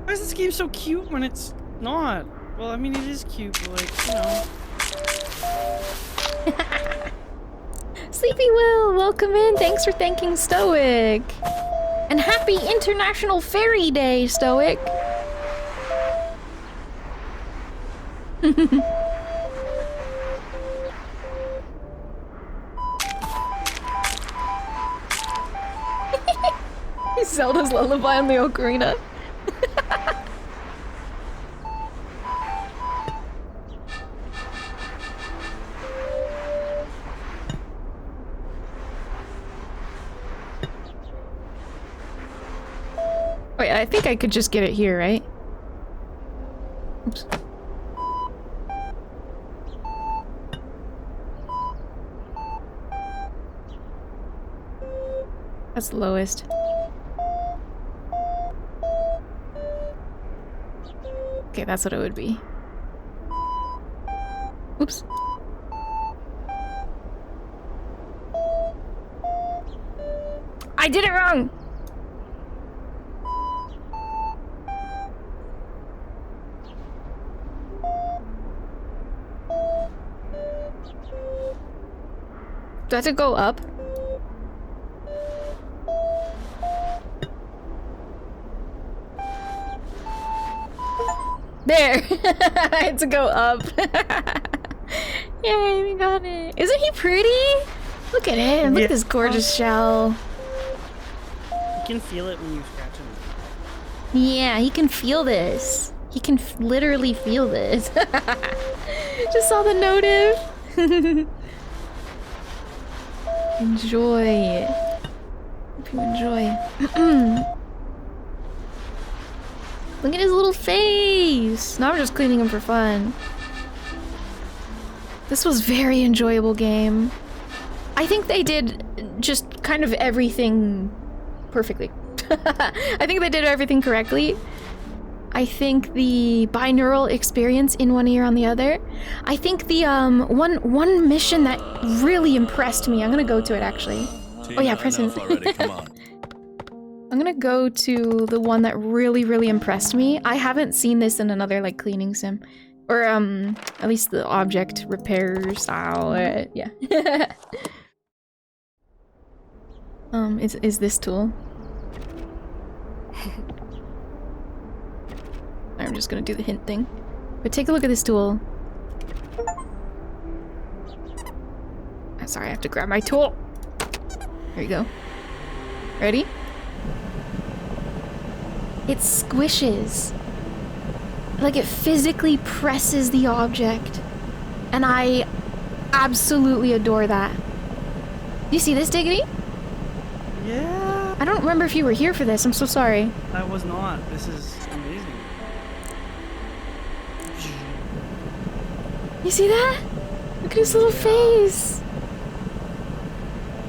Why is this game so cute when it's not? Well, I mean, it is cute, but like, you know. Sleepy Will, welcome in. Thanks for thanking Stoic. And happy International Fairy Day, Stoic. Zelda's lullaby on the ocarina. Wait, I think I could just get it here, right? Oops. That's the lowest. Okay, that's what it would be. Oops. I did it wrong! Do I have to go up? There! I had to go up. Yay, we got it. Isn't he pretty? Look at him. Look at this gorgeous shell. You can feel it when you scratch him. Yeah, he can feel this. He can literally feel this. Just saw the notif. Enjoy. Hope you enjoy. Look at his little face! Now we're just cleaning him for fun. This was a very enjoyable game. I think they did just kind of everything perfectly. I think they did everything correctly. I think the binaural experience in one ear on the other. I think the one mission that really impressed me. I'm gonna go to it actually. Oh yeah, Preston. I'm gonna go to the one that really impressed me. I haven't seen this in another like cleaning sim, or at least the object repair style. Yeah. Is this tool? I'm just gonna do the hint thing. But take a look at this tool. I'm sorry, I have to grab my tool. There you go. Ready? It squishes. Like it physically presses the object. And I absolutely adore that. You see this, Diggity? Yeah. I don't remember if you were here for this. I'm so sorry. I was not. This is amazing. You see that? Look at his little face.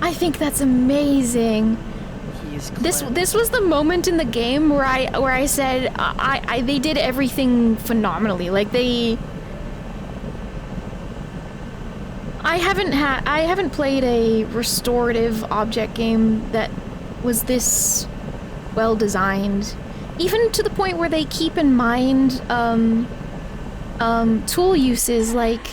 I think that's amazing. He is clever. This was the moment in the game where I said they did everything phenomenally. Like I haven't played a restorative object game that was this well designed, even to the point where they keep in mind tool uses like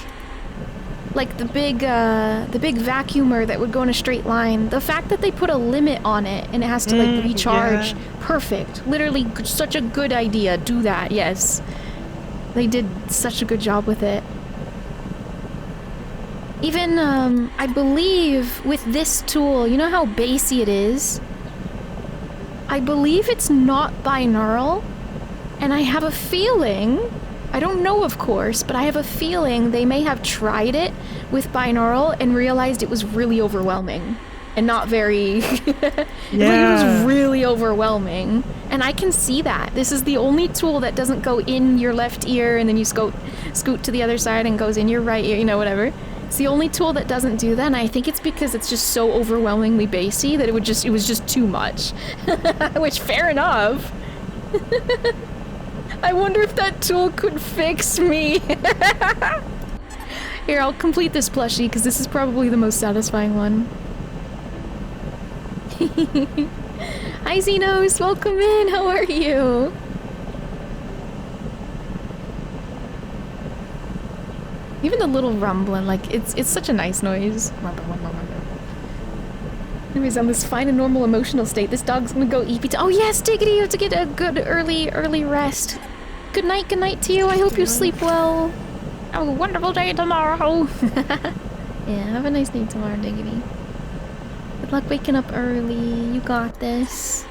the big vacuumer that would go in a straight line. The fact that they put a limit on it and it has to like recharge, yeah. Perfect. Literally such a good idea. Do that. Yes, they did such a good job with it. Even I believe with this tool, you know how bassy it is? I believe it's not binaural, and I have a feeling, I don't know of course, but I have a feeling they may have tried it with binaural and realized it was really overwhelming and not very it was really overwhelming, and I can see that. This is the only tool that doesn't go in your left ear and then you scoot to the other side and goes in your right ear, you know, whatever. It's the only tool that doesn't do that, and I think it's because it's just so overwhelmingly bassy that it was just too much. Which, fair enough. I wonder if that tool could fix me. Here, I'll complete this plushie, because this is probably the most satisfying one. Hi Xenos, welcome in, how are you? Even the little rumbling, like, it's such a nice noise. Anyways, on this fine and normal emotional state, this dog's gonna go eepy. Oh yes, Diggity, you have to get a good early rest. Good night to you. I hope you sleep well. Have a wonderful day tomorrow. Yeah, have a nice day tomorrow, Diggity. Good luck waking up early. You got this.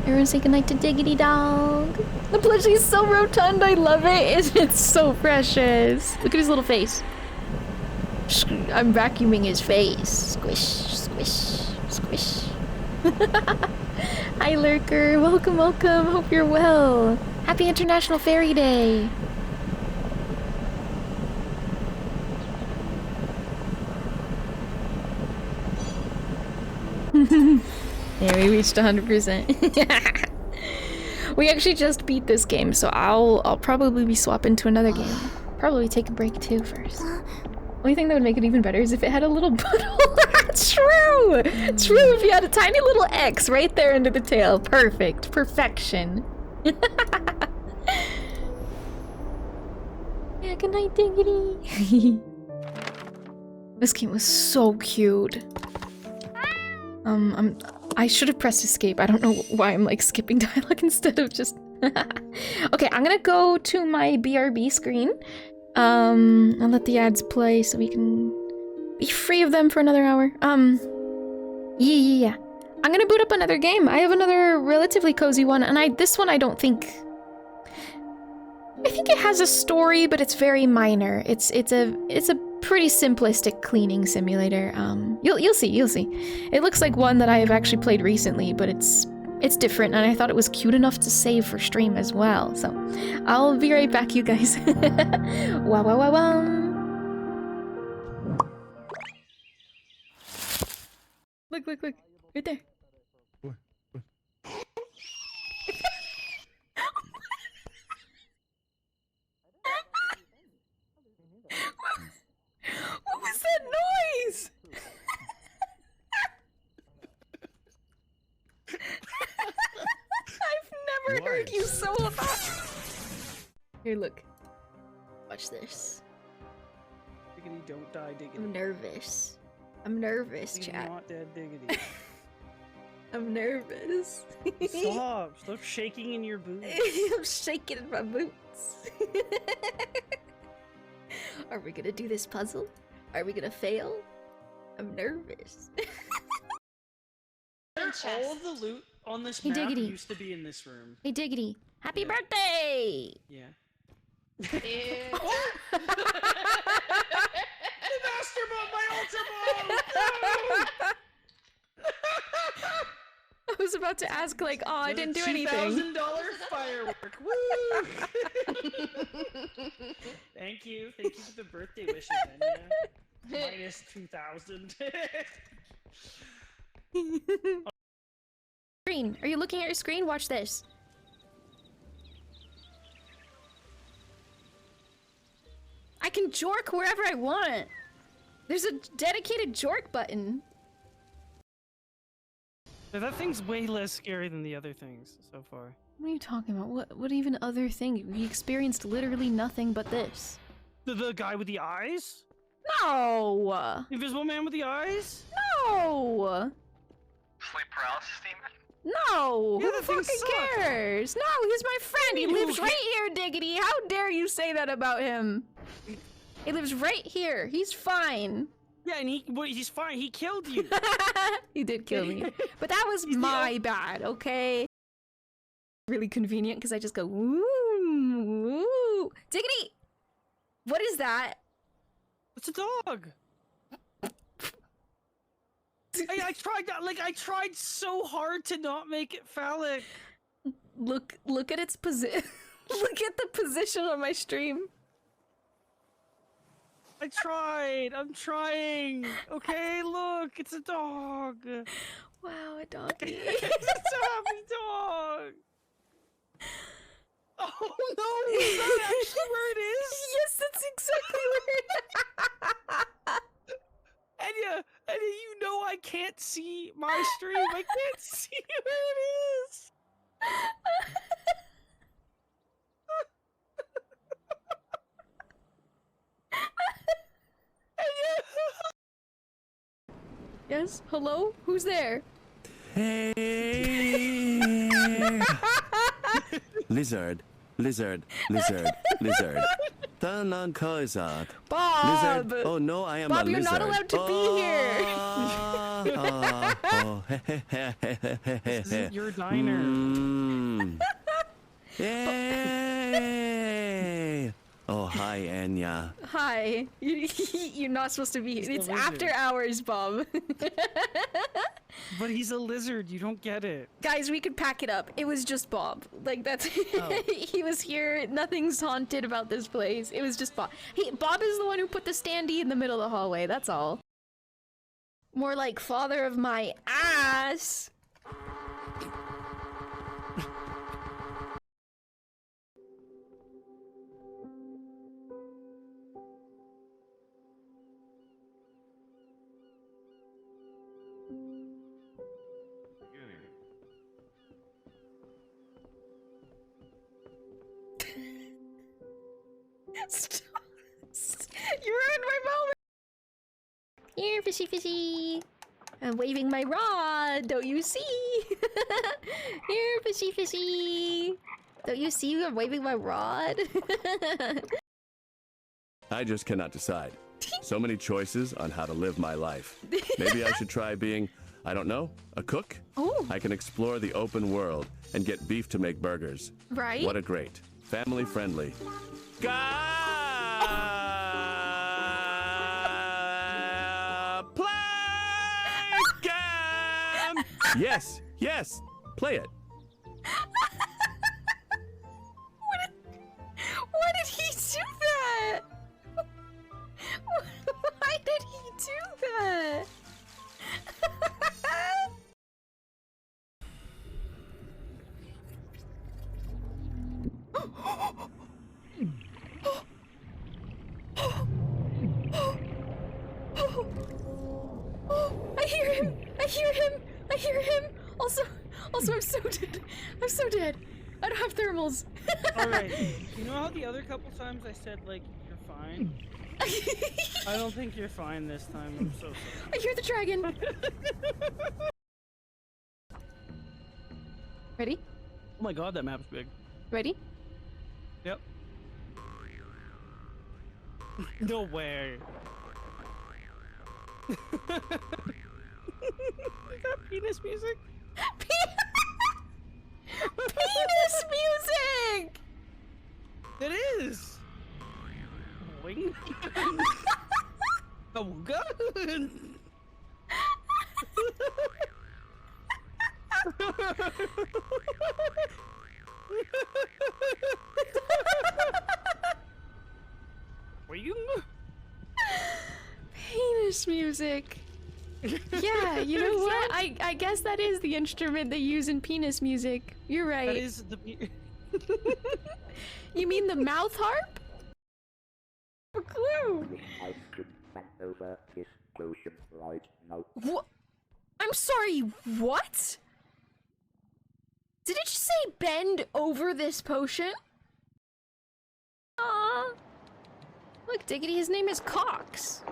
Everyone say goodnight to Diggity Dog. The plushie is so rotund, I love it. It's so precious. Look at his little face. I'm vacuuming his face. Squish, squish, squish. Hi Lurker, welcome. Hope you're well. Happy International Fairy Day. Yeah, we reached 100%. We actually just beat this game, so I'll probably be swapping to another game. Probably take a break too first. Only thing that would make it even better is if it had a little butthole. True! True, if you had a tiny little X right there under the tail. Perfect. Perfection. Yeah, good night, Diggity. This game was so cute. I should have pressed escape. I don't know why I'm like skipping dialogue instead of just... Okay, I'm gonna go to my BRB screen. I'll let the ads play so we can be free of them for another hour. Yeah. I'm gonna boot up another game. I have another relatively cozy one, and this one I don't think... I think it has a story, but it's very minor. It's a pretty simplistic cleaning simulator. You'll see. It looks like one that I have actually played recently, but it's different, and I thought it was cute enough to save for stream as well. So I'll be right back, you guys. Wow. Look, right there. What was that noise? I've never heard you so loud. Here, look. Watch this. Diggity, don't die, Diggity. I'm nervous, You're chat. not dead, Diggity. I'm nervous. Stop shaking in your boots. I'm shaking in my boots. Are we gonna do this puzzle? Are we gonna fail? I'm nervous. All of the loot on this map Diggity. used to be in this room. Hey Diggity, happy birthday! Yeah. Ew. The master bought my I was about to ask, like, oh, I didn't do anything. $2,000 firework. Woo! Thank you for the birthday wishes, Enya. Minus 2,000. Screen. Are you looking at your screen? Watch this. I can jork wherever I want. There's a dedicated jork button. That thing's way less scary than the other things so far. What are you talking about? What even other thing? We experienced literally nothing but this. The guy with the eyes? No! Invisible man with the eyes? No! Sleep paralysis demon? No! Yeah, Who that thing fucking sucks. cares? No, he's my friend! He lives right here, Diggity! How dare you say that about him? He lives right here. He's fine. Yeah, and he's fine. He killed you. He did kill me. But that was my bad, okay? Really convenient because I just go woo woo. Diggity! What is that? It's a dog. I tried that. Like I tried so hard to not make it phallic. Look at its position. Look at the position on my stream. I tried. I'm trying. Okay, look, it's a dog. Wow, a doggy. It's a happy dog. Oh no! Is that actually where it is? Yes, that's exactly where it is. Enya, you know I can't see my stream. I can't see where it is. Yes? Hello? Who's there? Hey! Lizard. Tanang Kaizat. Bob! Lizard. Oh no, I am Bob, a you're lizard. not allowed to be here! This isn't your diner. Yay! Oh, hi, Enya. Hi. You're not supposed to be here. It's lizard. after hours, Bob. But he's a lizard. You don't get it. Guys, we could pack it up. It was just Bob. Like, that's... He was here. Nothing's haunted about this place. It was just Bob. Bob is the one who put the standee in the middle of the hallway. That's all. More like father of my ass. Stop. You ruined my moment. Here, fishy fishy. I'm waving my rod. Don't you see? Here, fishy fishy. Don't you see I'm waving my rod? I just cannot decide. So many choices on how to live my life. Maybe I should try being, I don't know, a cook? Oh. I can explore the open world and get beef to make burgers. Right? What a great, family-friendly. Play game! Yes, play it. Why did he do that? Why did he do that? I hear him! I hear him! I hear him! Also, I'm so dead. I'm so dead. I don't have thermals. Alright, you know how the other couple times I said, like, you're fine? I don't think you're fine this time. I'm so sorry. I hear the dragon. Ready? Oh my god, that map's big. Ready? Yep. No way. Is that penis music? Penis music! It is! Boing. Oh, good. Penis music. Yeah, you know what? I guess that is the instrument they use in penis music. You're right. That is the. You mean the mouth harp? Clue. What? I'm sorry, what? Did it just say bend over this potion? Aww. Look, Diggity, his name is Cox.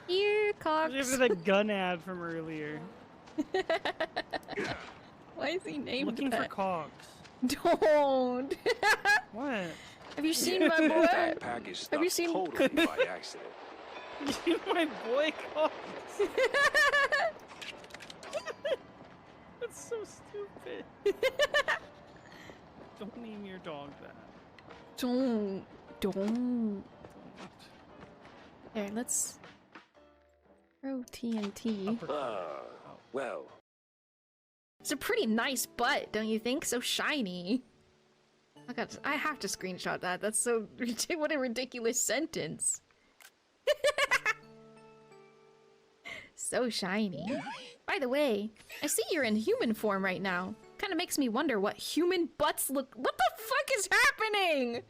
Here, Cox. After that gun ad from earlier. Why is he named Looking that? for Cox. Don't. What? Have you seen my boy? Have you seen? Totally by accident. My boy Cox. That's so stupid. Don't name your dog that. Don't. Here, let's throw TNT. Well. It's a pretty nice butt, don't you think? So shiny. I have to screenshot that. That's so what a ridiculous sentence. So shiny. By the way, I see you're in human form right now. Kind of makes me wonder what human butts look. What the fuck is happening?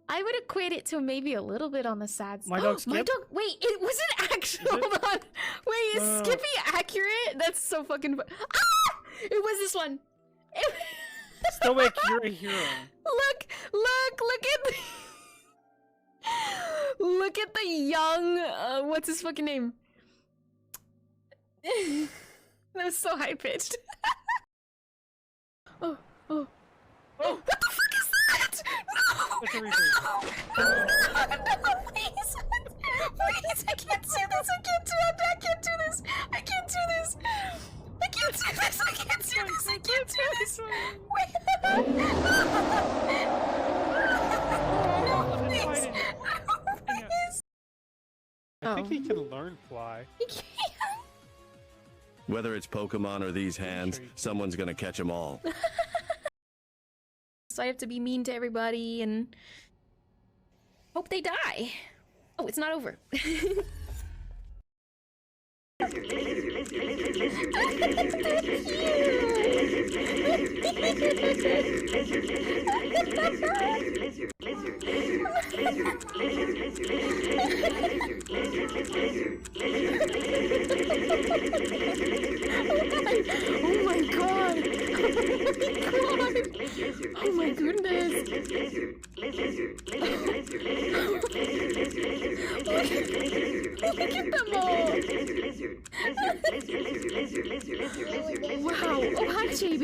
I would equate it to maybe a little bit on the sad side. My dog Skip? My dog. Wait, was it actually? Hold on. Wait, is Skippy accurate? That's so fucking. Ah! It was this one. Stoic, you're a hero. Look at the. Look at the young. What's his fucking name? That was so high pitched. Oh. What the fuck is that? No! That's a reaper. No, please! Please, I can't do this! I can't do it! I can't do this! I can't do this! I can't do this! I can't do this! I can't do this! Wait! No, please! Please! I think he can learn fly. He can't! Whether it's Pokemon or these hands, someone's gonna catch them all. So I have to be mean to everybody and hope they die. Oh, it's not over. Oh my god! Oh my goodness! Look at them all! Wow! Oh, hi, JB!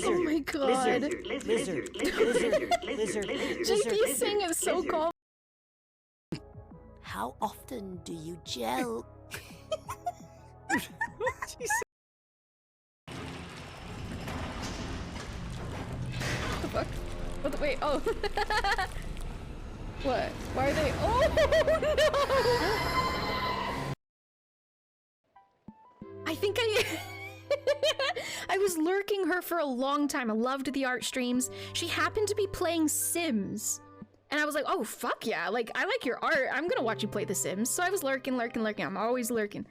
Oh my god! JB's saying it so calm. How often do you gel? What the fuck? What the wait, oh. What? Why are they oh no! I think I was lurking her for a long time. I loved the art streams. She happened to be playing Sims. And I was like, oh, fuck yeah. Like, I like your art. I'm gonna watch you play The Sims. So I was lurking. I'm always lurking.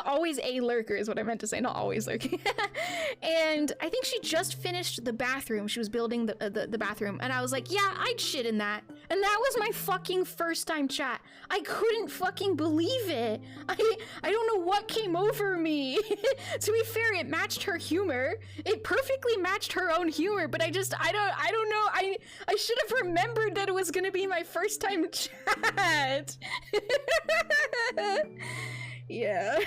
Always a lurker is what I meant to say, not always lurking. And I think she just finished the bathroom. She was building the bathroom. And I was like, yeah, I'd shit in that. And that was my fucking first time chat. I couldn't fucking believe it. I don't know what came over me. To be fair, it matched her humor. It perfectly matched her own humor. But I don't know. I should have remembered that it it was gonna be my first time chat. Yeah.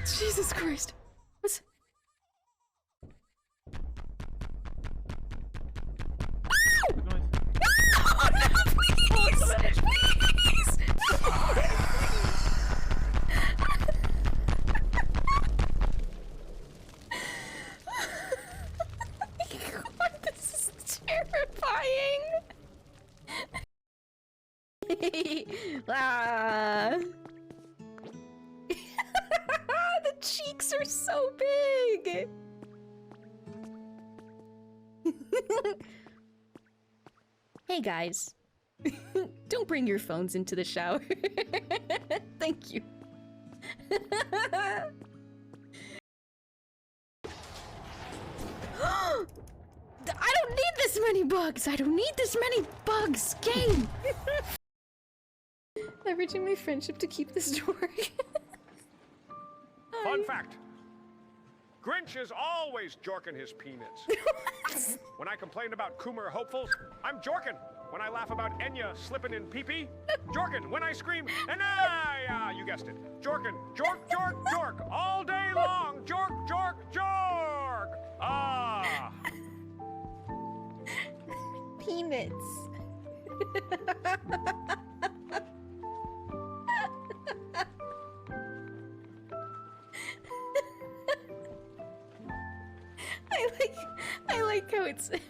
Jesus Christ. What's... Oh no, please! Please! God, this is terrifying! Ah. The cheeks are so big! Hey guys. Don't bring your phones into the shower. Thank you. I don't need this many bugs! I don't need this many bugs! Game! Leveraging my friendship to keep this door. Fun fact. Grinch is always jorking his peanuts. When I complain about Coomer hopefuls, I'm jorking. When I laugh about Enya slipping in pee-pee, jorking. When I scream, Enya, you guessed it. Jorking, jork, jork, jork, all day long. Jork, jork, jork. Ah. Peanuts. I like how it's it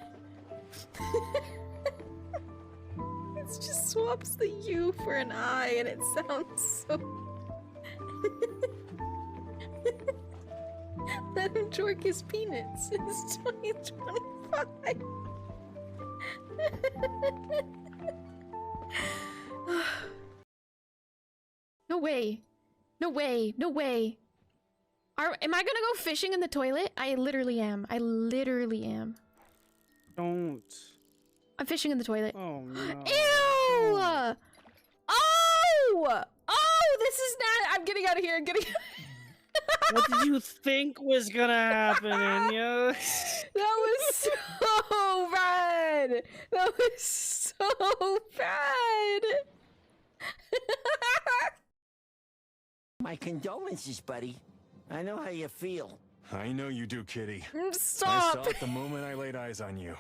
just swaps the U for an I and it sounds so Let him jork his peanuts. It's 2025. No way. No way. No way. Am I gonna go fishing in the toilet? I literally am. I literally am. Don't. I'm fishing in the toilet. Oh no. Ew! Oh! Oh, this is not. I'm getting out of here. I'm getting. What did you think was gonna happen, Enya? That was so bad. That was so bad. My condolences, buddy. I know how you feel. I know you do, kitty. Stop! I saw it the moment I laid eyes on you.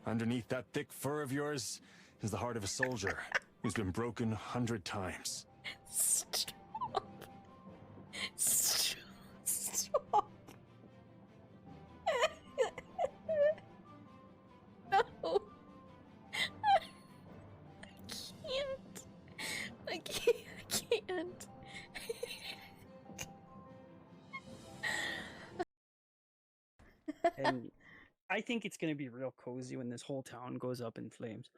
Underneath that thick fur of yours is the heart of a soldier who's been broken 100 times. Stop. Stop. Stop. No. I can't. And I think it's gonna be real cozy when this whole town goes up in flames.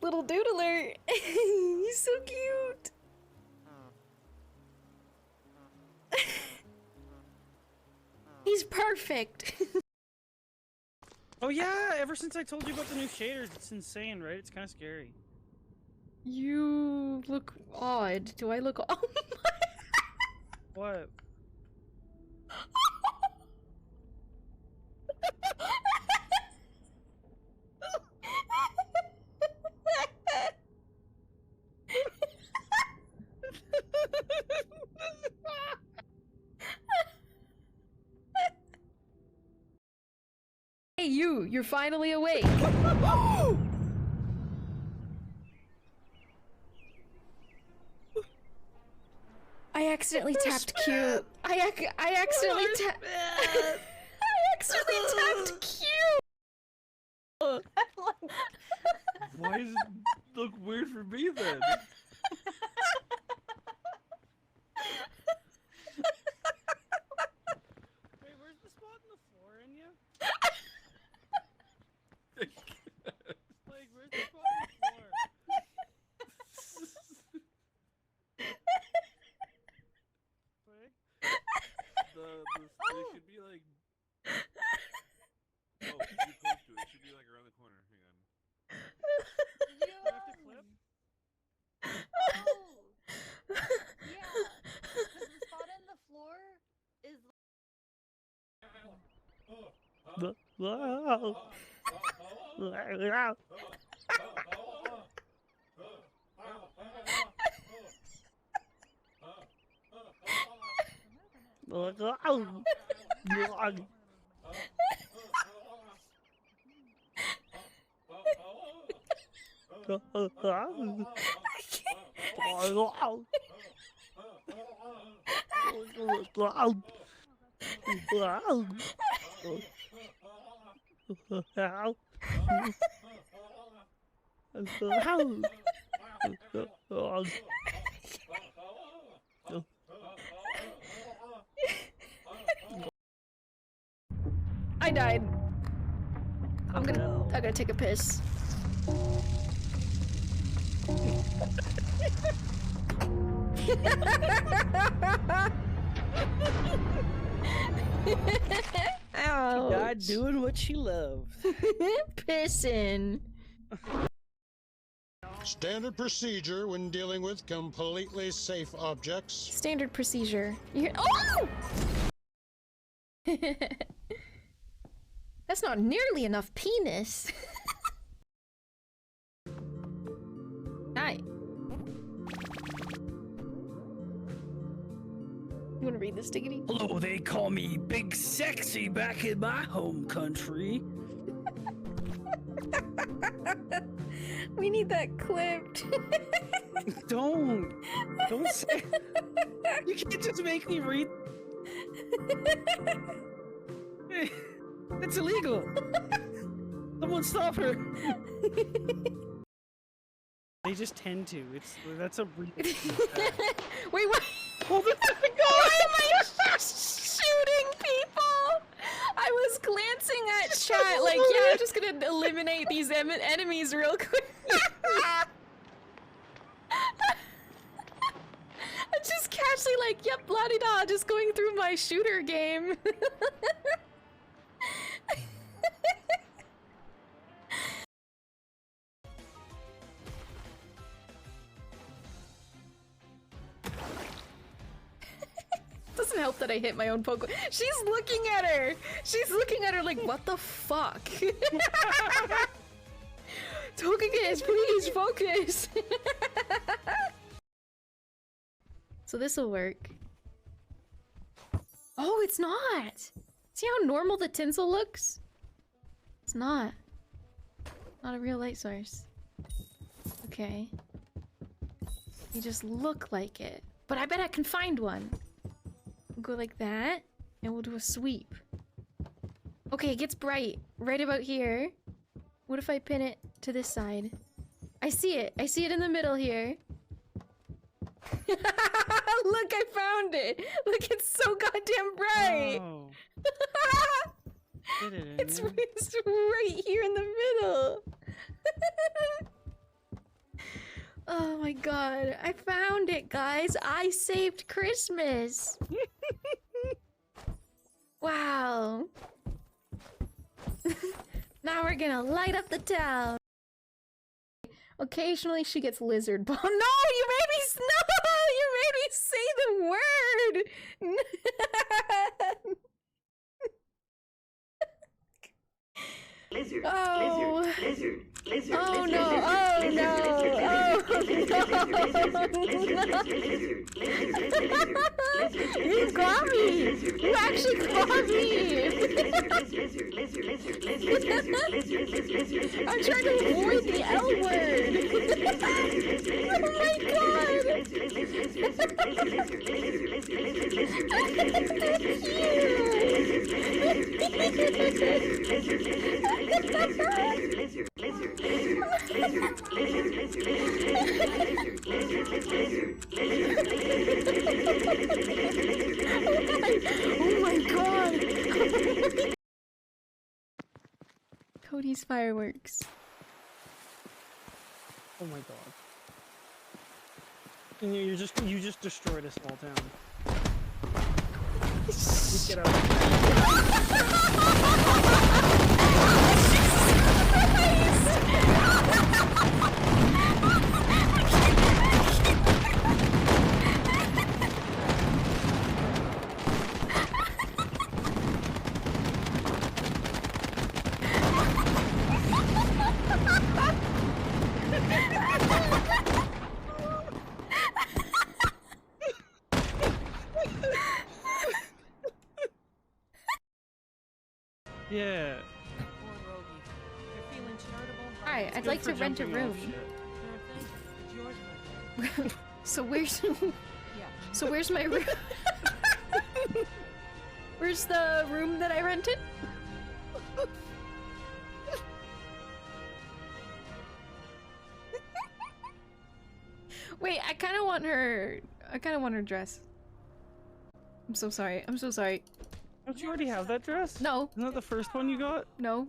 Little doodler. He's so cute. He's perfect. Oh yeah, ever since I told you about the new shaders, it's insane, right? It's kind of scary. You look odd. Do I look odd? What? Hey, you're finally awake. I accidentally tapped Q. I accidentally tapped. I accidentally tapped Q. Why does it look weird for me then? Wait, where's the spot in the floor, Enya? Like, where's the spot in the floor? It should be like. Oh, too close to it. It should be like. I died. I'm gonna take a piss. Ouch. She died doing what she loved. Pissing. Standard procedure when dealing with completely safe objects. Standard procedure. You hear— oh! That's not nearly enough penis. Hi. You wanna read this, Diggity? Hello, they call me Big Sexy back in my home country. We need that clipped. Don't say. You can't just make me read. It's illegal. Someone stop her. They just tend to. That's a real. Wait, what? Hold it. Why am I shooting people? I was glancing at chat like, yeah, I'm just gonna eliminate these enemies real quick. I'm just casually like, yep, la-di-da, just going through my shooter game. Doesn't help that I hit my own Pokemon. She's looking at her! She's looking at her like, what the fuck? Togekiss, please focus! So this'll work. Oh, it's not! See how normal the tinsel looks? It's not. Not a real light source. Okay. You just look like it. But I bet I can find one. We'll go like that, and we'll do a sweep. Okay, it gets bright right about here. What if I pin it to this side? I see it. I see it in the middle here. Look, I found it. Look, it's so goddamn bright. Oh. It's right here in the middle. Oh my god, I found it, guys. I saved Christmas. Wow. Now we're gonna light up the town. Occasionally she gets lizard bomb. No, you made me you made me say the word. Lizard, oh. lizard. Oh no! Oh no! You got me! You actually got me! I'm trying to avoid the L word! Oh my god! Oh my god! Cody's fireworks. Oh my god. And you just destroyed a small town. Get out. Yeah. Hi, I'd Good like for to rent a jumping off room. shit. So where's so where's my room? Where's the room that I rented? Wait, I kind of want her dress. I'm so sorry. I'm so sorry. Don't you already have that dress? No. Isn't that the first one you got? No.